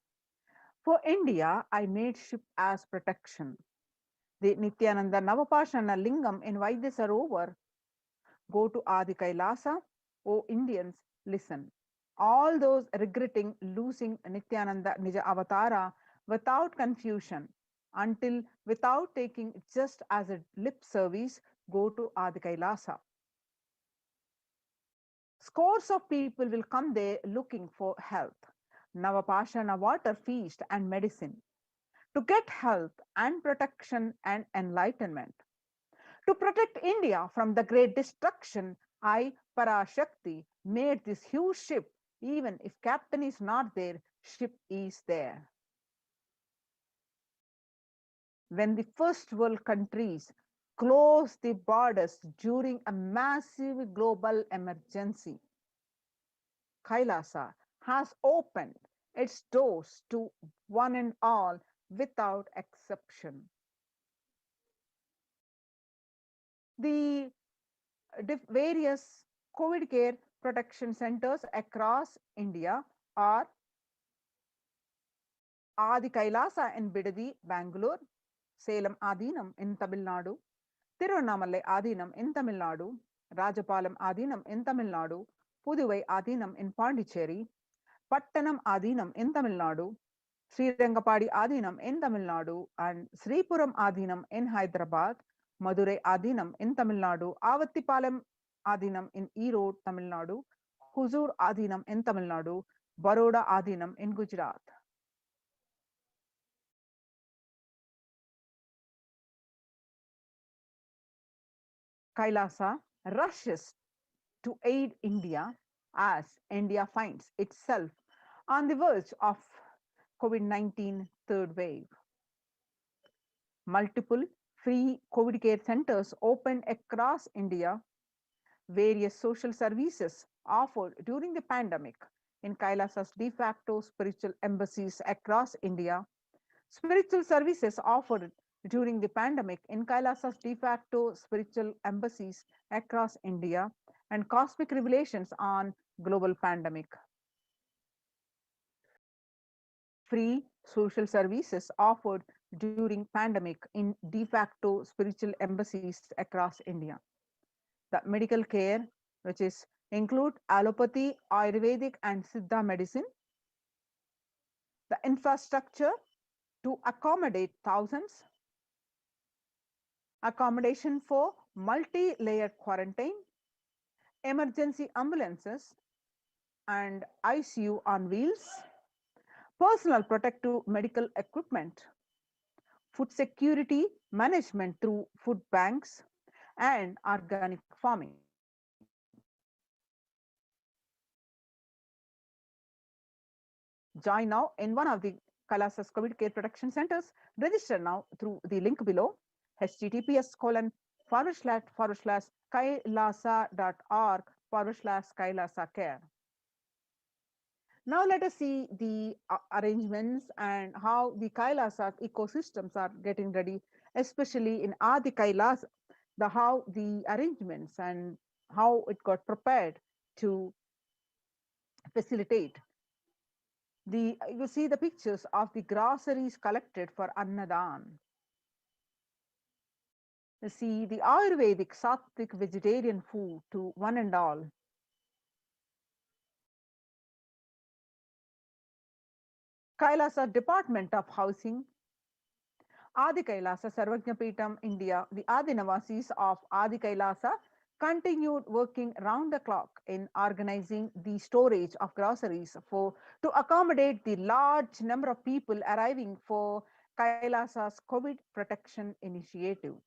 For India, I made ship as protection. The Nityananda Navapashana Lingam in Vaidyasarovar. Go to Adi Kailasa. O Indians, listen. All those regretting losing Nityananda Nija Avatara without confusion, until without taking just as a lip service, go to Adi Kailasa. Scores of people will come there looking for health, Navapashana water feast and medicine, to get health and protection and enlightenment. To protect India from the great destruction, I, PARASHAKTI, made this huge ship. Even if captain is not there, ship is there. When the first world countries closed the borders during a massive global emergency, Kailasa has opened its doors to one and all without exception. The various COVID care protection centers across India are Adi Kailasa in Bidadi, Bangalore, Salem Adinam in Tamil Nadu, Tiruvannamalai Adinam in Tamil Nadu, Rajapalam Adinam in Tamil Nadu, Puduvai Adinam in Pondicherry, Pattanam Adinam in Tamil Nadu, Srirangapadi Adinam in Tamil Nadu, and Sripuram Adinam in Hyderabad, Madurai Adinam in Tamil Nadu, Avattipalam Adinam in Erode, Tamil Nadu, Huzur Adinam in Tamil Nadu, Baroda Adinam in Gujarat. Kailasa rushes to aid India as India finds itself on the verge of COVID-19 third wave. Multiple free COVID care centers opened across India. Various social services offered during the pandemic in Kailasa's de facto spiritual embassies across India. Spiritual services offered during the pandemic in Kailasa's de facto spiritual embassies across India, and cosmic revelations on global pandemic. Free social services offered during pandemic in de facto spiritual embassies across India. The medical care, which is include allopathy, Ayurvedic, and Siddha medicine. The infrastructure to accommodate thousands. Accommodation for multi-layered quarantine. Emergency ambulances and ICU on wheels. Personal protective medical equipment. Food security management through food banks and organic farming. Join now in one of the Kailasa's COVID care protection centers. Register now through the link below, https://kailasa.org/Kailasa care. Now let us see the arrangements and how the Kailasa ecosystems are getting ready, especially in Adi Kailasa, how the arrangements and how it got prepared to facilitate. You see the pictures of the groceries collected for Annadan. You see the Ayurvedic Sattvic vegetarian food to one and all. Kailasa Department of Housing, Adi Kailasa Sarvajnapeetam, India. The Adi Navasis of Adi Kailasa continued working round the clock in organizing the storage of groceries to accommodate the large number of people arriving for Kailasa's COVID protection initiative.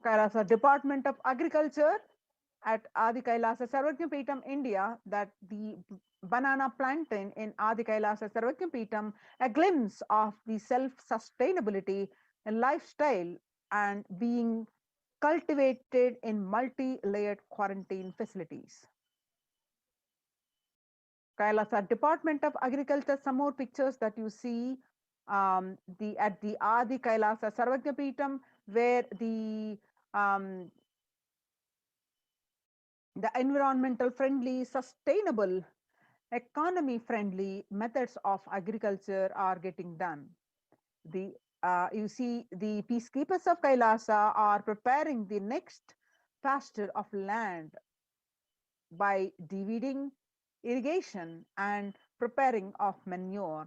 Kailasa Department of Agriculture at Adi Kailasa Sarvajnapeetam, India, that the banana plantain in Adi Kailasa Sarvajnapeetam, a glimpse of the self-sustainability and lifestyle and being cultivated in multi-layered quarantine facilities. Kailasa Department of Agriculture, some more pictures that you see at the Adi Kailasa Sarvajnapeetam, where the environmental friendly, sustainable, economy friendly methods of agriculture are getting done. You see the peacekeepers of Kailasa are preparing the next pasture of land by dividing, irrigation, and preparing of manure.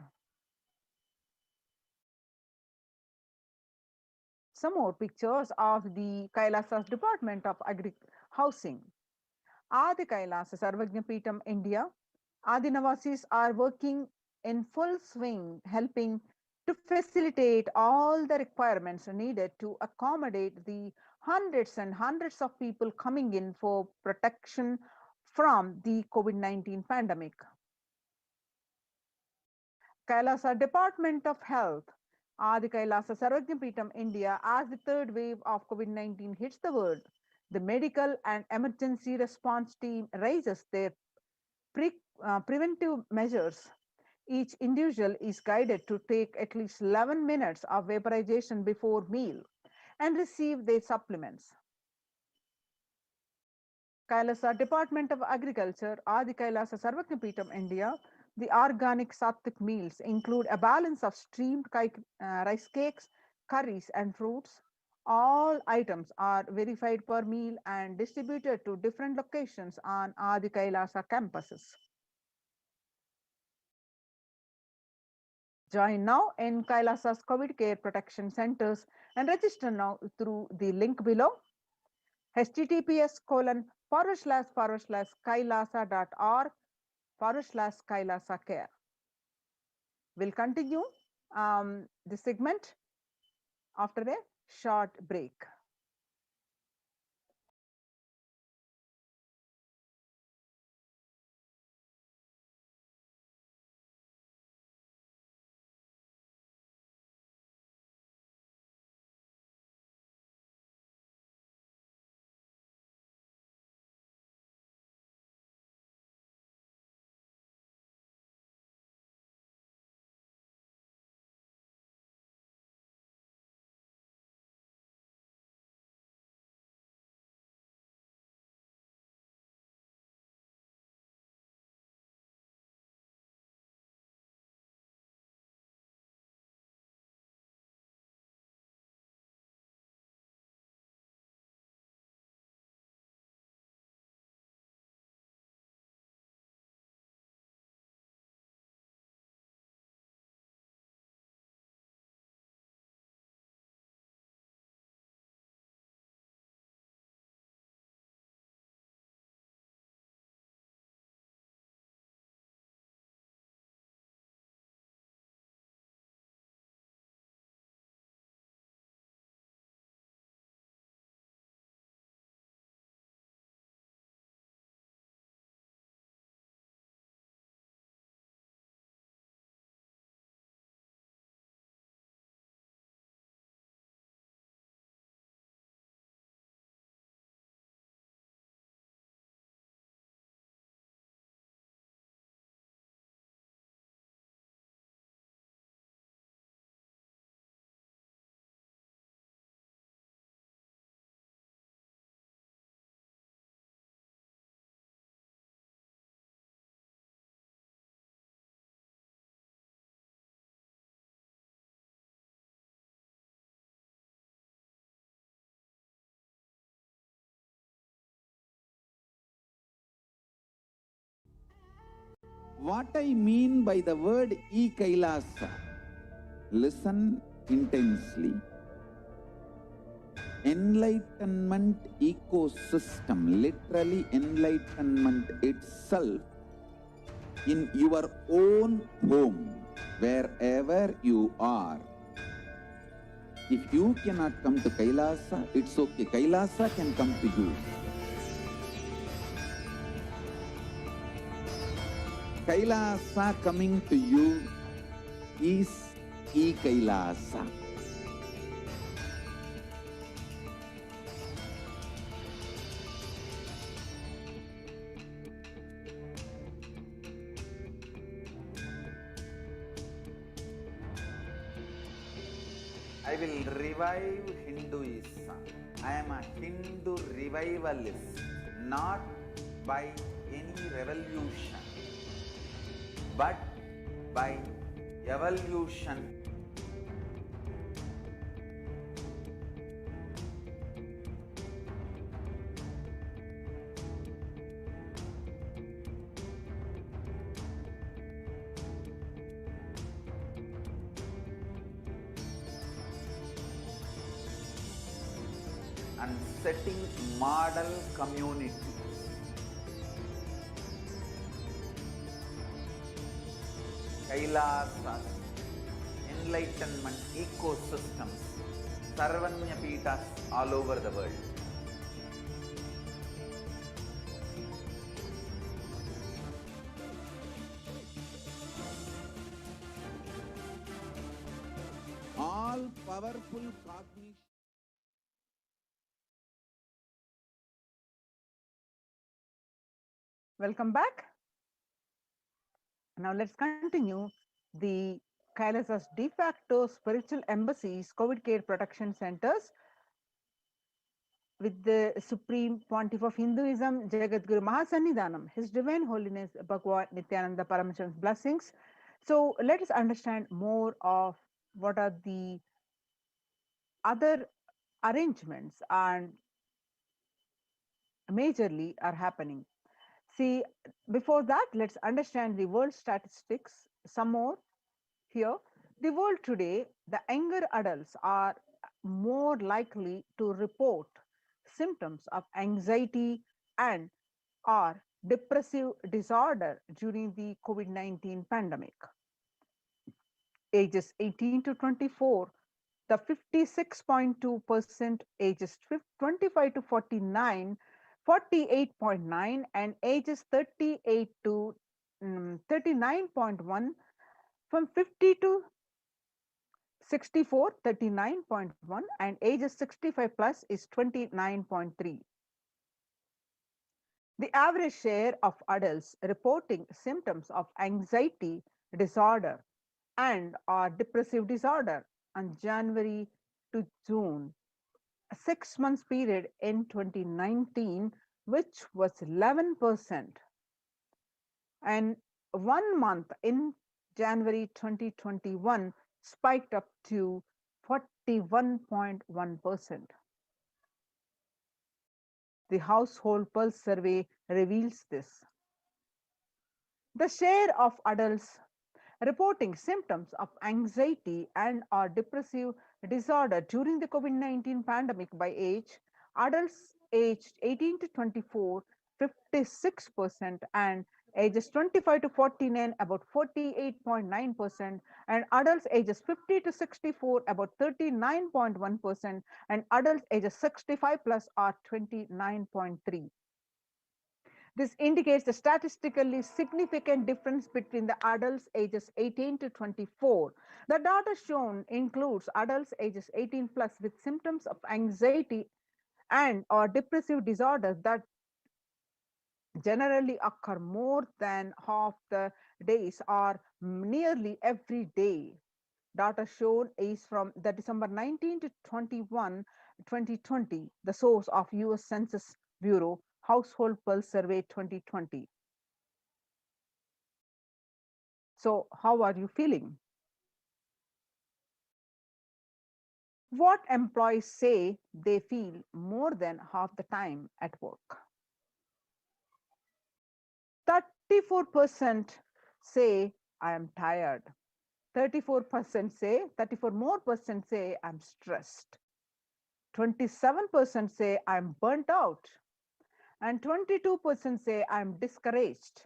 Some more pictures of the Kailasa's Department of Housing. Adi Kailasa Sarvajnapeetam, India. Adi Navasis are working in full swing, helping to facilitate all the requirements needed to accommodate the hundreds and hundreds of people coming in for protection from the COVID-19 pandemic. Kailasa Department of Health, Adi Kailasa Sarvajnapeetam, India. As the third wave of COVID-19 hits the world, the medical and emergency response team raises their preventive measures. Each individual is guided to take at least 11 minutes of vaporization before meal and receive their supplements. Kailasa Department of Agriculture, Adi Kailasa Sarvajnapeetam, India. The organic sattvic meals include a balance of steamed rice cakes, curries, and fruits. All items are verified per meal and distributed to different locations on Adi Kailasa campuses. Join now in Kailasa's COVID care protection centers and register now through the link below, https://kailasa.org/Kailasa care. We'll continue the segment after a short break. What I mean by the word e-Kailasa, listen intensely. Enlightenment ecosystem, literally enlightenment itself, in your own home, wherever you are. If you cannot come to Kailasa, it's okay. Kailasa can come to you. Kailasa coming to you is e-Kailasa. I will revive Hinduism. I am a Hindu revivalist, not by any revolution, but by evolution. And setting model communities. Kailasas, enlightenment ecosystems, Sarvanya Pitas all over the world. All powerful cognition. Welcome back. Now let's continue the Kailasa's de facto spiritual embassies, COVID care protection centers with the Supreme Pontiff of Hinduism, Jagadguru Mahasannidhanam, His Divine Holiness Bhagwan Nityananda Paramahansa's blessings. So let us understand more of what are the other arrangements and majorly are happening. See, before that, let's understand the world statistics some more here. The world today, the younger adults are more likely to report symptoms of anxiety and or depressive disorder during the COVID-19 pandemic. Ages 18 to 24 the 56.2% ages 25 to 49, 48.9, and ages 38 to 39.1, from 50 to 64, 39.1, and ages 65 plus is 29.3. The average share of adults reporting symptoms of anxiety disorder and or depressive disorder on January to June, a 6 months period in 2019, which was 11%, and 1 month in January 2021 spiked up to 41.1%. The Household Pulse Survey reveals this. The share of adults reporting symptoms of anxiety and or depressive disorder during the COVID-19 pandemic by age: adults aged 18 to 24, 56%, and ages 25 to 49, about 48.9%, and adults ages 50 to 64, about 39.1%, and adults ages 65 plus are 29.3. This indicates the statistically significant difference between the adults ages 18 to 24. The data shown includes adults ages 18 plus with symptoms of anxiety and or depressive disorder that generally occur more than half the days or nearly every day. Data shown is from the December 19 to 21, 2020, the source of US Census Bureau Household Pulse Survey 2020. So how are you feeling? What employees say they feel more than half the time at work? 34% say I am tired. 34% say, 34 more percent say I'm stressed. 27% say I'm burnt out. And 22% say I'm discouraged.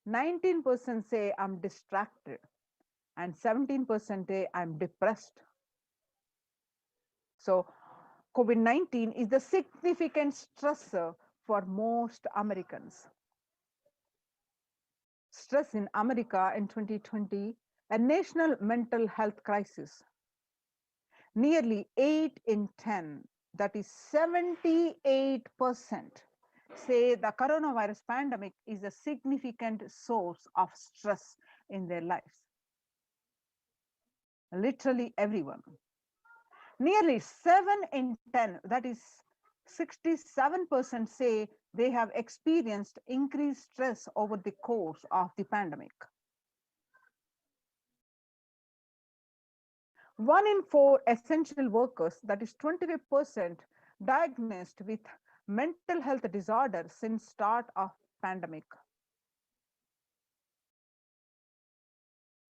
19% say I'm distracted. And 17% say I'm depressed. So COVID-19 is the significant stressor for most Americans. Stress in America in 2020, a national mental health crisis. Nearly 8 in 10, that is 78%, say the coronavirus pandemic is a significant source of stress in their lives. Literally everyone. Nearly 7 in 10, that is 67%, say they have experienced increased stress over the course of the pandemic. 1 in 4 essential workers, that is 25%, diagnosed with mental health disorder since start of pandemic.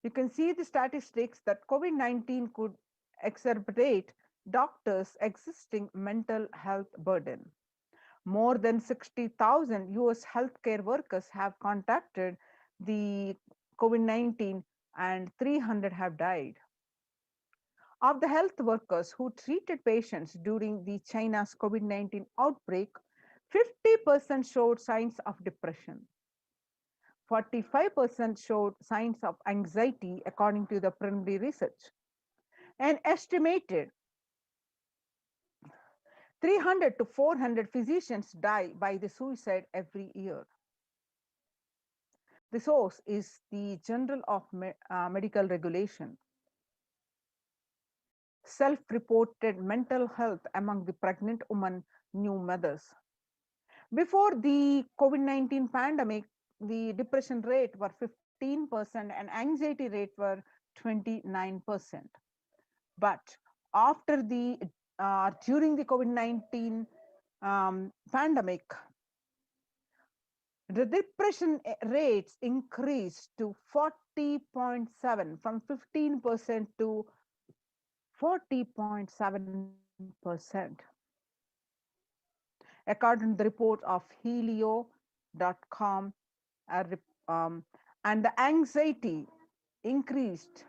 You can see the statistics that COVID-19 could exacerbate doctors' existing mental health burden. More than 60,000 US healthcare workers have contacted the COVID-19 and 300 have died. Of the health workers who treated patients during the China's COVID-19 outbreak, 50% showed signs of depression. 45% showed signs of anxiety, according to the preliminary research. An estimated 300 to 400 physicians die by the suicide every year. The source is the Journal of Medical Regulation. Self-reported mental health among the pregnant women, new mothers. Before the COVID-19 pandemic, the depression rate were 15% and anxiety rate were 29%. But after the during the COVID-19 pandemic, the depression rates increased to 40.7 from 15% to 40.7%. According to the report of Helio.com, and the anxiety increased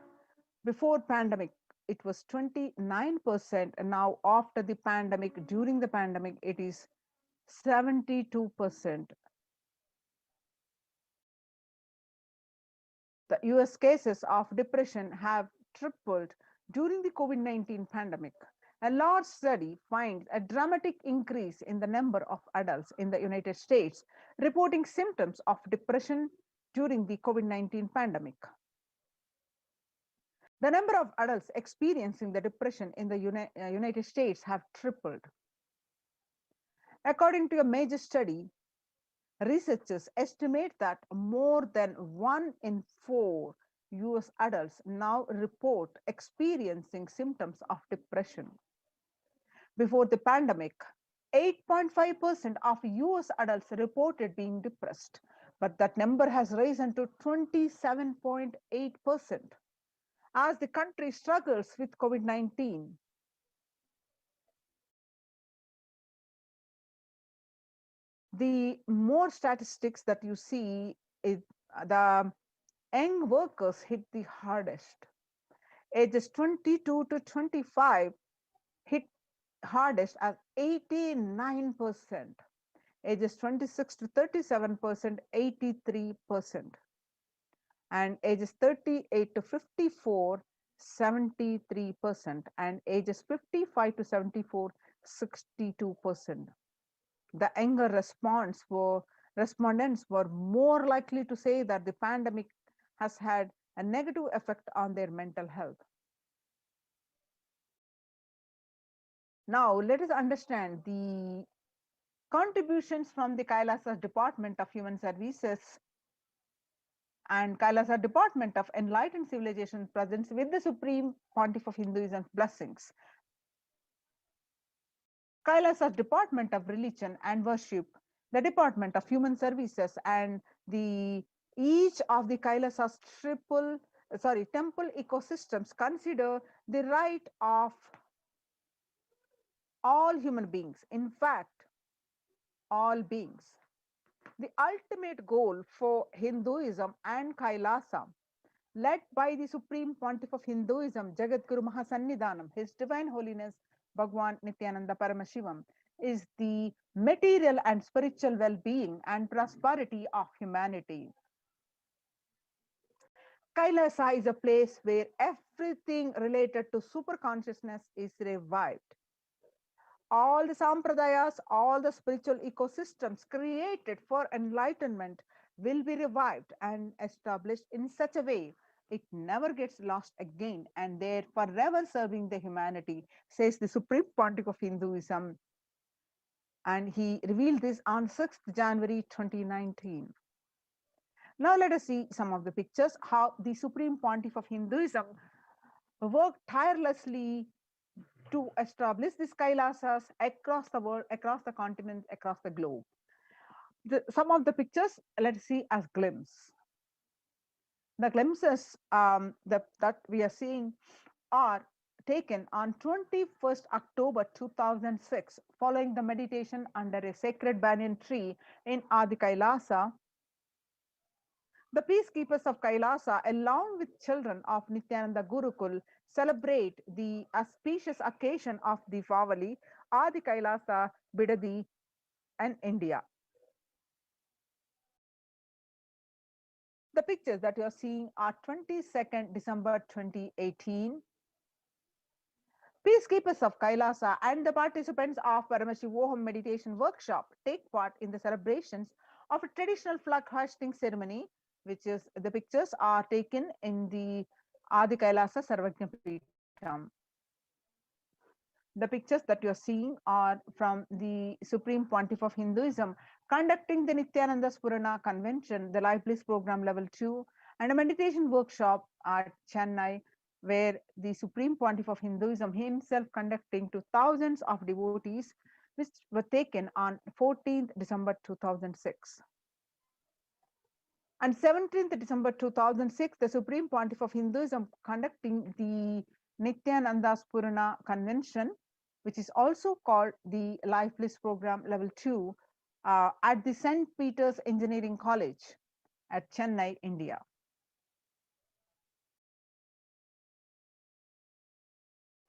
before pandemic it was 29%, and now after the pandemic, during the pandemic, it is 72%. The US cases of depression have tripled during the COVID-19 pandemic. A large study finds a dramatic increase in the number of adults in the United States reporting symptoms of depression during the COVID-19 pandemic. The number of adults experiencing the depression in the United States have tripled. According to a major study, researchers estimate that more than 1 in 4 US adults now report experiencing symptoms of depression. Before the pandemic, 8.5% of US adults reported being depressed, but that number has risen to 27.8% as the country struggles with COVID-19. The more statistics that you see is the young workers hit the hardest. Ages 22 to 25 hit hardest as 89%. Ages 26 to 37%, 83%. And ages 38 to 54, 73%. And ages 55 to 74, 62%. The younger respondents were more likely to say that the pandemic has had a negative effect on their mental health. Now, let us understand the contributions from the Kailasa Department of Human Services and Kailasa Department of Enlightened Civilization presents with the Supreme Pontiff of Hinduism's blessings. Kailasa's Department of Religion and Worship, the Department of Human Services, and each of the Kailasa's temple ecosystems consider the right of all human beings, in fact, all beings. The ultimate goal for Hinduism and Kailasa, led by the Supreme Pontiff of Hinduism, Jagadguru Mahasannidhanam, His Divine Holiness Bhagwan Nityananda Paramashivam, is the material and spiritual well-being and prosperity of humanity. Kailasa is a place where everything related to superconsciousness is revived. All the sampradayas, all the spiritual ecosystems created for enlightenment will be revived and established in such a way it never gets lost again, and they're forever serving the humanity, says the Supreme Pontiff of Hinduism. And he revealed this on 6th January 2019. Now let us see some of the pictures, how the Supreme Pontiff of Hinduism worked tirelessly to establish these Kailasas across the world, across the continent, across the globe. Some of the pictures, let's see as glimpse. The glimpses that we are seeing are taken on 21st October 2006, following the meditation under a sacred banyan tree in Adi Kailasa. The peacekeepers of Kailasa, along with children of Nityananda Gurukul, celebrate the auspicious occasion of Deepavali, Adi Kailasa, Bidadi, and India. The pictures that you are seeing are 22nd December 2018. Peacekeepers of Kailasa and the participants of Paramashivoham meditation workshop take part in the celebrations of a traditional flag hoisting ceremony, which is the pictures are taken in the Adi Kailasa Sarvajna Peetham. The pictures that you are seeing are from the Supreme Pontiff of Hinduism conducting the Nityananda Spurana Convention, the Life Bliss Program Level 2, and a meditation workshop at Chennai, where the Supreme Pontiff of Hinduism himself conducting to thousands of devotees, which were taken on 14th December 2006. On 17th December 2006, the Supreme Pontiff of Hinduism conducting the Nityananda Spurana Convention, which is also called the Life Bliss Program Level 2, at the St. Peter's Engineering College at Chennai, India.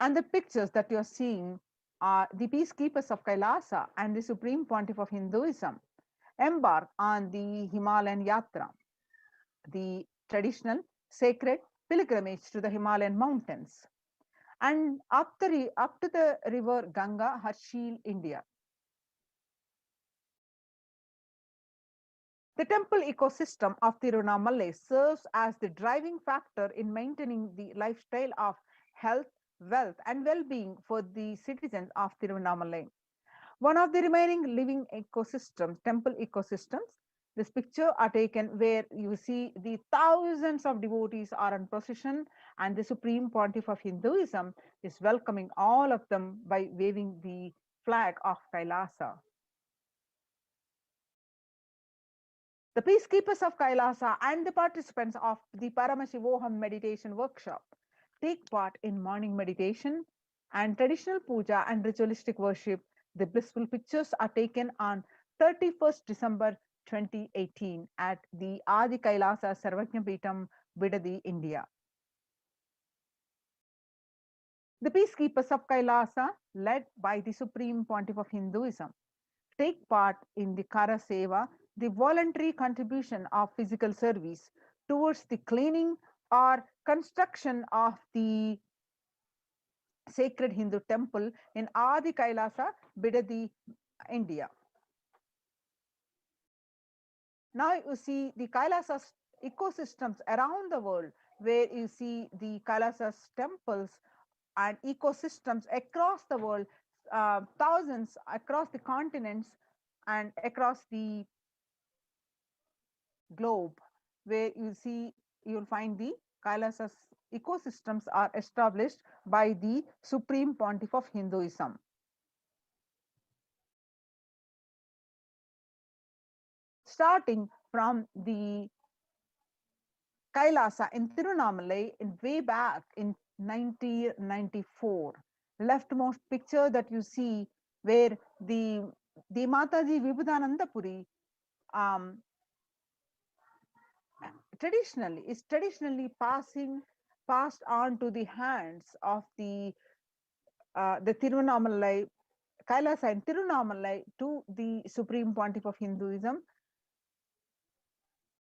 And the pictures that you're seeing are the peacekeepers of Kailasa and the Supreme Pontiff of Hinduism embark on the Himalayan Yatra, the traditional sacred pilgrimage to the Himalayan mountains, and up to the river Ganga, Harshil, India. The temple ecosystem of Tiruvannamalai serves as the driving factor in maintaining the lifestyle of health, wealth, and well-being for the citizens of Tiruvannamalai. One of the remaining living ecosystems, temple ecosystems, this picture are taken where you see the thousands of devotees are in procession, and the Supreme Pontiff of Hinduism is welcoming all of them by waving the flag of Kailasa. The peacekeepers of Kailasa and the participants of the Paramashivoham meditation workshop take part in morning meditation and traditional puja and ritualistic worship. The blissful pictures are taken on 31st December 2018 at the Adi Kailasa Sarvajna Peetham, Bidadi, India. The peacekeepers of Kailasa, led by the Supreme Pontiff of Hinduism, take part in the Kara Seva, the voluntary contribution of physical service towards the cleaning or construction of the sacred Hindu temple in Adi Kailasa, Bidadi, India. Now you see the Kailasa's ecosystems around the world, where you see the Kailasa's temples and ecosystems across the world, thousands across the continents and across the globe, where you'll find the Kailasa's ecosystems are established by the Supreme Pontiff of Hinduism. Starting from the Kailasa in Tiruvannamalai in way back in 1994, leftmost picture that you see where the Mataji Vibhudananda Puri traditionally passed on to the hands of the Tiruvannamalai, Kailasa and Tiruvannamalai to the Supreme Pontiff of Hinduism.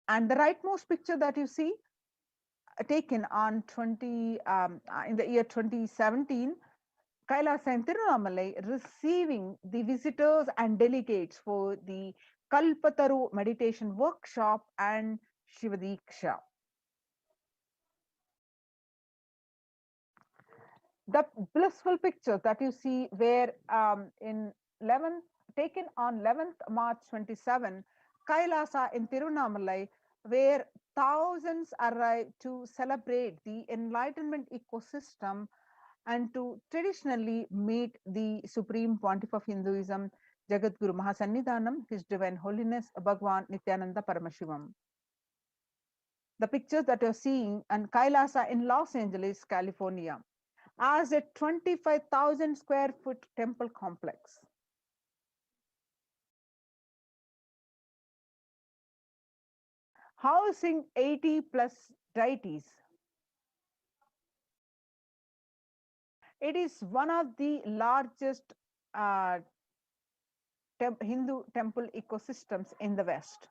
And the rightmost picture that you see taken on in the year 2017, Kailasa and Tiruvannamalai receiving the visitors and delegates for the Kalpataru meditation workshop and Shivadiksha. The blissful picture that you see where taken on 11th March 27, Kailasa in Tiruvannamalai, where thousands arrive to celebrate the enlightenment ecosystem and to traditionally meet the Supreme Pontiff of Hinduism, Jagadguru Mahasannidhanam, His Divine Holiness Bhagwan Nityananda Paramashivam. The pictures that you're seeing on Kailasa in Los Angeles, California, as a 25,000 square foot temple complex. Housing 80 plus deities. It is one of the largest Hindu temple ecosystems in the West.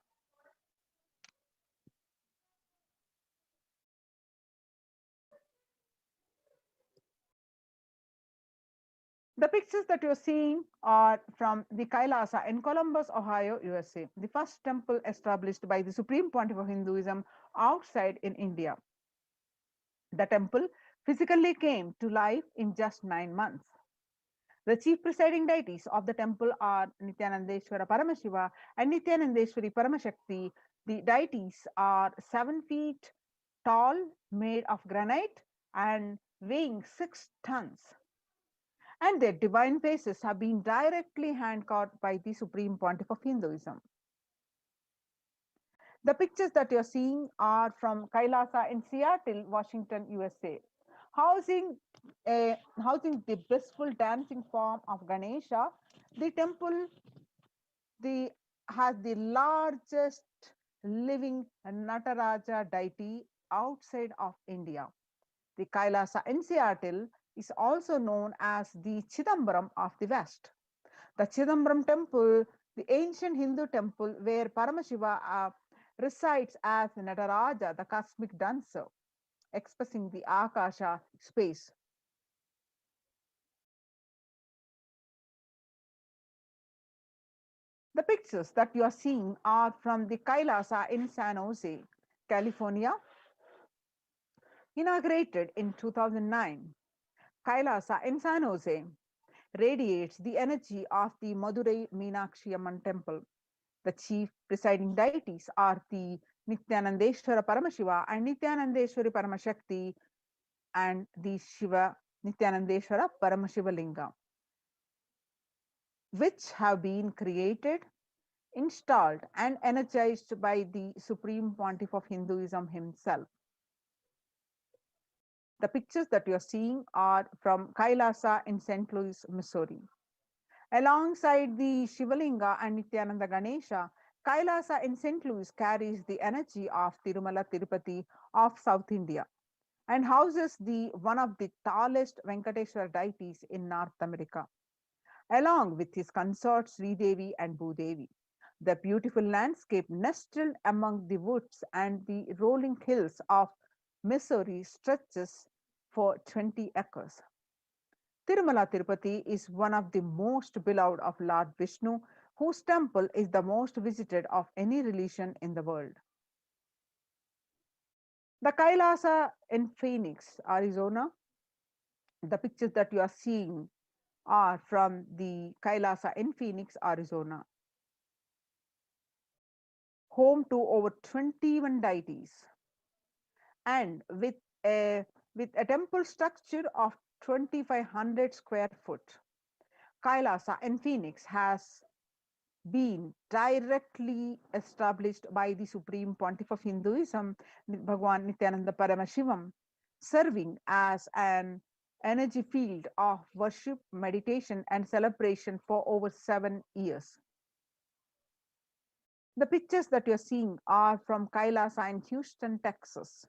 The pictures that you're seeing are from the Kailasa in Columbus, Ohio, USA, the first temple established by the Supreme Pontiff of Hinduism outside in India. The temple physically came to life in just 9 months. The chief presiding deities of the temple are Nityanandeshwara Paramashiva and Nityanandeshwari Paramashakti. The deities are 7 feet tall, made of granite and weighing 6 tons. And their divine faces have been directly hand-carved by the Supreme Pontiff of Hinduism. The pictures that you're seeing are from Kailasa in Seattle, Washington, USA, housing the blissful dancing form of Ganesha. The temple has the largest living Nataraja deity outside of India. The Kailasa in Seattle is also known as the Chidambaram of the West. The Chidambaram temple, the ancient Hindu temple where Paramashiva resides as Nataraja, the cosmic dancer, expressing the Akasha space. The pictures that you are seeing are from the Kailasa in San Jose, California, inaugurated in 2009. Kailasa in San Jose radiates the energy of the Madurai Meenakshi Amman temple. The chief presiding deities are the Nityanandeshwara Paramashiva and Nityanandeshwari Paramashakti and the Shiva Nityanandeshwara Paramashiva Linga, which have been created, installed, and energized by the Supreme Pontiff of Hinduism himself. The pictures that you are seeing are from Kailasa in St. Louis, Missouri. Alongside the Shivalinga and Nityananda Ganesha, Kailasa in St. Louis carries the energy of Tirumala Tirupati of South India and houses one of the tallest Venkateshwara deities in North America, along with his consorts Sridevi and Bhudevi. The beautiful landscape nestled among the woods and the rolling hills of Missouri stretches for 20 acres. Tirumala Tirupati is one of the most beloved of Lord Vishnu, whose temple is the most visited of any religion in the world. The Kailasa in Phoenix, Arizona. The pictures that you are seeing are from the Kailasa in Phoenix, Arizona, home to over 21 deities, and with a temple structure of 2,500 square foot. Kailasa in Phoenix has been directly established by the Supreme Pontiff of Hinduism, Bhagwan Nityananda Paramashivam, serving as an energy field of worship, meditation, and celebration for over 7 years. The pictures that you're seeing are from Kailasa in Houston, Texas.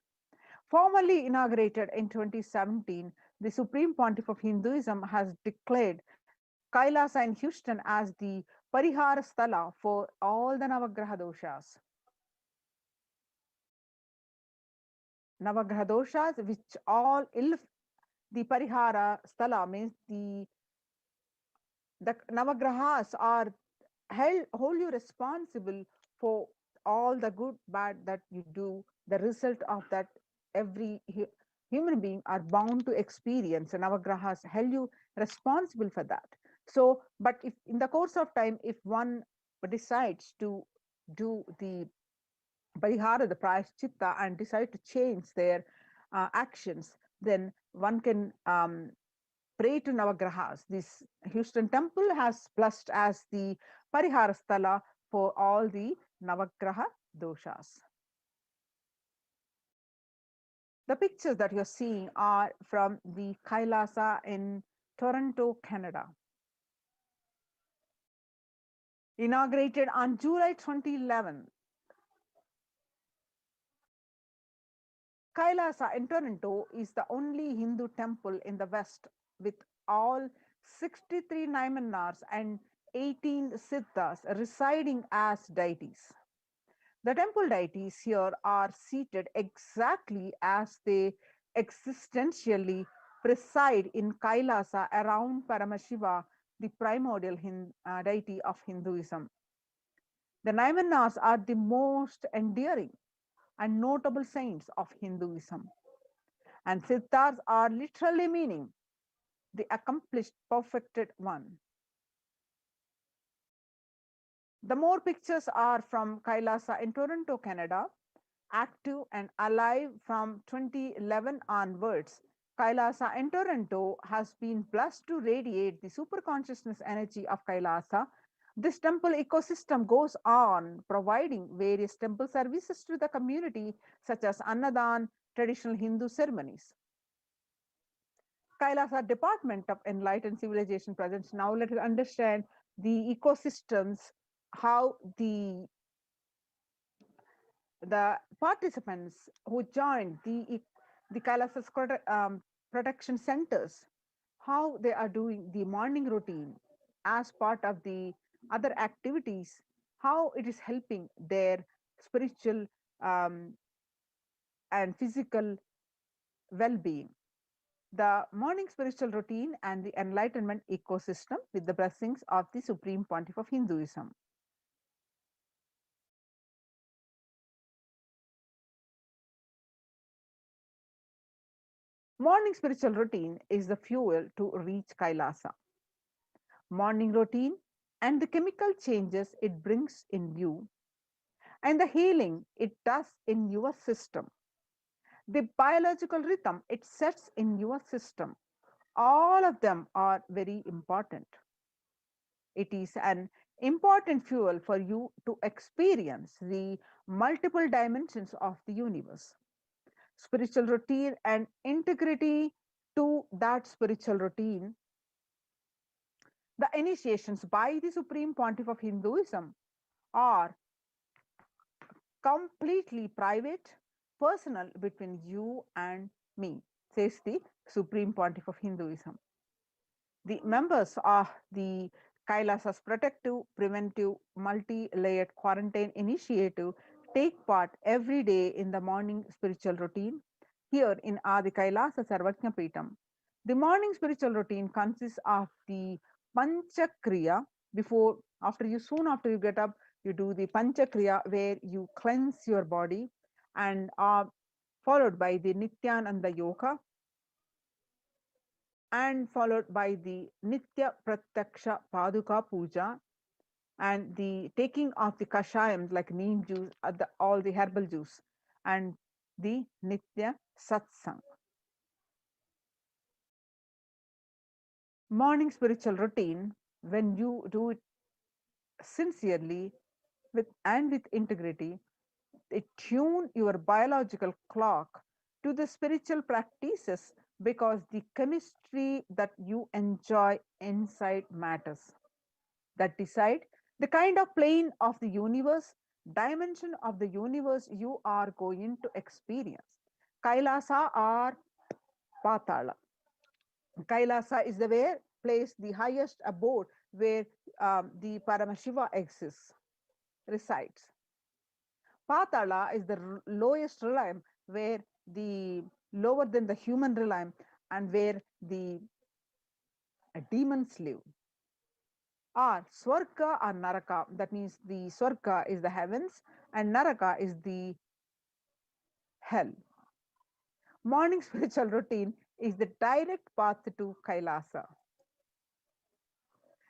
Formally inaugurated in 2017, the Supreme Pontiff of Hinduism has declared Kailasa in Houston as the Parihara Sthala for all the Navagraha doshas. Navagraha doshas, which all the Parihara Sthala means the Navagrahas are hold you responsible for all the good, bad that you do. The result of that, every human being are bound to experience, and Navagrahas held you responsible for that. So, but if in the course of time, if one decides to do the Parihara, the Prayaschitta, and decide to change their actions, then one can pray to Navagrahas. This Houston temple has blessed as the Parihara Sthala for all the Navagraha doshas. The pictures that you're seeing are from the Kailasa in Toronto, Canada. Inaugurated on July 2011. Kailasa in Toronto is the only Hindu temple in the West with all 63 Naimanars and 18 Siddhas residing as deities. The temple deities here are seated exactly as they existentially preside in Kailasa around Paramashiva, the primordial deity of Hinduism. The Naimanars are the most endearing and notable saints of Hinduism, and Siddhas are literally meaning the accomplished, perfected one. The more pictures are from Kailasa in Toronto, Canada, active and alive from 2011 onwards. Kailasa in Toronto has been blessed to radiate the superconsciousness energy of Kailasa. This temple ecosystem goes on providing various temple services to the community, such as Annadan, traditional Hindu ceremonies. Kailasa Department of Enlightened Civilization presents. Now let us understand the ecosystems, how the participants who joined the Kailasa protection centers how they are doing the morning routine as part of the other activities, how it is helping their spiritual and physical well-being. The morning spiritual routine and the enlightenment ecosystem with the blessings of the Supreme Pontiff of Hinduism. Morning spiritual routine is the fuel to reach Kailasa. Morning routine and the chemical changes it brings in you and the healing it does in your system, the biological rhythm it sets in your system, all of them are very important. It is an important fuel for you to experience the multiple dimensions of the universe. Spiritual routine and integrity to that spiritual routine. The initiations by the Supreme Pontiff of Hinduism are completely private, personal between you and me, says the Supreme Pontiff of Hinduism. The members of the Kailasa's protective, preventive, multi-layered quarantine initiative take part every day in the morning spiritual routine here in Adi Kailasa Sarvajna Peetam. The morning spiritual routine consists of the Panchakriya. Soon after you get up, you do the Panchakriya where you cleanse your body, and followed by the Nityananda Yoga, and followed by the Nitya Pratyaksha Paduka Puja, and the taking of the kashayams like neem juice, all the herbal juice, and the Nitya Satsang. Morning spiritual routine, when you do it sincerely with integrity, it tune your biological clock to the spiritual practices because the chemistry that you enjoy inside matters. That decide the kind of plane of the universe, dimension of the universe you are going to experience. Kailasa or Patala. Kailasa is the place, the highest abode where the Paramashiva exists, resides. Patala is the lowest realm where the lower than the human realm and where the demons live. Or Swarga or Naraka, that means the Swarga is the heavens and Naraka is the hell. Morning spiritual routine is the direct path to Kailasa.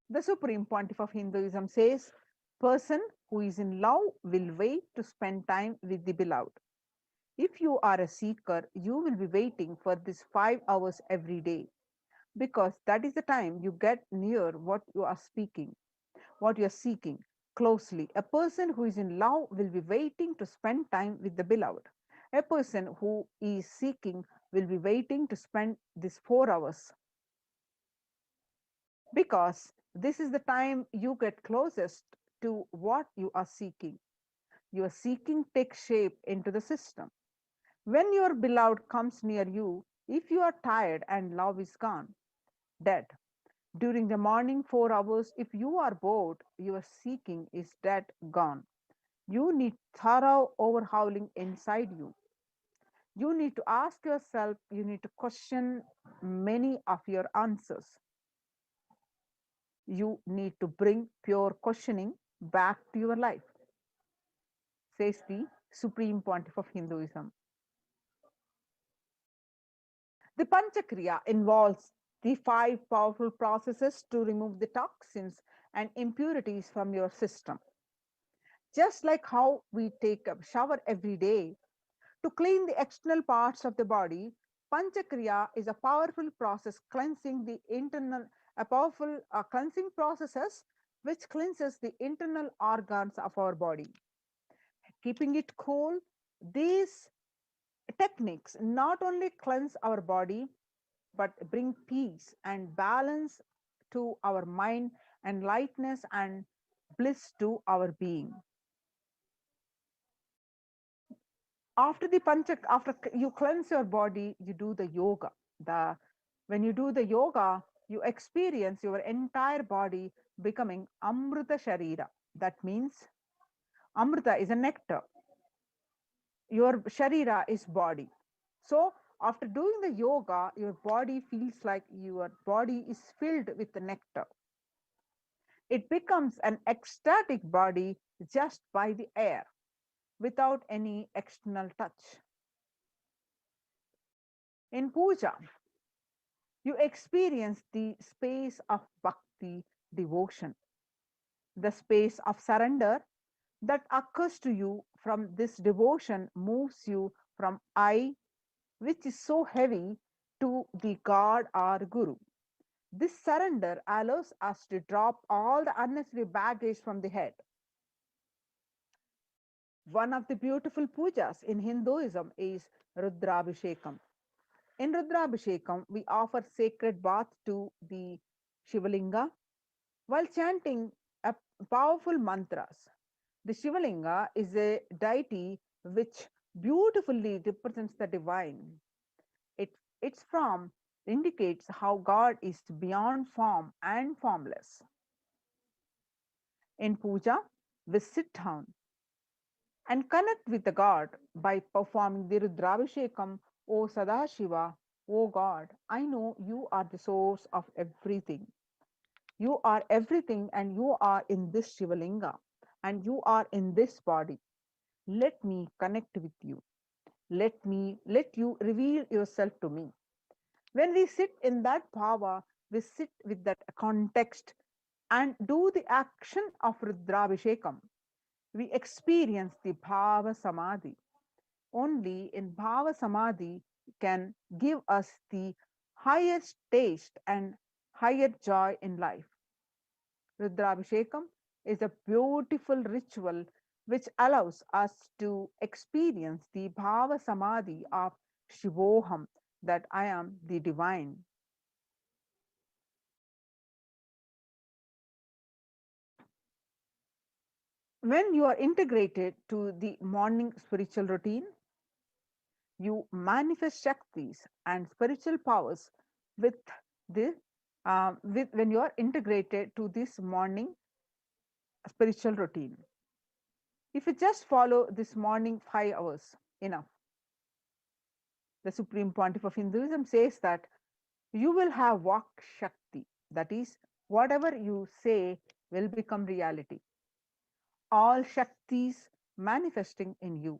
The Supreme Pontiff of Hinduism says, person who is in love will wait to spend time with the beloved. If you are a seeker, you will be waiting for this 5 hours every day, because that is the time you get near what you are speaking, what you are seeking closely. A person who is in love will be waiting to spend time with the beloved. A person who is seeking will be waiting to spend these 4 hours, because this is the time you get closest to what you are seeking. Your seeking takes shape into the system. When your beloved comes near you, if you are tired and love is gone, dead. During the morning 4 hours, if you are bored, your seeking is dead, gone. You need thorough overhauling inside you. You need to ask yourself, you need to question many of your answers. You need to bring pure questioning back to your life, says the Supreme Pontiff of Hinduism. The Panchakriya involves the 5 powerful processes to remove the toxins and impurities from your system. Just like how we take a shower every day to clean the external parts of the body, Panchakriya is a powerful process cleansing the internal, a powerful cleansing processes which cleanses the internal organs of our body. Keeping it cool, these techniques not only cleanse our body, but bring peace and balance to our mind and lightness and bliss to our being. After you cleanse your body, you do the yoga, When you do the yoga, you experience your entire body becoming Amrita Sharira. That means Amrita is a nectar. Your Sharira is body. So after doing the yoga, your body feels like your body is filled with the nectar. It becomes an ecstatic body just by the air, without any external touch. In puja, you experience the space of bhakti, devotion, the space of surrender that occurs to you from this devotion moves you from I, which is so heavy, to the God or Guru. This surrender allows us to drop all the unnecessary baggage from the head. One of the beautiful pujas in Hinduism is Rudrabhishekam. In Rudrabhishekam, we offer sacred bath to the Shivalinga while chanting powerful mantras. The Shivalinga is a deity which beautifully represents the divine. Its form indicates how God is beyond form and formless. In puja, we sit down and connect with the God by performing the Rudrabhishekam. O Sadashiva, O God, I know you are the source of everything. You are everything, and you are in this Shivalinga, and you are in this body. Let me connect with you. Let you reveal yourself to me. When we sit in that power, we sit with that context and do the action of Rudrabhishekam. We experience the Bhava Samadhi. Only in Bhava Samadhi can give us the highest taste and higher joy in life. Rudrabhishekam is a beautiful ritual which allows us to experience the Bhava Samadhi of Shivoham, that I am the divine. When you are integrated to the morning spiritual routine, you manifest Shaktis and spiritual powers when you are integrated to this morning spiritual routine. If you just follow this morning 5 hours, enough. The Supreme Pontiff of Hinduism says that you will have Vak Shakti, that is, whatever you say will become reality. All Shaktis manifesting in you,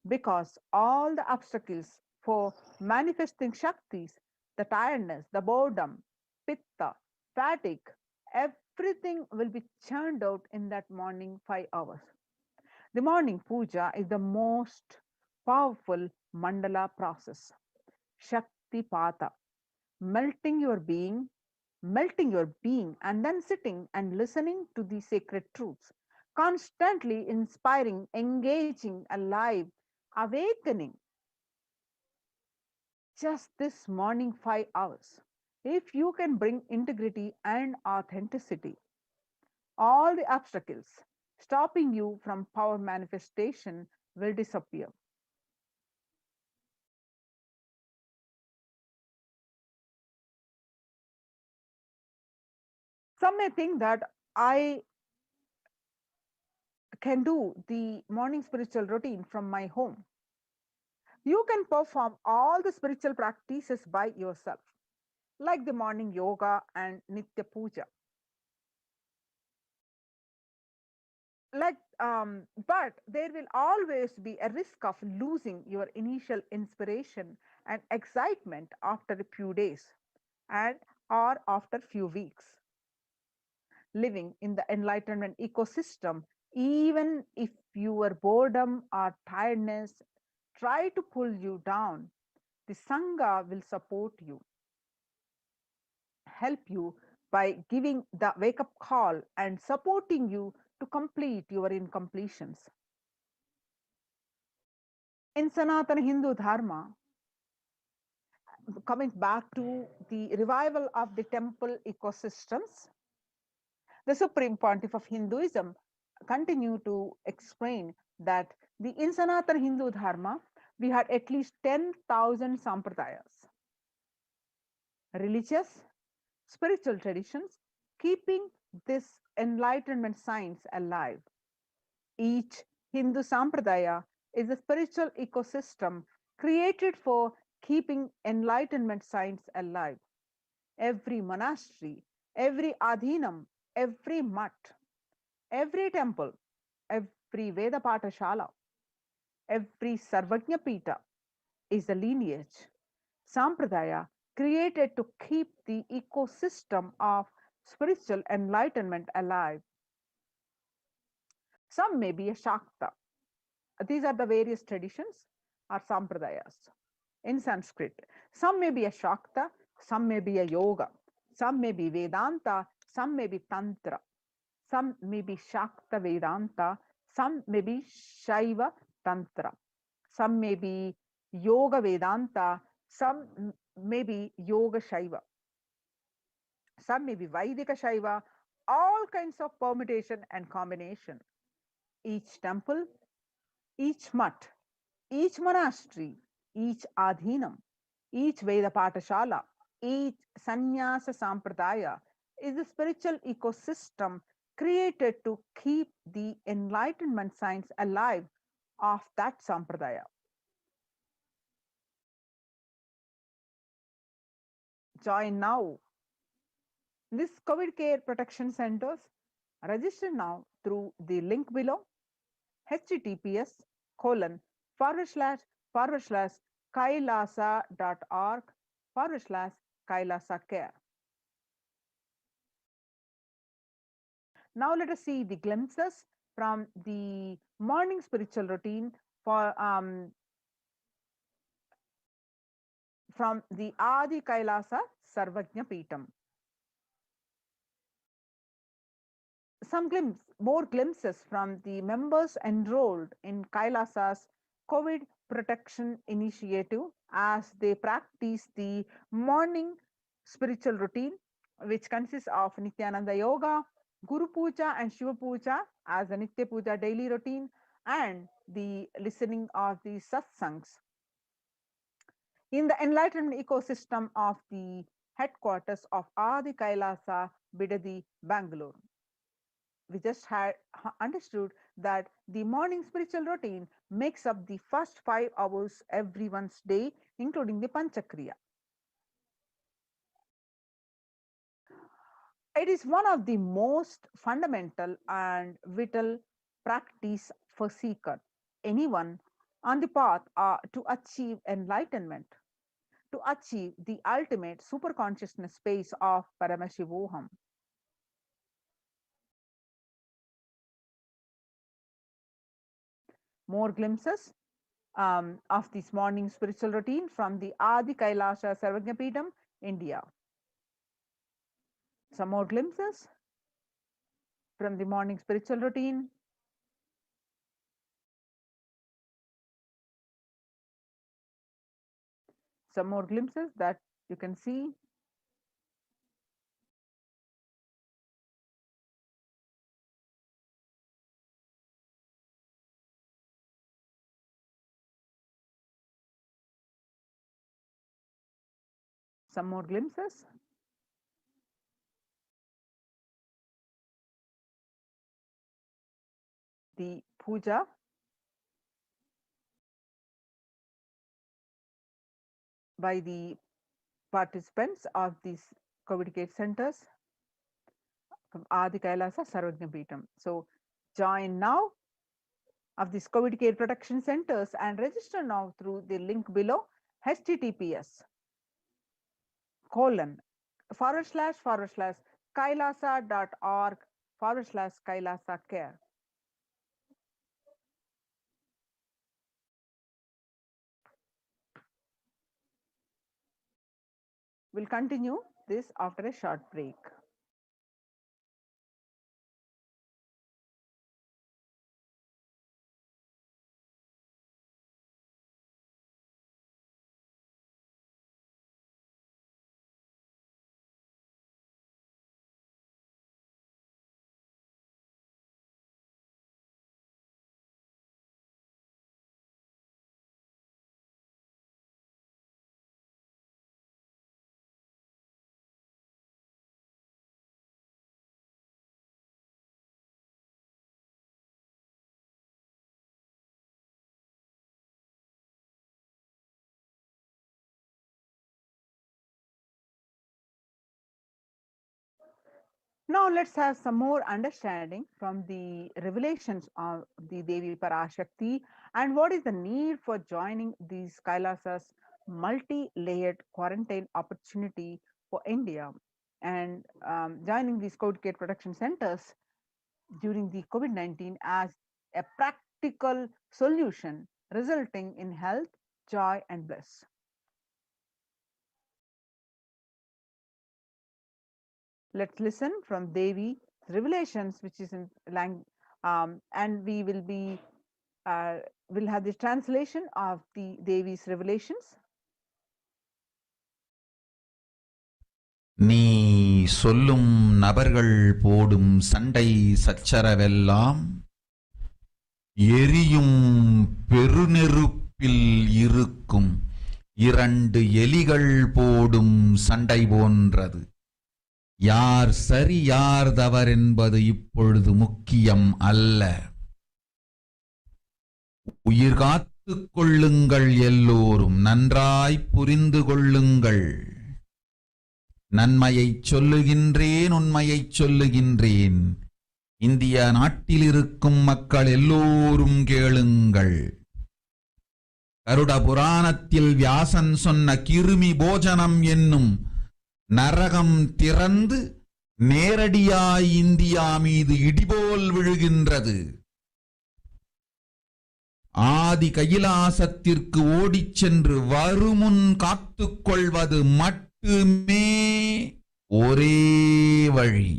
because all the obstacles for manifesting Shaktis, the tiredness, the boredom, pitta, fatigue, everything will be churned out in that morning 5 hours. The morning puja is the most powerful mandala process. Shakti Pata, melting your being, and then sitting and listening to the sacred truths, constantly inspiring, engaging, alive, awakening. Just this morning 5 hours. If you can bring integrity and authenticity, all the obstacles stopping you from power manifestation will disappear. Some may think that I can do the morning spiritual routine from my home. You can perform all the spiritual practices by yourself, like the morning yoga and Nitya Puja. But there will always be a risk of losing your initial inspiration and excitement after a few days or after a few weeks. Living in the enlightenment ecosystem, even if your boredom or tiredness try to pull you down, the Sangha will support you, help you by giving the wake-up call and supporting you to complete your incompletions. In Sanatana Hindu Dharma, coming back to the revival of the temple ecosystems, the Supreme Pontiff of Hinduism continued to explain that in Sanatana Hindu Dharma, we had at least 10,000 sampradayas. religious, spiritual traditions, keeping this enlightenment science alive. Each Hindu sampradaya is a spiritual ecosystem created for keeping enlightenment science alive. Every monastery, every adhinam, every mutt, every temple, every Veda Patashala, every Sarvajna Pita is a lineage, sampradaya created to keep the ecosystem of spiritual enlightenment alive. Some may be a Shakta. These are the various traditions or sampradayas in Sanskrit. Some may be a Shakta, some may be a Yoga, some may be Vedanta, some may be Tantra, some may be Shakta Vedanta, some may be Shaiva Tantra, some may be Yoga Vedanta, some may be Yoga Shaiva, some may be Vaidika Shaiva, all kinds of permutation and combination. Each temple, each mutt, each monastery, each adhinam, each Veda Patashala, each sannyasa sampradaya is a spiritual ecosystem created to keep the enlightenment science alive of that sampradaya. Join now. This COVID care protection centers, register now through the link below, https://kailasa.org/kailasa-care. Now let us see the glimpses from the morning spiritual routine from the Adi Kailasa Sarvajna Peetam. More glimpses from the members enrolled in Kailasa's COVID protection initiative as they practice the morning spiritual routine, which consists of Nityananda Yoga, Guru Puja and Shiva Puja as a Nitya Puja daily routine, and the listening of the satsangs in the enlightenment ecosystem of the headquarters of Adi Kailasa, Bidadi, Bangalore. We just had understood that the morning spiritual routine makes up the first 5 hours everyone's day, including the Panchakriya. It is one of the most fundamental and vital practice for seeker, anyone on the path to achieve enlightenment, to achieve the ultimate superconsciousness space of Paramashivoham. More glimpses of this morning spiritual routine from the Adi Kailasa Sarvajna Peetam, India. Some more glimpses from the morning spiritual routine. Some more glimpses that you can see. Some more glimpses. The puja by the participants of these COVID care centers from Adi Kailasa Sarvajna Peetam. So join now of these COVID care protection centers and register now through the link below, https://kailasa.org/kailasa-care. We'll continue this after a short break. Now let's have some more understanding from the revelations of the Devi Parashakti and what is the need for joining these Kailasa's multi-layered quarantine opportunity for India and joining these COVID care protection centers during the COVID-19 as a practical solution resulting in health, joy and bliss. Let's listen from Devi revelations, which is in language, and we will be will have the translation of the Devi's revelations. நீ சொல்லும் நபர்கள் போடும் சண்டை சச்சரவெல்லாம் எரியும் பெருநெருப்பில் இருக்கும் இரண்டு எலிகள் போடும் சண்டை போன்றது. யார் சரி யார் தவறென்பது இப்பொழுது முக்கியம் அல்ல. உயிர் காத்துக் கொள்ளுங்கள், எல்லோரும் நன்றாய் புரிந்து கொள்ளுங்கள். நன்மையைச் சொல்லுகின்றேன், உண்மையைச் சொல்லுகின்றேன். இந்திய நாட்டில் இருக்கும் மக்கள் எல்லோரும் கேளுங்கள். கருட புராணத்தில் வியாசன் சொன்ன கிருமி போஜனம் என்னும் நரகம் திறந்து நேரடியாய் இந்தியா மீது இடிபோல் விழுகின்றது. ஆதி கைலாசத்திற்கு ஓடிச் சென்று வருமுன் காத்துக்கொள்வது மட்டுமே ஒரே வழி.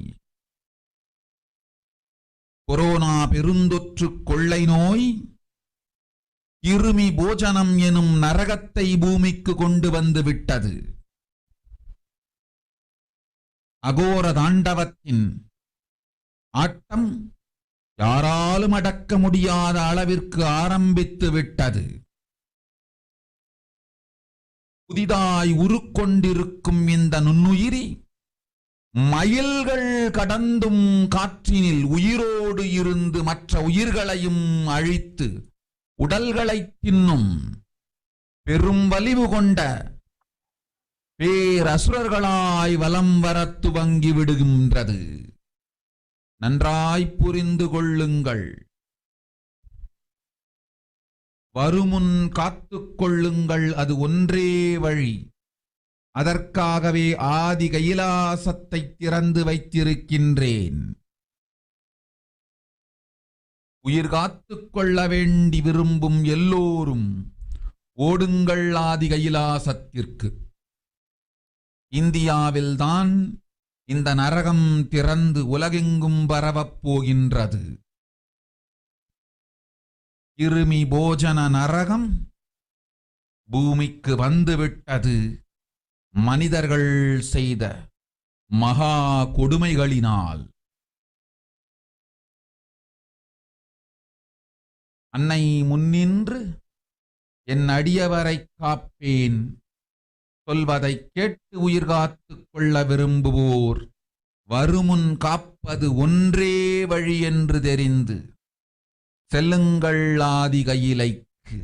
கொரோனா பெருந்தொற்று கொள்ளை நோய் கிருமி போஜனம் எனும் நரகத்தை பூமிக்கு கொண்டு வந்து விட்டது. அகோர தாண்டவத்தின் ஆட்டம் யாராலும் அடக்க முடியாத அளவிற்கு ஆரம்பித்து விட்டது. புதிதாய் உருக்கொண்டிருக்கும் இந்த நுண்ணுயிரி மைல்கள் கடந்தும் காற்றினில் உயிரோடு இருந்து மற்ற உயிர்களையும் அழித்து உடல்களை தின்னும் பெரும் வலிவு கொண்ட பேரசுரர்களாய் வலம் வர துவங்கி விடுகின்றது. நன்றாய் புரிந்து கொள்ளுங்கள். வருமுன் காத்துக் கொள்ளுங்கள், அது ஒன்றே வழி. அதற்காகவே ஆதி கைலாசத்தை திறந்து வைத்திருக்கின்றேன். உயிர் காத்துக் கொள்ள வேண்டி விரும்பும் எல்லோரும் ஓடுங்கள் ஆதி கைலாசத்திற்கு. இந்தியாவில்தான் இந்த நரகம் திறந்து உலகெங்கும் பரவப் போகின்றது. கிருமி போஜன நரகம் பூமிக்கு வந்துவிட்டது. மனிதர்கள் செய்த மகா கொடுமைகளினால். அன்னை முன்னின்று என் அடியவரை காப்பேன் சொல்வதை கேட்டு உயிர் காத்துக் கொள்ள விரும்புவோர் வருமுன் காப்பது ஒன்றே வழி என்று தெரிந்து செல்லுங்கள் ஆதி கையிலைக்கு.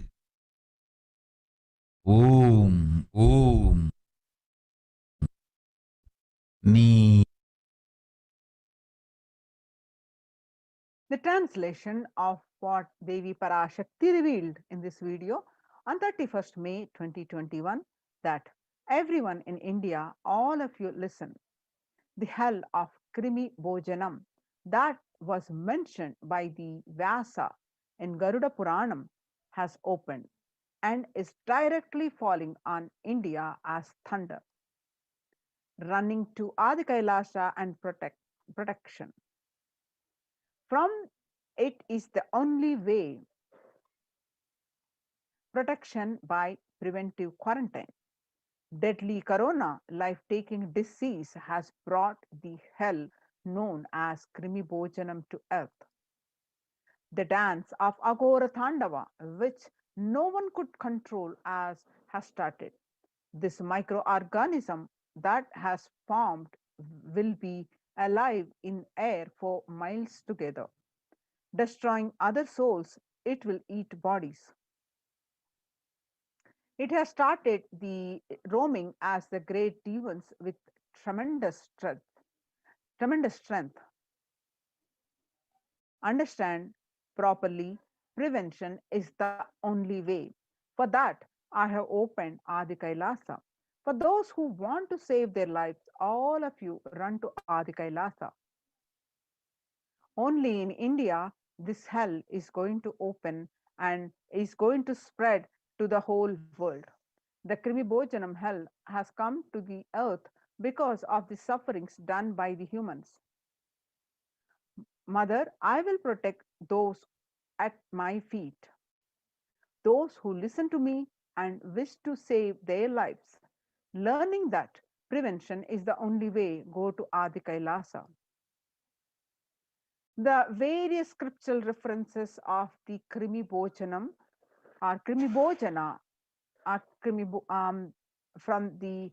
ஓம் ஓம் நீ. The translation of what Devi Parashakti revealed in this video on 31st May 2021 that everyone in India, all of you listen. The hell of Krimi Bojanam that was mentioned by the Vyasa in Garuda Puranam has opened and is directly falling on India as thunder, running to Adi Kailasa and protection. From it is the only way protection by preventive quarantine. Deadly corona, life-taking disease has brought the hell known as Krimi Bojanam to earth. The dance of Agora Thandava, which no one could control, has started. This microorganism that has formed will be alive in air for miles together. Destroying other souls, it will eat bodies. It has started the roaming as the great demons with tremendous strength. tremendous strength. Understand properly, prevention is the only way. For that, I have opened Adi Kailasa. For those who want to save their lives, all of you run to Adi Kailasa. Only in India, this hell is going to open and is going to spread to the whole world. The Krimi Bhojanam hell has come to the earth because of the sufferings done by the humans. Mother, I will protect those at my feet, those who listen to me and wish to save their lives. Learning that prevention is the only way, go to Adi Kailasa. The various scriptural references of the Krimi Bhojanam or Krimi Bhojana are from the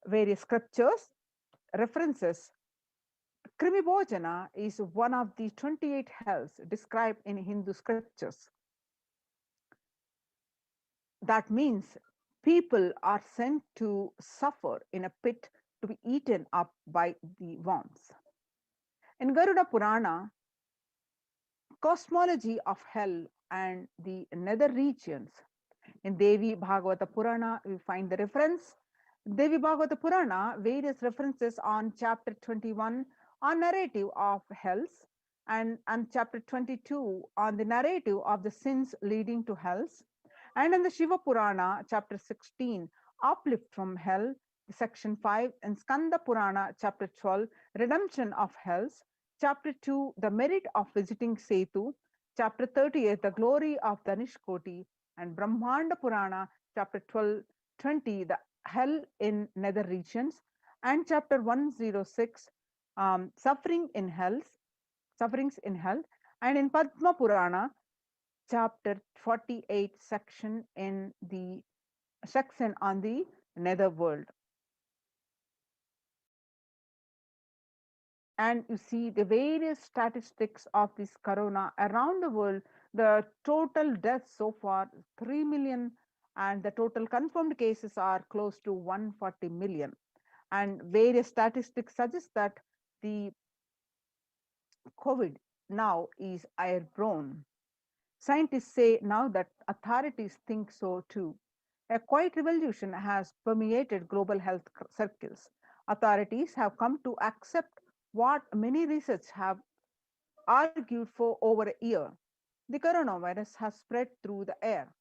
various scriptures references. Krimi Bhojana is one of the 28 hells described in Hindu scriptures. That means people are sent to suffer in a pit to be eaten up by the worms. In Garuda Purana, cosmology of hell and the nether regions. In Devi Bhagavata Purana, we find the reference. Devi Bhagavata Purana, various references on chapter 21 on narrative of hells and chapter 22 on the narrative of the sins leading to hells. And in the Shiva Purana, chapter 16, uplift from hell, section 5, and Skanda Purana, chapter 12, redemption of hells, chapter 2, the merit of visiting Setu, chapter 38, the glory of Danishkoti, and Brahmanda Purana, chapter 20, the hell in nether regions, and chapter 106, sufferings in hell, and in Padma Purana, chapter 48, section on the nether world. And you see the various statistics of this corona around the world. The total deaths so far 3 million, and the total confirmed cases are close to 140 million. And various statistics suggest that the COVID now is airborne. Scientists say now that authorities think so too. A quiet revolution has permeated global health circles. Authorities have come to accept what many researchers have argued for over a year. The coronavirus has spread through the air.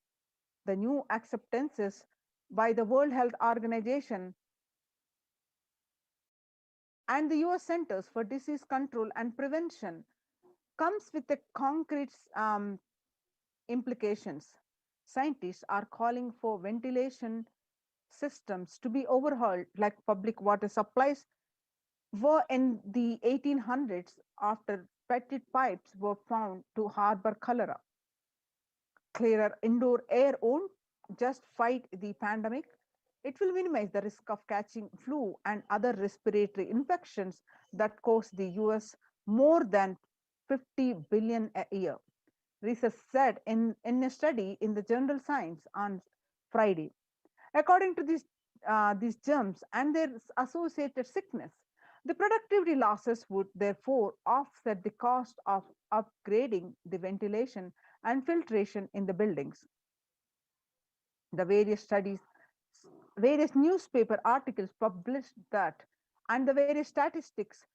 The new acceptances by the World Health Organization and the US Centers for Disease Control and Prevention comes with the concrete implications. Scientists are calling for ventilation systems to be overhauled, like public water supplies were in the 1800s after petted pipes were found to harbor cholera. Clearer indoor air won't just fight the pandemic, it will minimize the risk of catching flu and other respiratory infections that cost the US more than 50 billion a year. Research said in a study in the journal Science on Friday. According to these germs and their associated sickness, the productivity losses would therefore offset the cost of upgrading the ventilation and filtration in the buildings. The various studies, various newspaper articles published that, and the various statistics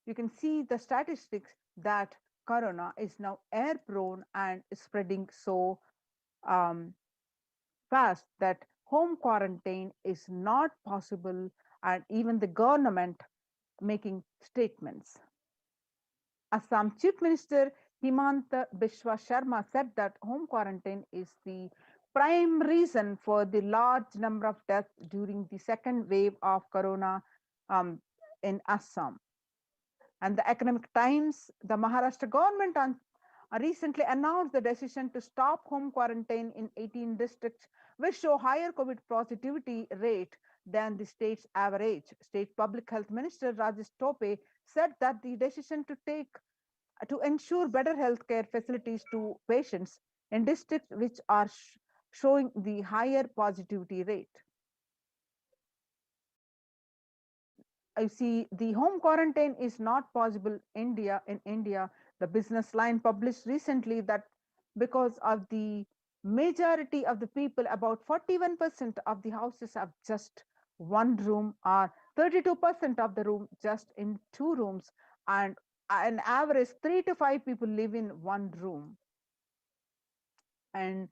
you can see the statistics that corona is now airborne and is spreading so fast that home quarantine is not possible, and even the government making statements. Assam Chief Minister Himanta Biswa Sharma said that home quarantine is the prime reason for the large number of deaths during the second wave of corona in Assam. And the Economic Times, the Maharashtra government recently announced the decision to stop home quarantine in 18 districts, which show higher COVID positivity rate than the state's average. State Public Health Minister Rajesh Tope said that the decision to ensure better healthcare facilities to patients in districts which are showing the higher positivity rate. you see, the home quarantine is not possible in India. The business line published recently that because of the majority of the people, about 41% of the houses have just one room, or 32% of the room just in two rooms, and an average 3 to 5 people live in one room. And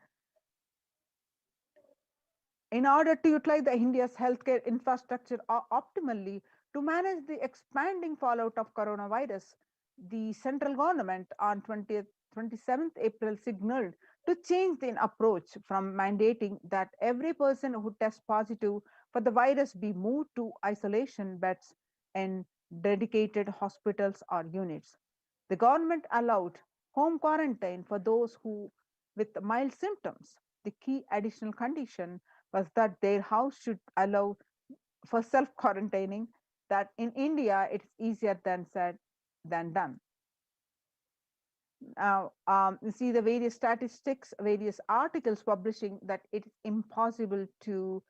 in order to utilize the India's healthcare infrastructure optimally to manage the expanding fallout of coronavirus, the central government on 27th April signaled to change the approach from mandating that every person who tests positive for the virus be moved to isolation beds in dedicated hospitals or units. The government allowed home quarantine for those who with mild symptoms. The key additional condition was that their house should allow for self-quarantining, that in India it's easier than said than done. Now, you see the various statistics, various articles publishing that it is impossible to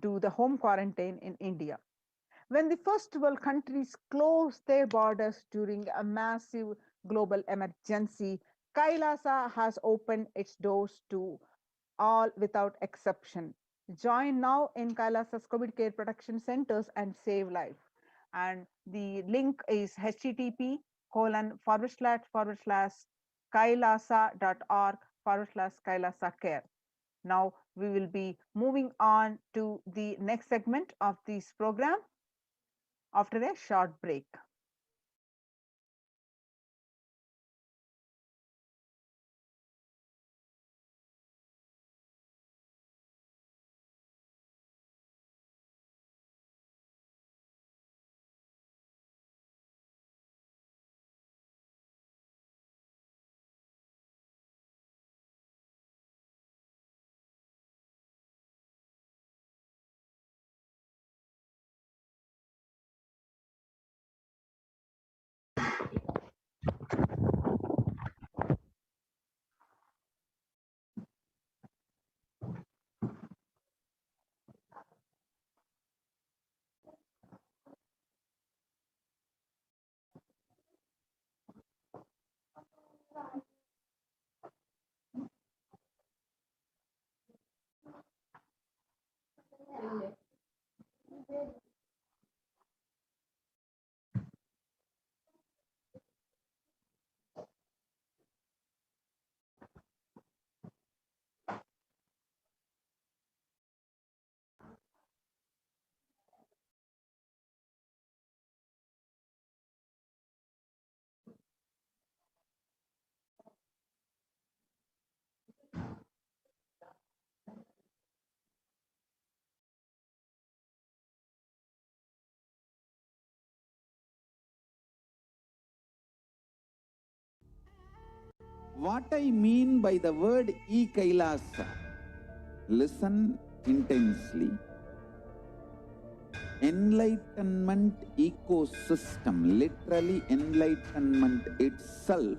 do the home quarantine in India. When the first world countries closed their borders during a massive global emergency, Kailasa has opened its doors to all without exception. Join now in Kailasa's COVID care protection centers and save life. And the link is http://kailasa.org/Kailasa care. Now we will be moving on to the next segment of this program after a short break. What I mean by the word e-Kailasa, listen intensely. Enlightenment ecosystem, literally enlightenment itself,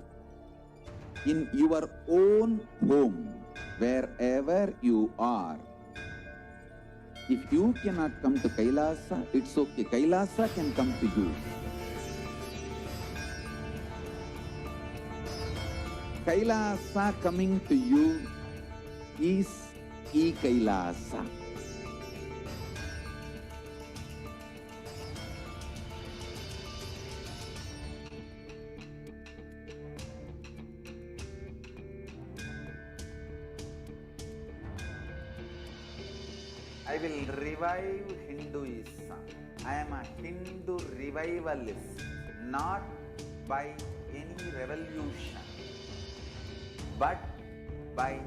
in your own home, wherever you are. If you cannot come to Kailasa, it's okay. Kailasa can come to you. Kailasa coming to you is e-Kailasa. I will revive Hinduism. I am a Hindu revivalist, not by any revolution, but by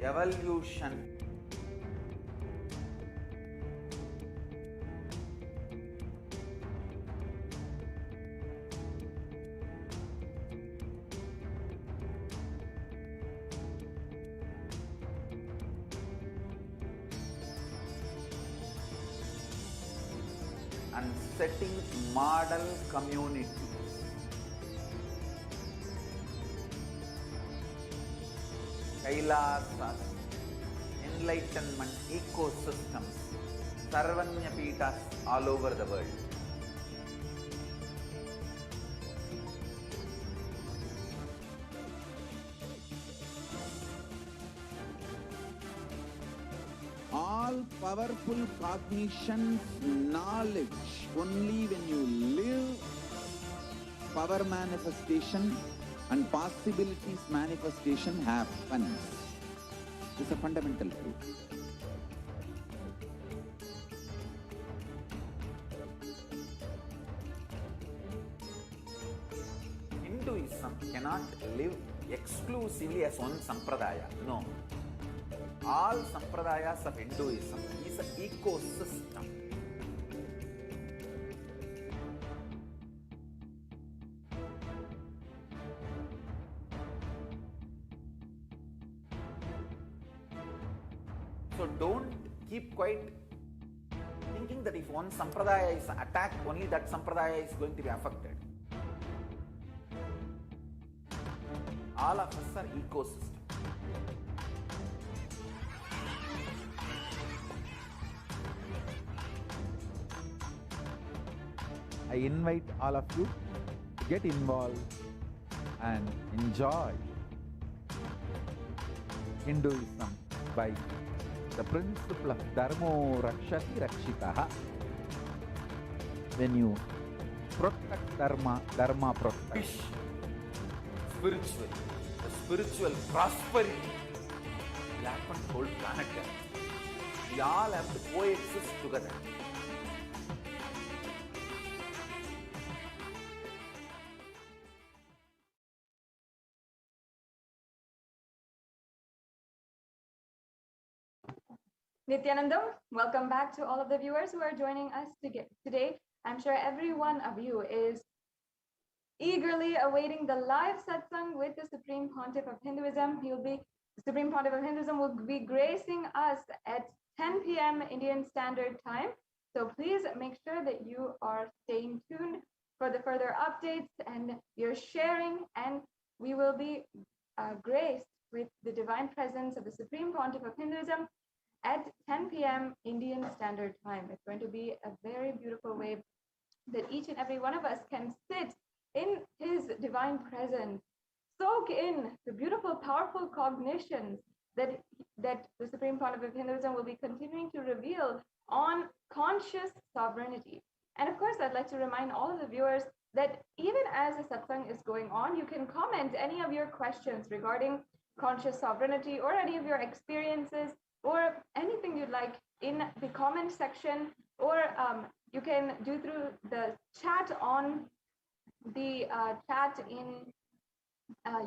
evolution. And setting model communities. Kailasa's enlightenment ecosystems Sarvanya Peethas all over the world. All powerful cognition, knowledge, only when you live power manifestation and possibilities manifestation happens. This is a fundamental truth. Hinduism cannot live exclusively as one sampradaya. No. All sampradayas of Hinduism is an ecosystem. So don't keep quiet thinking that if one sampradaya is attacked, only that sampradaya is going to be affected. All of us are ecosystem. I invite all of you to get involved and enjoy Hinduism by the principle of Dharmo Rakshati Rakshitaha. When you protect Dharma, Dharma protects. Spiritual, the spiritual prosperity will happen to the whole planet. We all have to coexist together. Nityanandam, welcome back to all of the viewers who are joining us today. I'm sure every one of you is eagerly awaiting the live satsang with the Supreme Pontiff of Hinduism. The Supreme Pontiff of Hinduism will be gracing us at 10 p.m. Indian Standard Time. So please make sure that you are staying tuned for the further updates and you're sharing, and we will be graced with the divine presence of the Supreme Pontiff of Hinduism at 10 p.m. Indian Standard Time. It's going to be a very beautiful way that each and every one of us can sit in his divine presence, soak in the beautiful, powerful cognitions that the Supreme Pontiff of Hinduism will be continuing to reveal on conscious sovereignty. And of course, I'd like to remind all of the viewers that even as the satsang is going on, you can comment any of your questions regarding conscious sovereignty or any of your experiences or anything you'd like in the comment section, or you can do through the chat on the chat in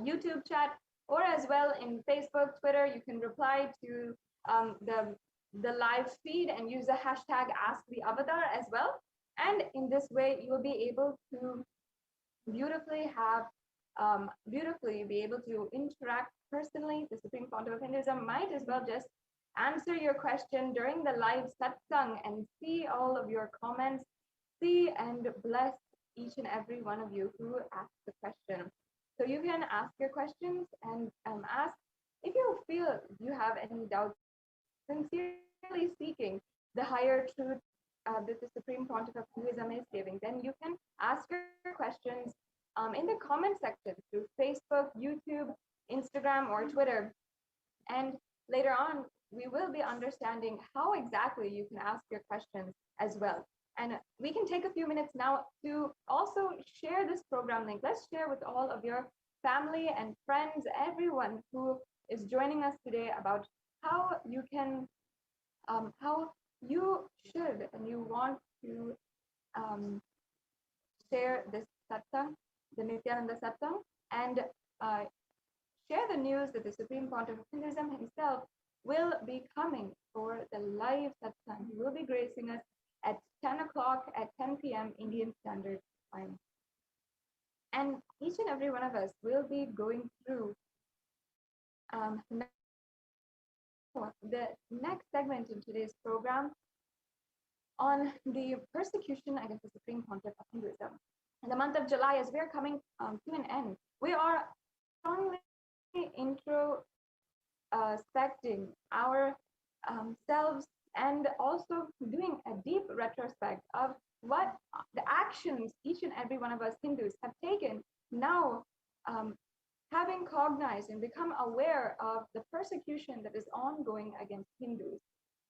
YouTube chat, or as well in Facebook, Twitter. You can reply to the live feed and use the hashtag #AskTheAvatar as well. And in this way, you will be able to beautifully be able to interact personally. The Supreme Pontiff of Hinduism might as well just answer your question during the live satsang and see all of your comments, see and bless each and every one of you who asked the question. So you can ask your questions and ask if you feel you have any doubts, sincerely seeking the higher truth that the Supreme Pontiff of Hinduism is giving, then you can ask your questions in the comment section through Facebook, YouTube, Instagram, or Twitter. And later on, we will be understanding how exactly you can ask your questions as well. And we can take a few minutes now to also share this program link. Let's share with all of your family and friends, everyone who is joining us today, about how you can, how you should and you want to share this satsang, the Nityananda satsang, and share the news that the Supreme Pontiff of Hinduism himself will be coming for the live satsang. He will be gracing us at 10 o'clock at 10 p.m. Indian Standard Time. And each and every one of us will be going through the next segment in today's program on the persecution against the Supreme Pontiff of Hinduism. In the month of July, as we are coming to an end, we are strongly introspecting our selves and also doing a deep retrospect of what the actions each and every one of us Hindus have taken now, having cognized and become aware of the persecution that is ongoing against Hindus.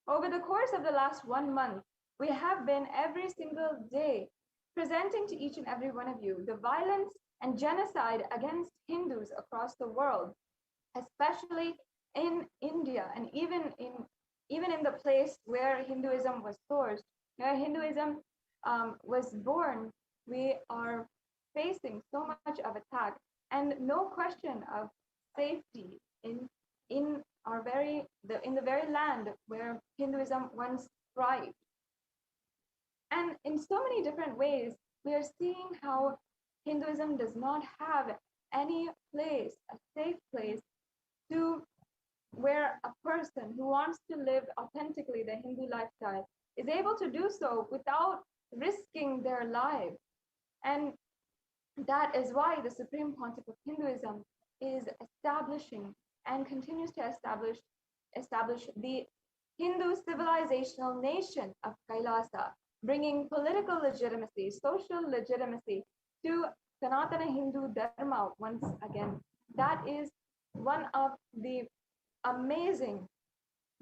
Over the course of the last 1 month, we have been every single day presenting to each and every one of you the violence and genocide against Hindus across the world, especially in India, and even in the place where Hinduism was sourced, where Hinduism was born. We are facing so much of attack and no question of safety in the very land where Hinduism once thrived. And in so many different ways, we are seeing how Hinduism does not have any place, a safe place, to where a person who wants to live authentically the Hindu lifestyle is able to do so without risking their lives. And that is why the Supreme Pontiff of Hinduism is establishing and continues to establish the Hindu civilizational nation of Kailasa, bringing political legitimacy, social legitimacy to Sanatana Hindu Dharma once again. That is one of the amazing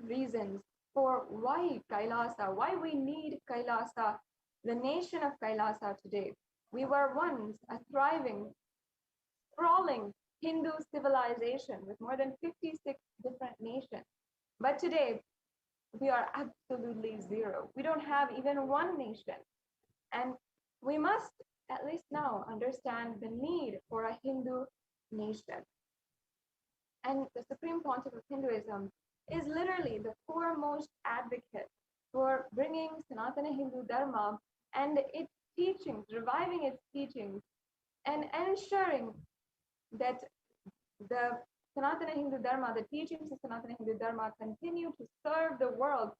reasons for why Kailasa, why we need Kailasa, the nation of Kailasa today. We were once a thriving, sprawling Hindu civilization with more than 56 different nations. But today, we are absolutely zero. We don't have even one nation. And we must, at least now, understand the need for a Hindu nation. And the Supreme Pontiff of Hinduism is literally the foremost advocate for bringing Sanatana Hindu Dharma and its teachings, reviving its teachings, and ensuring that the Sanatana Hindu Dharma, the teachings of Sanatana Hindu Dharma, continue to serve the world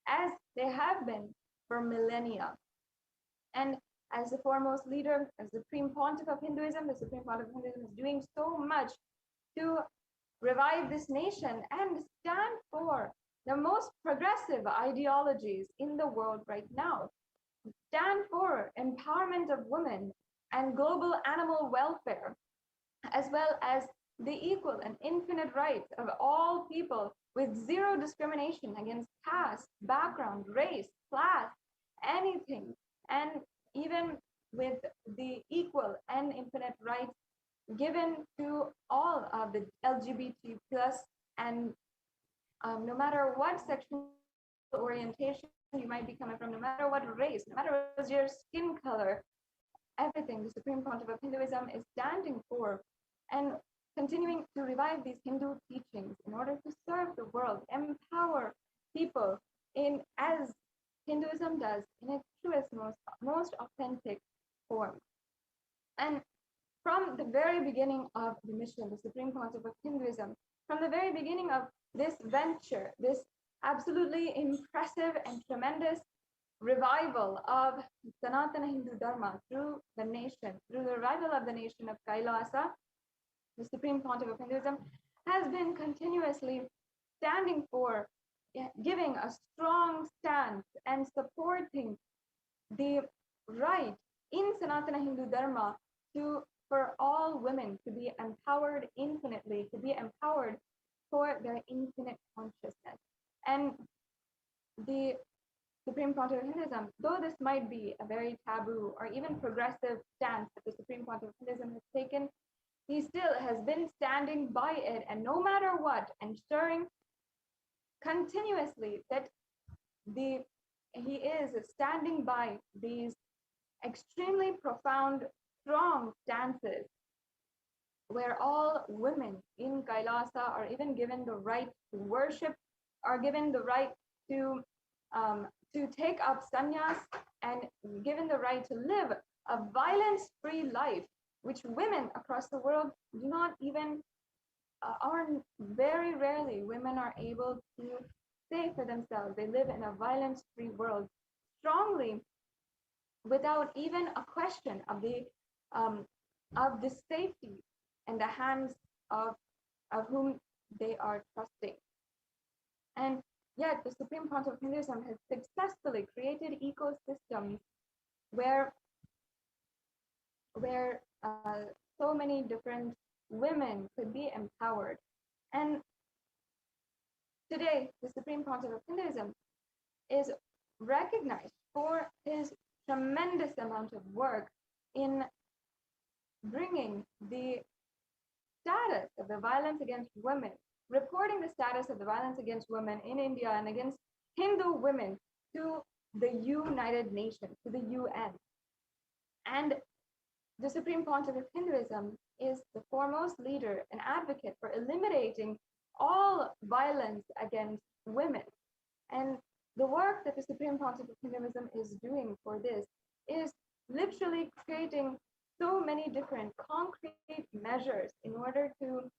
as they have been for millennia. And as the foremost leader, as the Supreme Pontiff of Hinduism, the Supreme Pontiff of Hinduism is doing so much to revive this nation and stand for the most progressive ideologies in the world right now. Stand for empowerment of women and global animal welfare, as well as the equal and infinite rights of all people with zero discrimination against caste, background, race, class, anything, and even with the equal and infinite rights given to all of the LGBT plus, and no matter what sexual orientation you might be coming from, no matter what race, no matter what your skin color, everything the Supreme Pontiff of Hinduism is standing for and continuing to revive these Hindu teachings in order to serve the world, empower people in as Hinduism does in its truest, most authentic form. And from the very beginning of the mission, the Supreme Pontiff of Hinduism, from the very beginning of this venture, this absolutely impressive and tremendous revival of Sanatana Hindu Dharma through the nation, through the revival of the nation of Kailasa, the Supreme Pontiff of Hinduism has been continuously standing for, giving a strong stance and supporting the right in Sanatana Hindu Dharma for all women to be empowered infinitely, to be empowered for their infinite consciousness. And the Supreme Pontiff of Hinduism, though this might be a very taboo or even progressive stance that the Supreme Pontiff of Hinduism has taken, he still has been standing by it, and no matter what, ensuring continuously that he is standing by these extremely profound, strong stances where all women in Kailasa are even given the right to worship, are given the right to take up sannyas, and given the right to live a violence-free life, which women across the world do not even, are very rarely women are able to say for themselves. They live in a violence-free world strongly, without even a question of the safety in the hands of whom they are trusting. And yet the Supreme Pontiff of Hinduism has successfully created ecosystems where so many different women could be empowered. And today, the Supreme Pontiff of Hinduism is recognized for his tremendous amount of work in bringing the status of the violence against women, reporting the status of the violence against women in India and against Hindu women to the United Nations, to the UN. And the Supreme Pontiff of Hinduism is the foremost leader and advocate for eliminating all violence against women. And the work that the Supreme Pontiff of Hinduism is doing for this is literally creating so many different concrete measures in order to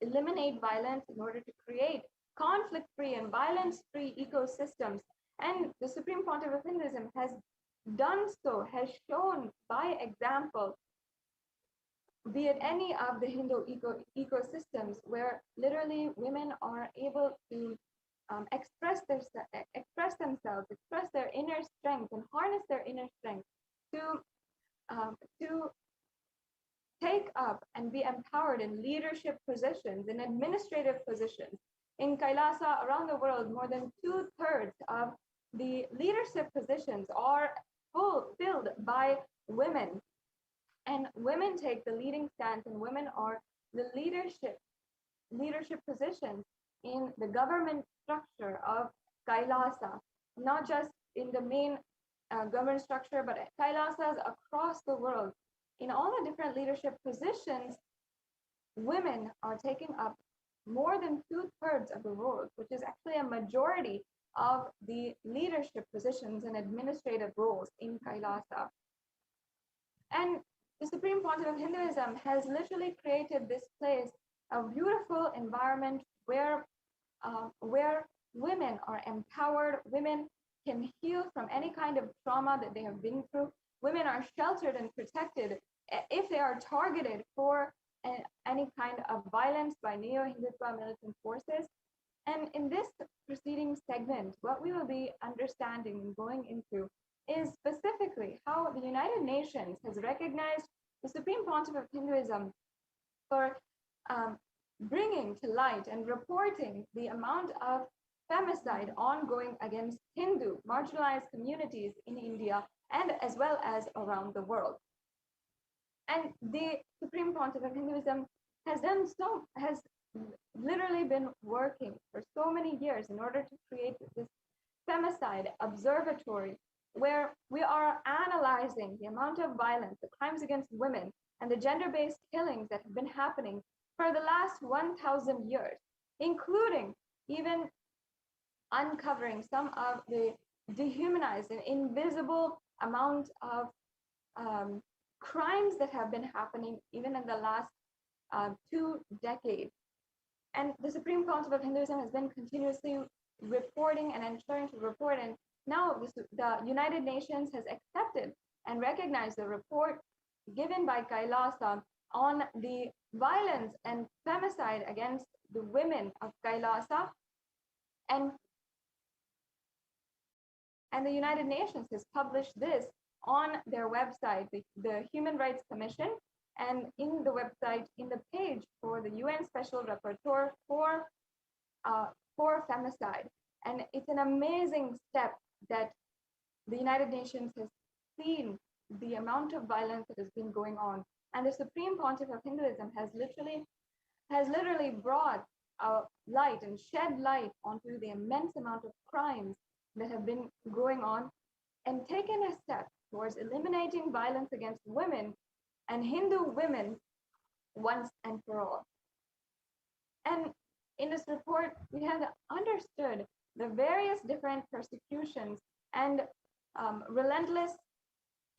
eliminate violence, in order to create conflict-free and violence-free ecosystems. And the Supreme Pontiff of Hinduism has done so, has shown by example, be it any of the Hindu ecosystems where literally women are able to express themselves, express their inner strength, and harness their inner strength to take up and be empowered in leadership positions, in administrative positions. In Kailasa, around the world, more than 2/3 of the leadership positions are filled by women. And women take the leading stance, and women are the leadership positions in the government structure of Kailasa, not just in the main government structure, but Kailasas across the world. In all the different leadership positions, women are taking up more than 2/3 of the roles, which is actually a majority of the leadership positions and administrative roles in Kailasa. And the Supreme Pontiff of Hinduism has literally created this place, a beautiful environment where women are empowered, women can heal from any kind of trauma that they have been through. Women are sheltered and protected if they are targeted for any kind of violence by neo-Hindutva militant forces. And in this preceding segment, what we will be understanding and going into is specifically how the United Nations has recognized the Supreme Pontiff of Hinduism for bringing to light and reporting the amount of femicide ongoing against Hindu marginalized communities in India and as well as around the world. And the Supreme Pontiff of Hinduism has literally been working for so many years in order to create this femicide observatory where we are analyzing the amount of violence, the crimes against women, and the gender-based killings that have been happening for the last 1,000 years, including even uncovering some of the dehumanized and invisible amount of crimes that have been happening even in the last 2 decades. And the Supreme Council of Hinduism has been continuously reporting and ensuring to report, and now the United Nations has accepted and recognized the report given by Kailasa on the violence and femicide against the women of Kailasa, and the United Nations has published this on their website, the Human Rights Commission, and in the website, in the page for the UN Special Rapporteur for femicide. And it's an amazing step that the United Nations has seen the amount of violence that has been going on. And the Supreme Pontiff of Hinduism has literally brought light and shed light onto the immense amount of crimes that have been going on and taken a step towards eliminating violence against women and Hindu women once and for all. And in this report, we have understood the various different persecutions and relentless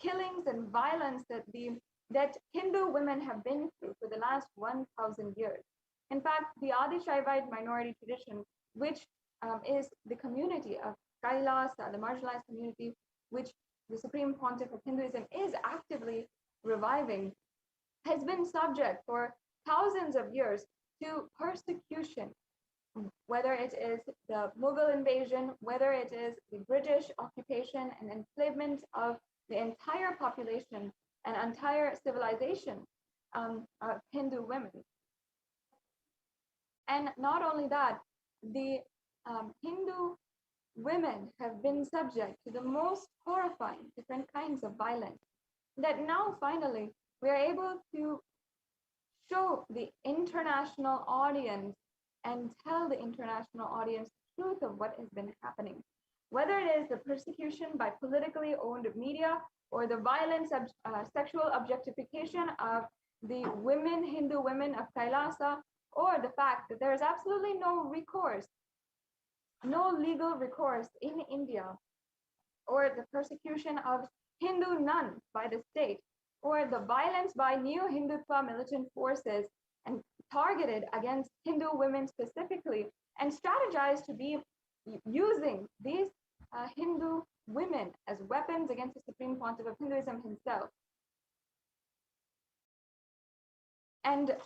killings and violence that Hindu women have been through for the last 1,000 years. In fact, the Adi Shaivite minority tradition, which is the community of Kailasa, the marginalized community, which the Supreme Pontiff of Hinduism is actively reviving, has been subject for thousands of years to persecution whether it is the Mughal invasion, whether it is the British occupation and enslavement of the entire population and entire civilization of Hindu women. And not only that, the Hindu women have been subject to the most horrifying different kinds of violence, that now finally we are able to show the international audience and tell the international audience the truth of what has been happening. Whether it is the persecution by politically owned media or the violent sexual objectification of the women, Hindu women of Kailasa, or the fact that there is absolutely no recourse, no legal recourse in India, or the persecution of Hindu nuns by the state, or the violence by neo-Hindutva militant forces and targeted against Hindu women specifically, and strategized to be using these Hindu women as weapons against the Supreme Pontiff of Hinduism himself. And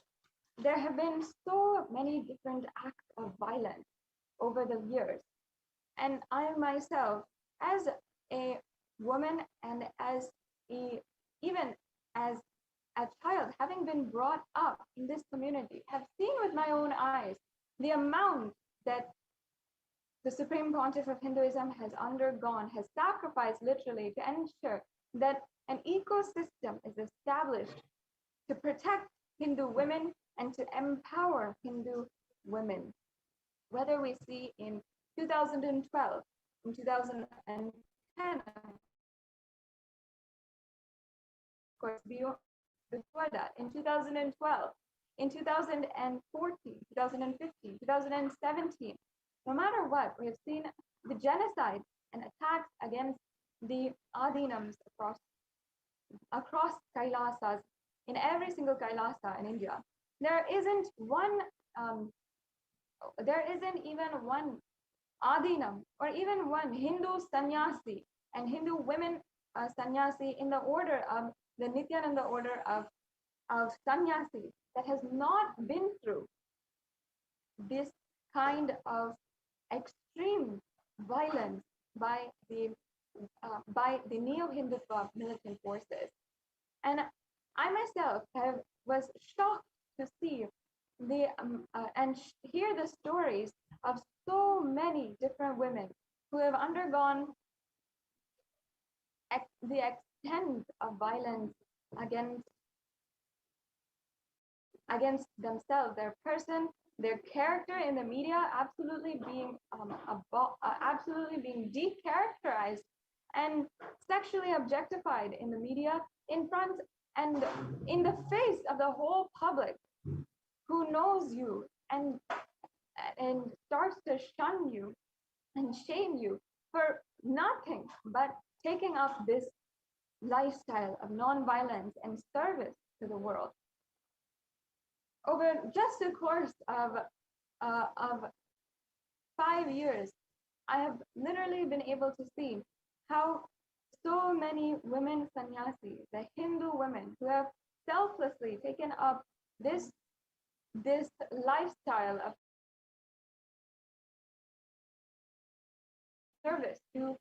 there have been so many different acts of violence over the years. And I myself, as a woman and as even as a child, having been brought up in this community, have seen with my own eyes the amount that the Supreme Pontiff of Hinduism has undergone, has sacrificed literally to ensure that an ecosystem is established to protect Hindu women and to empower Hindu women. Whether we see in 2012, in 2010, of course, before that, in 2012, in 2014, 2015, 2017, no matter what, we have seen the genocide and attacks against the Adinams across Kailasas, in every single Kailasa in India. There isn't even one Adinam or even one Hindu sannyasi and Hindu women sannyasi in the order of the Nityananda order of sannyasi that has not been through this kind of extreme violence by the neo-Hindutva militant forces. And I myself was shocked to see and hear the stories of so many different women who have undergone the extent of violence against themselves, their person, their character in the media, absolutely being decharacterized and sexually objectified in the media, in front and in the face of the whole public who knows you and starts to shun you and shame you for nothing but taking up this lifestyle of non-violence and service to the world. Over just the course of 5 years, I have literally been able to see how so many women sannyasis, the Hindu women who have selflessly taken up this lifestyle of service, who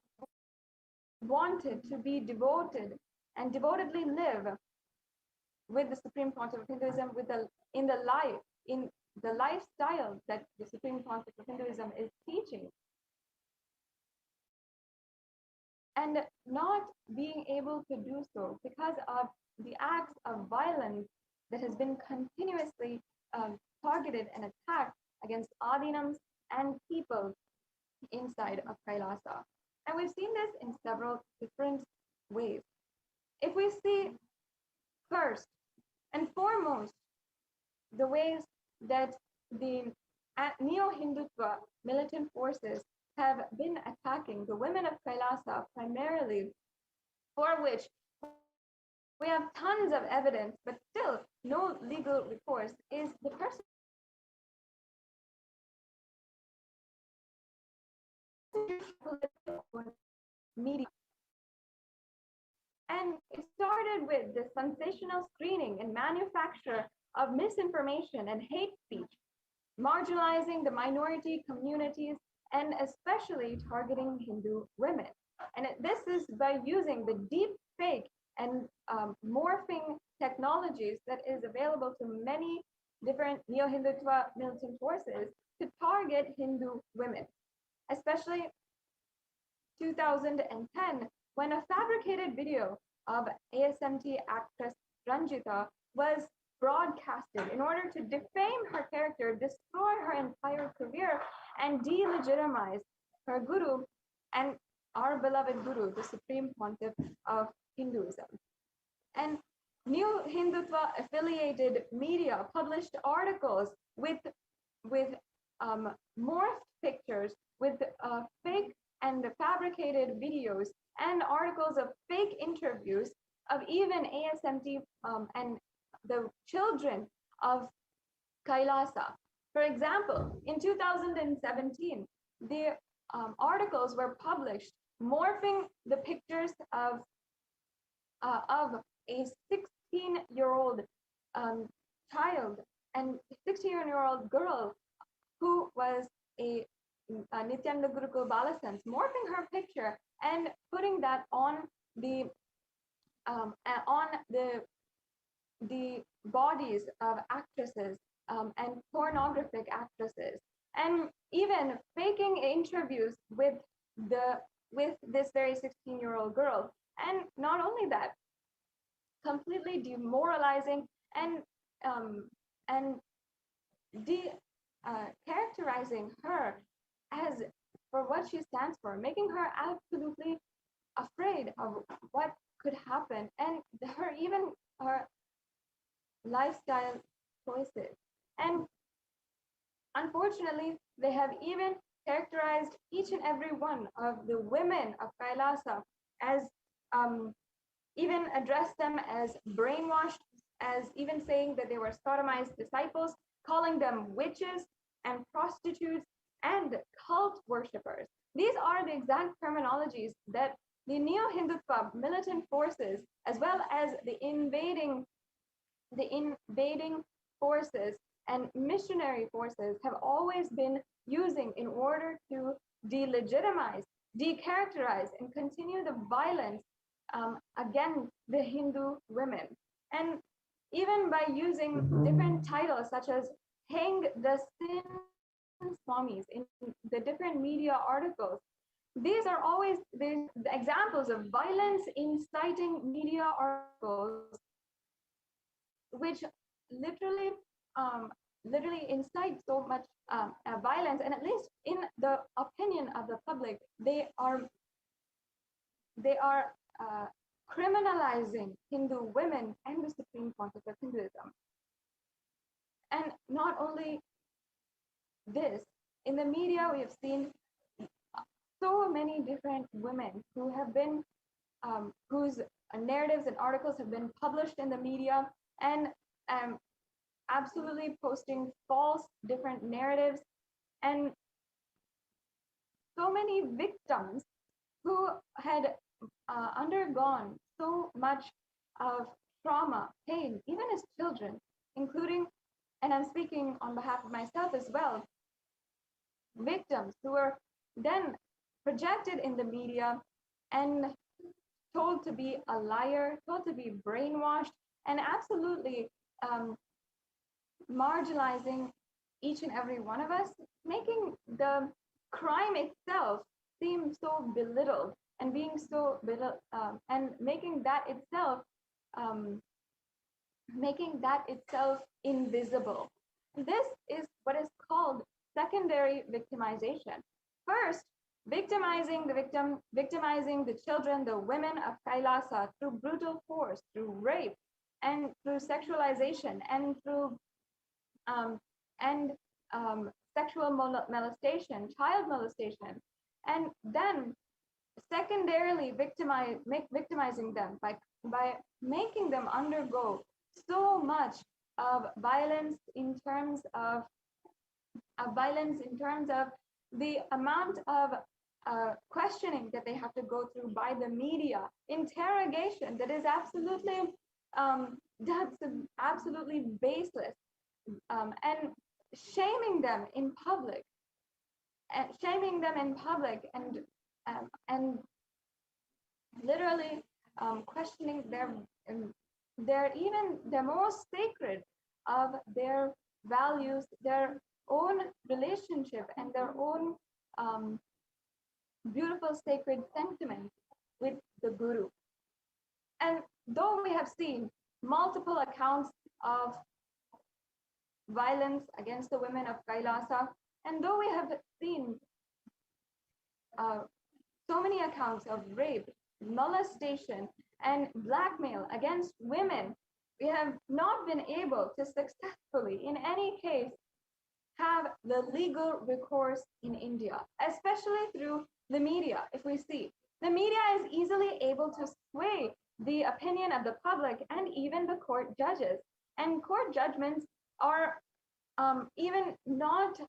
wanted to be devoted and devotedly live with the Supreme Pontiff of Hinduism, in the lifestyle that the Supreme Pontiff of Hinduism is teaching, and not being able to do so because of the acts of violence that has been continuously targeted and attacked against Adinams and people inside of Kailasa. And we've seen this in several different ways. If we see first and foremost the ways that the neo-Hindutva militant forces have been attacking the women of Kailasa primarily, for which we have tons of evidence, but still no legal recourse, is the person media. And it started with the sensational screening and manufacture of misinformation and hate speech marginalizing the minority communities, and especially targeting Hindu women. And this is by using the deep fake and morphing technologies that is available to many different neo-Hindutva militant forces to target Hindu women, especially 2010, when a fabricated video of ASMT actress Ranjita was broadcasted in order to defame her character, destroy her entire career, and delegitimize her guru and our beloved guru, the supreme pontiff of Hinduism. And New Hindutva affiliated media published articles with morphed pictures, with fake and fabricated videos, and articles of fake interviews of even ASMT and the children of Kailasa. For example, in 2017, the articles were published morphing the pictures of a 16-year-old child and 16-year-old girl who was a Nityananda Gurukul Balasans, morphing her picture and putting that on the bodies of actresses and pornographic actresses, and even faking interviews with this very 16-year-old girl. And not only that, completely demoralizing and characterizing her as for what she stands for, making her absolutely afraid of what could happen, and her lifestyle choices. And unfortunately, they have even characterized each and every one of the women of Kailasa as even addressed them as brainwashed, as even saying that they were sodomized disciples, calling them witches and prostitutes and cult worshippers. These are the exact terminologies that the neo-Hindutva militant forces, as well as the invading forces and missionary forces, have always been using in order to delegitimize, decharacterize, and continue the violence against the Hindu women. And even by using different titles such as Hang the Sin Swamis in the different media articles, these are always the examples of violence inciting media articles, which literally incite so much violence, and at least in the opinion of the public, they are criminalizing Hindu women and the supreme pontiff of Hinduism. And not only this, in the media we have seen so many different women who have been whose narratives and articles have been published in the media, and absolutely posting false different narratives, and so many victims who had undergone so much of trauma, pain, even as children, including, and I'm speaking on behalf of myself as well, victims who were then projected in the media and told to be a liar, told to be brainwashed, and absolutely marginalizing each and every one of us, making the crime itself seem so belittled, and being so and making that itself invisible. This is what is called secondary victimization. First, victimizing the victim, victimizing the children, the women of Kailasa through brutal force, through rape, and through sexualization, and through sexual molestation, child molestation, and then secondarily victimizing them by making them undergo so much of violence in terms of the amount of questioning that they have to go through by the media, interrogation that is absolutely baseless, and shaming them in public, and literally questioning their most sacred of their values, their own relationship, and their own beautiful sacred sentiments with the Guru. And though we have seen multiple accounts of violence against the women of Kailasa, and though we have seen so many accounts of rape, molestation, and blackmail against women, we have not been able to successfully, in any case, have the legal recourse in India, especially through the media. If we see, the media is easily able to sway the opinion of the public and even the court judges. And court judgments are even not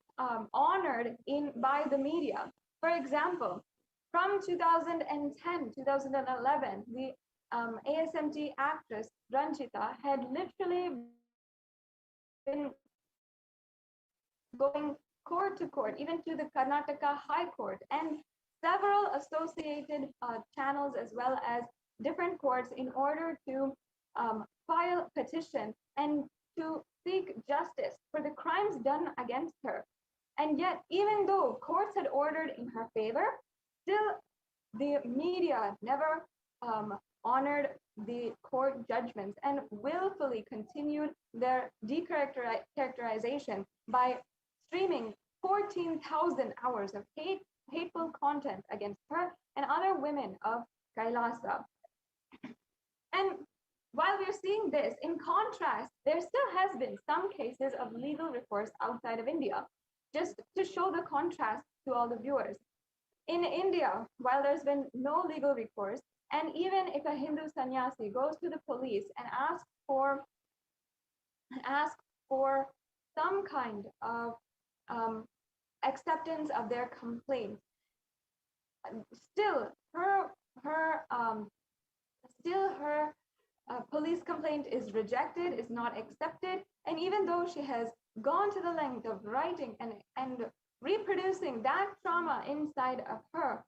honored by the media. For example, from 2010, 2011, the ASMT actress Ranjita had literally been going court to court, even to the Karnataka High Court, and several associated channels as well as different courts in order to file petition and to seek justice for the crimes done against her. And yet, even though courts had ordered in her favor, still the media never honored the court judgments and willfully continued their decharacterization by streaming 14,000 hours of hateful content against her and other women of Kailasa. And while we're seeing this, in contrast, there still has been some cases of legal recourse outside of India, just to show the contrast to all the viewers. In India, while there's been no legal recourse, and even if a Hindu sannyasi goes to the police and asks for some kind of acceptance of their complaint, still her police complaint is rejected, is not accepted, and even though she has gone to the length of writing and reproducing that trauma inside of her,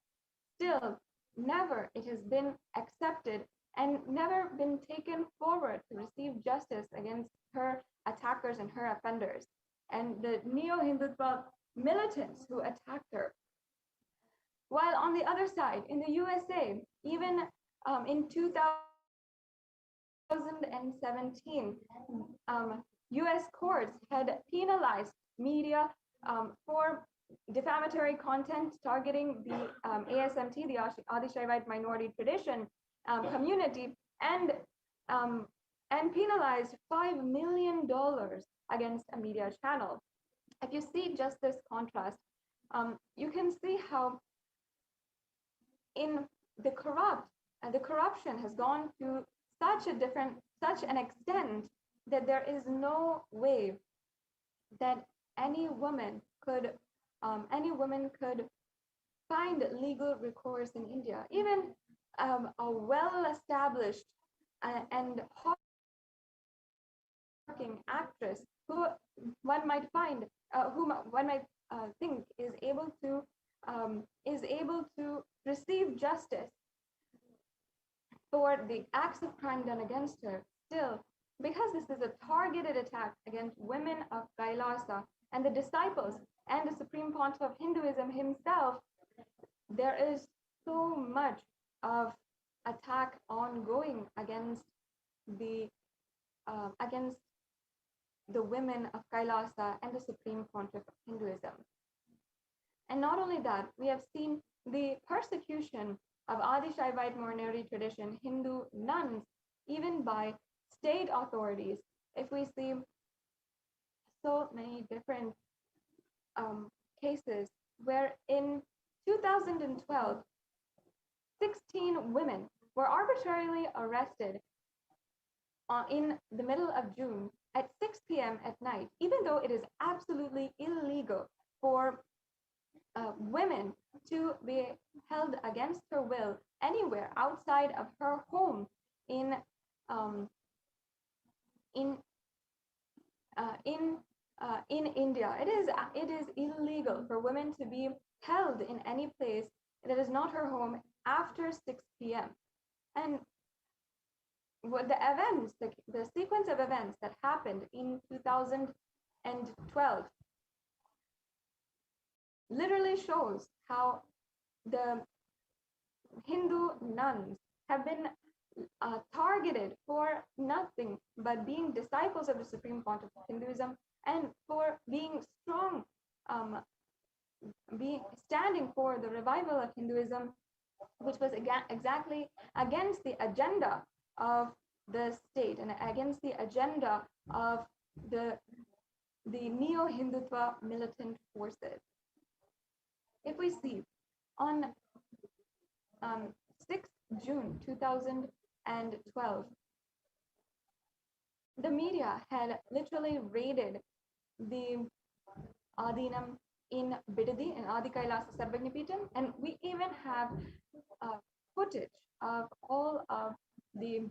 still never it has been accepted and never been taken forward to receive justice against her attackers and her offenders and the neo-Hindutva militants who attacked her. While on the other side, in the USA, even in 2017, US courts had penalized media for defamatory content targeting the ASMT, the Adi-Shaivite minority tradition community, and penalized $5 million against a media channel. If you see just this contrast, you can see how in the corruption has gone to such an extent that there is no way that any woman could find legal recourse in India. Even a well-established and hardworking actress who one might find, whom one might think is able to receive justice for the acts of crime done against her, still, because this is a targeted attack against women of Kailasa and the disciples and the Supreme Pontiff of Hinduism himself, there is so much of attack ongoing against the women of Kailasa and the Supreme Pontiff of Hinduism. And not only that, we have seen the persecution of Adi-Shaivite minority tradition Hindu nuns, even by state authorities. If we see so many different cases where in 2012, 16 women were arbitrarily arrested in the middle of June at 6 p.m. at night, even though it is absolutely illegal for women to be held against her will anywhere outside of her home in in India, it is illegal for women to be held in any place that is not her home after 6 p.m. And what the events, the sequence of events that happened in 2012 literally shows how the Hindu nuns have been targeted for nothing but being disciples of the Supreme Pontiff of Hinduism and for being strong, standing for the revival of Hinduism, which was exactly against the agenda of the state and against the agenda of the neo-Hindutva militant forces. If we see on 6th June 2012, the media had literally raided the Adinam in Bidadi, in Adi Kailasa Sarvagnipitam, and we even have footage of all of the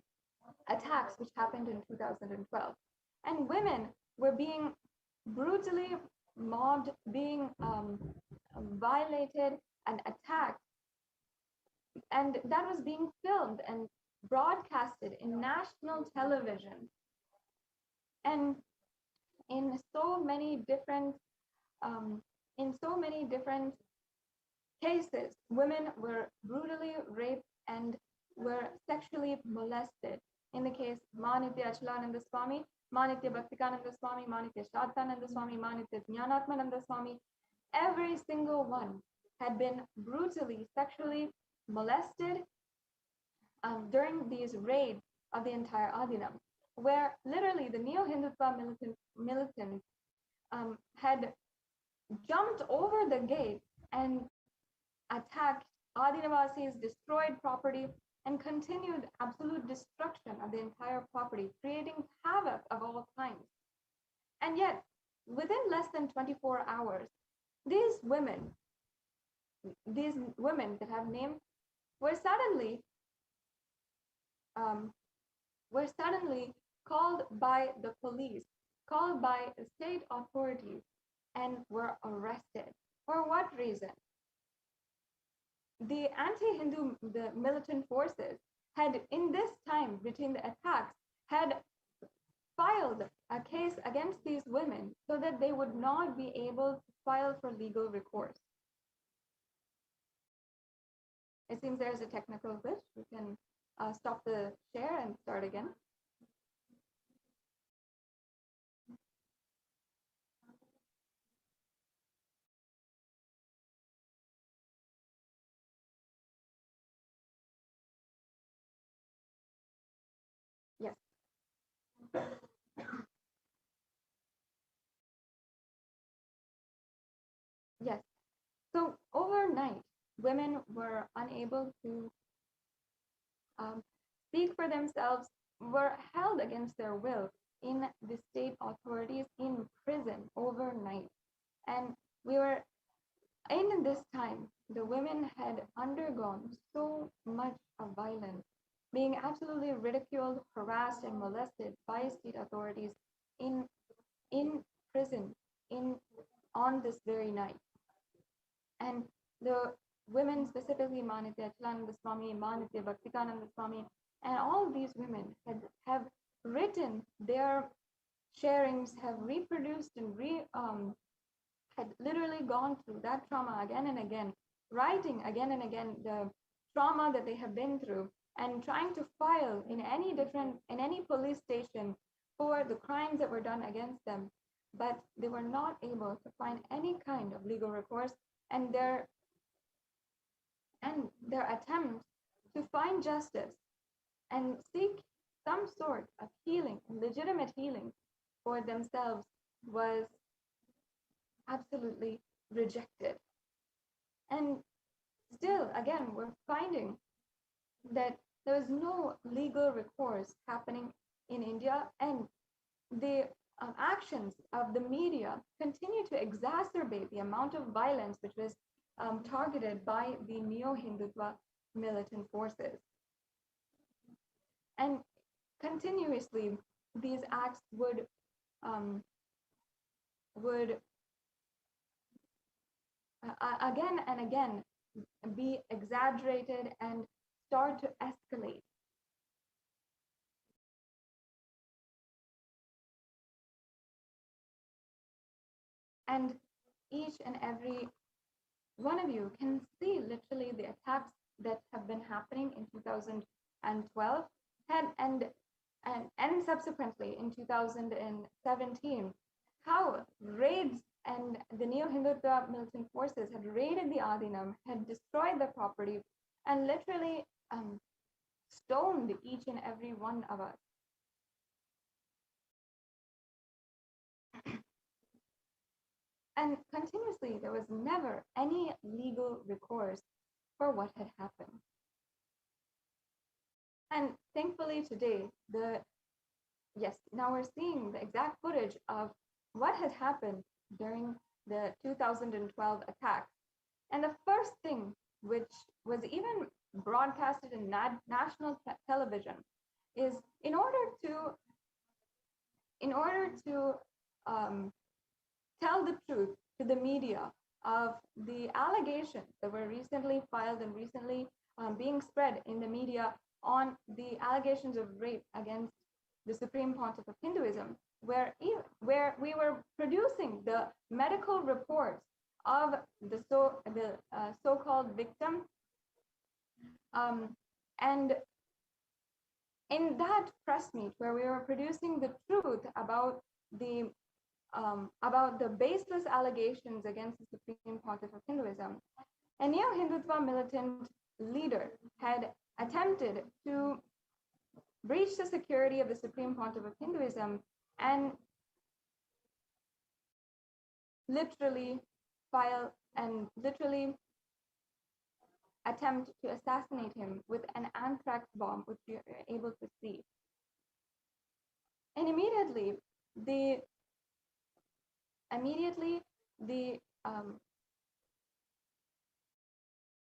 attacks which happened in 2012. And women were being brutally mobbed, being violated and attacked. And that was being filmed and broadcasted in national television. And in so many different cases, women were brutally raped and were sexually molested. In the case Manitya Achalananda Swami, Manitya Bhaktikananda Swami, Manitya Shraddhananda Swami, Manitya Jnanatmananda Swami, every single one had been brutally sexually molested during these raids of the entire Adinam, where literally the neo-Hindutva militants had jumped over the gate and attacked Adinavasis, destroyed property, and continued absolute destruction of the entire property, creating havoc of all kinds. And yet, within less than 24 hours, these women that have named were suddenly called by the police, called by the state authorities, and were arrested. For what reason? The anti-Hindu, the militant forces had, in this time between the attacks, had filed a case against these women so that they would not be able to file for legal recourse. It seems there's a technical glitch. We can stop the share and start again. Yes. Yes. So overnight, women were unable to speak for themselves, were held against their will in the state authorities in prison overnight. And we were, in this time, the women had undergone so much of violence, being absolutely ridiculed, harassed, and molested by state authorities in prison on this very night. And the women, specifically Manitya Achalananda Swami, Manitya Bhaktikananda Swami, and all these women have written their sharings, have reproduced and had literally gone through that trauma again and again, writing again and again the trauma that they have been through, and trying to file in any police station for the crimes that were done against them. But they were not able to find any kind of legal recourse, and their attempts to find justice and seek some sort of healing, legitimate healing for themselves, was absolutely rejected. And still, again, we're finding that there is no legal recourse happening in India, and the actions of the media continue to exacerbate the amount of violence which was targeted by the neo-Hindutva militant forces. And continuously, these acts would would again and again be exaggerated and start to escalate. And each and every one of you can see literally the attacks that have been happening in 2012 and subsequently in 2017, how raids and the neo-Hindutva militant forces had raided the Adinam, had destroyed their property, and literally stoned each and every one of us. And continuously, there was never any legal recourse for what had happened. And thankfully today, now we're seeing the exact footage of what had happened during the 2012 attacks. And the first thing, which was even broadcasted in national television, is in order to tell the truth to the media of the allegations that were recently filed and recently being spread in the media on the allegations of rape against the Supreme Pontiff of Hinduism, where we were producing the medical reports of the so-called victim, and in that press meet where we were producing the truth about the baseless allegations against the Supreme Pontiff of Hinduism, a neo-Hindutva militant leader had attempted to breach the security of the Supreme Pontiff of Hinduism and literally attempt to assassinate him with an anthrax bomb, which we are able to see. And immediately the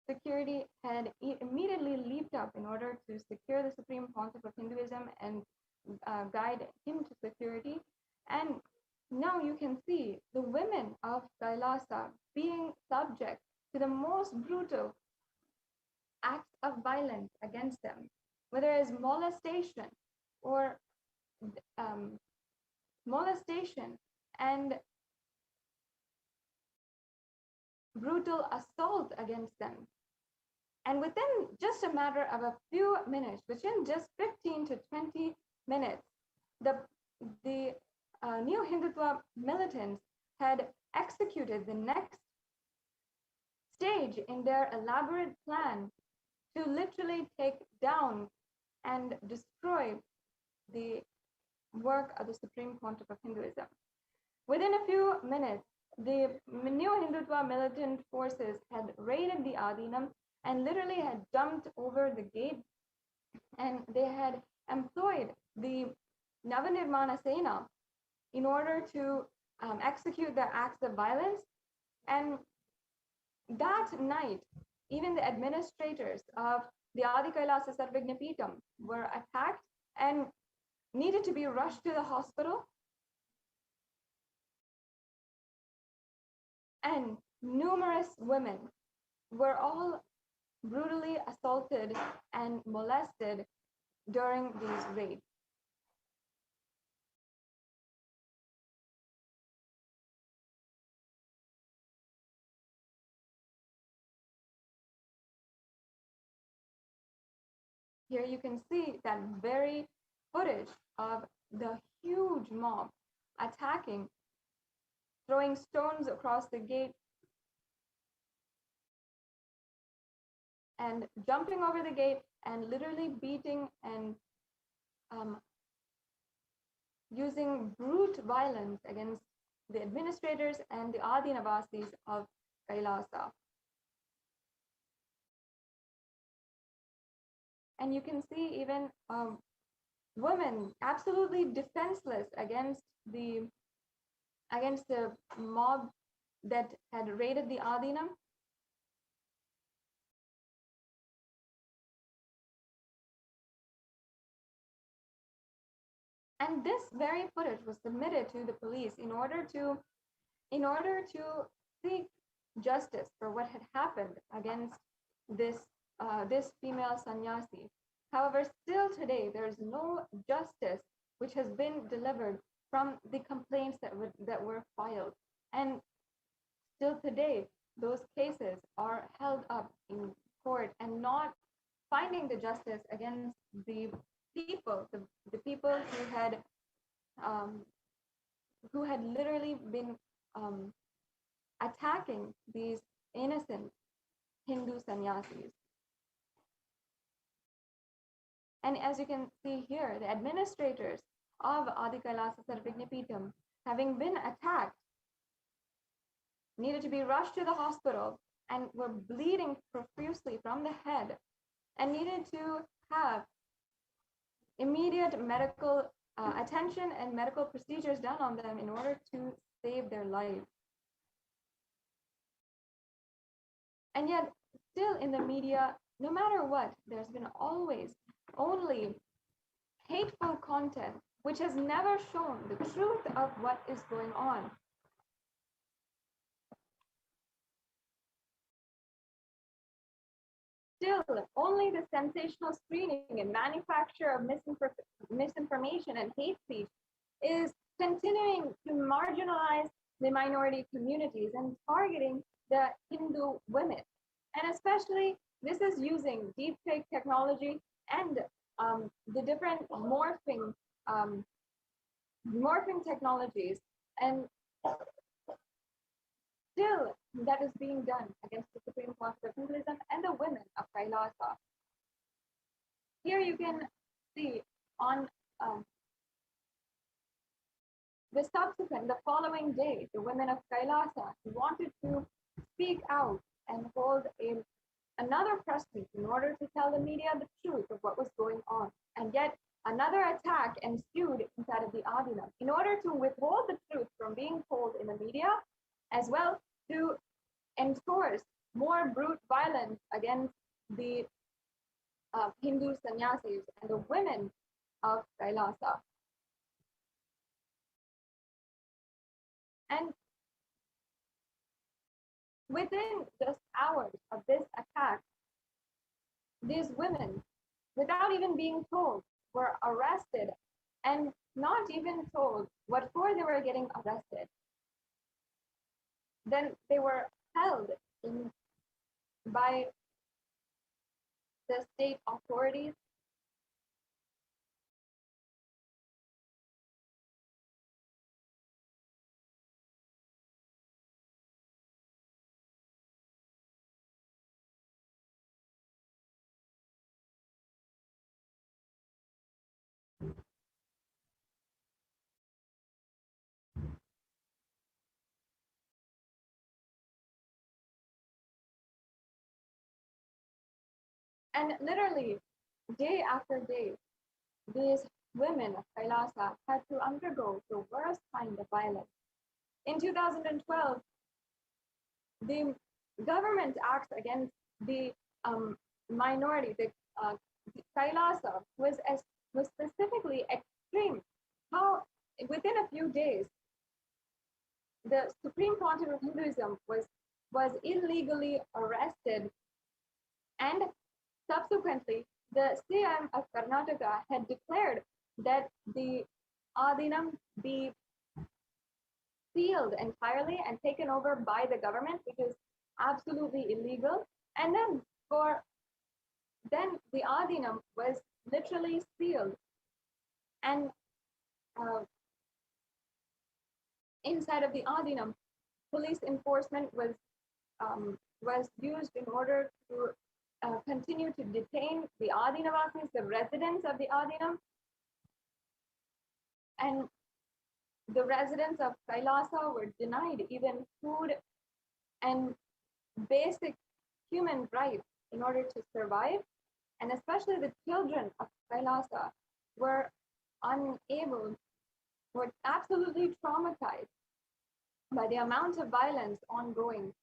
security had immediately leaped up in order to secure the Supreme Pontiff of Hinduism and guide him to security. And now you can see the women of Kailasa being subject to the most brutal acts of violence against them, whether it's molestation and brutal assault against them. And within just a matter of a few minutes, within just 15 to 20 minutes, the neo-Hindutva militants had executed the next stage in their elaborate plan to literally take down and destroy the work of the Supreme Pontiff of Hinduism. Within a few minutes, the neo-Hindutva militant forces had raided the Adinam and literally had jumped over the gate, and they had employed the Navanirmana Sena in order to execute their acts of violence. And that night, even the administrators of the Adi Kailasa Sarvigna Peetham were attacked and needed to be rushed to the hospital. And numerous women were all brutally assaulted and molested during these raids. Here you can see that very footage of the huge mob attacking, throwing stones across the gate, and jumping over the gate and literally beating and using brute violence against the administrators and the Adi Navasis of Kailasa. And you can see even women absolutely defenseless against the mob that had raided the Adinam. And this very footage was submitted to the police in order to in order to seek justice for what had happened against this female sannyasi. However, still today, there is no justice which has been delivered from the complaints that were filed. And still today, those cases are held up in court and not finding the justice against the people, the people who had literally been attacking these innocent Hindu sannyasis. And as you can see here, the administrators of Adi Kailasa Sarvignapeetham, having been attacked, needed to be rushed to the hospital and were bleeding profusely from the head and needed to have immediate medical attention and medical procedures done on them in order to save their lives. And yet, still in the media, no matter what, there's been always only hateful content which has never shown the truth of what is going on. Still, only the sensational screening and manufacture of misinformation and hate speech is continuing to marginalize the minority communities and targeting the Hindu women. And especially, this is using deepfake technology and the different morphing technologies, and still that is being done against the Supreme Court of Hinduism and the women of Kailasa. Here you can see on the following day, the women of Kailasa wanted to speak out and hold another press meet in order to tell the media the truth of what was going on. And yet another attack ensued inside of the Adinam in order to withhold the truth from being told in the media, as well to enforce more brute violence against the Hindu sannyasis and the women of Kailasa. And within just hours of this attack, these women, without even being told, were arrested and not even told what for they were getting arrested. Then they were held by the state authorities. And literally, day after day, these women of Kailasa had to undergo the worst kind of violence. In 2012, the government acts against the minority, the Kailasa was specifically extreme. How within a few days, the Supreme Court of Hinduism was illegally arrested, and subsequently, the CM of Karnataka had declared that the Adinam be sealed entirely and taken over by the government, which is absolutely illegal. And then the Adinam was literally sealed, and inside of the Adinam, police enforcement was used in order to continue to detain the Adinavasis, the residents of the Adinam. And the residents of Kailasa were denied even food and basic human rights in order to survive. And especially the children of Kailasa were absolutely traumatized by the amount of violence ongoing.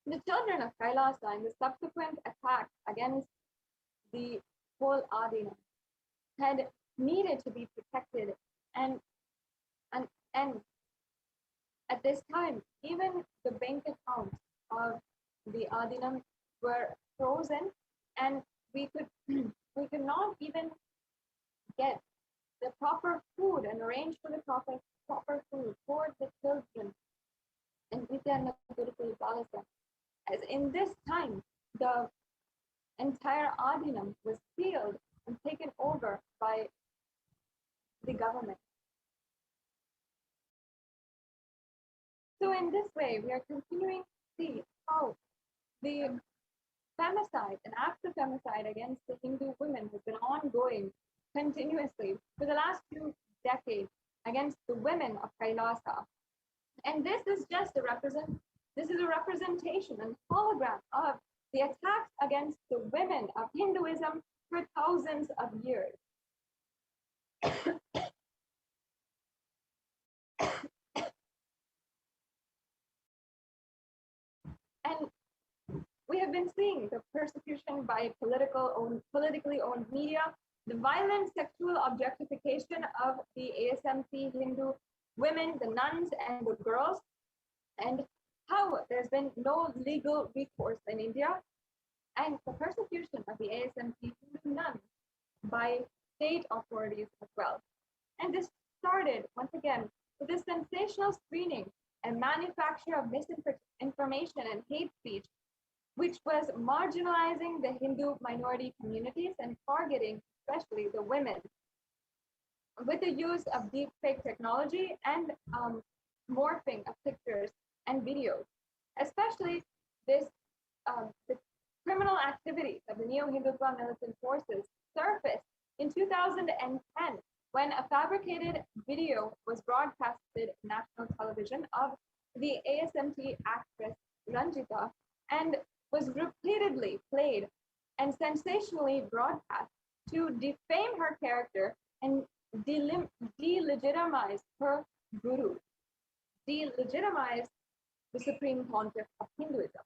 The children of Kailasa in the subsequent attack against the whole Adina had needed to be protected, and at this time, even the bank accounts of the Adinam were frozen, and we could not even get the proper food and arrange for the proper food for the children in Nityananda Gurukul Palasa. As in this time, the entire Adinam was sealed and taken over by the government. So in this way, we are continuing to see how the femicide and acts of femicide against the Hindu women has been ongoing continuously for the last 2 decades against the women of Kailasa. And this is just a representation and hologram of the attacks against the women of Hinduism for thousands of years. And we have been seeing the persecution by politically owned media, the violent sexual objectification of the ASMT Hindu women, the nuns and the girls, and how there's been no legal recourse in India, and the persecution of the ASMT Hindu nuns by state authorities as well. And this started, once again, with this sensational screening and manufacture of misinformation and hate speech, which was marginalizing the Hindu minority communities and targeting especially the women, with the use of deepfake technology and morphing of pictures and videos. Especially this, the criminal activities of the Neo-Hindutva militant forces surfaced in 2010 when a fabricated video was broadcasted on national television of the ASMT actress Ranjita and was repeatedly played and sensationally broadcast to defame her character and delegitimize her guru, delegitimize the supreme pontiff of Hinduism.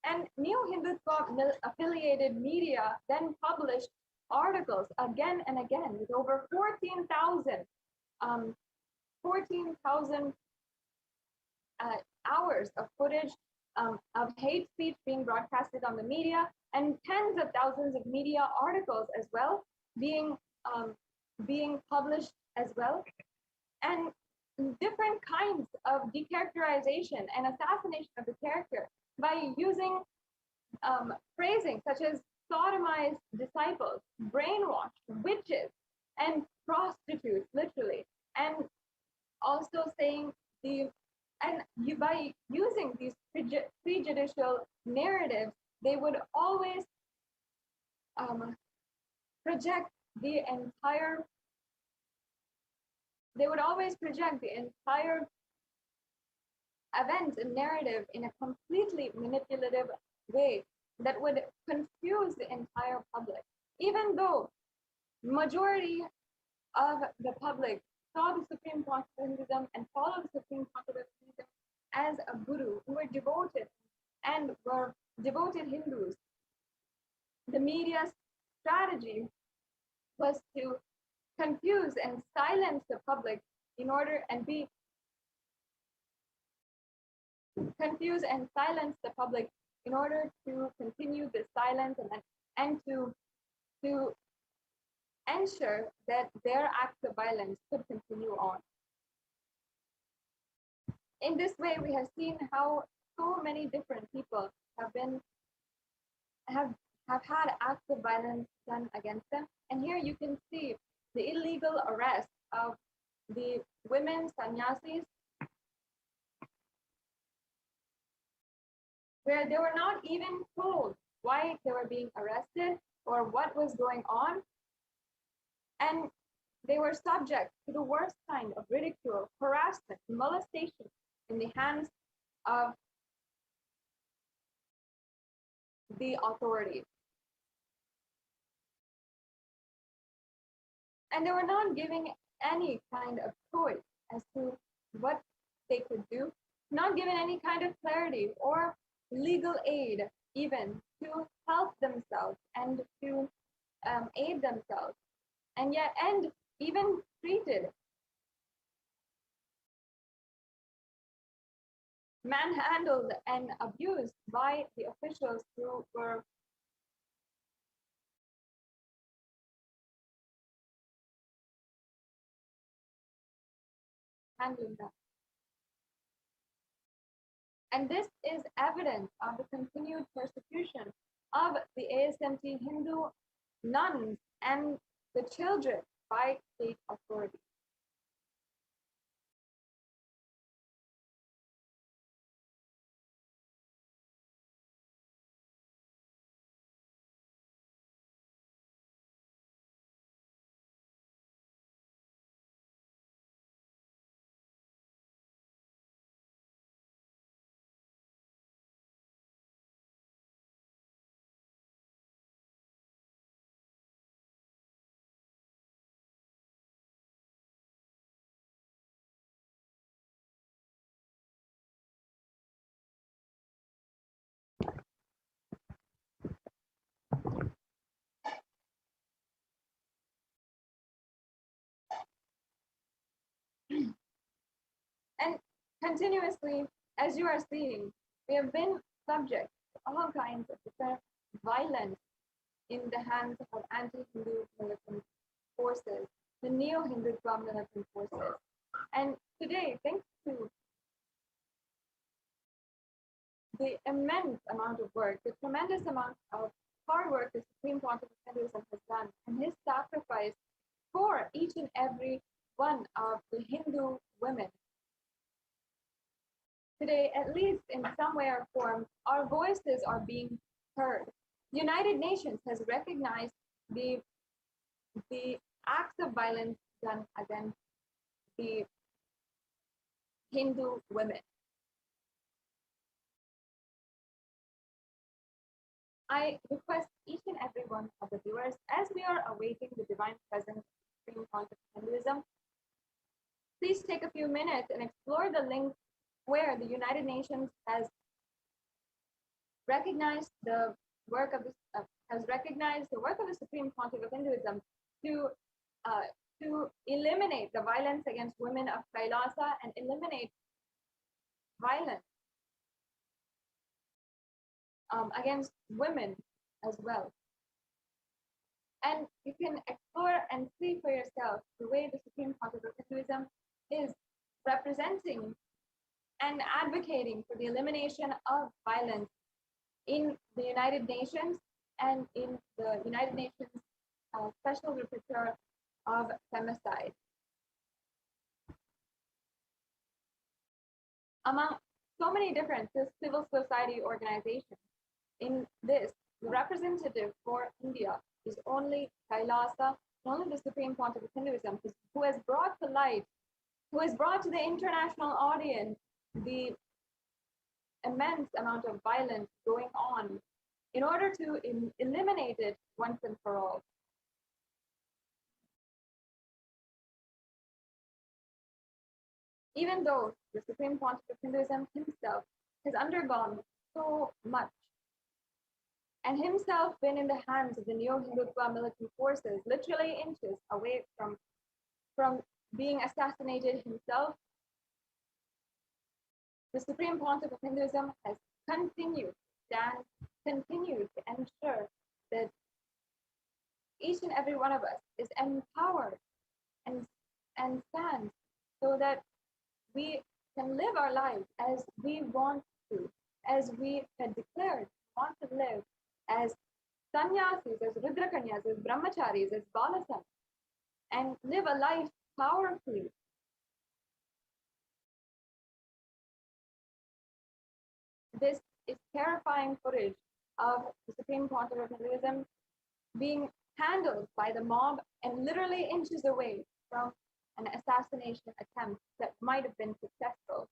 And Neo-Hindutva affiliated media then published articles again and again with over 14,000 hours of footage of hate speech being broadcasted on the media, and tens of thousands of media articles as well being published as well, and different kinds of decharacterization and assassination of the character by using phrasing such as sodomized disciples, brainwashed, witches, and prostitutes, literally, and also saying by using these prejudicial narratives, they would always project the entire event and narrative in a completely manipulative way that would confuse the entire public, even though majority of the public saw the Supreme Pontiff of Hinduism and followed the Supreme Pontiff of Hinduism as a guru, who were devoted and were devoted Hindus. The media's strategy was to confuse and silence the public in order and to continue the silence and to ensure that their acts of violence could continue on. In this way, we have seen how so many different people have had acts of violence done against them. And here you can see the illegal arrest of the women sannyasis, where they were not even told why they were being arrested or what was going on. And they were subject to the worst kind of ridicule, harassment, molestation in the hands of the authorities. And they were not giving any kind of choice as to what they could do, not given any kind of clarity or legal aid even to help themselves and to aid themselves, and even treated, manhandled and abused by the officials who were handling them. And this is evidence of the continued persecution of the ASMT Hindu nuns and the children by state authorities. And continuously, as you are seeing, we have been subject to all kinds of different violence in the hands of anti-Hindu militant forces, the neo-Hindutva militant forces. And today, thanks to the immense amount of work, the tremendous amount of hard work the Supreme Pontiff of Hinduism has done, and his sacrifice for each and every one of the Hindu women, today, at least in some way or form, our voices are being heard. The United Nations has recognized the acts of violence done against the Hindu women. I request each and every one of the viewers, as we are awaiting the divine presence of the Supreme Pontiff of Hinduism, please take a few minutes and explore the link where the United Nations has recognized the work of the Supreme Pontiff of Hinduism to eliminate the violence against women of Kailasa and eliminate violence against women as well. And you can explore and see for yourself the way the Supreme Pontiff of Hinduism is representing and advocating for the elimination of violence in the United Nations and in the United Nations Special Rapporteur of Femicide. Among so many different civil society organizations, in this, the representative for India is only Kailasa, only the Supreme Pontiff of Hinduism, who has brought to light, who has brought to the international audience the immense amount of violence going on in order to eliminate it once and for all. Even though the Supreme Pontiff of Hinduism himself has undergone so much and himself been in the hands of the neo-Hindutva militant forces, literally inches away from being assassinated himself, the Supreme Pontiff of Hinduism has continued to ensure that each and every one of us is empowered and stands so that we can live our lives as we want to, as we had declared want to live, as sannyasis, as rudrakanyas, as brahmacharis, as balasans, and live a life powerfully. This is terrifying footage of the Supreme Pontiff of Hinduism being handled by the mob and literally inches away from an assassination attempt that might have been successful.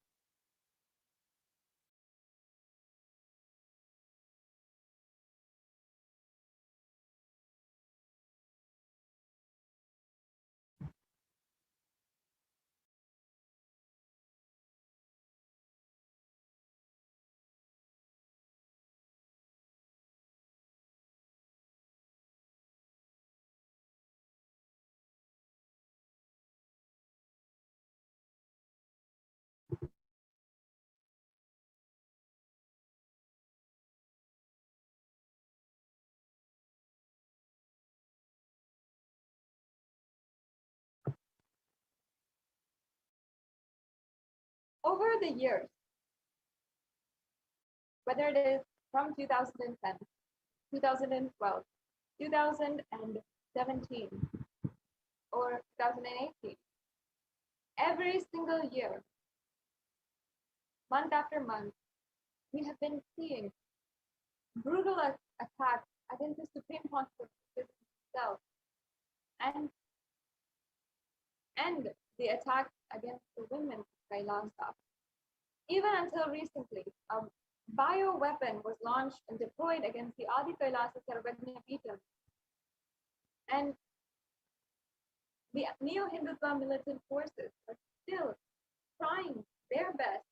over the years, whether it is from 2010, 2012, 2017, or 2018, every single year, month after month, we have been seeing brutal attacks against the Supreme Pontiff himself, and the attacks against the women of Kailasa. Even until recently, a bioweapon was launched and deployed against the Adi Kailasa Sarvagna Peetham. And the Neo-Hindutva militant forces are still trying their best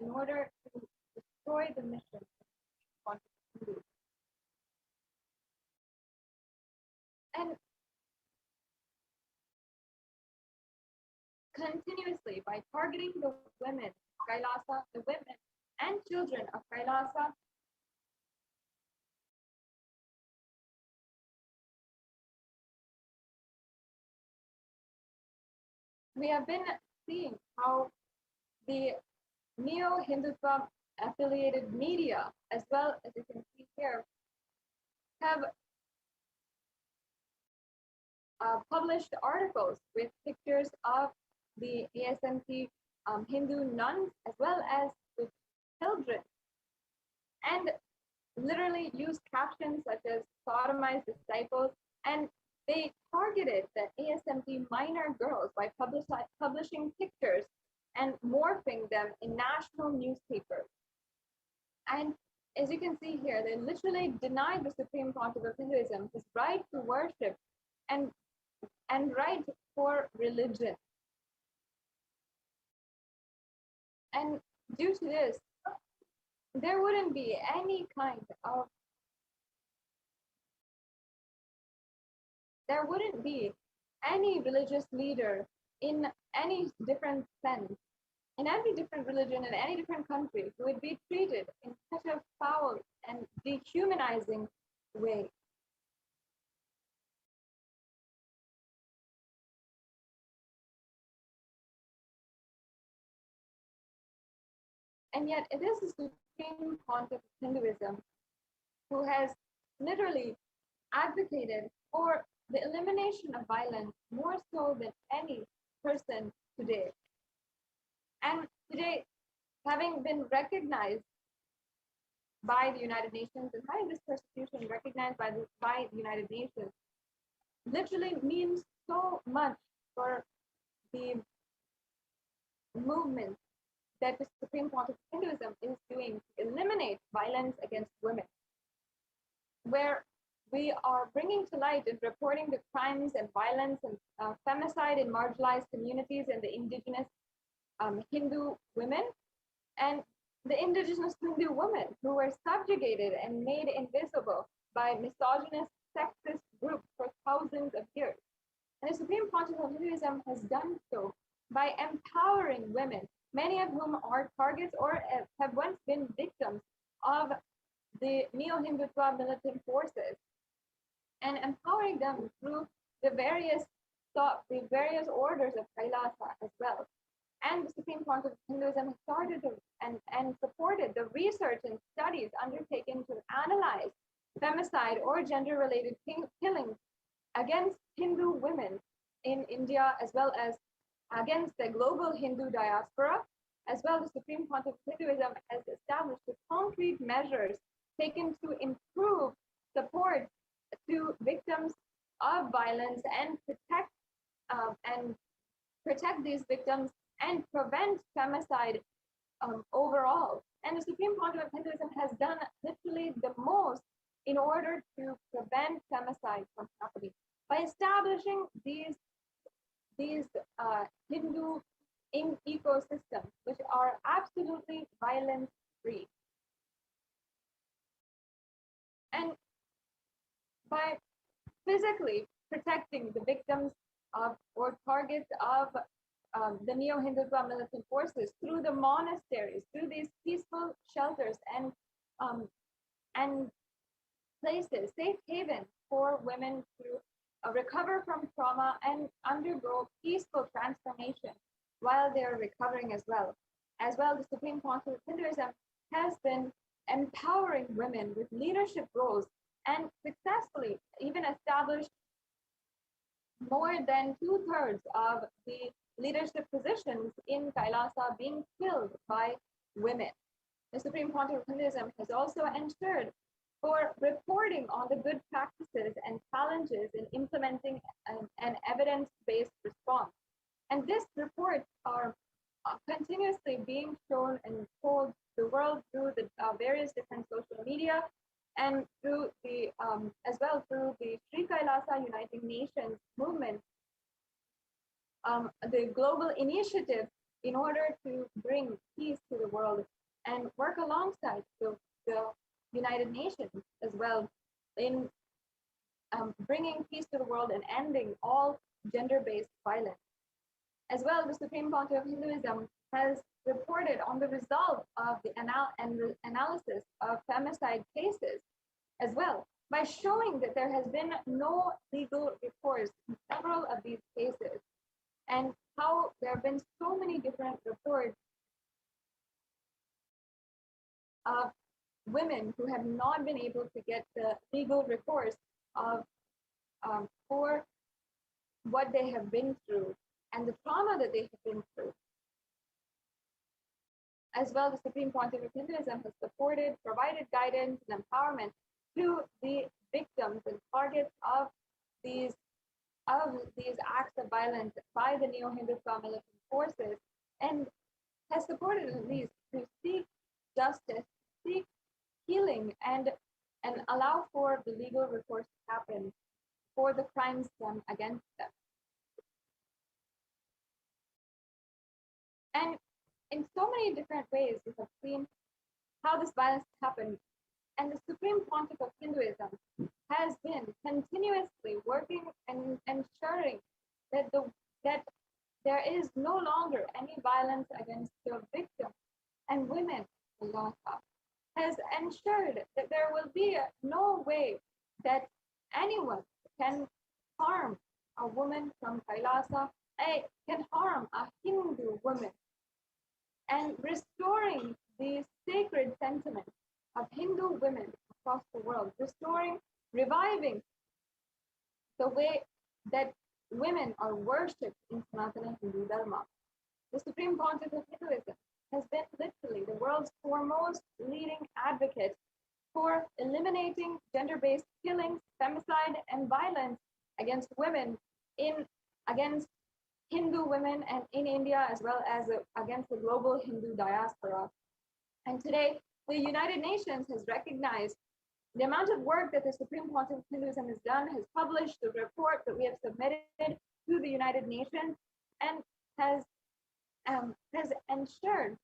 in order to destroy the mission of Hindu. And continuously, by targeting the women of Kailasa, the women and children of Kailasa, we have been seeing how the Neo-Hindutva affiliated media, as well as you can see here, have published articles with pictures of the ASMT Hindu nuns, as well as with children, and literally used captions such as sodomized disciples, and they targeted the ASMT minor girls by publishing pictures and morphing them in national newspapers. And as you can see here, they literally denied the Supreme Pontiff of Hinduism his right to worship and right for religion. And due to this, there wouldn't be any religious leader in any different sense, in any different religion, in any different country, who would be treated in such a foul and dehumanizing way. And yet it is the Supreme Pontiff of Hinduism who has literally advocated for the elimination of violence more so than any person today. And today, having been recognized by the United Nations and having this persecution recognized by the United Nations literally means so much for the movement that the Supreme Pontiff of Hinduism is doing to eliminate violence against women, where we are bringing to light and reporting the crimes and violence and femicide in marginalized communities and the indigenous Hindu women and the indigenous Hindu women who were subjugated and made invisible by misogynist, sexist groups for thousands of years. And the Supreme Pontiff of Hinduism has done so by empowering women, many of whom are targets or have once been victims of the Neo-Hindutva militant forces, and empowering them through the various orders of Kailasa as well. And the Supreme Pontiff of Hinduism has started and supported the research and studies undertaken to analyze femicide or gender-related killings against Hindu women in India, as well as against the global Hindu diaspora. As well, the Supreme Pontiff of Hinduism has established the concrete measures taken to improve support to victims of violence and protect these victims and prevent femicide overall. And the Supreme Pontiff of Hinduism has done literally the most in order to prevent femicide from happening by establishing these Hindu ecosystems which are absolutely violence-free. And by physically protecting the victims of or targets of the Neo-Hindutva militant forces through the monasteries, through these peaceful shelters and places, safe havens for women to recover from trauma and undergo peaceful transformation while they're recovering as well. as well, the Supreme Council of Hinduism has been empowering women with leadership roles and successfully even established more than 2/3 of the leadership positions in Kailasa being filled by women. The Supreme Council of Hinduism has also ensured for reporting on the good practices and challenges in implementing an evidence-based response. And these reports are continuously being shown and told the world through the various different social media and through the as well through the Sri Kailasa Uniting Nations movement, the global initiative in order to bring peace to the world and work alongside the United Nations as well in bringing peace to the world and ending all gender-based violence. As well, the Supreme Council of Hinduism has reported on the result of the analysis of femicide cases as well, by showing that there has been no legal recourse in several of these cases, and how there have been so many different reports of women who have not been able to get the legal recourse of for what they have been through and the trauma that they have been through. As well, the Supreme Council of Hinduism has supported, provided guidance and empowerment to the victims and targets of these acts of violence by the Neo-Hindutva militant forces, and has supported these to seek justice, seek healing, and allow for the legal recourse to happen for the crimes done against them. And in so many different ways, we have seen how this violence happened. And the Supreme Council of Hinduism has been continuously working and ensuring that there is no longer any violence against the victim and women. Allah has ensured that there will be no way that anyone can harm a woman from Kailasa, can harm a Hindu woman, and restoring the sacred sentiment of Hindu women across the world, reviving the way that women are worshipped in Sanatana Hindu Dharma. The Supreme Council of Hinduism has been literally the world's foremost leading advocate for eliminating gender-based killings, femicide, and violence against women against Hindu women and in India, as well as against the global Hindu diaspora. And today, the United Nations has recognized the amount of work that the Supreme Council of Hinduism has done, has published the report that we have submitted to the United Nations, and has ensured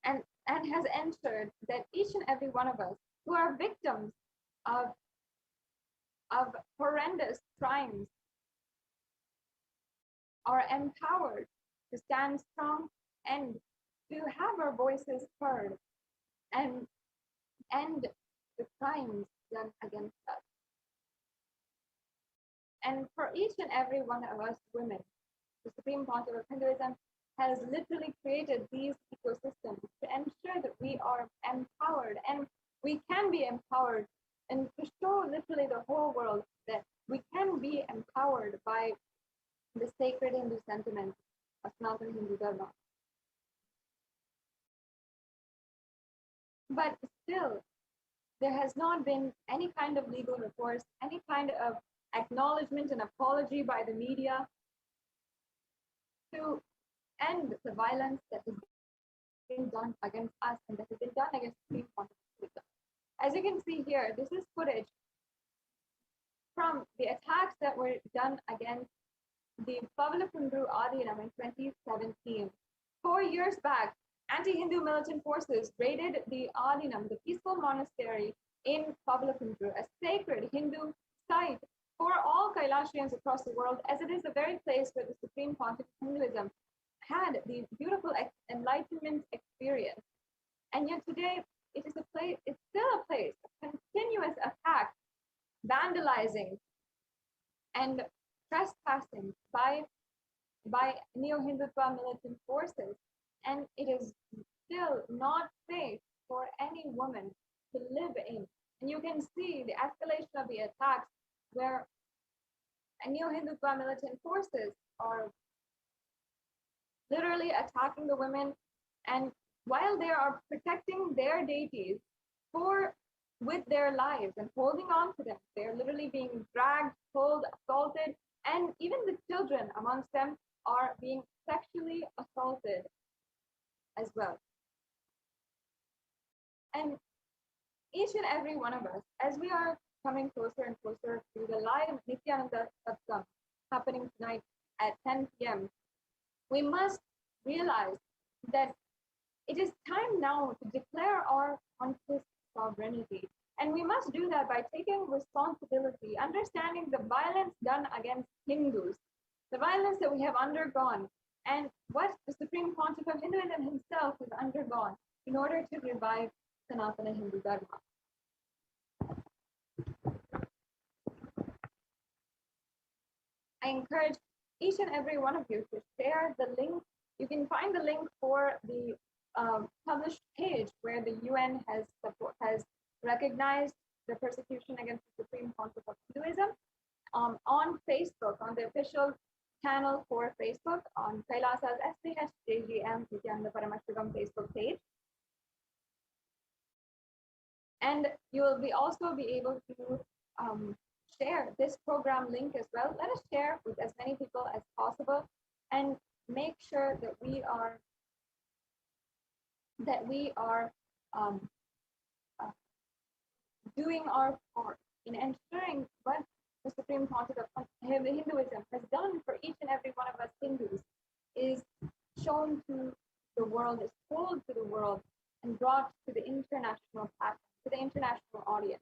and has ensured that each and every one of us who are victims of horrendous crimes are empowered to stand strong and to have our voices heard and end the crimes done against us. And for each and every one of us women, the Supreme Council of Hinduism has literally created these ecosystems to ensure that we are empowered, and we can be empowered, and to show literally the whole world that we can be empowered by the sacred Hindu sentiment of Sanatana Hindu Dharma. But still, there has not been any kind of legal recourse, any kind of acknowledgement and apology by the media to end the violence that has been done against us and that has been done against the Supreme Council of Hinduism. As you can see here, this is footage from the attacks that were done against the Pavalakundru Adinam in 2017. 4 years back, anti-Hindu militant forces raided the Adinam, the peaceful monastery in Pavalakundru, a sacred Hindu site for all Kailashiyans across the world, as it is the very place where the Supreme Council of Hinduism had the beautiful enlightenment experience. And yet today, it is a place, it's still a place of continuous attack, vandalizing, and trespassing by by neo-Hindutva militant forces, and it is still not safe for any woman to live in. And you can see the escalation of the attacks where neo-Hindutva militant forces are literally attacking the women, and while they are protecting their deities with their lives and holding on to them, they're literally being dragged, pulled, assaulted, and even the children amongst them are being sexually assaulted as well. And each and every one of us, as we are coming closer and closer to the live Nityananda Satsang happening tonight at 10 p.m., we must realize that it is time now to declare our conscious sovereignty. And we must do that by taking responsibility, understanding the violence done against Hindus, the violence that we have undergone, and what the Supreme Pontiff of Hinduism himself has undergone in order to revive Sanatana Hindu Dharma. I encourage each and every one of you to share the link. You can find the link for the published page where the UN has recognized the persecution against the Supreme Pontiff of Hinduism on Facebook, on the official channel for Facebook, on Kailasa's SPHJGM Nityananda Paramashrivam Facebook page. And you will also be able to share this program link as well. Let us share with as many people as possible and make sure that we are doing our part in ensuring what the Supreme Pontiff of Hinduism has done for each and every one of us Hindus is shown to the world, is told to the world, and brought to the international platform, to the international audience.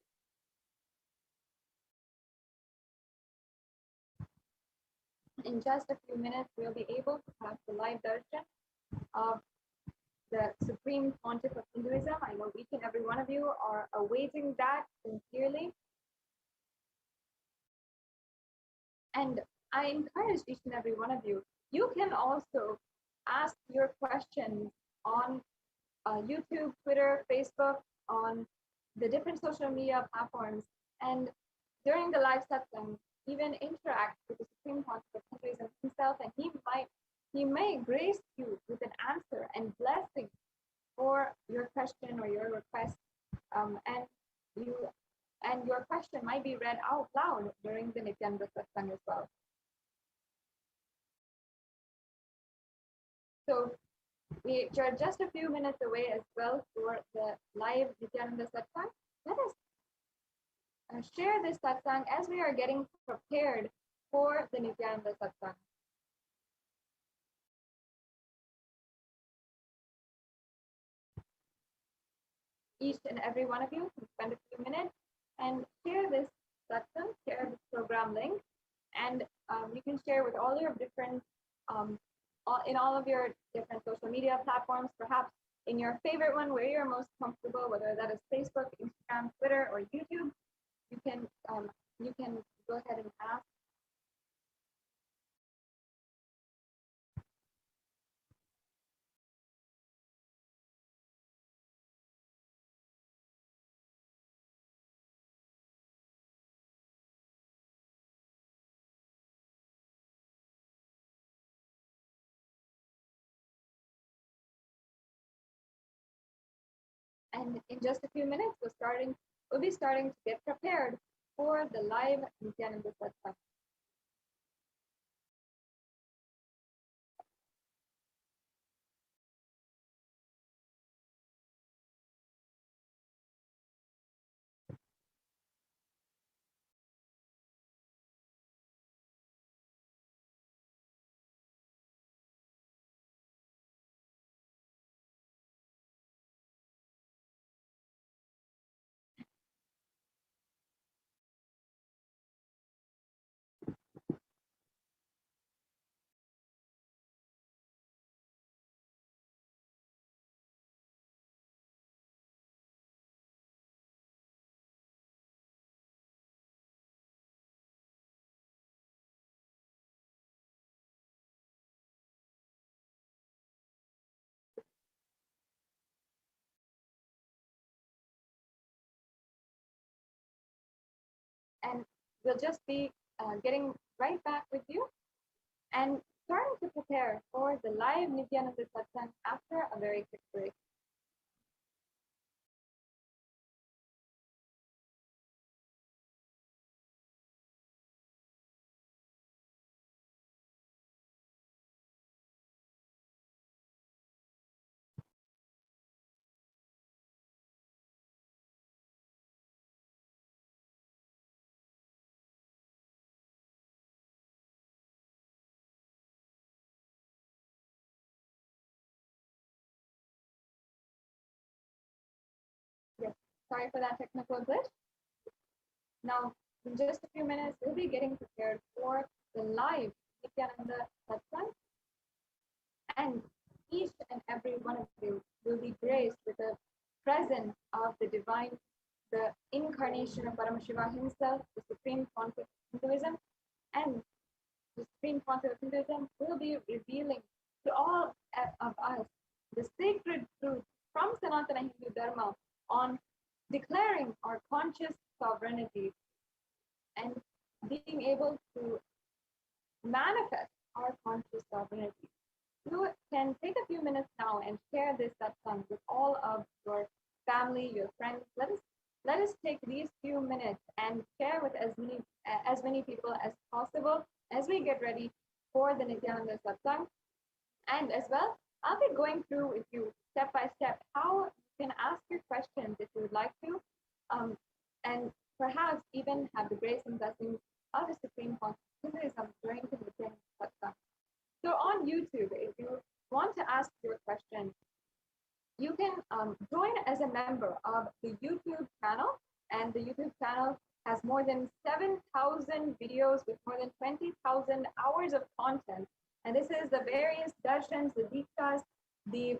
In just a few minutes, we'll be able to have the live darshan of the Supreme Pontiff of Hinduism. I know each and every one of you are awaiting that sincerely. And I encourage each and every one of you, you can also ask your questions on YouTube, Twitter, Facebook, on the different social media platforms. And during the live satsang, even interact with the Supreme Pontiff of Hinduism himself, and he may grace you with an answer and blessing for your question or your request, and your question might be read out loud during the Nityananda Satsang as well. So we are just a few minutes away as well for the live Nityananda Satsang. Let us share this satsang as we are getting prepared for the Nityananda Satsang. Each and every one of you can spend a few minutes and share this satsang, share this program link, and you can share with all your different, in all of your different social media platforms, perhaps in your favorite one where you're most comfortable, whether that is Facebook, Instagram, Twitter, or YouTube. You can go ahead and ask. And in just a few minutes, we'll be starting to get prepared for the live Nityananda Satsang. and we'll just be getting right back with you and starting to prepare for the live Nityananda Satsang after a very quick break. Yes, sorry for that technical glitch. Now, in just a few minutes, we'll be getting prepared for the live Nityananda Satsang, and each and every one of you will be graced with the presence of the divine, the incarnation of Paramashiva himself, the Supreme Pontiff of Hinduism, and the Supreme Pontiff of Hinduism will be revealing to all of us the sacred truth from Sanatana Hindu Dharma on declaring our conscious sovereignty and being able to manifest our conscious sovereignty. You can take a few minutes now and share this satsang with all of your family, your friends. Let us take these few minutes and share with as many people as possible as we get ready for the Nityananda Satsang. And as well, I'll be going through with you step by step how you can ask your questions if you would like to, and perhaps even have the grace and blessings of the Supreme Pontiff of Hinduism during the Nityananda Satsang. So on YouTube, if you want to ask your question, you can join as a member of the YouTube channel, and the YouTube channel has more than 7,000 videos with more than 20,000 hours of content. And this is the various darshans, the dikshas, the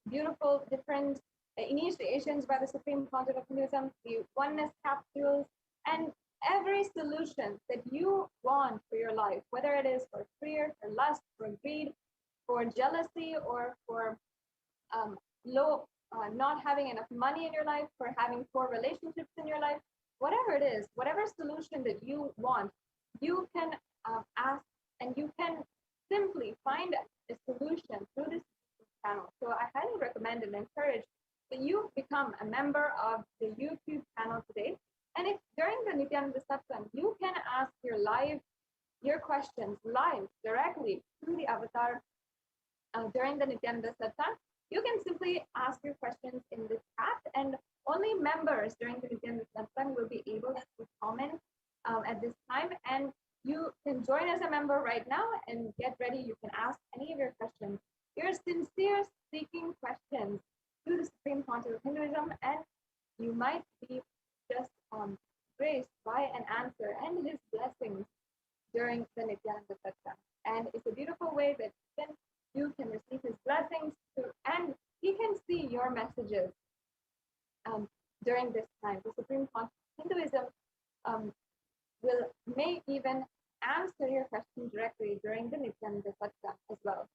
beautiful different initiations by the Supreme Pontiff of Hinduism, the oneness capsules, and every solution that you want for your life, whether it is for fear, for lust, for greed, for jealousy, or for not having enough money in your life, for having poor relationships in your life, whatever it is, whatever solution that you want, you can ask, and you can simply find a solution through this channel. So I highly recommend and encourage that you become a member of the YouTube channel today. And if during the Nityananda Satsang, you can ask your questions live directly through the avatar during the Nityananda Satsang, you can simply ask your questions in the chat, and only members during the Nityananda Satsang will be able to comment at this time. And you can join as a member right now and get ready. You can ask any of your questions, your sincere seeking questions to the Supreme Pontiff of Hinduism, and you might be just graced by an answer and his blessings during the Nityananda Satsang. And it's a beautiful way that you can receive his blessings and he can see your messages during this time. The Supreme Pontiff of Hinduism may even answer your question directly during the Nityananda Satsang as well.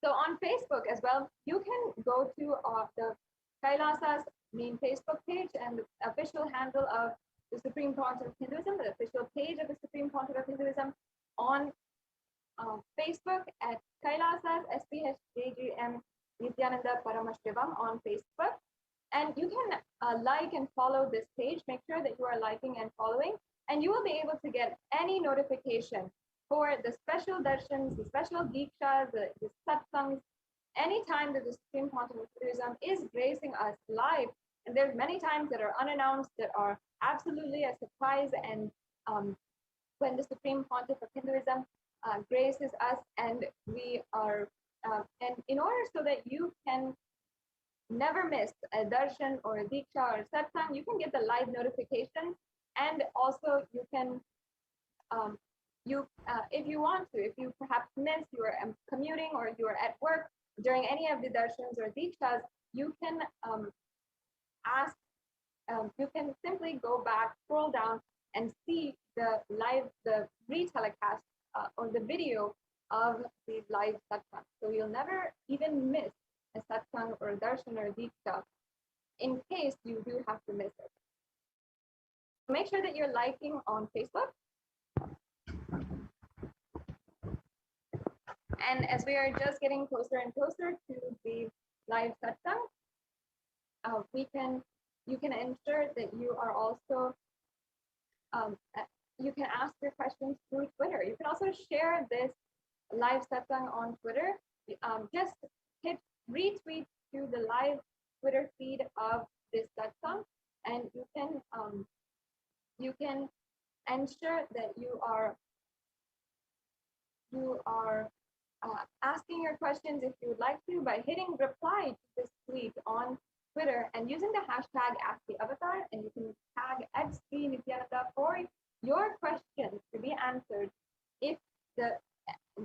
So on Facebook as well, you can go to the Kailasa's main Facebook page and the official handle of the Supreme Pontiff of Hinduism, the official page of the Supreme Pontiff of Hinduism on Facebook at Kailasa's SPHJGM Nityananda Paramashivam on Facebook. And you can like and follow this page. Make sure that you are liking and following, and you will be able to get any notification for the special darshans, the special dikshas, the satsangs, anytime that the Supreme Pontiff of Hinduism is gracing us live. And there's many times that are unannounced, that are absolutely a surprise. And when the Supreme Pontiff of Hinduism graces us, and we are, and in order so that you can never miss a darshan or a diksha or a satsang, you can get the live notification. And also you can, if you want to, if you perhaps miss, you are commuting or you are at work during any of the darshans or dikshas, you can you can simply go back, scroll down, and see the re-telecast or the video of the live satsang. So you'll never even miss a satsang or a darshan or a diksha in case you do have to miss it. make sure that you're liking on Facebook. And as we are just getting closer and closer to the live satsang, you can ensure that you are also, you can ask your questions through Twitter. You can also share this live satsang on Twitter. Just hit retweet to the live Twitter feed of this satsang, and you can ensure that you are asking your questions if you would like to by hitting reply to this tweet on Twitter and using the hashtag #AskTheAvatar, and you can tag @Nityananda for your questions to be answered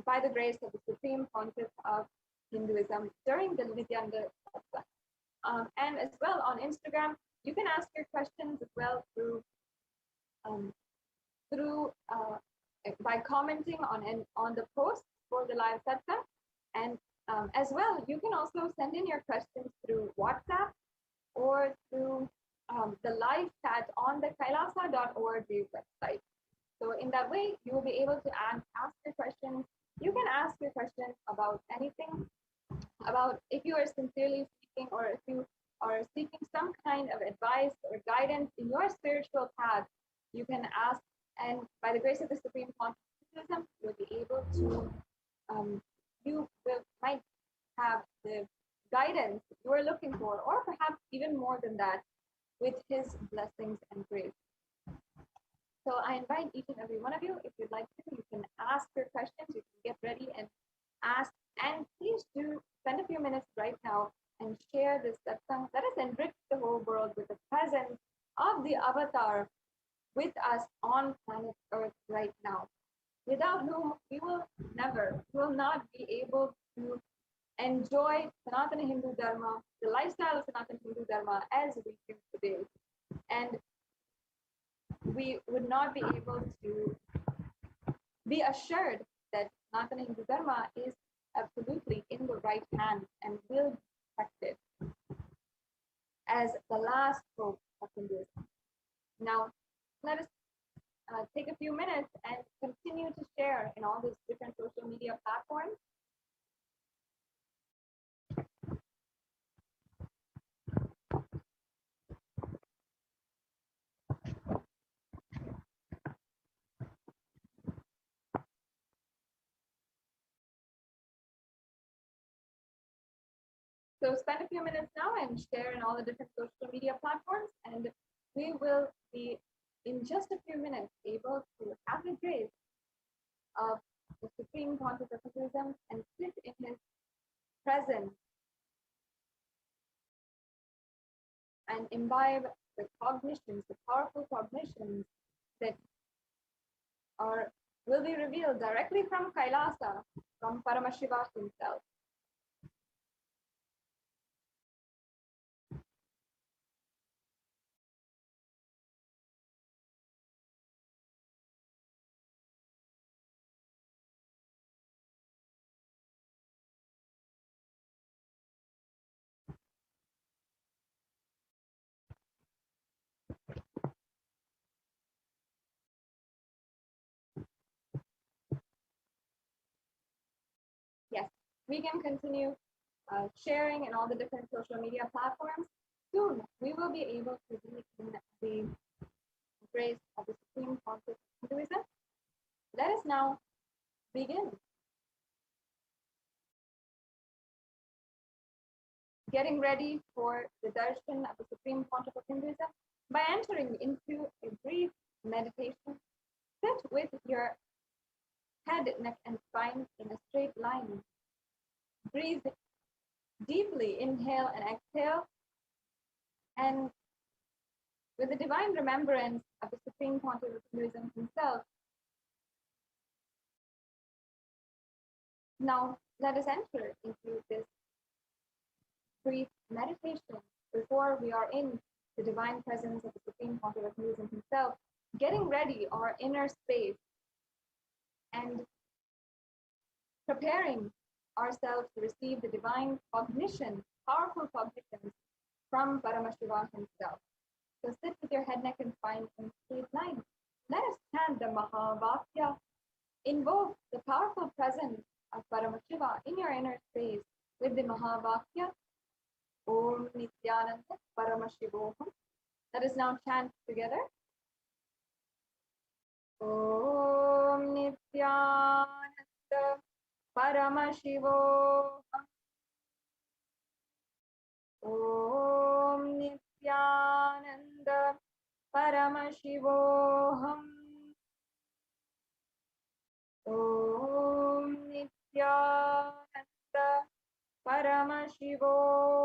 by the grace of the Supreme Pontiff of Hinduism during the Nityananda satsang. And as well on Instagram, you can ask your questions as well by commenting on the post for the live satsang. And as well, you can also send in your questions through WhatsApp or through the live chat on the kailasa.org website. So in that way, you will be able to ask your questions. You can ask your questions about anything, about if you are sincerely seeking, or if you are seeking some kind of advice or guidance in your spiritual path, you can ask, and by the grace of the Supreme Pontiff, you'll be able to, might have the guidance you are looking for, or perhaps even more than that, with his blessings and grace. So I invite each and every one of you, if you'd like to, you can ask your questions, you can get ready and ask, and please do spend a few minutes right now and share this satsang. Let us enrich the whole world with the presence of the avatar with us on planet Earth right now, without whom we will not be able to enjoy Sanatana Hindu Dharma, the lifestyle of Sanatana Hindu Dharma as we do today. And we would not be able to be assured that Sanatana Hindu Dharma is absolutely in the right hands and will be protected as the last hope of Hinduism. Now, let us take a few minutes and continue to share in all these different social media platforms. So spend a few minutes now and share in all the different social media platforms, and we will be, in just a few minutes, able to have the grace of the Supreme Pontiff of Hinduism and sit in his presence and imbibe the cognitions, the powerful cognitions that will be revealed directly from Kailasa, from Paramashiva himself. Yes, we can continue sharing in all the different social media platforms. Soon, we will be able to be in the grace of the Supreme Pontiff of Hinduism. Let us now begin getting ready for the darshan of the Supreme Pontiff of Hinduism by entering into a brief meditation. Sit with your head, neck, and spine in a straight line. Breathe deeply, inhale and exhale. And with the divine remembrance of the Supreme Pontiff of Hinduism himself, now let us enter into this brief meditation before we are in the divine presence of the Supreme Pontiff of Hinduism himself, getting ready our inner space and preparing ourselves to receive the divine cognition, powerful cognitions from Paramashiva himself. So sit with your head, neck, and spine in straight line. Let us chant the Mahavakya. Invoke the powerful presence of Paramashiva in your inner space with the Mahavakya. Om Nityananda Paramashivoham. Let us now chant together. Om Nityananda Paramashivoham. Om Nityananda Paramashivoham. Om Nityananda Paramashivoham.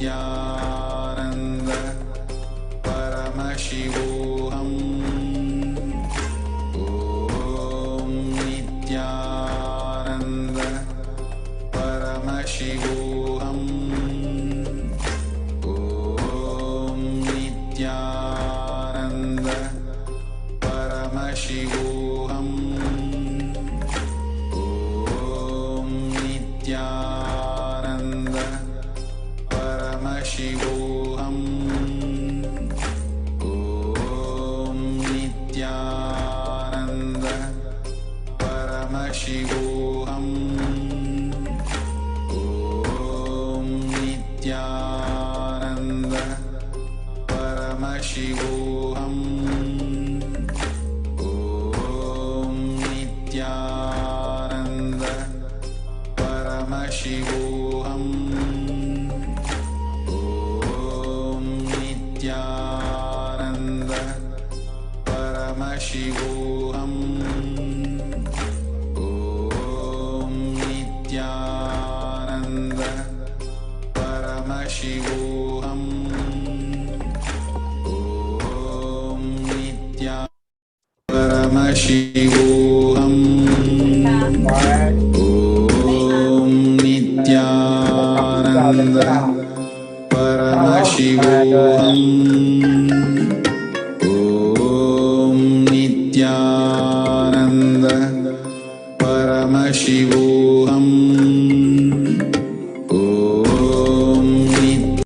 Nityanand परमशिवोऽहम् ॐ नित्यानन्द परमशिवोऽहम् ॐ नित्यानन्द परमशिवोऽहम् ॐ नित्यानन्द परमशिवोऽहम् ॐ नित्यानन्द परमशिवोऽहम् ॐ नित्यानन्द परमशिवोऽहम् ॐ नित्यानन्द परमशिवोऽहम् ॐ नित्यानन्द परमशिवोऽहम् ॐ नित्यानन्द परमशिवोऽहम् ॐ नित्या परमशिवोऽहम् ॐ नित्यानन्द परमशिवोऽहम् ॐ नित्यानन्द परमशिवोऽहम् ॐ नित्य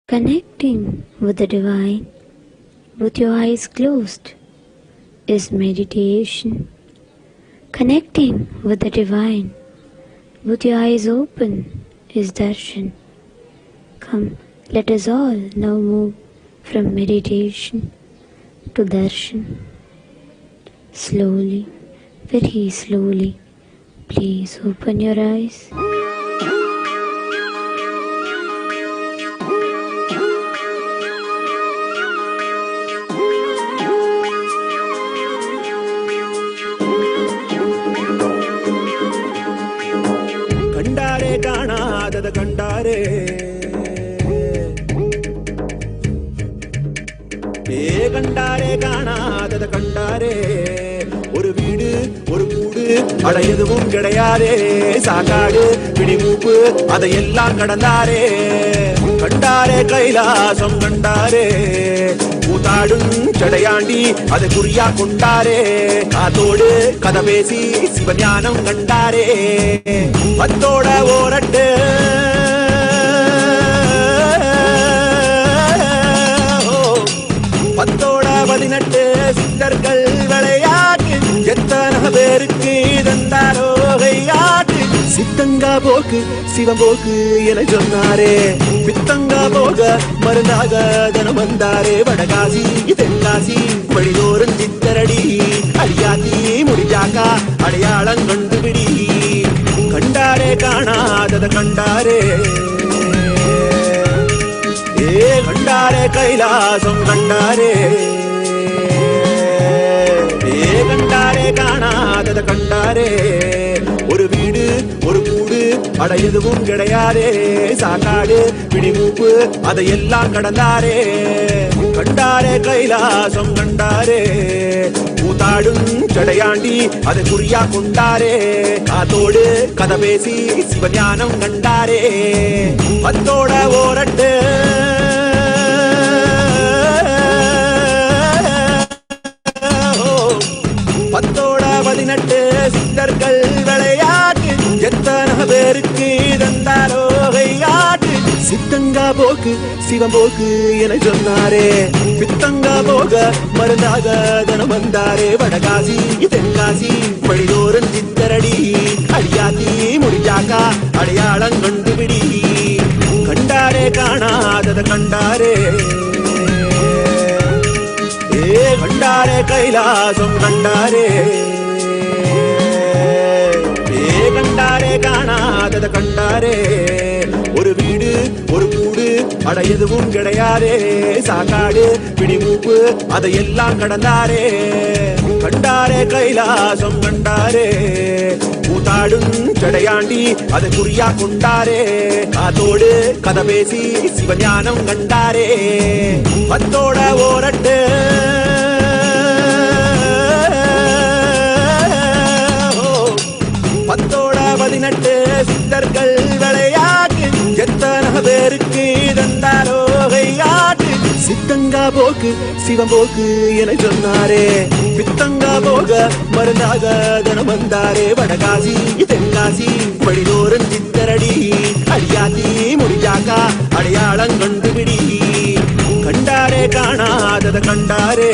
Connecting with the divine with your eyes closed is meditation. Connecting with the divine with your eyes open is darshan. Come, let us all now move from meditation to darshan. Slowly, very slowly, please open your eyes. கண்டாரே காணாதத கண்டாரே கண்டாரே காணாதத கண்டாரே ஒரு வீடு ஒரு கூடு அட எதுவும் கிடையாதே சாக்காடு பிடிமூப்பு அதையெல்லாம் கடந்தாரே கண்டாரே கைலாசம் கண்டாரே கூத்தாடும் சடையாண்டி அதை குறியா கொண்டாரே காத்தோடு கதை பேசி சிவஞானம் கண்டாரே பத்தோட ஓரட்டு பத்தோட 18 சித்தர்கள் விளையாட்டு எத்தனை பேருக்கு தந்தாரோ கையாட்டு சித்தங்கா போக்கு சிவம் போக்கு என சொன்னாரே பித்தங்கா போக மருந்தாக தனம் வந்தாரே வடகாசி தென்காசி வழிதோறும் சித்தரடி அடியாத்தி முடிஞ்சாக்கா அடையாளம் கண்டுபிடி கண்டாரே காணாதத கண்டாரே கண்டாரே கைலாசம் கண்டாரே கண்டாரே காணாதத கண்டாரே ஒரு வீடு ஒரு கூடு அட எதுவும் கிடையாதே சாக்காடு பிடிமூப்பு அதையெல்லாம் கடந்தாரே கண்டாரே கைலாசம் கண்டாரே கூத்தாடும் சடையாண்டி அதை குறியா கொண்டாரே காத்தோடு கதை பேசி சிவஞானம் கண்டாரே பத்தோட ஓரட்டு பத்தோட 18 சித்தர்கள் விளையாட்டு எத்தனை பேருக்கு தந்தாரோ கையாட்டு சித்தங்கா போக்கு சிவம் போக்கு என சொன்னாரே பித்தங்கா போக மருந்தாக தனம் வந்தாரே வடகாசி தென்காசி வழிதோறும் சித்தரடி அடியாத்தி முடிஞ்சாக்கா அடையாளம் கண்டுபிடி கண்டாரே காணாதத கண்டாரே கண்டாரே கைலாசம் கண்டாரே அட எதுவும் கிடையாதே சாக்காடு பிடிமூப்பு அதையெல்லாம் கடந்தாரே கண்டாரே கைலாசம் கண்டாரே கூத்தாடும் சடையாண்டி அதை குறியா கொண்டாரே காத்தோடு கதை பேசி சிவஞானம் கண்டாரே பத்தோட ஓரட்டு பத்தோட 18 சித்தர்கள் விளையாட்டு எத்தனை பேருக்கு தந்தாரோ கையாட்டு சித்தங்கா போக்கு சிவம் போக்கு என சொன்னாரே பித்தங்கா போக மருந்தாக தனம் வந்தாரே வடகாசி தென்காசி படிதோறும் சித்தரடி அடியாத்தி முடிஞ்சாக்கா அடையாளம் கண்டுபிடி கண்டாரே காணாதத கண்டாரே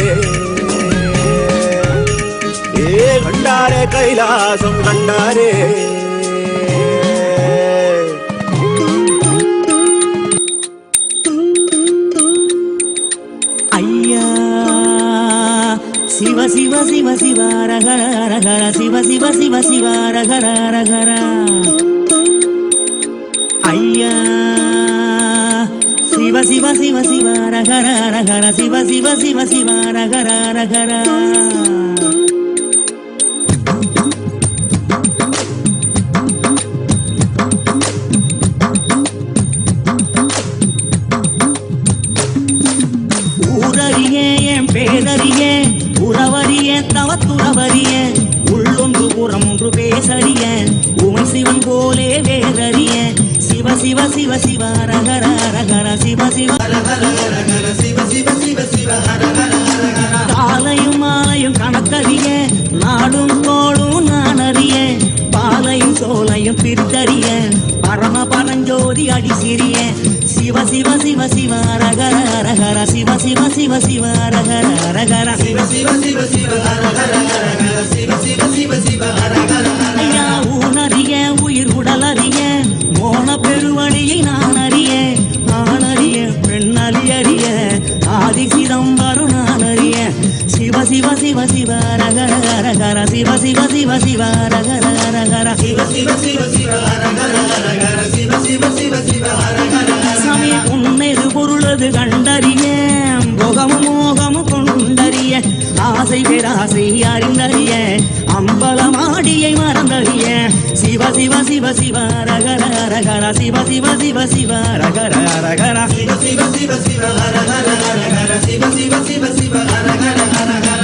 கண்டாரே கைலாசம் கண்டாரே ஐயா சிவ சிவ சிவ சிவ ரகர ரகர சிவ சிவ சிவ சிவ ரகர ரகர ஐயா சிவ சிவ சிவ சிவ ரகர ரகர சிவ சிவ சிவ சிவ ரகர ரகர பேதறிய உறவறிய தவத்துறவறிய உள்ளொன்று புறமொன்று பேசறிய உமை சிவன் போலே வேதறிய சிவ சிவ சிவ சிவ ரகர ரகர சிவ சிவ ரகர சிவ சிவ சிவ சிவ காலையும் மாலையும் கணக்கறிய நாடும் கோடும் நான் அறிய பாலையும் சோலையும் பிரித்தறிய பரம பரஞ்சோதி அடி சிறிய சிவ சிவ சிவ சிவ ரகர ரகர சிவ சிவ சிவ சிவ ரகர ரகர சிவ சிவ சிவ சிவ ரகர ரகர சிவ சிவ சிவ சிவ ரகர ஐயா ஊனறிய உயிர் உடல் அறிய மோன பெருவழியை நான் அறிய ஆணறிய பெண்ணறி அறிய ஆதி சிதம்பரம் நான் அறிய சிவ சிவ சிவ சிவ ரகர ரகர சிவ சிவ சிவ சிவ ரகர ரகர சிவ சிவ சிவ சிவ ரகர ரகர சிவ சிவ சிவ சிவ ரகர சாமி உன்னது பொருளது கண்டறிய போகமும் மோகமும் கொண்டறிய ஆசை பேராசை அறிந்தறிய அம்பலமாடியை மறந்தறிய சிவ சிவ சிவ சிவ ரகர ரகர சிவ சிவ சிவ சிவ ரகர ரகர சிவ சிவ சிவ சிவ ரகர ரகர சிவ சிவ சிவ சிவ ரகர ரகர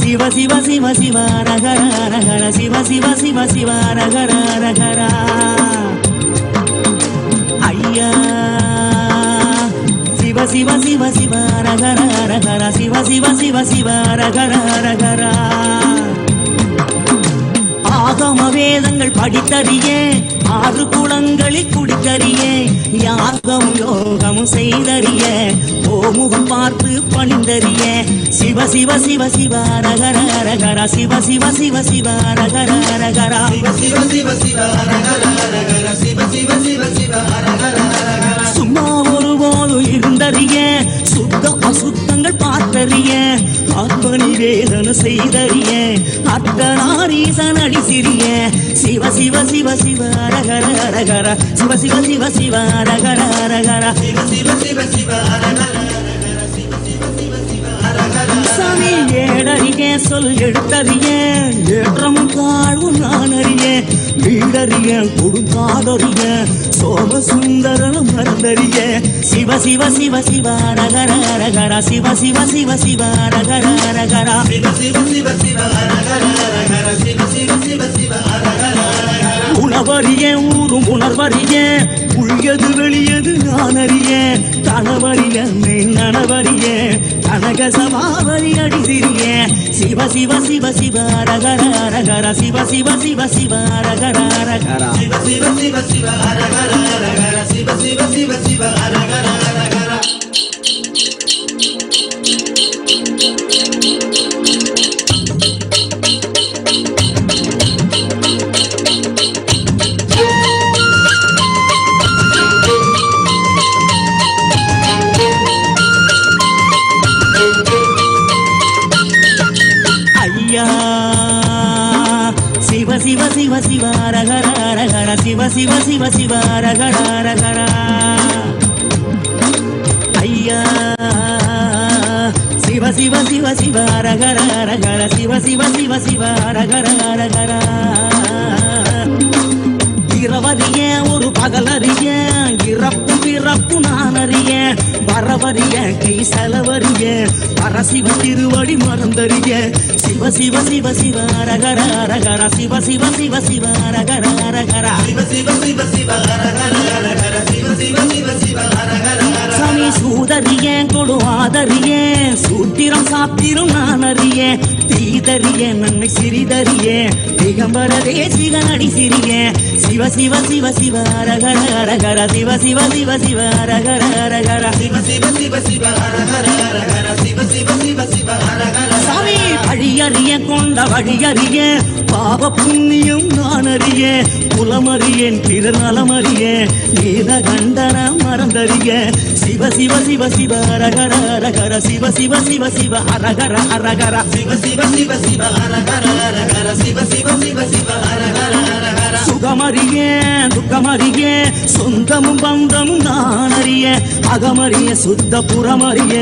சிவ சிவ சிவ ரகர ரகர சிவ சிவ சிவ சிவ ரகர ரகர ஐயா சிவ சிவ சிவ சிவ ரகர ரகர சிவ சிவ சிவ சிவ ரகர ரகர ஆகம வேதங்கள் படித்தறிய 6 குளங்களில் குடித்தறிய யாகம் யோகமும் செய்தறிய ஓமுகம் பார்த்து பணிந்தறிய சிவ சிவ சிவ சிவ ரகர ரகர சிவ சிவ சிவ சிவ ரகர ரகர சிவ சிவ சிவ சிவ ரகர ரகர சிவ சிவ சிவ சிவ ரகர ரகர சும்மா ஒருபோது இருந்தறிய சுத்த அசுத்தங்கள் பார்த்தறிய ஆத்ம நிவேதன செய்தறிய அர்த்தநாரீசன் அடி சிறிய சிவ சிவ சிவ சிவ ரகர ரகர சிவ சிவ சிவ சிவ ரகர ரகர சிவ சிவ சிவ சிவ ரகர சாமி ஏடறிய சொல் எழுத்தறிய ஏற்றமும் தாழ்வும் நான் அறிய வீடறிய கொடுங்காதறிய சோமசுந்தரம் மறந்தறிய சிவ சிவ சிவ சிவ ரகர ரகர சிவ சிவ சிவ சிவ ரகர ரகர சிவ சிவ சிவ சிவ ரகர ரகர சிவ சிவ சிவ சிவ ரகர உணவறிய ஊரும் உணர்வறிய உள்ள ஒளியது வெளியது நான் அறியேன் கணவரிய நனவரிய கனக சமாவரி அடி சிறிய சிவ சிவ சிவ சிவ அரகர அரகர சிவ சிவ சிவ சிவ அரகர அரகர சிவ சிவ சிவ சிவ அரகர அரகர சிவ சிவ சிவ சிவ அரகர அரகர Siva Siva Siva Siva Ragara Ragara Siva Siva Siva Siva Ragara Ragara Ayya Siva Siva Siva Siva Ragara Ragara Siva Siva Siva Siva Ragara Ragara இரவறிய ஒரு பகலறிய இறப்பு பிறப்பு நான் அறிய வரவறிய கை செலவறிய பரசிவ திருவடி மறந்தறிய சிவ சிவ சிவ சிவ அரகர அரகர சிவ சிவ சிவ சிவ அரகர அரகர சிவ சிவ சிவ சிவ அரகர அரகர சிவ சிவ சிவ சிவ அரகர சாமி சூதறிய கொடு ஆதறிய சூத்திரம் சாத்திரம் நான் அறிய தீதறிய நன்மை சிறிதறிய திகம்பர தேசிகன் அடி சிறிய சிவ சிவ சிவ சிவ அரகர அரகர சிவ சிவ சிவ சிவ அரகர அரகர சிவ சிவ சிவ சிவ அரகர அரகர சிவ சிவ சிவ சிவ அரகர சாமி வழியறிய கொண்ட வழியறிய பாவ புண்ணியம் நான் அறிய குலமறியேன் பிறர் நலமறிய நீத கண்டன மறந்தறிய சிவ சிவ சிவ சிவ அரகர அரகர சிவ சிவ சிவ சிவ அரகர அரகர சிவ சிவ சிவ சிவ அரகர அரகர சிவ சிவ சிவ சிவ அரகர அரகர சுகமறிய துக்கமறிய சொந்தமும் பந்தமும் நான் அறிய அகமறிய சுத்த புறமறிய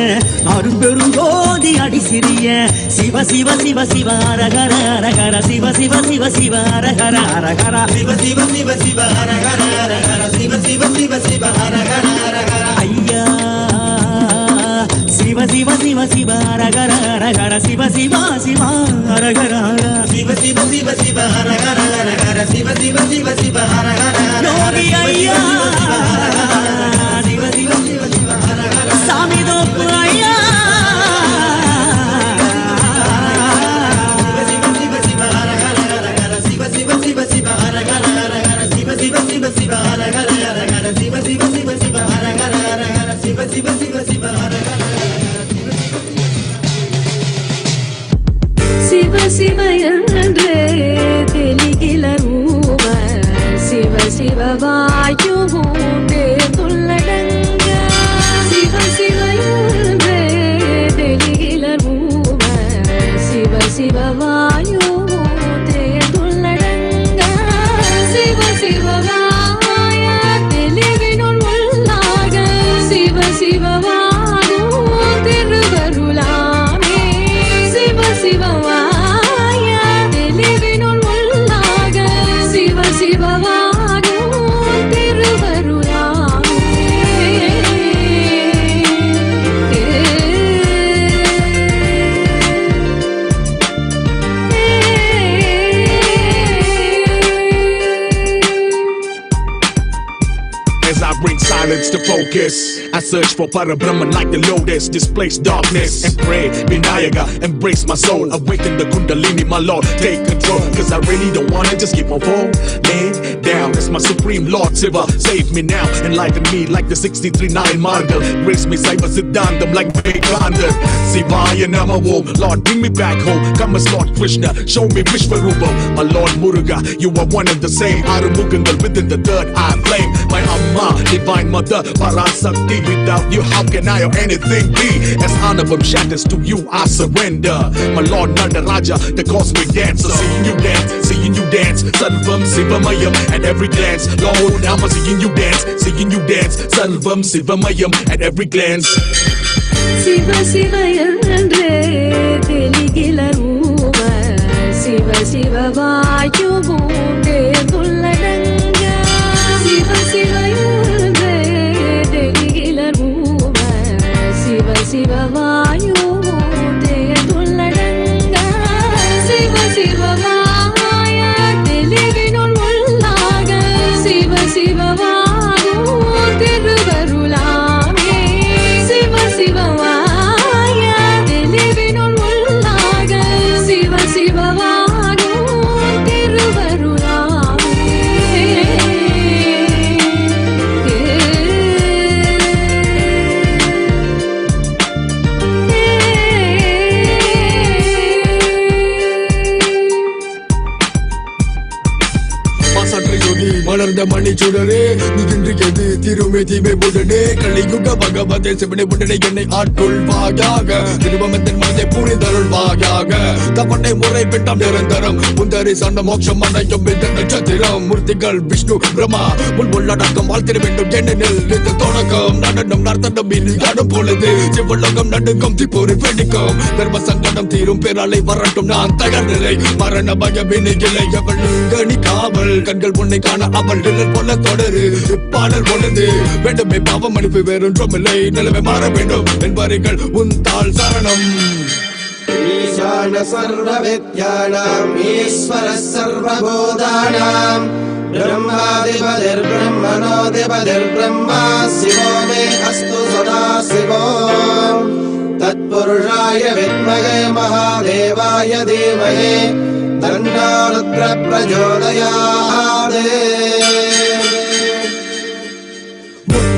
அரும்பெருங்கோதி அடி சிறிய சிவ சிவ சிவ சிவ அரகர அரகர சிவ சிவ சிவ சிவ அரகர அரகர சிவ சிவ சிவ சிவ அரகர அரகர சிவ சிவ சிவ சிவ அரகர அரகர ஐயா சிவ சிவ சிவ சிவ அரகர அரகர சிவ சிவ சிவ அரகர சிவ சிவ சிவ சிவ அரகர அரகர சிவ சிவ சிவ சிவ அரகர யோகி ஐயா சிவ சிவ சிவ சிவ அரகர சாமி தோப்பு ஐயா சிவ சிவ சிவ அரகர அரகர சிவ சிவ சிவ சிவ அரகர அரகர சிவ சிவ சிவ சிவ அரகர அரகர சிவ சிவ சிவ சிவ அரகர அரகர சிவ சிவ சிவ சிவ அரகர சிவ சிவ என்றே தெளிகில ரூப சிவ சிவ வாயுவுண்டே துள்ளடங்க சிவ சிவ என்றே தெளிகில ரூப சிவ சிவ வாயுவுண்டே துள்ளடங்க சிவ சிவ வாய தெளிவினுள் உள்ளாக சிவ சிவ வாயும் திருவருளாமே Shiva Shiva To focus, I search for Parabrahman like the lotus, displace darkness and pray. Vinayaka, embrace my soul, awaken the Kundalini, my Lord, take control. Cause I really don't wanna just keep on falling down. It's my supreme Lord Shiva, save me now, enlighten me like the 63-9 Margal. Grace me Saiva Siddhantam like Vivekananda. Sivaya Nama Om, Lord bring me back home. Come as Lord Krishna, show me Vishwarupam. My Lord Muruga, you are one and the same. Arumugangal within the third eye flame. My Amma, divine mother, Parashakti. Without you, how can I or anything be? As Anavam shatters to you, I surrender. My Lord Nanda Raja, the cosmic dancer. Seeing you dance, Sarvam Sivamayam at every glance. Lord, I'm seeing you dance, Sarvam Sivamayam at every glance. Siva Siva Yandre, Teligila Ruva, Siva Siva Vayubunde, Tulladanga, Siva Siva Yandre, Teligila Ruva, Siva Siva Vayubunde, Tulladanga, Siva Siva Vaya, Teliginul Mullaga, Siva Siva Vayu. இந்த மணி சுடரே நீ இன்று எது திருமே தீமை உடனே கலியுக பகவதே சிவனை உடனே என்னை ஆட்கொள்வாயாக திருவமத்தின் மனதை புரிதருள்வாயாக தவணை முறை விட்டம் நிரந்தரம் முந்தரி சண்ட மோட்சம் அடையும் நட்சத்திரம் மூர்த்திகள் விஷ்ணு பிரம்மா முன் உள்ளடக்கம் வாழ்த்திட வேண்டும் ஏனெனில் இது தொடக்கம் நடனம் நர்த்தனம் இனி ஆடும் பொழுது சிவலோகம் நடுங்கும் திப்பொரு வெடிக்கும் தர்ம சங்கடம் தீரும் பேராலை வரட்டும் நான் தயார் நிலை மரண பயம் இனி இல்லை அவள் நீ காவல் கண்கள் உன்னை காண அவள் நிழல் போல தொடரு பாடல் பொழுது வேண்டுமே பாவம் அனுப்பி வேறொன்றும் இல்லை நிலவை மாற வேண்டும் என்பார்கள் உன் தாள் சரணம் ஈசான சர்வ வித்யானாம் ஈஸ்வர சர்வபூதானாம் பிரம்மாதிபதிர் பிரம்மணோதிபதிர் பிரம்மா சிவோ மே அஸ்து சதா சிவோ தத்புருஷாய வித்மகே மகாதேவாய தீமஹி தன்னோ ருத்ர பிரச்சோதயாத்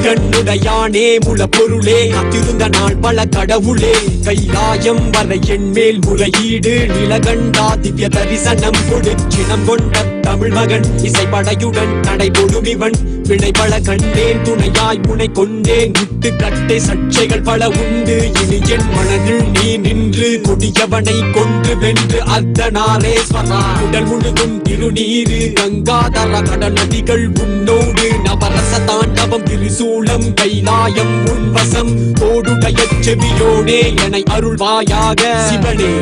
கண்ணுடையானே முள பொருளே காத்திருந்த நாள் பல கடவுளே கைலாயம் வரை என் மேல் முறையீடு நிலகண்டா திவ்ய தரிசனம் கொடுச்சினம் கொண்ட தமிழ் மகன் இசைப்படையுடன் நடைபொடும் இவன் வினை பல கண்டேன் துணையாய் முனை கொண்டேன் விட்டு கட்டை சர்ச்சைகள் பல உண்டு இனி என் மனதில் நீ நின்று கொடியவனை கொன்று வென்று அர்த்தநாரேஸ்வரா உடல் முழுதும் திருநீரு கங்காதர கடல் நதிகள் உன்னோடு நவரச தாண்டவம் திரிசூலம் கைலாயம் உன்வசம் தோடுடைய செவியோனே என அருள்வாயாக சிவனே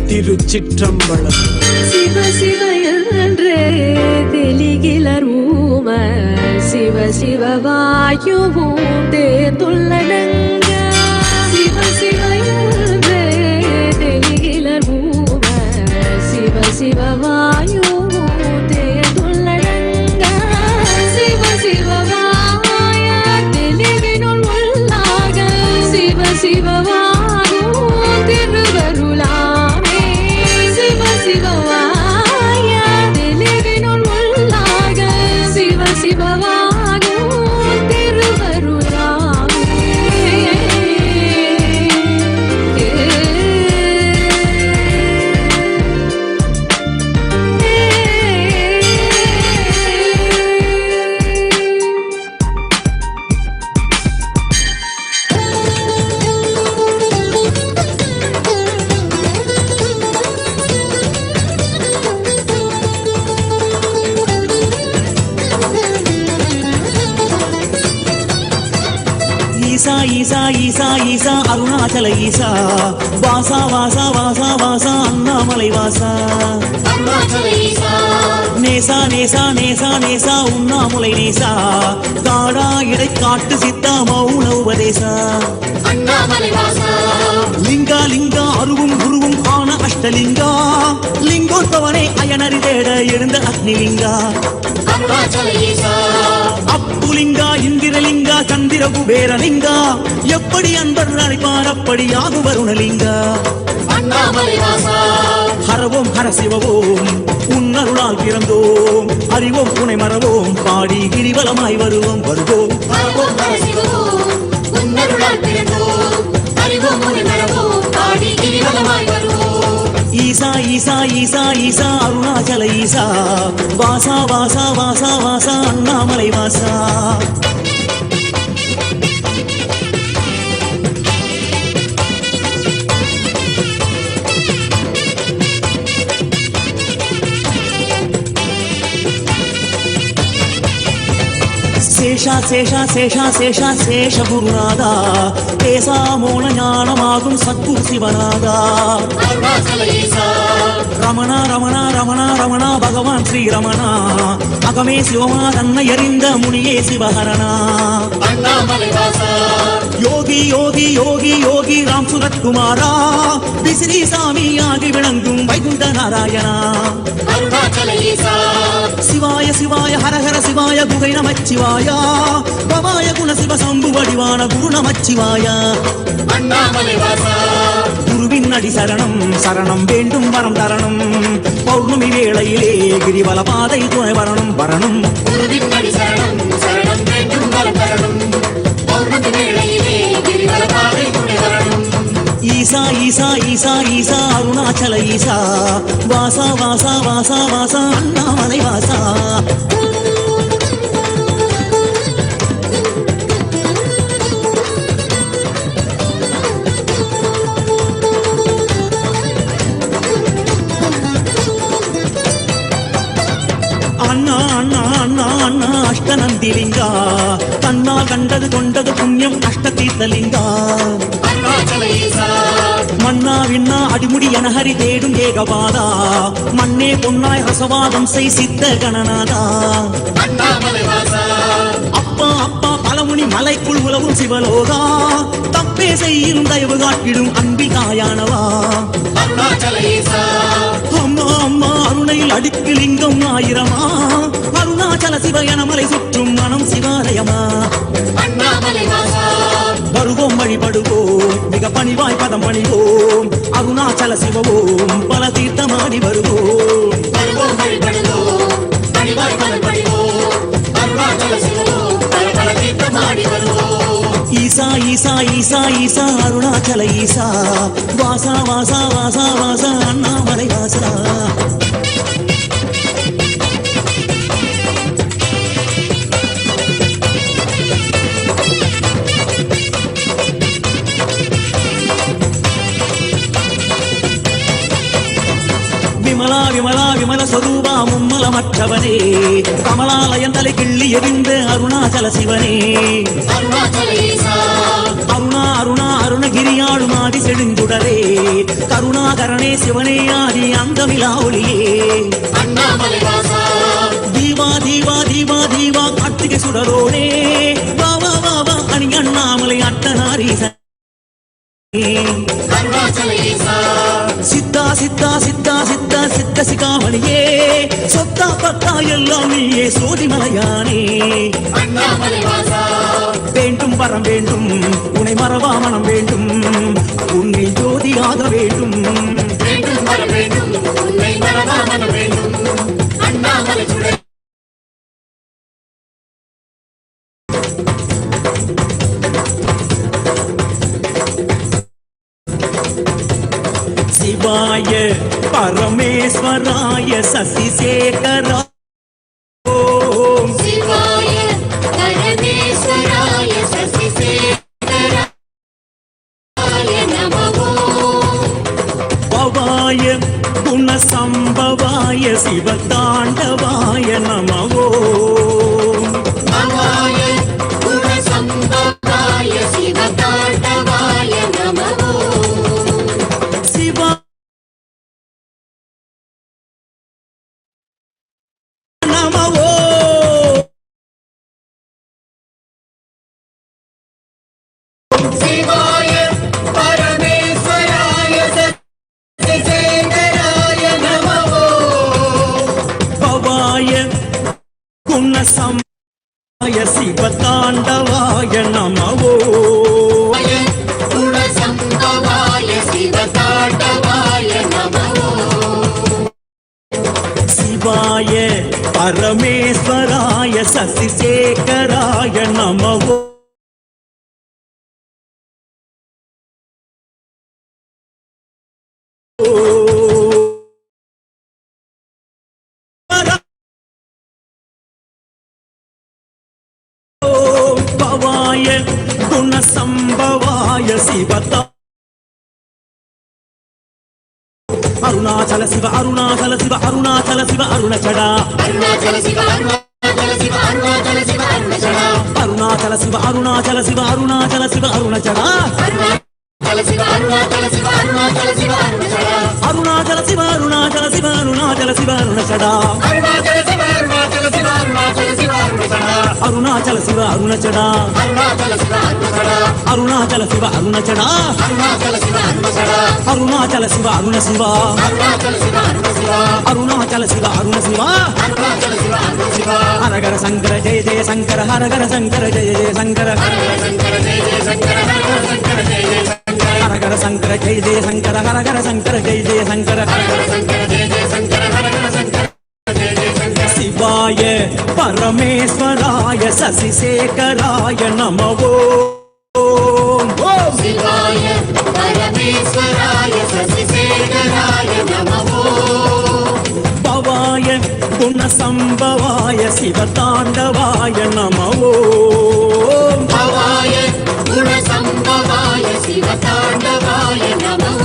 திருச்சிற்றம்பலம் சிவ சிவ என்றே தெளிகிலர் ஊம சிவ சிவ வாயுவும் தேர்ந்துள்ளடங்க சிவ சிவ என்றே தெளிகிலர் ஊம சிவ சிவ வாயுவும் தேர்ந்துள்ளடங்க சிவ சிவ வாய தெளிவினுள் உள்ளாக சிவ சிவ வாயும் திருவருளாமே சிவ சிவ வாய தெளிவினுள் உள்ளாக சிவ சிவ வாயும் திருவருளாமே ஈசா ஈசா ஈசா ஈசா அருணாச்சல ஈசா வாசா வாசா வாசா வாசா அண்ணாமலை வாசா நேசா நேசா நேசா நேசா உண்ணாமுலை நேசா காடா இடை காட்டு சித்தா மௌன உபதேசா லிங்கா லிங்கா அருவும் குருவும் ஆன அஷ்டலிங்கா லிங்கோத்பவனே அயனறி தேட எழுந்த அக்னிலிங்கா அப்புலிங்கா இந்திரலிங்கா சந்திர குபேரலிங்கா எப்படி அன்பர் அழைப்பார் அப்படி ஆகு வருணலிங்கா ஹரவோம் ஹர சிவவோம் உன்னருளால் பிறந்தோம் அறிவோம் துணை மறவோம் பாடி கிரிவலமாய் வருவோம் வருவோம் ஈசா ஈசா ஈசா ஈசா அருணாச்சல ஈசா வாசா வாசா வாசா வாசா அண்ணாமலை வாசா சேஷா சேஷா சேஷா சேஷா சேஷ குருநாதா தேசா மூல ஞானமாகும் சத்குரு சிவநாதா ரமணா ரமணா ரமணா ரமணா பகவான் ஸ்ரீ ரமணா அகமே சிவமா தன்னை அறிந்த முனியே சிவஹரணா யோகி யோகி யோகி யோகி ராம் சுரத்குமாரா விசிறி சாமி ஆகி விளங்கும் வைகுண்ட நாராயணா சிவாய சிவாய ஹரஹர சிவாய குகை நமச்சிவாய பவாய குண சிவ சம்பு வடிவான குரு நமச்சிவாய குருவின் அடி சரணம் சரணம் வேண்டும் வரம் தரணும் பௌர்ணமி வேளையிலே கிரிவல பாதை துணை வரணும் வரணும் ஈசா ஈசா ஈசா ஈசா அருணாச்சல ஈசா வாசா வாசா வாசா வாசா அண்ணாமலை வாசா அஷ்டநந்திலிங்கா கண்ணால் கண்டது கொண்டது புண்ணியம் அஷ்டதீர்த்தலிங்கா மன்னா விண்ணா அடிமுடி என ஹரி தேடும் ஏகபாதா மண்ணே பொன்னாய் ரசவாதம் செய் சித்த கணநாதா அப்பா அப்பா பலமுனி மலைக்குள் உலவும் சிவலோகா தப்பே செய்யும் தயவு காட்டிடும் அம்பிகாயானவா அம்மா அம்மா அருணையில் அடுக்கு லிங்கம் ஆயிரமா அருணாச்சல சிவ என மலை சுற்றும் மனம் சிவாலயமா வருவோம் வழிபடுவோம் மிக பணிவாய் பதம் பணிவோம் அருணாச்சல சிவவோம் பல தீர்த்தமாடி வருவோம் ஈசா ஈசா ஈசா ஈசா அருணாச்சல ஈசா வாசா வாசா வாசா வாசா அண்ணாமலை வாசா விமலா விமலா விமல சொரூபா மும்மலமற்றவனே கமலாலயம் தலை கிள்ளி எறிந்த அருணாச்சல சிவனே அருணா அருணா அருணகிரியாடும் ஆதி செழுந்துடரே கருணாகரணே சிவனே ஆதி அந்தமிலா ஒளியே தீவா தீவா தீவா தீவா கார்த்திகை சுடரோடே வா வா வா வா அணி அண்ணாமலை அட்டநாரீச சித்தா சித்தா சித்தா சித்தா சித்த சிகாமணியே சொத்தா பத்தா எல்லாம் நீயே சோதிமலையானே வேண்டும் வரம் வேண்டும் உன்னை மறவா மனம் வேண்டும் உன்னை ஜோதியாக வேண்டும் शिवाय परमेश्वराय शशिशेखरा ओम शिवाय परमेश्वराय शशिशेखराय नमः भवाय गुणसंभवाय शिवतांडवाय नमः भवाय गुणसंभवाय शिवतांडवाय नमः शिवाय परमेश्वराय शशिशेखराय नमः भवाय गुणसंभवाय शिवतांडवाय नमः गुणसंभवाय शिवतांडवाय नमः शिवाय परमेश्वराय शशिशेखराय नमः भवाय गुणसंभवाय शिवता अरुणाचल शिव अरुणाचल शिव अरुणाचल शिव अरुणचड़ा अरुणाचल शिव अरुणाचल शिव अरुणाचल शिव अरुणचड़ा अरुणाचल शिव अरुणाचल शिव अरुणाचल शिव अरुणचड़ा अरुणाचल शिव अरुणाचल शिव अरुणाचल शिव अरुणचड़ा अरुणाचल शिव अरुणाचल शिव अरुणाचल शिव अरुणचड़ा अरुणाचल शिव अरुणाचल शिव अरुणाचल शिव अरुणचड़ा अरुणाचल शिव अरुणचड़ा अरुणाचल शिव अरुणचड़ा अरुणाचल शिव अरुणचड़ा अरुणाचल शिव अरुण शिव अरुणाचल शिव अरुण शिव अरुणाचल शिव अरुण शिव अरुणाचल शिव अरुण शिव अरुणाचल शिव अरुण शिव हर घर शंकर जय जय शंकर हर घर शंकर जय जय शंकर हर घर शंकर जय जय शंकर हर घर शंकर जय जय शंकर हर घर शंकर जय जय शंकर हर घर शंकर जय जय शंकर हर घर शंकर जय जय शंकर हर घर शंकर जय जय शंकर शिवाय परमेश्वराय शशिशेखराय नमः शिवाय परमेश्वराय शशिशेखराय नमः भवाय गुणसंभवाय शिवतांडवाय नमः भवाय गुणसंभवाय शिवतांडवाय नमः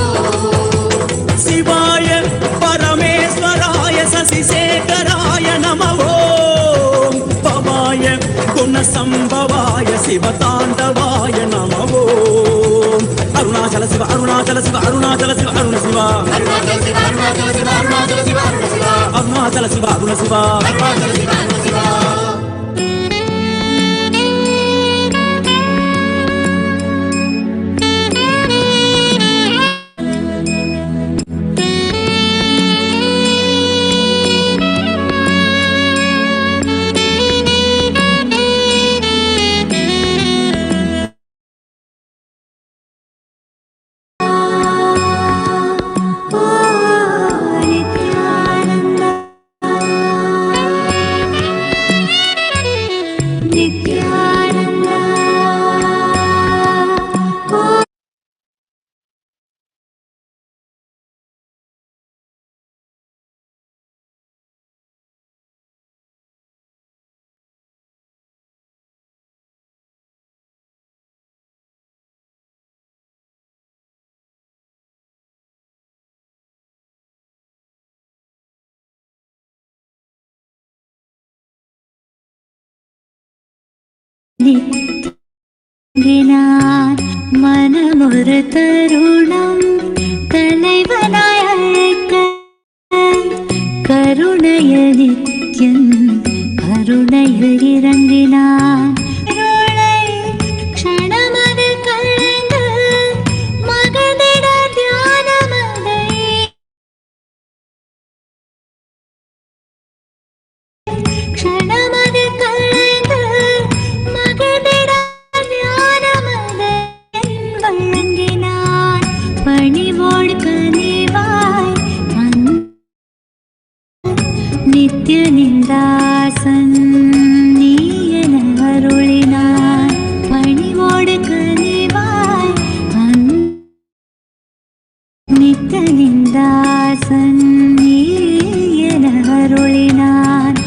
शिवाय परमेश्वराय शशिशेखराय नमः भवाय சம்பவாய சிவதாண்டவாய நமவோ அருணாச்சல சிவ அருணாச்சல சிவ அருணாச்சல சிவ அருண சிவா அருணாச்சல சிவ அருணாச்சல சிவ அருணாச்சல சிவ அருண சிவா அருணாச்சல சிவ அருண சிவா அருணாச்சல சிவ அருண சிவா மனமொரு தருணம் தலைவனாய் அழைக்க கருணைய நித்யன் கருணையில் இறங்கினான் க்ஷணமது கலந்து மகனிட தியானமதை க்ஷணமது கலந்து மகனிட தியானமதை வழங்கினான் பணிவோடு கனிவாய் நித்ய நிந்தாசன் நீ என அருளினான் பணிவோடு கனிவாய் நித்ய நிந்தாசன் நீ என அருளினான்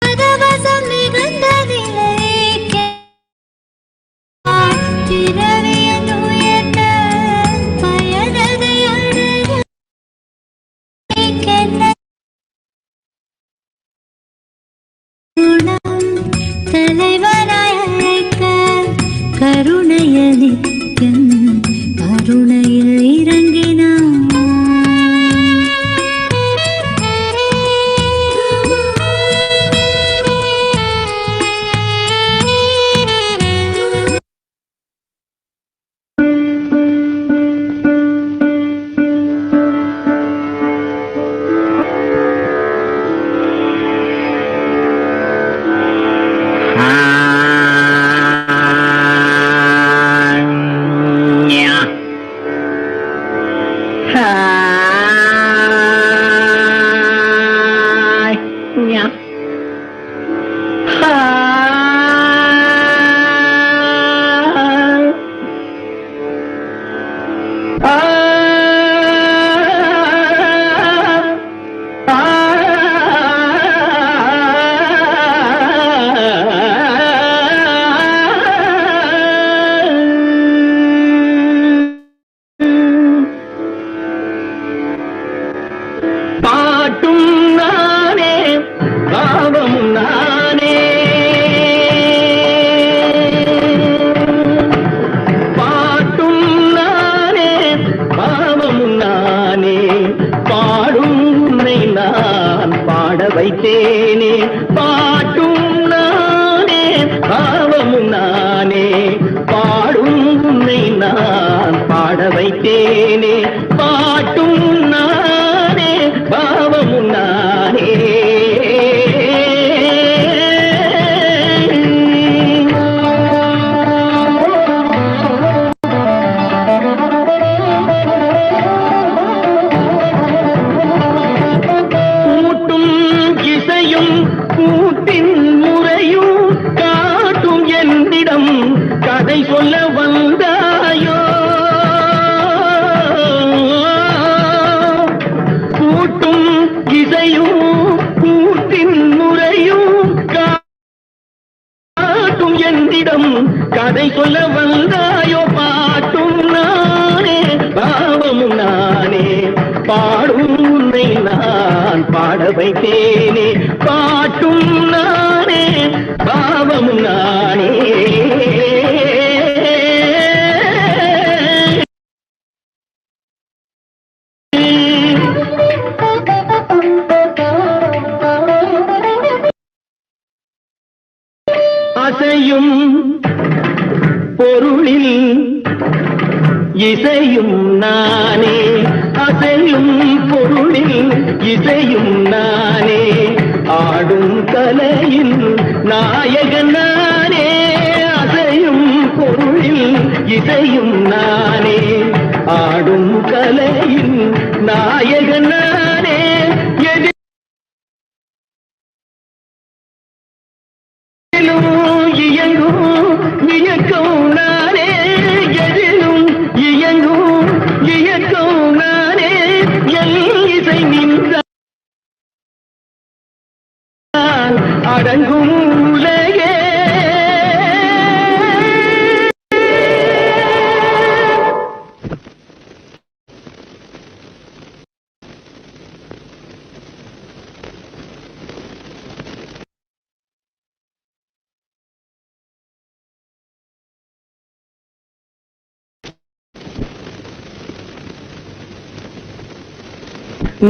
பரவசம் மிகுந்த நிலைக்கு பிறவியன் உயர்ந்த பயனதை அடைய குணம் தலைவனாய் அழைக்க கருணைய நித்யன் கருணையில் இறங்கினான் வைத்தேனே பாட்டும் நானே பாவமும் நானே பாடும் உன்னை நான் பாட வைத்தேனே பாட்டும் நானே பாவமும் நானே கூட்டின் முறையும் காட்டும் என்னிடம் கதை சொல்ல வந்தாயோ கூட்டும் இசையும் கூட்டின் முறையும் காட்டும் என்னிடம் கதை சொல்ல வந்தாயோ பாட்டும் நானே பாவமும் நானே பாடும் உன்னை நான் பாட அசையும் பொருளில் இசையும் நானே, அசையும் பொருளில் இசையும் நானே, ஆடும் கலையில் நாயகன் நானே, அசையும் பொருளில் இசையும் நானே, ஆடும் கலையில் நாயகன் நானே, இயங்கும் இயக்கம் நானே, எதிலும் இயங்கும் இயக்கம் நானே, என் இசை நின்றால் அடங்கும் உலகே.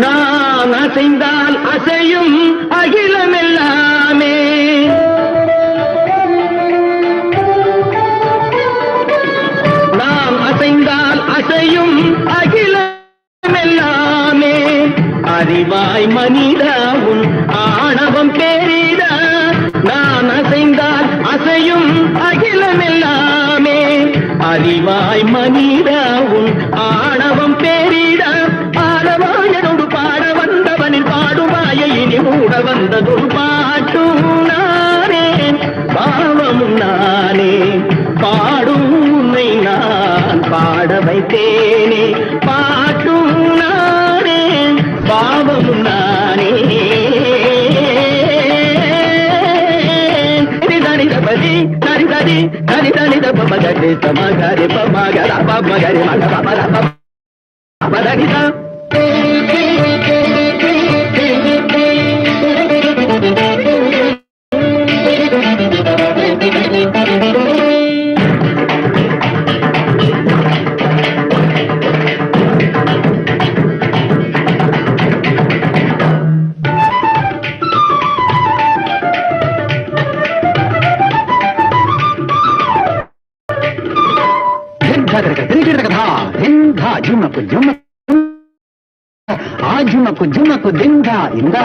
நான் அசைந்தால் அசையும் அகிலமெல்லாமே, நாம் அசைந்தால் அசையும் அகிலமெல்லாமே, அறிவாய் மனிதாவும் ஆணவம் பெரிதா, நான் அசைந்தால் அசையும் அகிலமெல்லாமே, அறிவாய் மனிதாவும் ஆணவம் பெரிதா, பாடவாயனோடு பாட வந்தவனில் பாடுவாயை இனி மூட வந்ததொரு பாட்டும் நானே, பாவமும் நானே, பாடும் உன்னை நான் பாட வைத்தேனே, பாட்டும் நானே, பாவமும் நானே. தனி தனி தனி தனி தனி தமகரி தமகரி பமகர பமகரி மக பமர பமகரிதா. ஆஜுமக்கு ஜுமக்கு திங்கா இந்த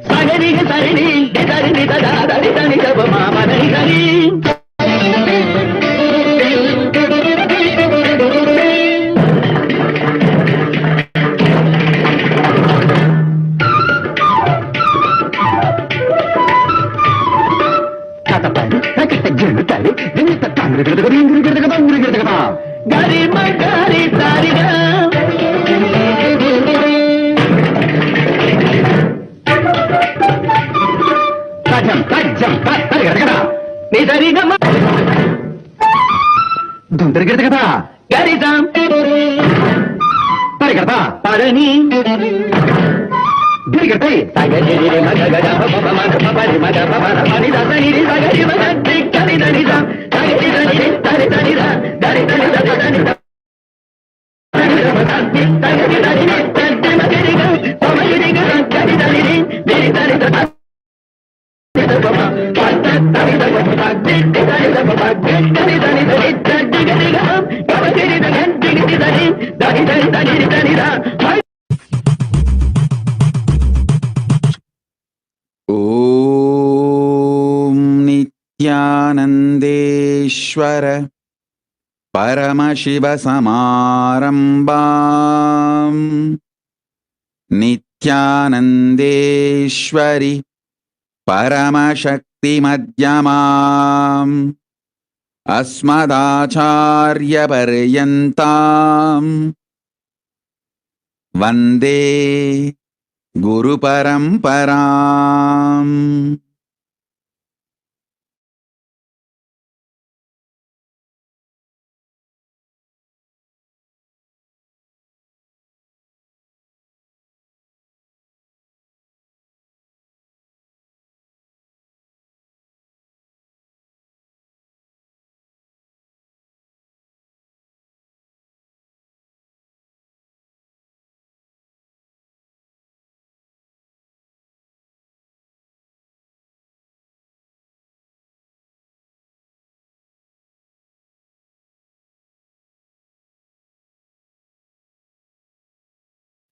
சகரிக சரணி தரணி தரி தனி தப மாமனை சரி கதப்படி தக்கிட்ட ஜெண்டு தரி திங்கிட்ட தாங்கிருக்கிறதுக்கா கரி மகரி தாரிகா నిజరిగమ దుందరిగడ కదా గరితం పరిగడ పరని దిగడై సగరి మగగడ పపమగ పపరి మగ పపర పని దసని సగరి మగ దిక్కని దనిద సగరి దని దరి దనిద దరి దని దని సగరి దని దరి మగరిగ సమయరిగ గరి దని దరి దరి దని ஓம் நித்யானந்தேஸ்வர பரமசிவசமாரம்பாம் நித்யானந்தேஸ்வரி பரமசக்தி மத்யமாம் அஸ்மதாச்சார்ய பர்யந்தாம் வந்தே குரு பரம்பராம்.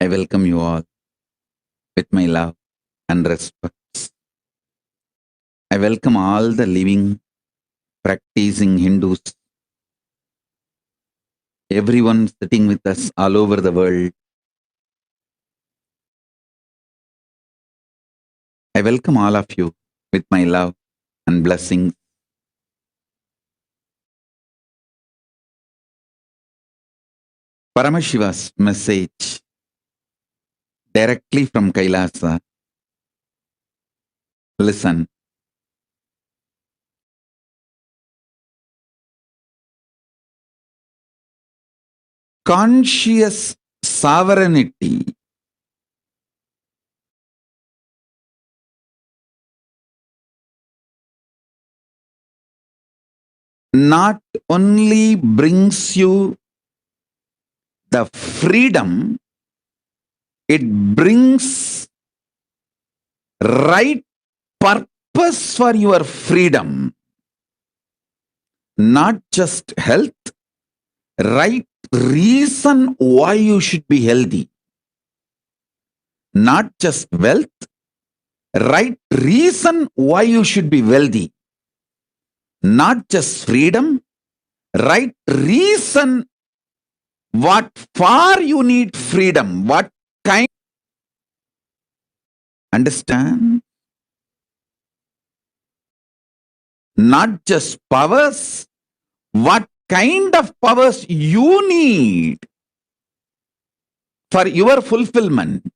I welcome you all with my love and respect. I welcome all the living, practicing Hindus, everyone sitting with us all over the world. I welcome all of you with my love and blessings. Paramashiva's message directly from Kailasa. Listen. Conscious sovereignty not only brings you the freedom, it brings right purpose for your freedom. Not just health, right reason why you should be healthy. Not just wealth, right reason why you should be wealthy. Not just freedom, right reason what for you need freedom, what kind. Understand? Not just powers, what kind of powers you need for your fulfillment.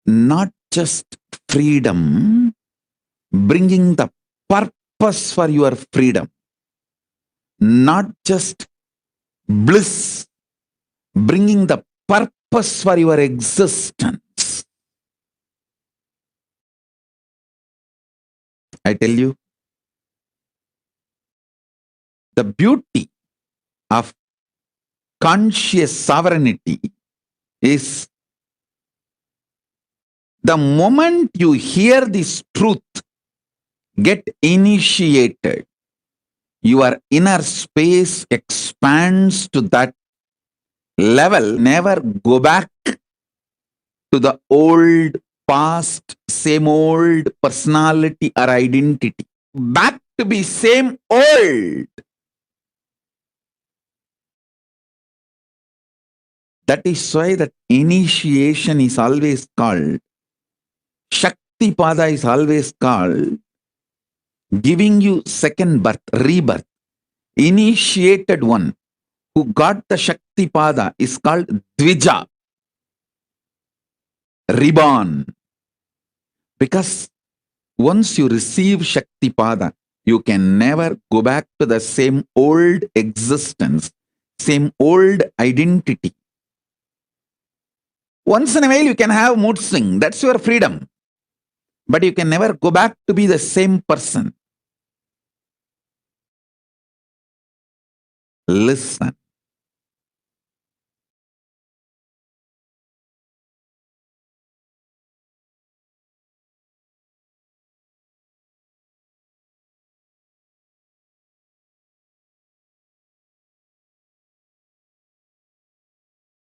Not just freedom, bringing the purpose for your freedom. Not just bliss, bringing the purpose for your existence. I tell you, the beauty of conscious sovereignty is the moment you hear this truth, get initiated, your inner space expands to that level. Never go back to the old past, same old personality or identity. Back to be same old. That is why that initiation is always called, Shakti Pada is always called, giving you second birth, rebirth. Initiated one who got the Shakti Pada is called Dvija, reborn. Because once you receive Shakti Pada, you can never go back to the same old existence, same old identity. Once in a while you can have mood swing, that's your freedom. But you can never go back to be the same person. Listen.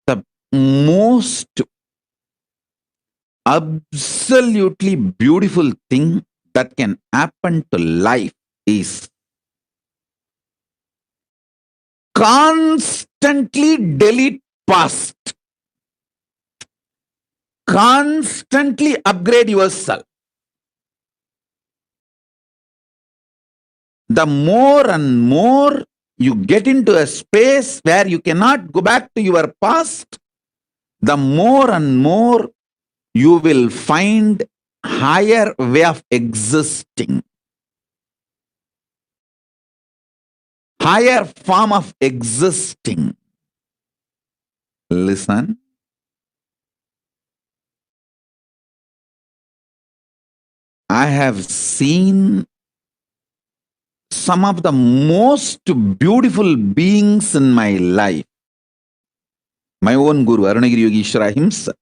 The most absolutely beautiful thing that can happen to life is constantly delete past. Constantly upgrade yourself. The more and more you get into a space where you cannot go back to your past, the more and more you will find higher way of existing. Higher form of existing. Listen. I have seen some of the most beautiful beings in my life. My own Guru, Arunagiri Yogeshwara himself.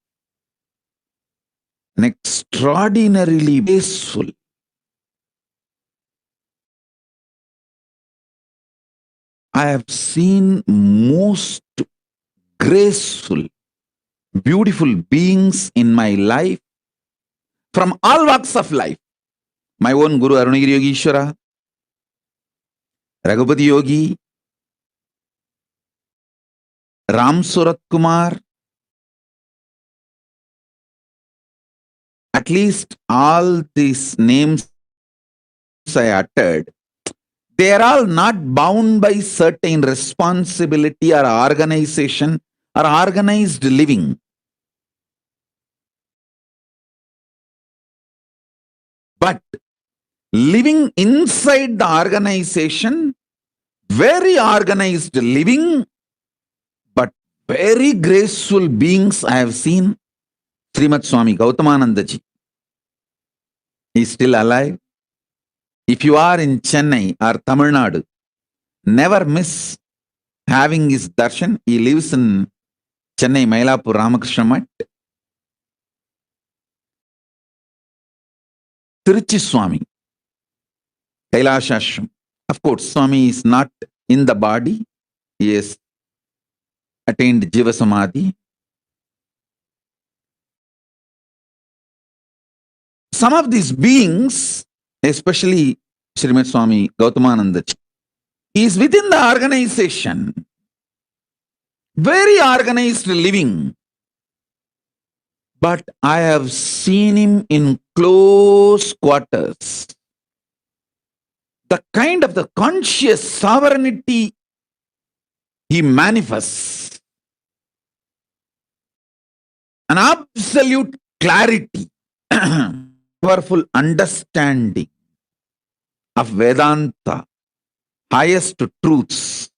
An extraordinarily peaceful, I have seen most graceful, beautiful beings in my life from all walks of life. My own Guru Arunagiri Yogeshwara, Raghupati Yogi, Ram Surat Kumar, at least all these names I uttered, they are all not bound by certain responsibility or organization or organized living. But living inside the organization, very organized living, but very graceful beings I have seen. Srimad Swami Gautamananda Ji is still alive. If you are in Chennai or Tamil Nadu, never miss having his darshan. He lives in Chennai, Mailapur, Ramakrishna Mat. Tiruchi Swami, Kailashashram. Of course, Swami is not in the body. He has attained Jiva Samadhi. Some of these beings, especially Srimad Swami Gautamananda, is within the organization. Very organized living. But I have seen him in close quarters. The kind of the conscious sovereignty he manifests. An absolute clarity, powerful understanding of Vedanta, highest truths,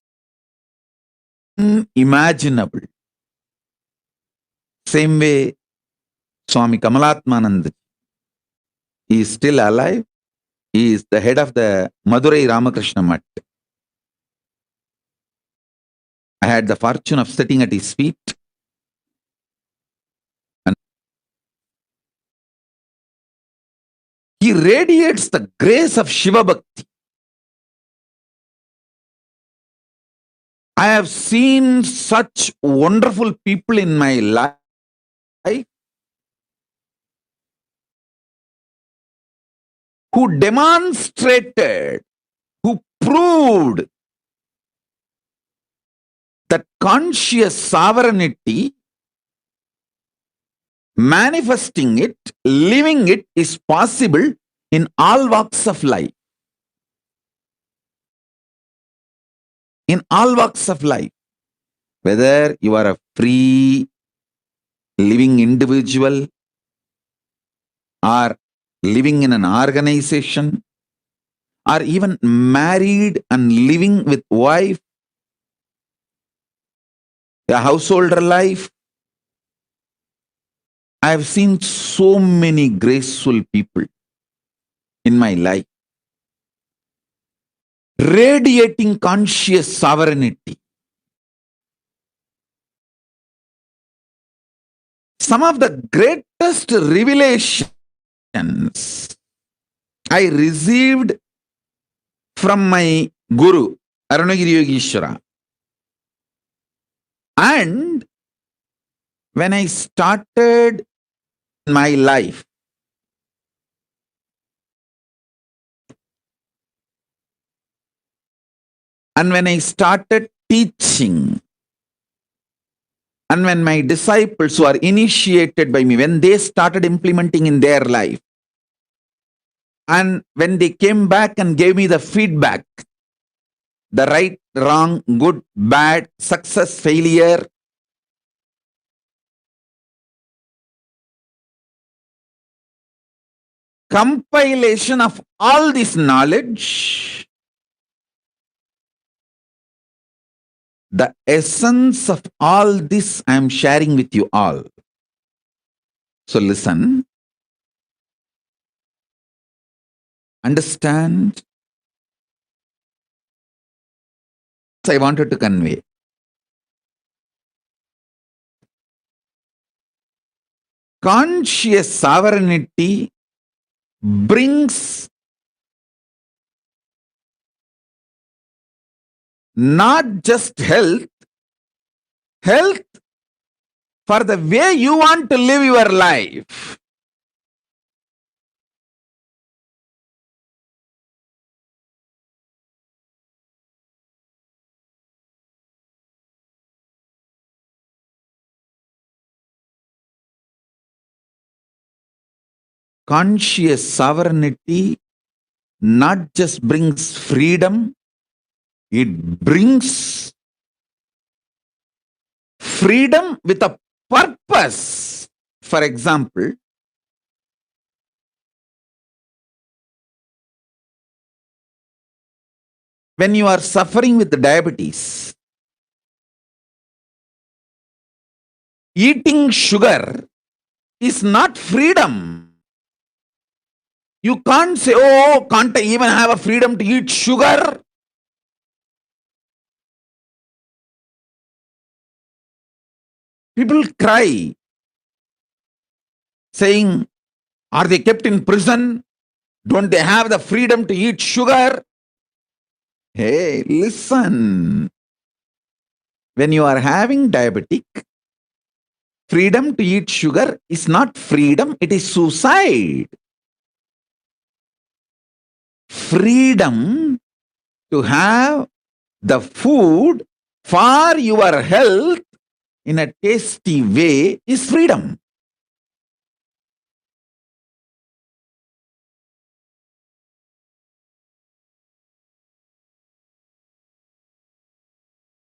unimaginable. Same way, Swami Kamalatmananda, he is still alive. He is the head of the Madurai Ramakrishna Mat. I had the fortune of sitting at his feet. And he radiates the grace of Shiva Bhakti. I have seen such wonderful people in my life who demonstrated, who proved that conscious sovereignty, manifesting it, living it is possible in all walks of life. In all walks of life, whether you are a free living individual or living in an organization or even married and living with wife, a householder life. I have seen so many graceful people in my life, radiating conscious sovereignty. Some of the greatest revelations I received from my Guru, Arunagiri Yogeshwara. And when I started my life, and when I started teaching, and when my disciples who are initiated by me, when they started implementing in their life, and when they came back and gave me the feedback, the right, wrong, good, bad, success, failure, compilation of all this knowledge, the essence of all this I am sharing with you all. So listen, understand. I wanted to convey. Conscious sovereignty brings not just health, health for the way you want to live your life. Conscious sovereignty not just brings freedom, it brings freedom with a purpose. For example, when you are suffering with diabetes, eating sugar is not freedom. You can't say, oh, can't I even have a freedom to eat sugar? People cry, saying, are they kept in prison? Don't they have the freedom to eat sugar? Hey, listen. When you are having diabetic, freedom to eat sugar is not freedom, it is suicide. Freedom to have the food for your health in a tasty way is freedom.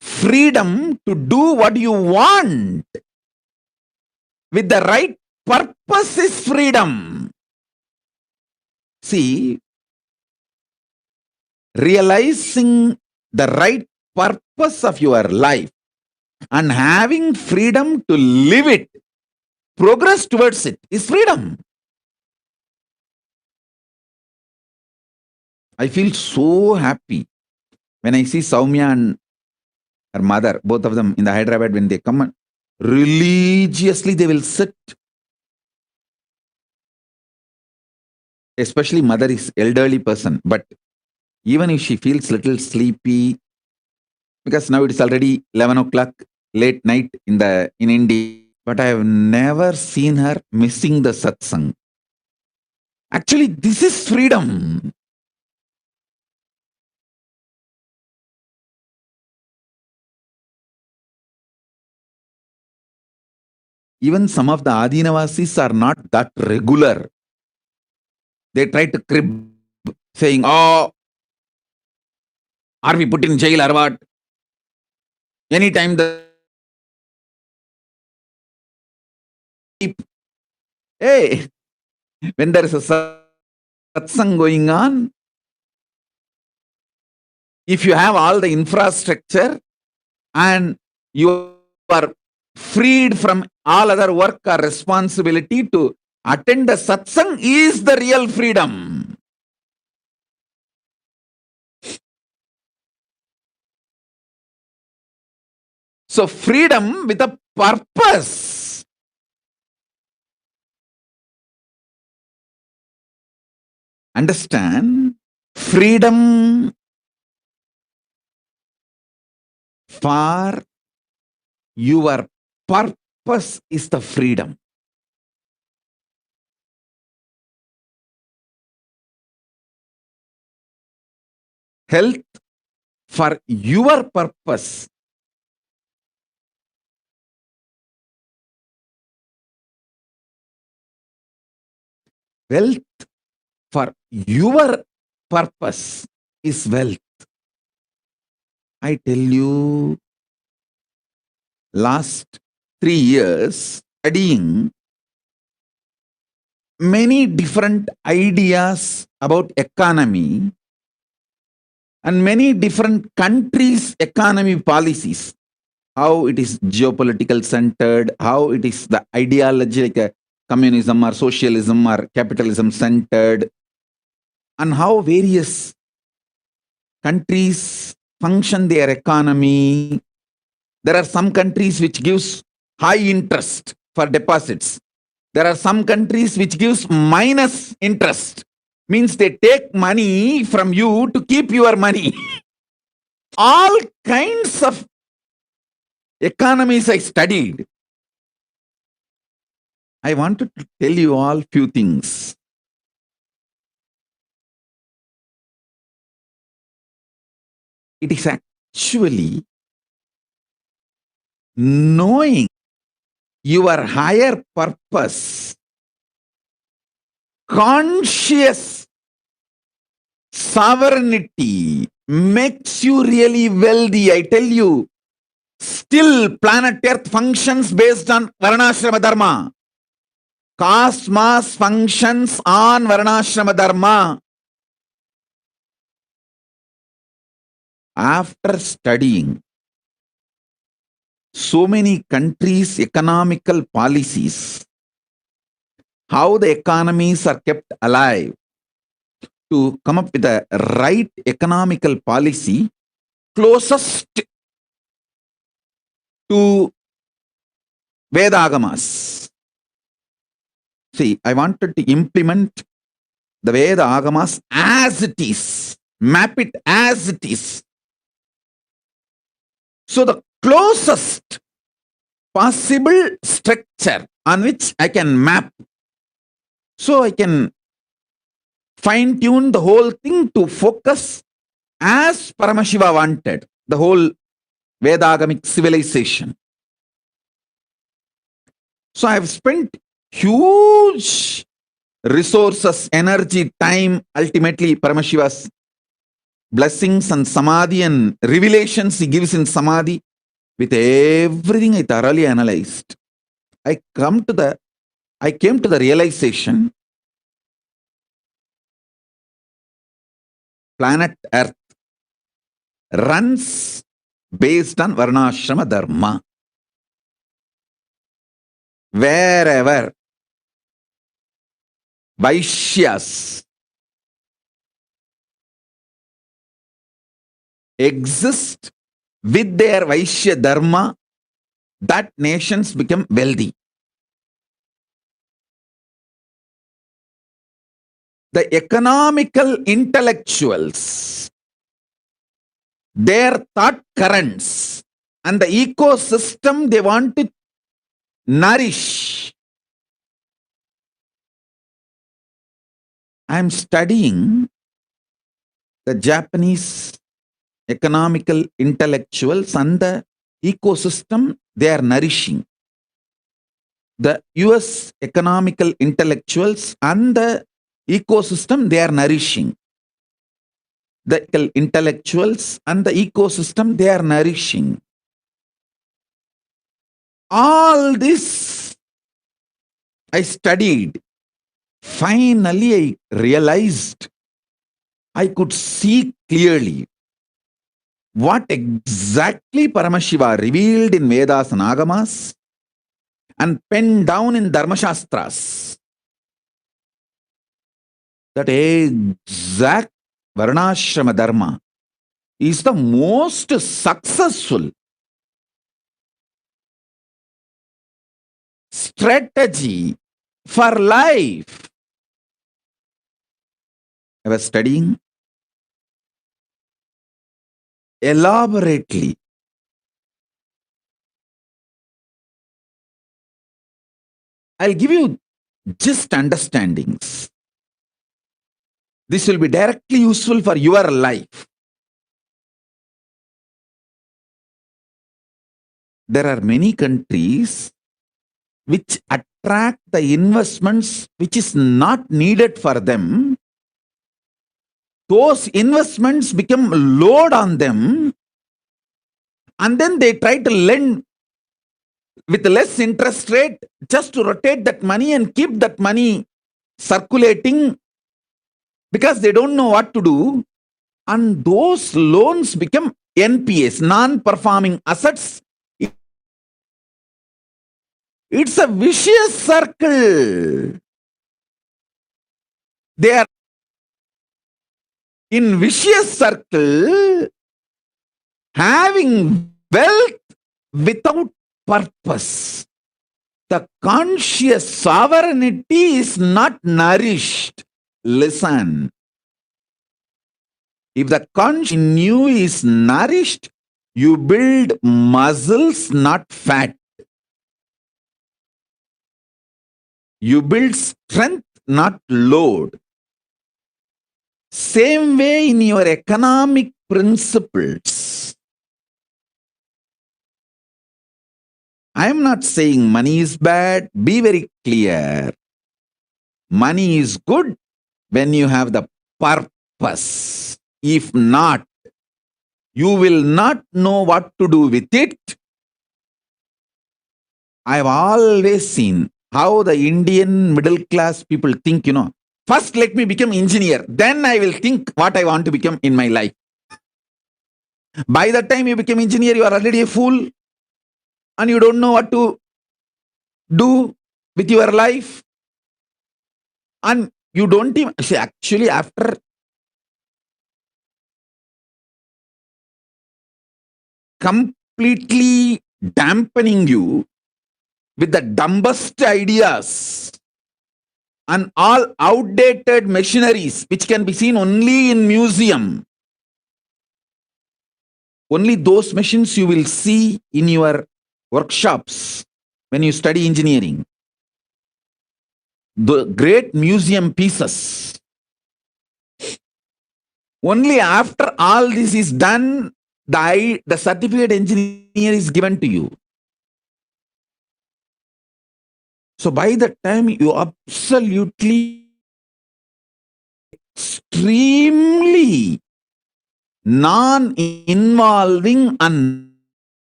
Freedom to do what you want with the right purpose is freedom. See, realizing the right purpose of your life and having freedom to live it, progress towards it is freedom. I feel so happy when I see Soumya and her mother, both of them in the Hyderabad, when they come, religiously they will sit. Especially mother is elderly person, but even if she feels little sleepy, because now it is already 11 o'clock, late night in India, but I have never seen her missing the satsang. Actually, this is freedom. Even some of the Adinavasis are not that regular. They try to crib, saying, oh, are we put in jail or what? Anytime hey, when there is a satsang going on, if you have all the infrastructure and you are freed from all other work or responsibility to attend the satsang is the real freedom. So freedom with a purpose. Understand? Freedom for your purpose is the freedom. Health for your purpose. Wealth for your purpose is wealth. I tell you, last 3 years studying many different ideas about economy and many different countries' economy policies, how it is geopolitical centered, how it is the ideology like communism or socialism or capitalism centered, and how various countries function their economy. There are some countries which gives high interest for deposits. There are some countries which gives minus interest. Means they take money from you to keep your money. all kinds of economies I studied. I wanted to tell you all few things. It is actually knowing your higher purpose, conscious sovereignty makes you really wealthy. I tell you, still planet Earth functions based on Varnashrama Dharma. Cosmos functions on Varnashrama Dharma. After studying so many countries' economical policies, how the economies are kept alive, to come up with a right economical policy closest to Veda-agamas. See, I wanted to implement the Veda-agamas as it is, map it as it is. So the closest possible structure on which I can map, so I can fine-tune the whole thing to focus as Paramashiva wanted, the whole Vedagamic civilization. So I have spent huge resources, energy, time, ultimately Paramashiva's blessings and samadhi and revelations he gives in samadhi. With everything I thoroughly analyzed, I came to the realization planet Earth runs based on Varnashrama Dharma. Wherever Vaishyas exist with their Vaishya Dharma, that nations become wealthy. The economical intellectuals, their thought currents, and the ecosystem they want to nourish. I am studying the Japanese economical intellectuals and the ecosystem they are nourishing. The US economical intellectuals and the ecosystem they are nourishing. The intellectuals and the ecosystem they are nourishing. All this I studied. Finally, I realized, I could see clearly what exactly Paramashiva revealed in Vedas and Agamas and penned down in Dharmashastras. That exact Varnashrama Dharma is the most successful strategy for life. I was studying elaborately. I'll give you just understandings. This will be directly useful for your life. There are many countries which attract the investments which is not needed for them. Those investments become a load on them, and then they try to lend with less interest rate just to rotate that money and keep that money circulating because they don't know what to do. And those loans become NPAs, non-performing assets. It's a vicious circle. They are in vicious circle, having wealth without purpose. The conscious sovereignty is not nourished. Listen. If the conscious in you is nourished, you build muscles, not fat. You build strength, not load. Same way in your economic principles. I am not saying money is bad. Be very clear. Money is good when you have the purpose. If not, you will not know what to do with it. I have always seen how the Indian middle class people think, first let me become engineer, then I will think what I want to become in my life. By the time you become engineer, you are already a fool and you don't know what to do with your life. And you don't even, see, actually after completely dampening you with the dumbest ideas and all outdated machineries which can be seen only in museum. Only those machines you will see in your workshops when you study engineering. The great museum pieces. Only after all this is done, the certificate engineer is given to you. So by the time you absolutely extremely non-involving and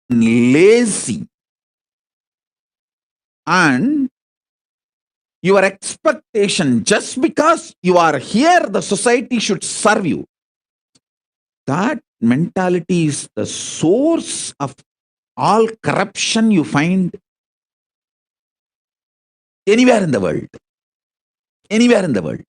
lazy, and your expectation just because you are here, the society should serve you. That mentality is the source of all corruption you find anywhere in the world. Anywhere in the world.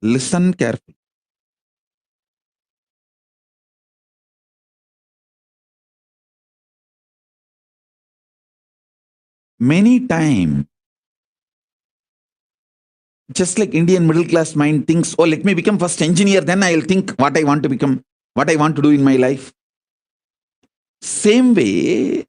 Listen carefully. Many times, just like Indian middle class mind thinks, oh, let me become first engineer, then I'll think what I want to become, what I want to do in my life. Same way,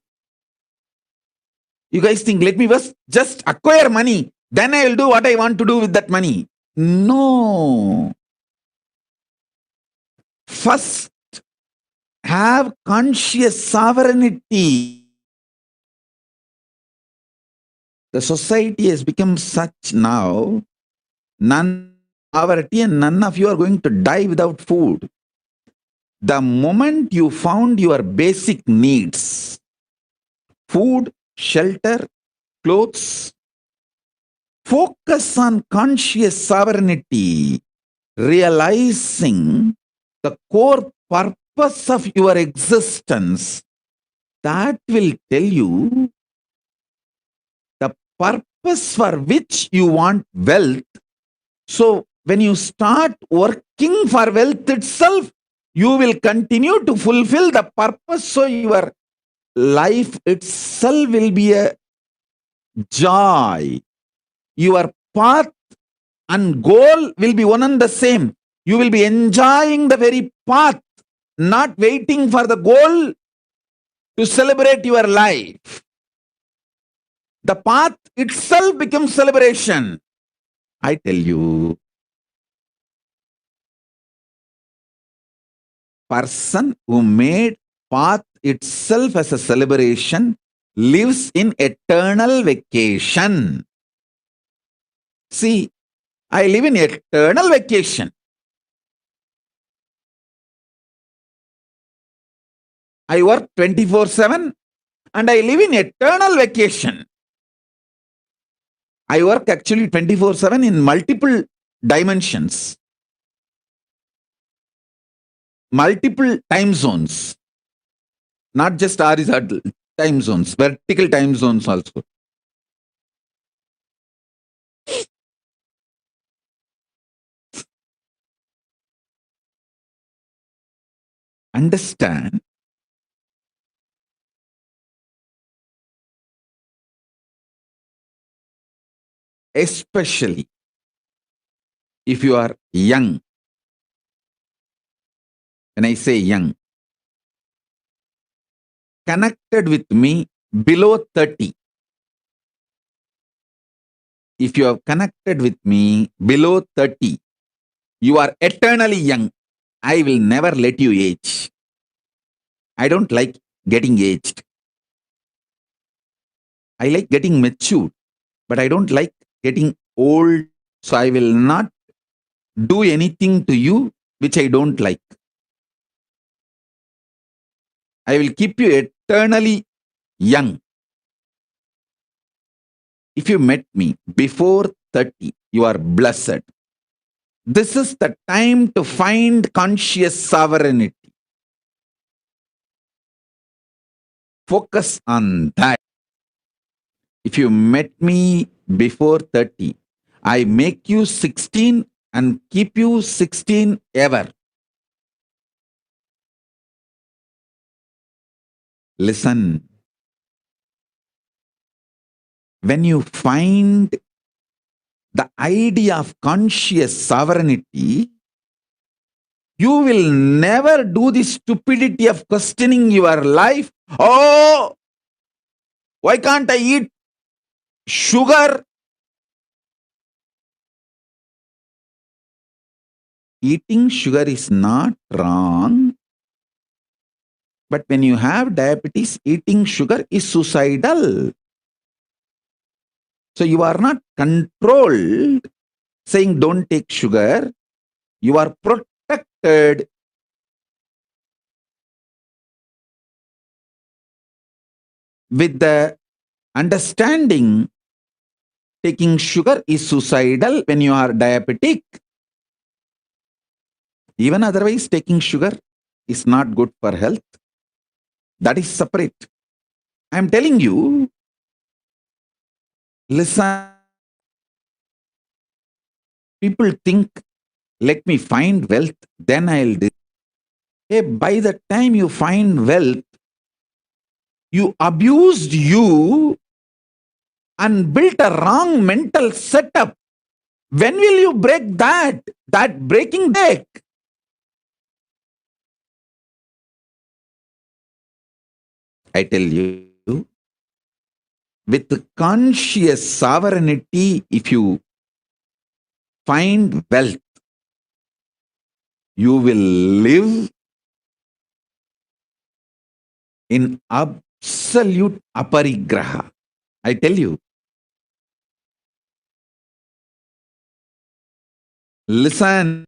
you guys think, let me first just acquire money, then I'll do what I want to do with that money. No. First, have conscious sovereignty. The society has become such now, none poverty and none of you are going to die without food. The moment you found your basic needs, food, shelter, clothes, focus on conscious sovereignty, realizing the core purpose of your existence. That will tell you the purpose for which you want wealth. So when you start working for wealth itself, you will continue to fulfill the purpose. So your life itself will be a joy. Your path and goal will be one and the same. You will be enjoying the very path, not waiting for the goal to celebrate your life. The path itself becomes celebration. I tell you, person who made path itself as a celebration lives in eternal vacation. See, I live in eternal vacation. I work 24/7 and I live in eternal vacation. I work actually 24/7 in multiple dimensions, multiple time zones, not just horizontal time zones, vertical time zones also. understand especially if you are young. When I say young, connected with me below 30. If you have connected with me below 30, you are eternally young. I will never let you age. I don't like getting aged. I like getting mature, but I don't like getting old. So I will not do anything to you which I don't like. I will keep you eternally young. If you met me before 30, you are blessed. This is the time to find conscious sovereignty. Focus on that. If you met me before 30, I make you 16 and keep you 16 ever. Listen. When you find the idea of conscious sovereignty, you will never do the stupidity of questioning your life. Oh, why can't I eat sugar? Eating sugar is not wrong. But when you have diabetes, eating sugar is suicidal. So you are not controlled saying don't take sugar. You are protected. With the understanding taking sugar is suicidal when you are diabetic. Even otherwise taking sugar is not good for health. That is separate. I am telling you, listen. People think, let me find wealth, then I'll do. Hey, by the time you find wealth, you abused you and built a wrong mental setup. When will you break that? That breaking deck. I tell you, with conscious sovereignty, if you find wealth, you will live in absolute aparigraha. I tell you. Listen,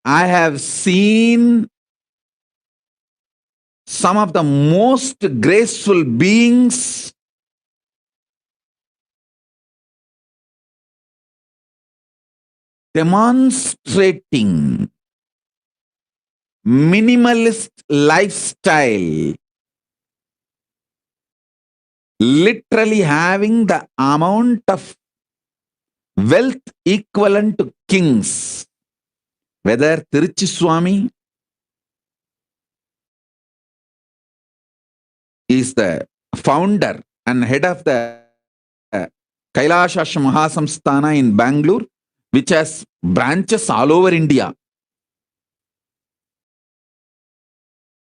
I have seen some of the most graceful beings demonstrating minimalist lifestyle, literally having the amount of wealth equivalent to kings. Whether Tiruchi Swami is the founder and head of the Kailasha Mahasamsthana in Bangalore, which has branches all over India.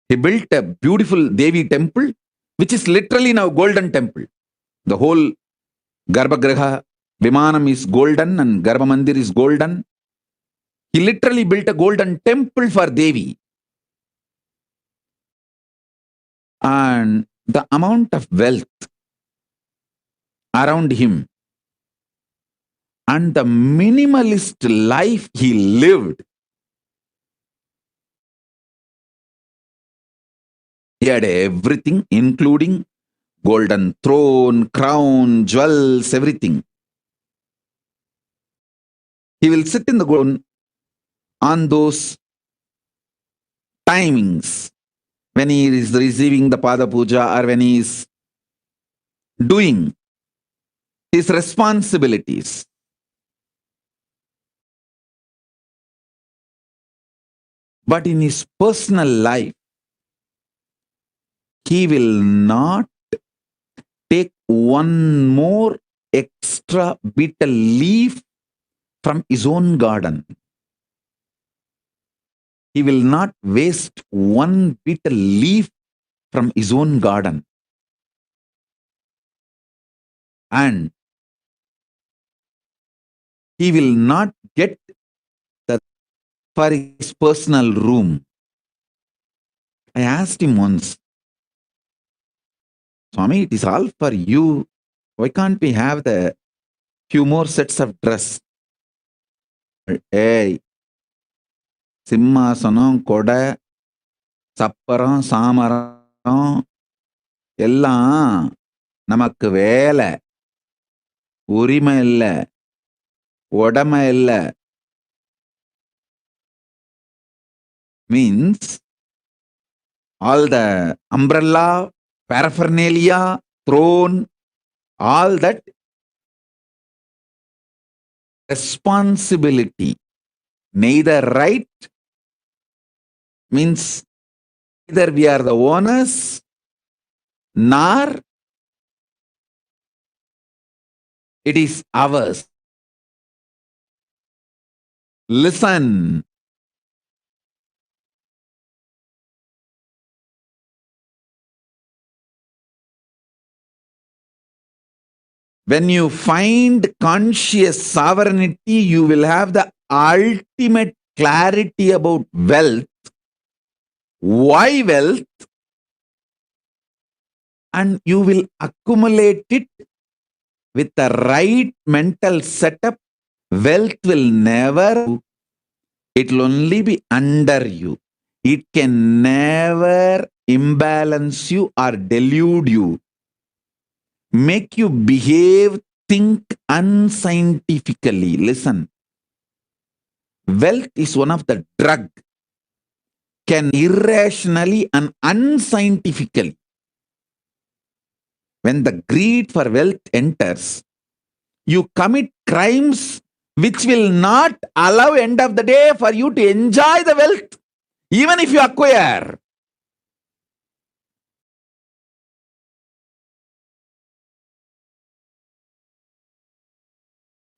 He built a beautiful Devi temple, which is literally now golden temple. The whole Garbhagriha, Vimanam is golden and Garbha Mandir is golden. He literally built a golden temple for Devi. And the amount of wealth around him and the minimalist life he lived, he had everything, including golden throne, crown, jewels, everything. He will sit in the golden on those timings when he is receiving the Pada Puja or when he is doing his responsibilities. But in his personal life, he will not take one more extra bitter leaf from his own garden. He will not waste one bitter leaf from his own garden. And he will not get that for his personal room. I asked him once, Swami, it is all for you. Why can't we have the few more sets of dress? Hey, சிம்மாசனம் கொடை சப்பரம் சாமரம் எல்லாம் நமக்கு வேலை, உரிமை இல்லை, உடமை இல்லை. Means all the umbrella, paraphernalia, throne, all that responsibility, neither right, means either we are the owners, nor it is ours. Listen. When you find conscious sovereignty, you will have the ultimate clarity about wealth. Why wealth? And you will accumulate it with the right mental setup. Wealth will never, it will only be under you. It can never imbalance you or delude you, make you behave, think unscientifically. Listen, wealth is one of the drug, can irrationally and unscientifically. When the greed for wealth enters, you commit crimes which will not allow end of the day for you to enjoy the wealth, even if you acquire.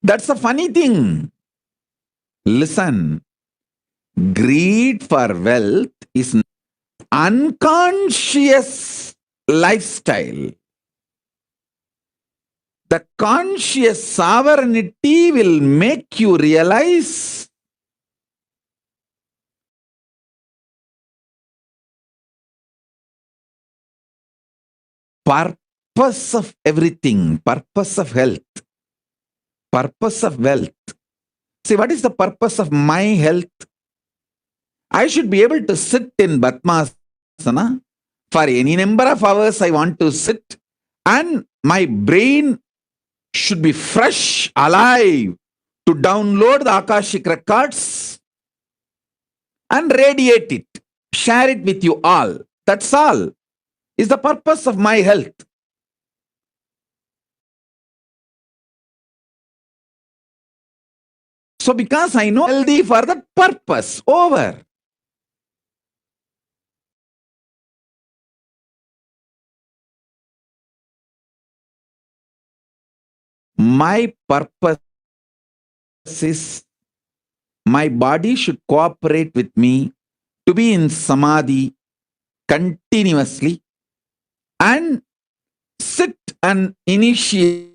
That's a funny thing. Listen, greed for wealth is unconscious lifestyle. The conscious sovereignty will make you realize purpose of everything, purpose of health, purpose of wealth. See, what is the purpose of my health? I should be able to sit in Padmasana for any number of hours I want to sit, and my brain should be fresh, alive, to download the Akashic records and radiate it, share it with you all. That's all is the purpose of my health. So because I know healthy for that purpose, over. My purpose is my body should cooperate with me to be in samadhi continuously and sit and initiate.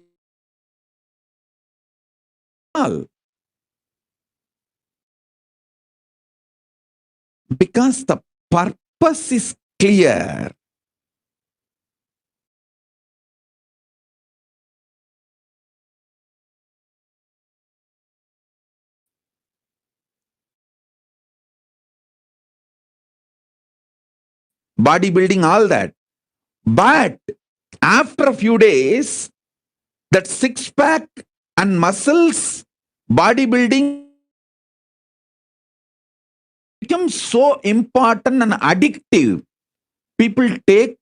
Because the purpose is clear. Bodybuilding, all that. But after a few days, that six-pack and muscles, bodybuilding becomes so important and addictive. People take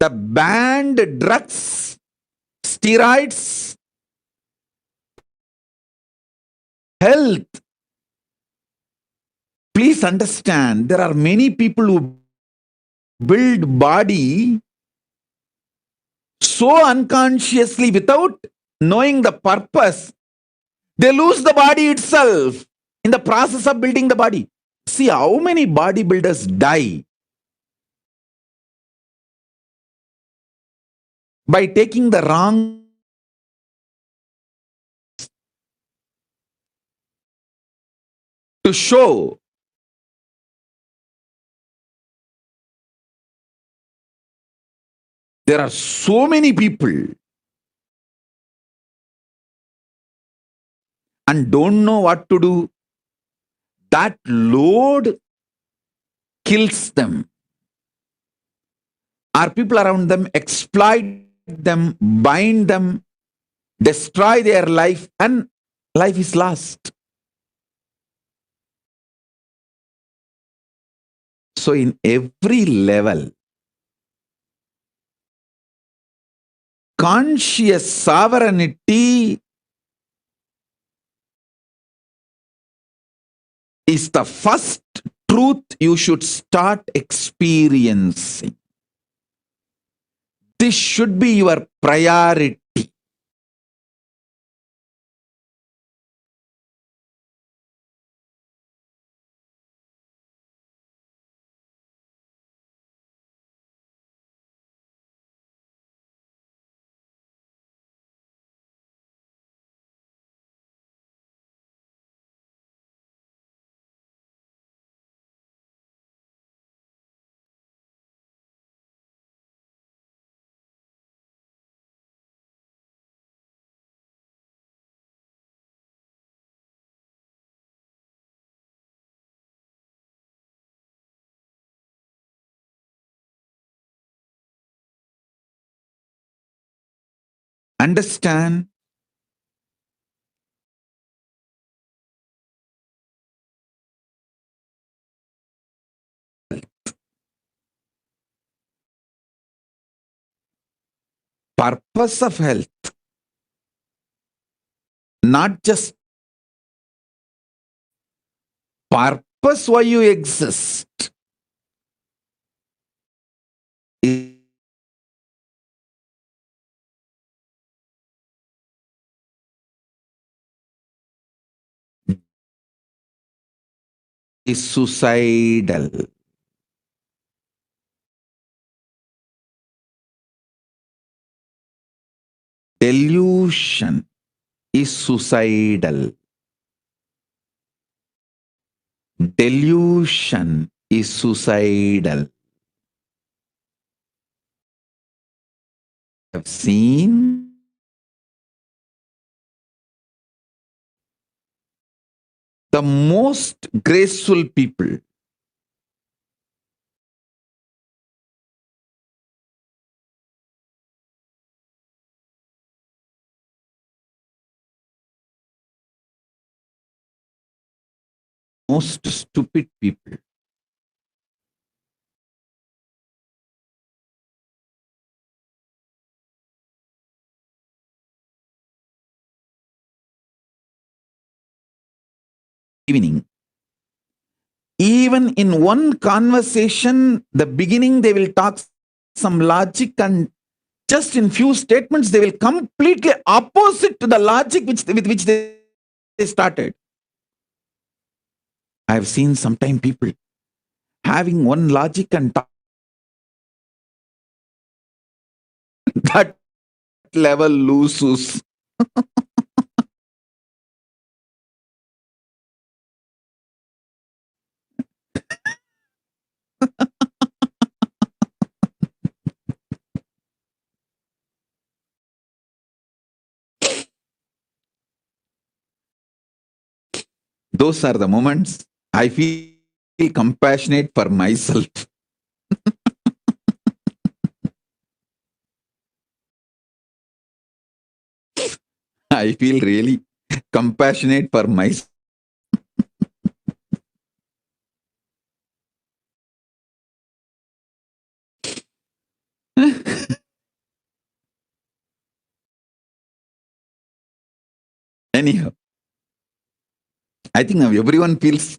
the banned drugs, steroids, health Please understand, there are many people who build body so unconsciously without knowing the purpose. They lose the body itself in the process of building the body. See how many bodybuilders die by taking the wrong to show. There are so many people and don't know what to do. That load kills them. Our people around them exploit them, bind them, destroy their life, and life is lost. So in every level, conscious sovereignty is the first truth you should start experiencing. This should be your priority. Understand? Purpose of health, not just purpose why you exist. Is suicidal. Delusion is suicidal. Delusion is suicidal. I've seen the most graceful people most stupid people. Evening. Even in one conversation, the beginning they will talk some logic, and just in few statements they will completely opposite to the logic with which they started. I have seen sometimes people having one logic and talk that level loses. Those are the moments I feel compassionate for myself. I feel really compassionate for myself. Anyhow, I think now everyone feels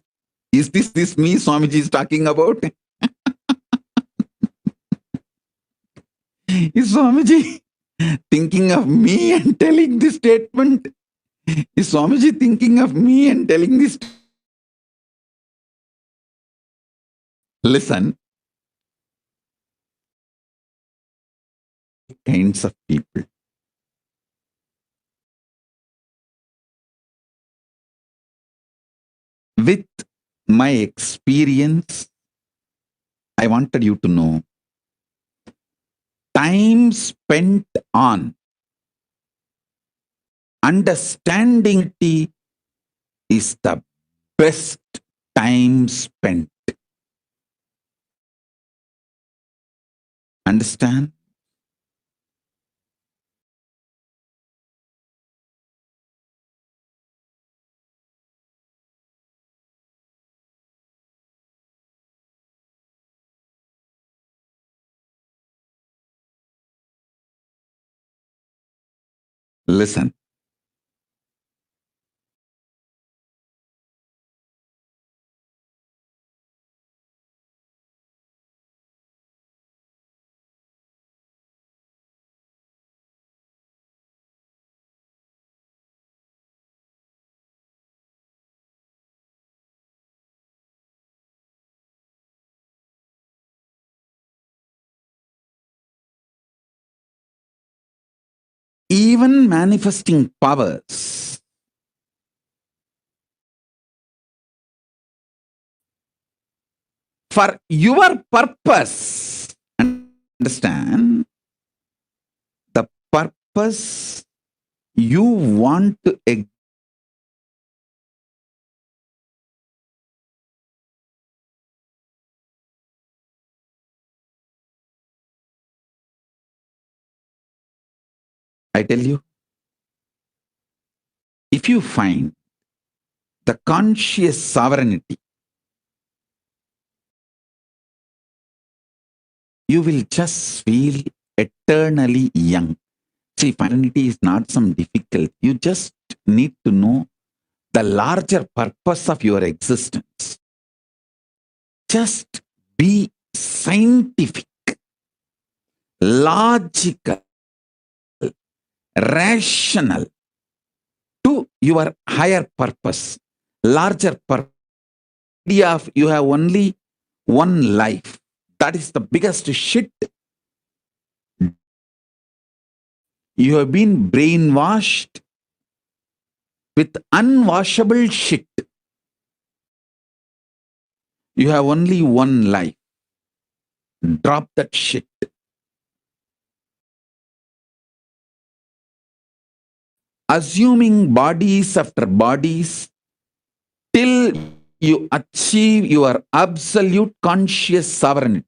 Is this me Swamiji is talking about? Is Swamiji thinking of me and telling this statement? Is Swamiji thinking of me and telling this? Listen. Kinds of people. With my experience, I wanted you to know time spent on understanding it is the best time spent. Understand? Listen. Even manifesting powers for your purpose, understand, the purpose you want to I tell you, if you find the conscious sovereignty, you will just feel eternally young. See, sovereignty is not some difficult. You just need to know the larger purpose of your existence. Just be scientific, logical, rational to your higher purpose, larger purpose. Idea of you have only one life. That is the biggest shit. You have been brainwashed with unwashable shit. You have only one life. Drop that shit. Assuming bodies after bodies till you achieve your absolute conscious sovereignty.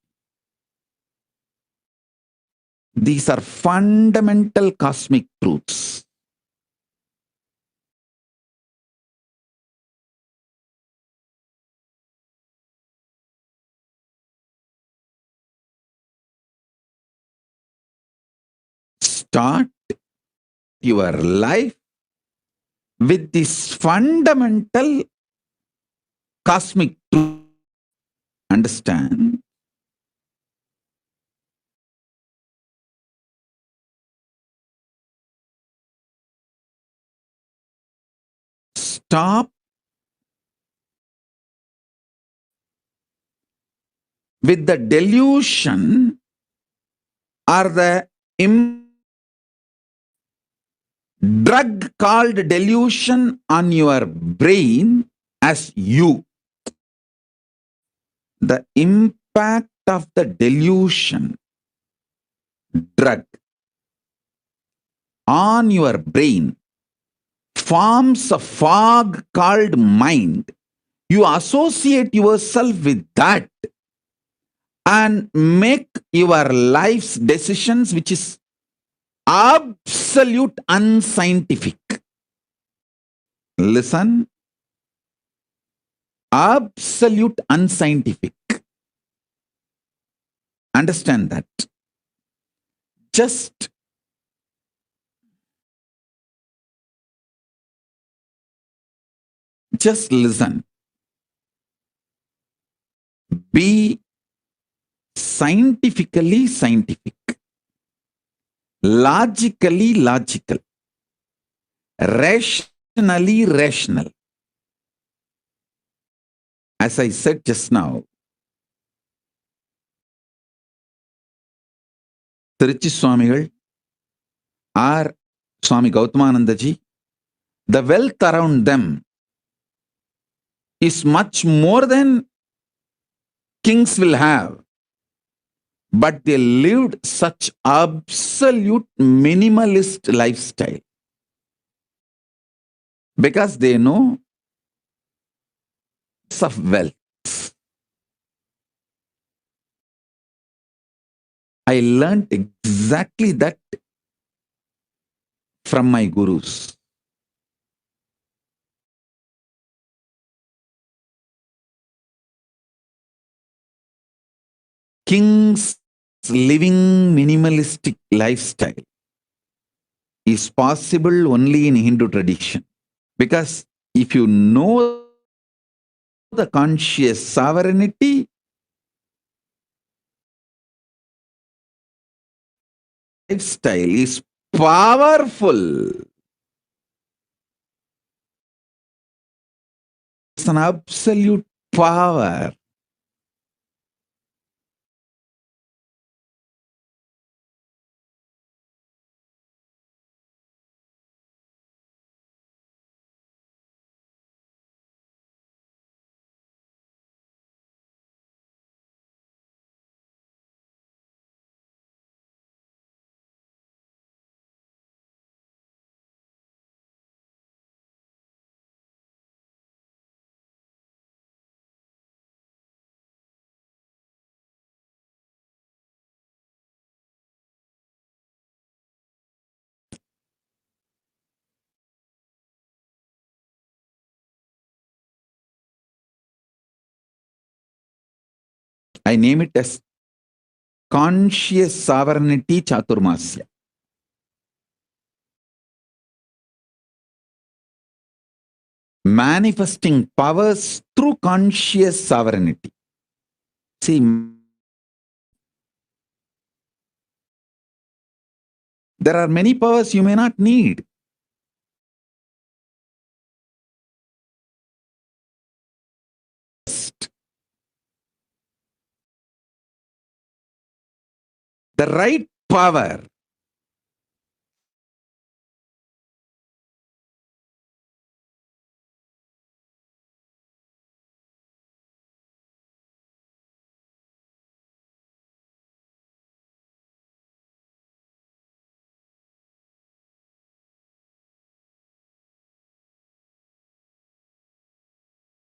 These are fundamental cosmic truths. Start your life with this fundamental cosmic truth. Understand? Stop with the delusion or the drug called delusion on your brain as you. The impact of the delusion drug on your brain forms a fog called mind. You associate yourself with that and make your life's decisions, which is absolute unscientific. Listen. Absolute unscientific. Understand that. Just listen. be scientifically scientific, logically logical, rationally rational. As I said just now, Tiruchi Swamigal or Swami Gautamananda Ji, the wealth around them is much more than kings will have. But they lived such absolute minimalist lifestyle because they know of wealth. I learned exactly that from my gurus. Kings living minimalistic lifestyle is possible only in Hindu tradition, because if you know the conscious sovereignty, lifestyle is powerful. It's an absolute power. I name it as conscious sovereignty chaturmasya. Manifesting powers through conscious sovereignty. See, there are many powers you may not need. The right power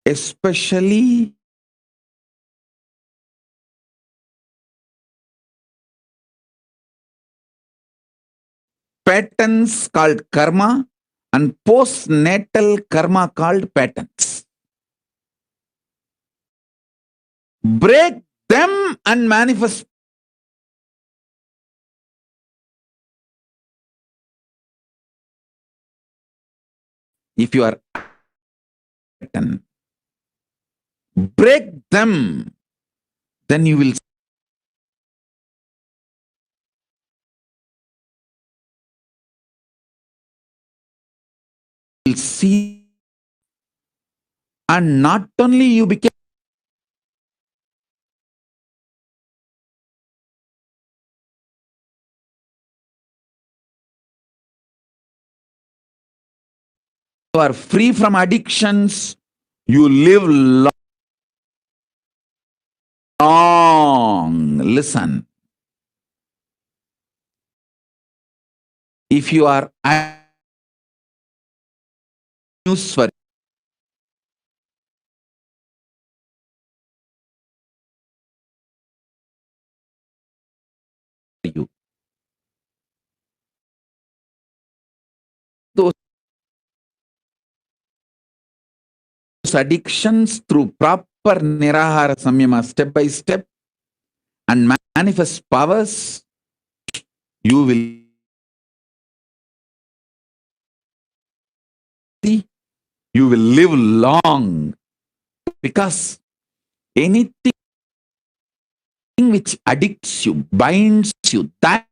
especially patterns called karma and postnatal karma called patterns. Break them and manifest. If you are pattern, break them, then you will see, and not only you become you are free from addictions, you live long. Listen, if you are news for you, those addictions through proper nirahara samyama, step by step, and manifest powers, you will see, you will live long, because anything which addicts you, binds you, that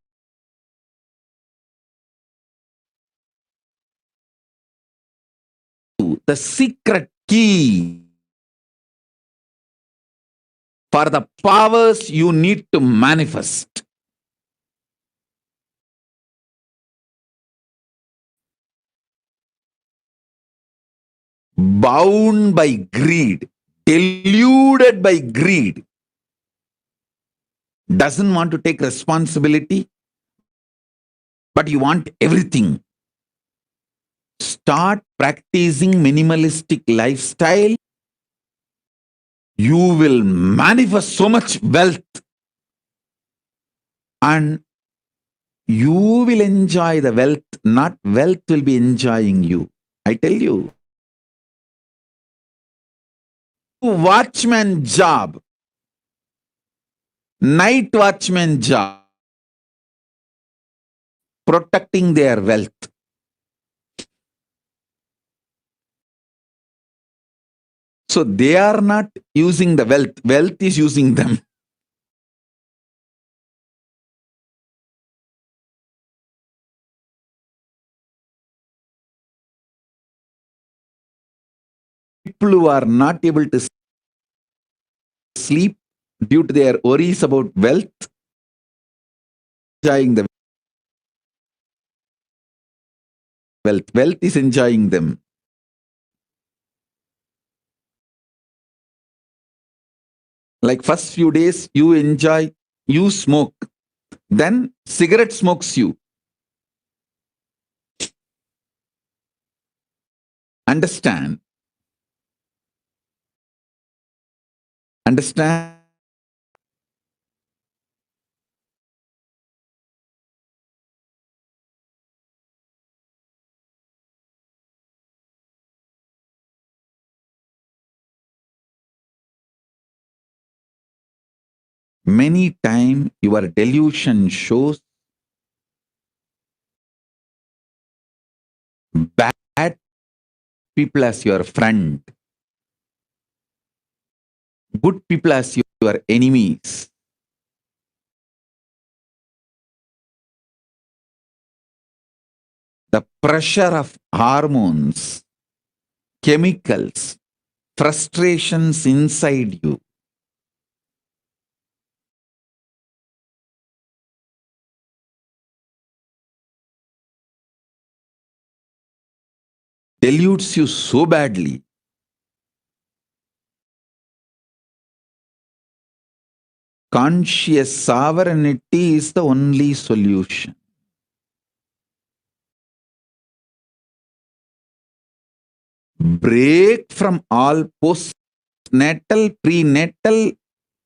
the secret key for the powers you need to manifest. Bound by greed, deluded by greed, doesn't want to take responsibility, but you want everything. Start practicing minimalistic lifestyle. You will manifest so much wealth and you will enjoy the wealth, not wealth will be enjoying you. I tell you. Watchman job, night watchman job, protecting their wealth. So they are not using the wealth, wealth is using them. People who are not able to sleep due to their worries about wealth, enjoying the wealth. Wealth is enjoying them. Like first few days you enjoy, you smoke, then cigarette smokes you. Understand? Understand? Many times your delusion shows bad people as your friend, good people as your enemies. The pressure of hormones, chemicals, frustrations inside you, deludes you so badly. Conscious sovereignty is the only solution. Break from all postnatal, prenatal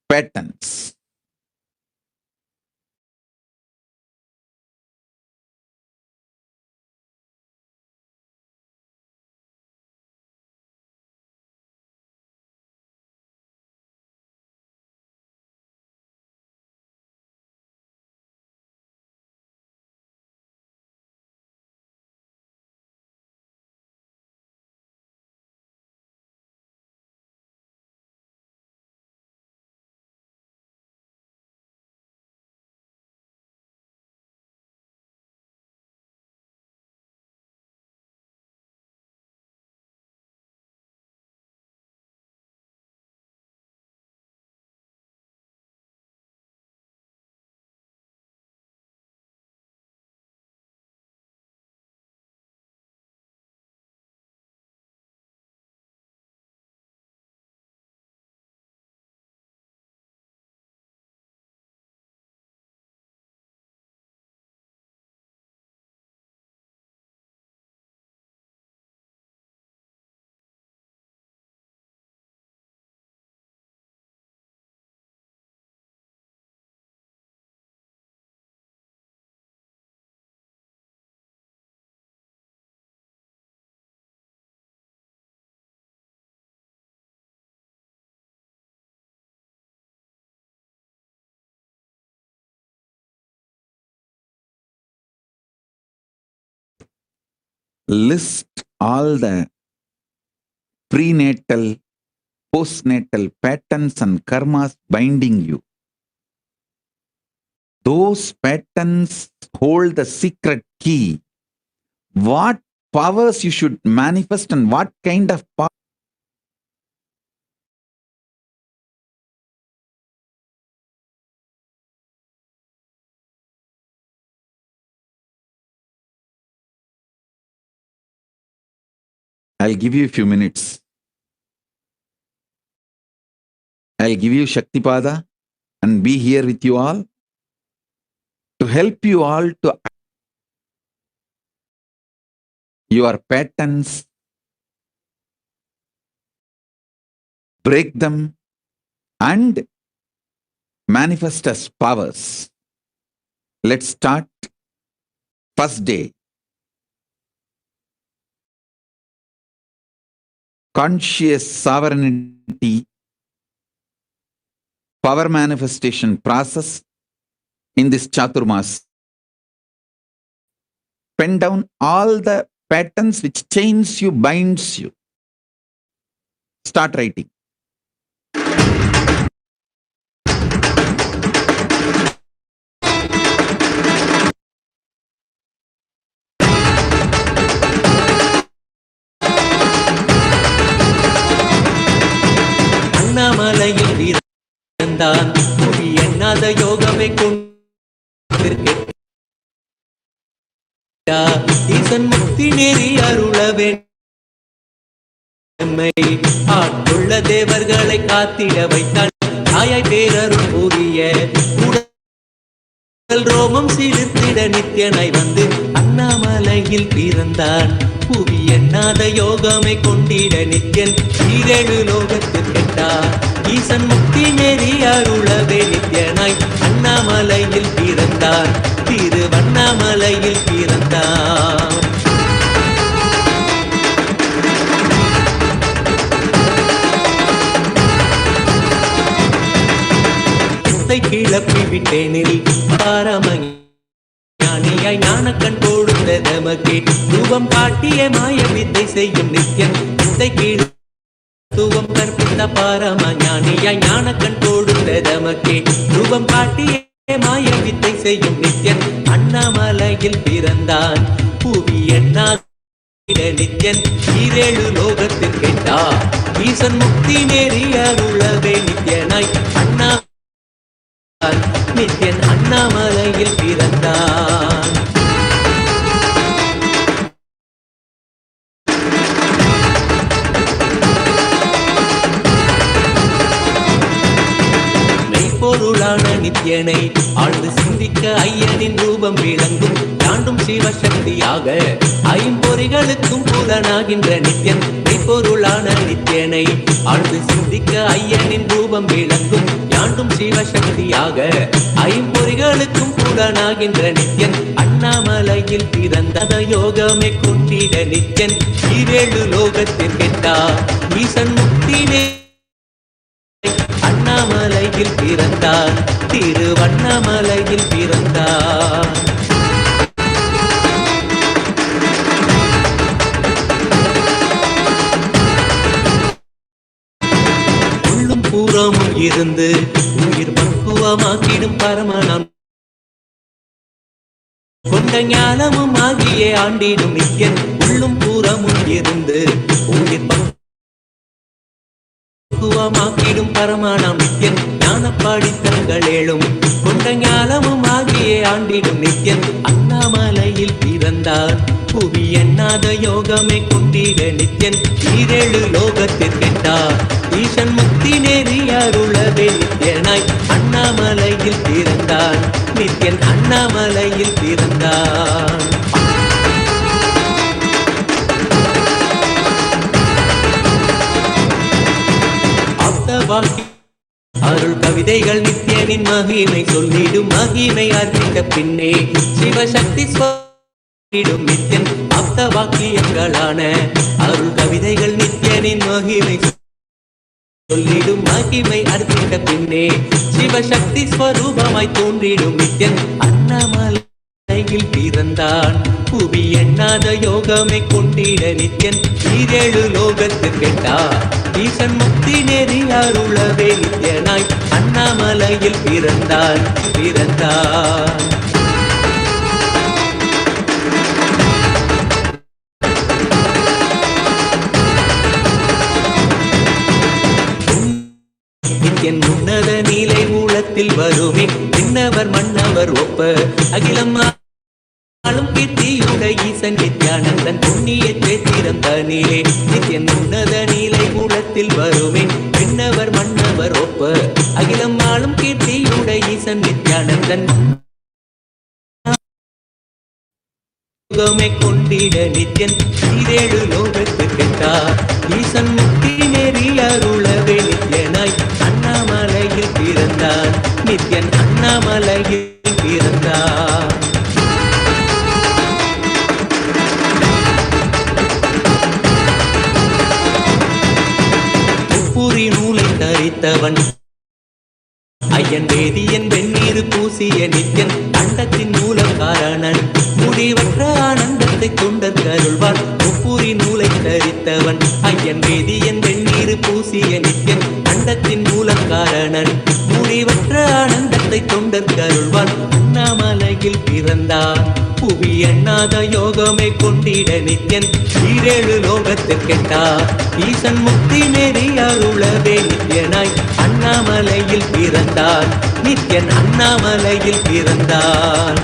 patterns. List all the prenatal, postnatal patterns and karmas binding you. Those patterns hold the secret key. What powers you should manifest and what kind of power. I'll give you a few minutes. I'll give you Shaktipada and be here with you all to help you all to your patterns, break them and manifest as powers. Let's start. First day. Conscious sovereignty, power manifestation process in this Chaturmas. Pen down all the patterns which chains you, binds you. Start writing. அண்ணாமலையில் வீரந்தான் புவி எண்ணாத யோகமே கொண்டு ஈசன் முக்தி நெறி அருளவே ஆட்கொள்ள தேவர்களை காத்திட வைத்தான் தாயாய் பேரருள் புரிய உடல் ரோமம் சிலிர்த்திட நித்தியனாய் வந்து அண்ணாமலையில் பிறந்தான் புவி எண்ணாத யோகமை கொண்டிட நித்தியன் ஈரேழு லோகத்திற்கெட்டார் ஈசன் முக்தி நெறி அருளவே நித்தியனாய் அண்ணாமலையில் பிறந்தார் திருவண்ணாமலையில் பிறந்தார் கிளப்பி விட்டேனில் பாரமஞானியாய் ஞானக்கண் கொடுத்த நமக்கே ரூபம் காட்டிய மாய வித்தை செய்யும் நித்தியன் தூவம் கற்பித்த பாரமஞானியாய் ஞானக்கண் கொடுத்த நமக்கே ரூபம் காட்டிய மாய வித்தை செய்யும் நித்தியன் அண்ணாமலையில் பிறந்தான் புவி எண்ணாத நித்தியன் ஈரேழு லோகத்தில் கேட்டார் ஈசன் முக்தி நெறி அருளவே நித்தியனாய் அண்ணா நித்தியன் அண்ணாமலையில் பிறந்தான் மெய்ப்பொருளான நித்தியனை ஆழ்ந்து சிந்திக்க ஐயனின் ரூபம் விளங்கும் தாண்டும் சிவசக்தியாக ஐம்பொறிகளுக்கும் புலனாகின்ற நித்தியன் மெய்ப்பொருளான நித்தியனை ஆழ்ந்து சிந்திக்க ஐயனின் ரூபம் விளங்கும் யாண்டும் சிவசக்தியாக ஐம்பொறிகளுக்கும் புலனாகின்ற நித்தியன் அண்ணாமலையில் பிறந்தத யோகமே கொண்டிட நித்தியன் ஈரேழு லோகத்தில் கெட்டார் ஈசன் முக்தினே அண்ணாமலையில் பிறந்தார் திருவண்ணாமலையில் பிறந்தார் உள்ளும் பூரமும் இருந்து உயிர் பக்குவமாக்கிடும் பரமனாம் கொண்ட ஞானமும் ஆகிய ஆண்டிடும் நித்தியன் உள்ளும் பூரமும் இருந்து உயிர் பக்குவமாக்கிடும் பரமனாம் நித்தியன் ஞானப்பாடித்தங்கள் ஏழும் கொண்ட ஞானமும் ஆகிய ஆண்டிடும் நித்தியன் அண்ணாமலையில் பிறந்தார் புவி எண்ணாத யோகமே கொண்டிட நித்தியன் ஈரேழு லோகத்திற்கெட்டார் ஈசன் முக்தி நெறி அருளவே நித்தியனாய் அண்ணாமலையில் பிறந்தான் நித்தியன் அண்ணாமலையில் பிறந்தான் அருள் கவிதைகள் நித்தியனின் மகிமை சொல்லிடும் மகிமை அறிந்த பின்னே சிவசக்தி நித்தியன் அப்த வாக்கியங்களான அருள் கவிதைகள் நித்தியனின் மகிமை சொல்லிடும் மகிமை அறிந்த பின்னே சிவசக்தி ஸ்வரூபமாய் தோன்றிடும் நித்தியன் அண்ணாமலையில் பிறந்தான் புவி எண்ணாத யோகமை கொண்டிட நித்தியன் ஈரேழு லோகத்தில் கெட்டார் ஈசன் முக்தி நெறி அருளவே நித்தியனாய் அண்ணா அண்ணாமலையில் பிறந்தான் பிறந்தான். என் உன்னத நீலை ஊழத்தில் வருமே விண்ணவர் மன்னவர் ஒப்ப அகிலம் ஆளும் கீர்த்தியுடைய ஈசன் நித்யானந்தன் புண்ணிய சேத்திரம் தனிலே என் உன்னத நீலை ஊழத்தில் வருமே விண்ணவர் மன்னவர் ஒப்ப அகிலம் ஆளும் கீர்த்தியுடைய ஈசன் நித்யானந்தன் கொண்டிட நித்யன் ஈரேழு லோகத்து கெட்டார் ஈசன் முக்தி நெறி அருளவே நித்யனாய் அண்ணாமலையில் பிறந்தார் நித்யன் அண்ணாமலையில் பிறந்தார். முப்புரி நூலை தரித்தவன் ஐயன் வேதியன் வெந்நீர் பூசிய நித்யன் அண்டத்தின் மூல காரணன் முடிவற்ற ஆனந்தத்தை கொண்ட கருள்வான். முப்புரி நூலை தரித்தவன் ஐயன் வேதியன் வெந்நீர் பூசிய நித்யன் அண்டத்தின் மூல காரணன் முடிவற்ற ஆனந்தத்தை கொண்ட கருள்வான். அண்ணாமலையில் பிறந்தான் புவி எண்ணாத யோகமே கொண்டிட நித்யன் ஈரேழு லோகத்திற்கெட்டார் ஈசன் முக்தி நெறி அருளவே நித்யனாய் அண்ணாமலையில் பிறந்தான் நித்யன் அண்ணாமலையில் பிறந்தான்.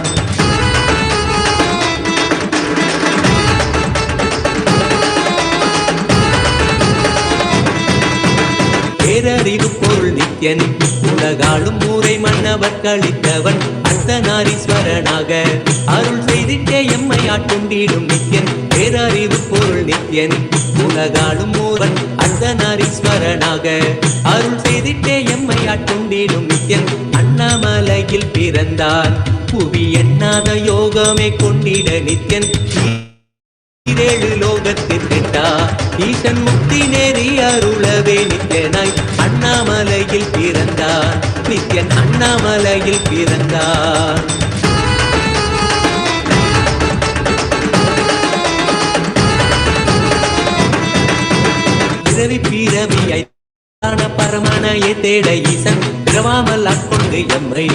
பேரறிவு பொருள் நித்யன் உலகாளும் ஊரை மன்னவர் கழித்தவன் அர்த்தநாரீஸ்வரனாக அருள் செய்திட்டே எம்மை ஆட்கொண்டிடும் நித்யன் பேரறிவு பொருள் நித்யன் உலகாளும் ஊரன் அர்த்தநாரீஸ்வரனாக அருள் செய்திட்டே எம்மை ஆட்கொண்டிடும் நித்யன் அண்ணாமலையில் பிறந்தான் புவி எண்ணாத யோகமே கொண்டிட நித்யன் ஈரேழு லோகத்திற்கெட்டார் ஈசன் முக்தி நெறி அருளவே நித்யனாய் அண்ணாமலையில் பிறந்தார் நித்யன் அண்ணாமலையில் பிறந்தார். பிறவி பிறவியை பரமனையை தேட ஈசன் பிறவாமல் ஆட்கொண்டு எம்மை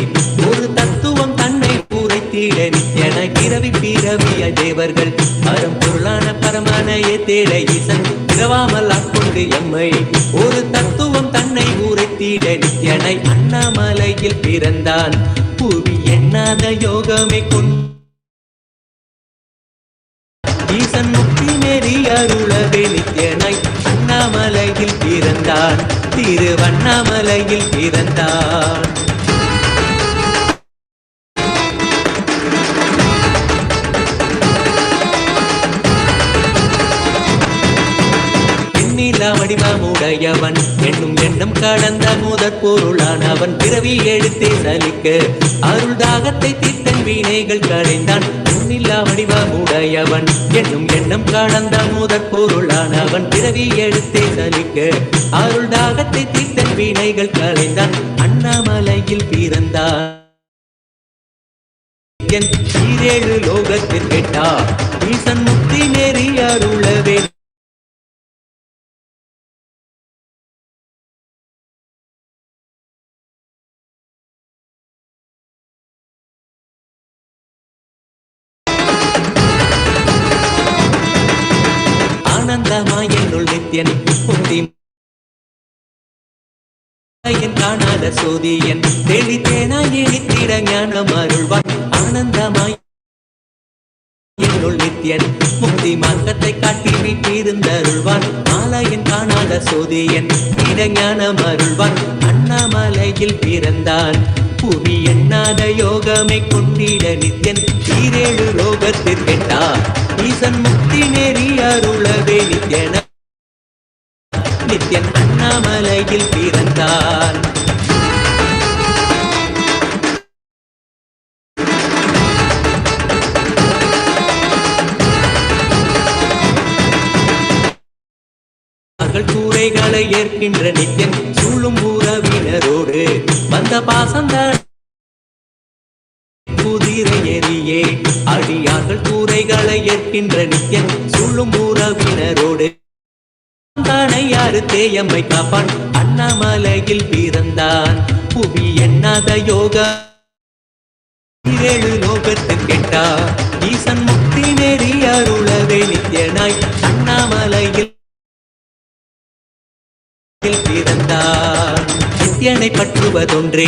ஒரு தத்துவம் தன்னை உரைத்திட நித்யனாய் பிறவி பிறவிய தேவர்கள் பரம்பொருளான பரமனையை தேட ஈசன் பிறவாமல் ஆட்கொண்டு எம்மை ஒரு தத்துவம் தன்னை உரைத்திட நித்யனாய் அண்ணாமலையில் பிறந்தான் புவி எண்ணாத யோகமே கொண்டு ஈசன் முக்தி நெறி அருளவே நித்யனாய் அண்ணாமலையில் பிறந்தான் திருவண்ணாமலையில் பிறந்தான். வடிவமுடையவன் என்னும் எண்ணம் கடந்த முதற் பொருளானவன் பிறவி எழுத்தே சலிக்க அருள் தாகத்தை தீர்த்தன் வினைகள் களைந்தான். எண்ணில்லா வடிவமுடையவன் என்னும் எண்ணம் கடந்த முதற் பொருளானவன் பிறவி எழுத்தே சலிக்க அருள் தாகத்தை தீர்த்தன் வினைகள் களைந்தான். அண்ணாமலையில் பிறந்தான் ஈரேழு லோகத்திற்கெட்டார் ஈசன் முக்தி நெறி அருளவே ஆனந்தமாயனுள் நித்யன் முக்தி காணாத சோதியன் தேடி தேனாய் எனித்திட ஞானம் அருள்வான். ஆனந்தமாய் என்னுள் நித்யன் முக்தி மார்க்கத்தை காட்டி வீட்டிருந்தருள்வான். மாலையன் காணாத சோதியன் திட ஞானம் அருள்வான். அண்ணாமலையில் பிறந்தான் புவி எண்ணாத யோகமே கொண்டிட நித்யன் ஈரேழு லோகத்திற்கெட்டார் ஈசன் முக்தி நெறி அருளவே நித்யன நித்யன் அண்ணாமலையில் பிறந்தான். கூரைகளை ஏற்கின்ற நித்யன் சூழும் உறவினரோடு வந்த பாசந்தான் குதிரை எரியே அடியார்கள் கூரைகளை ஏற்கின்ற நித்யன் சூழும் உறவினரோடு தானை யாரு தேயம்மை காப்பான். அண்ணாமலையில் பிறந்தான் புவி எண்ணாத யோகா 7 லோகத்தில் கேட்டா ஈசன் முக்தி நெறி அருளவே நித்யனாய் அண்ணாமலையில் பிறந்தார். நித்யனை பற்றுவதொன்றே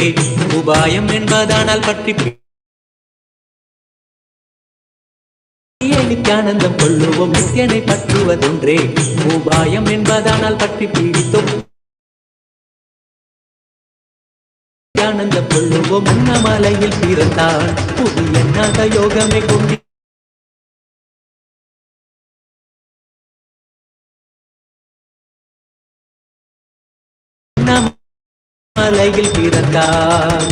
உபாயம் என்பதானால் பற்றி நித்யானந்தம் கொள்ளுவோம். நித்யனை பற்றுவதொன்றே உபாயம் என்பதானால் பற்றி பீடித்தோம். நித்யானந்தம் கொள்ளுவோம். அண்ணாமலையில் பிறந்தார். புவி எண்ணாத யோகமே கொண்டு அண்ணாமலையில் பிறந்தார்.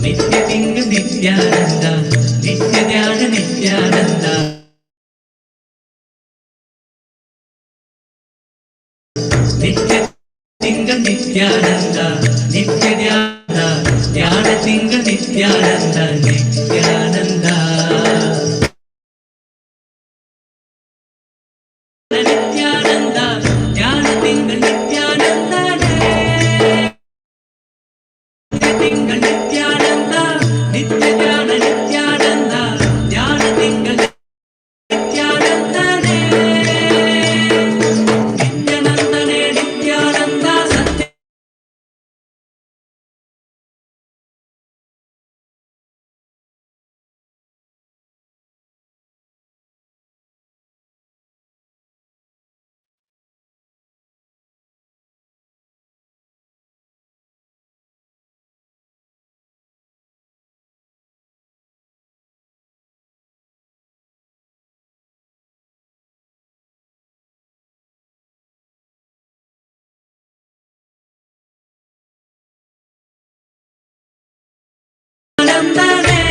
நித்யதிங்க நித்யானந்தா நித்ய ஞான நித்யானந்தா நித்யதிங்க நித்யானந்தா நித்ய ஞான ஞானதிங்க நித்யானந்தா நித்யானந்தா நித்யானந்தா ஞானதிங்க நித்யானந்தா நித்யதிங்க நித்யானந்தா நித்ய ஞான நித்யானந்தா ஞானதிங்க நித்யானந்தனே நித்யானந்தனே நித்யானந்தா சத்ய ஆனந்தனே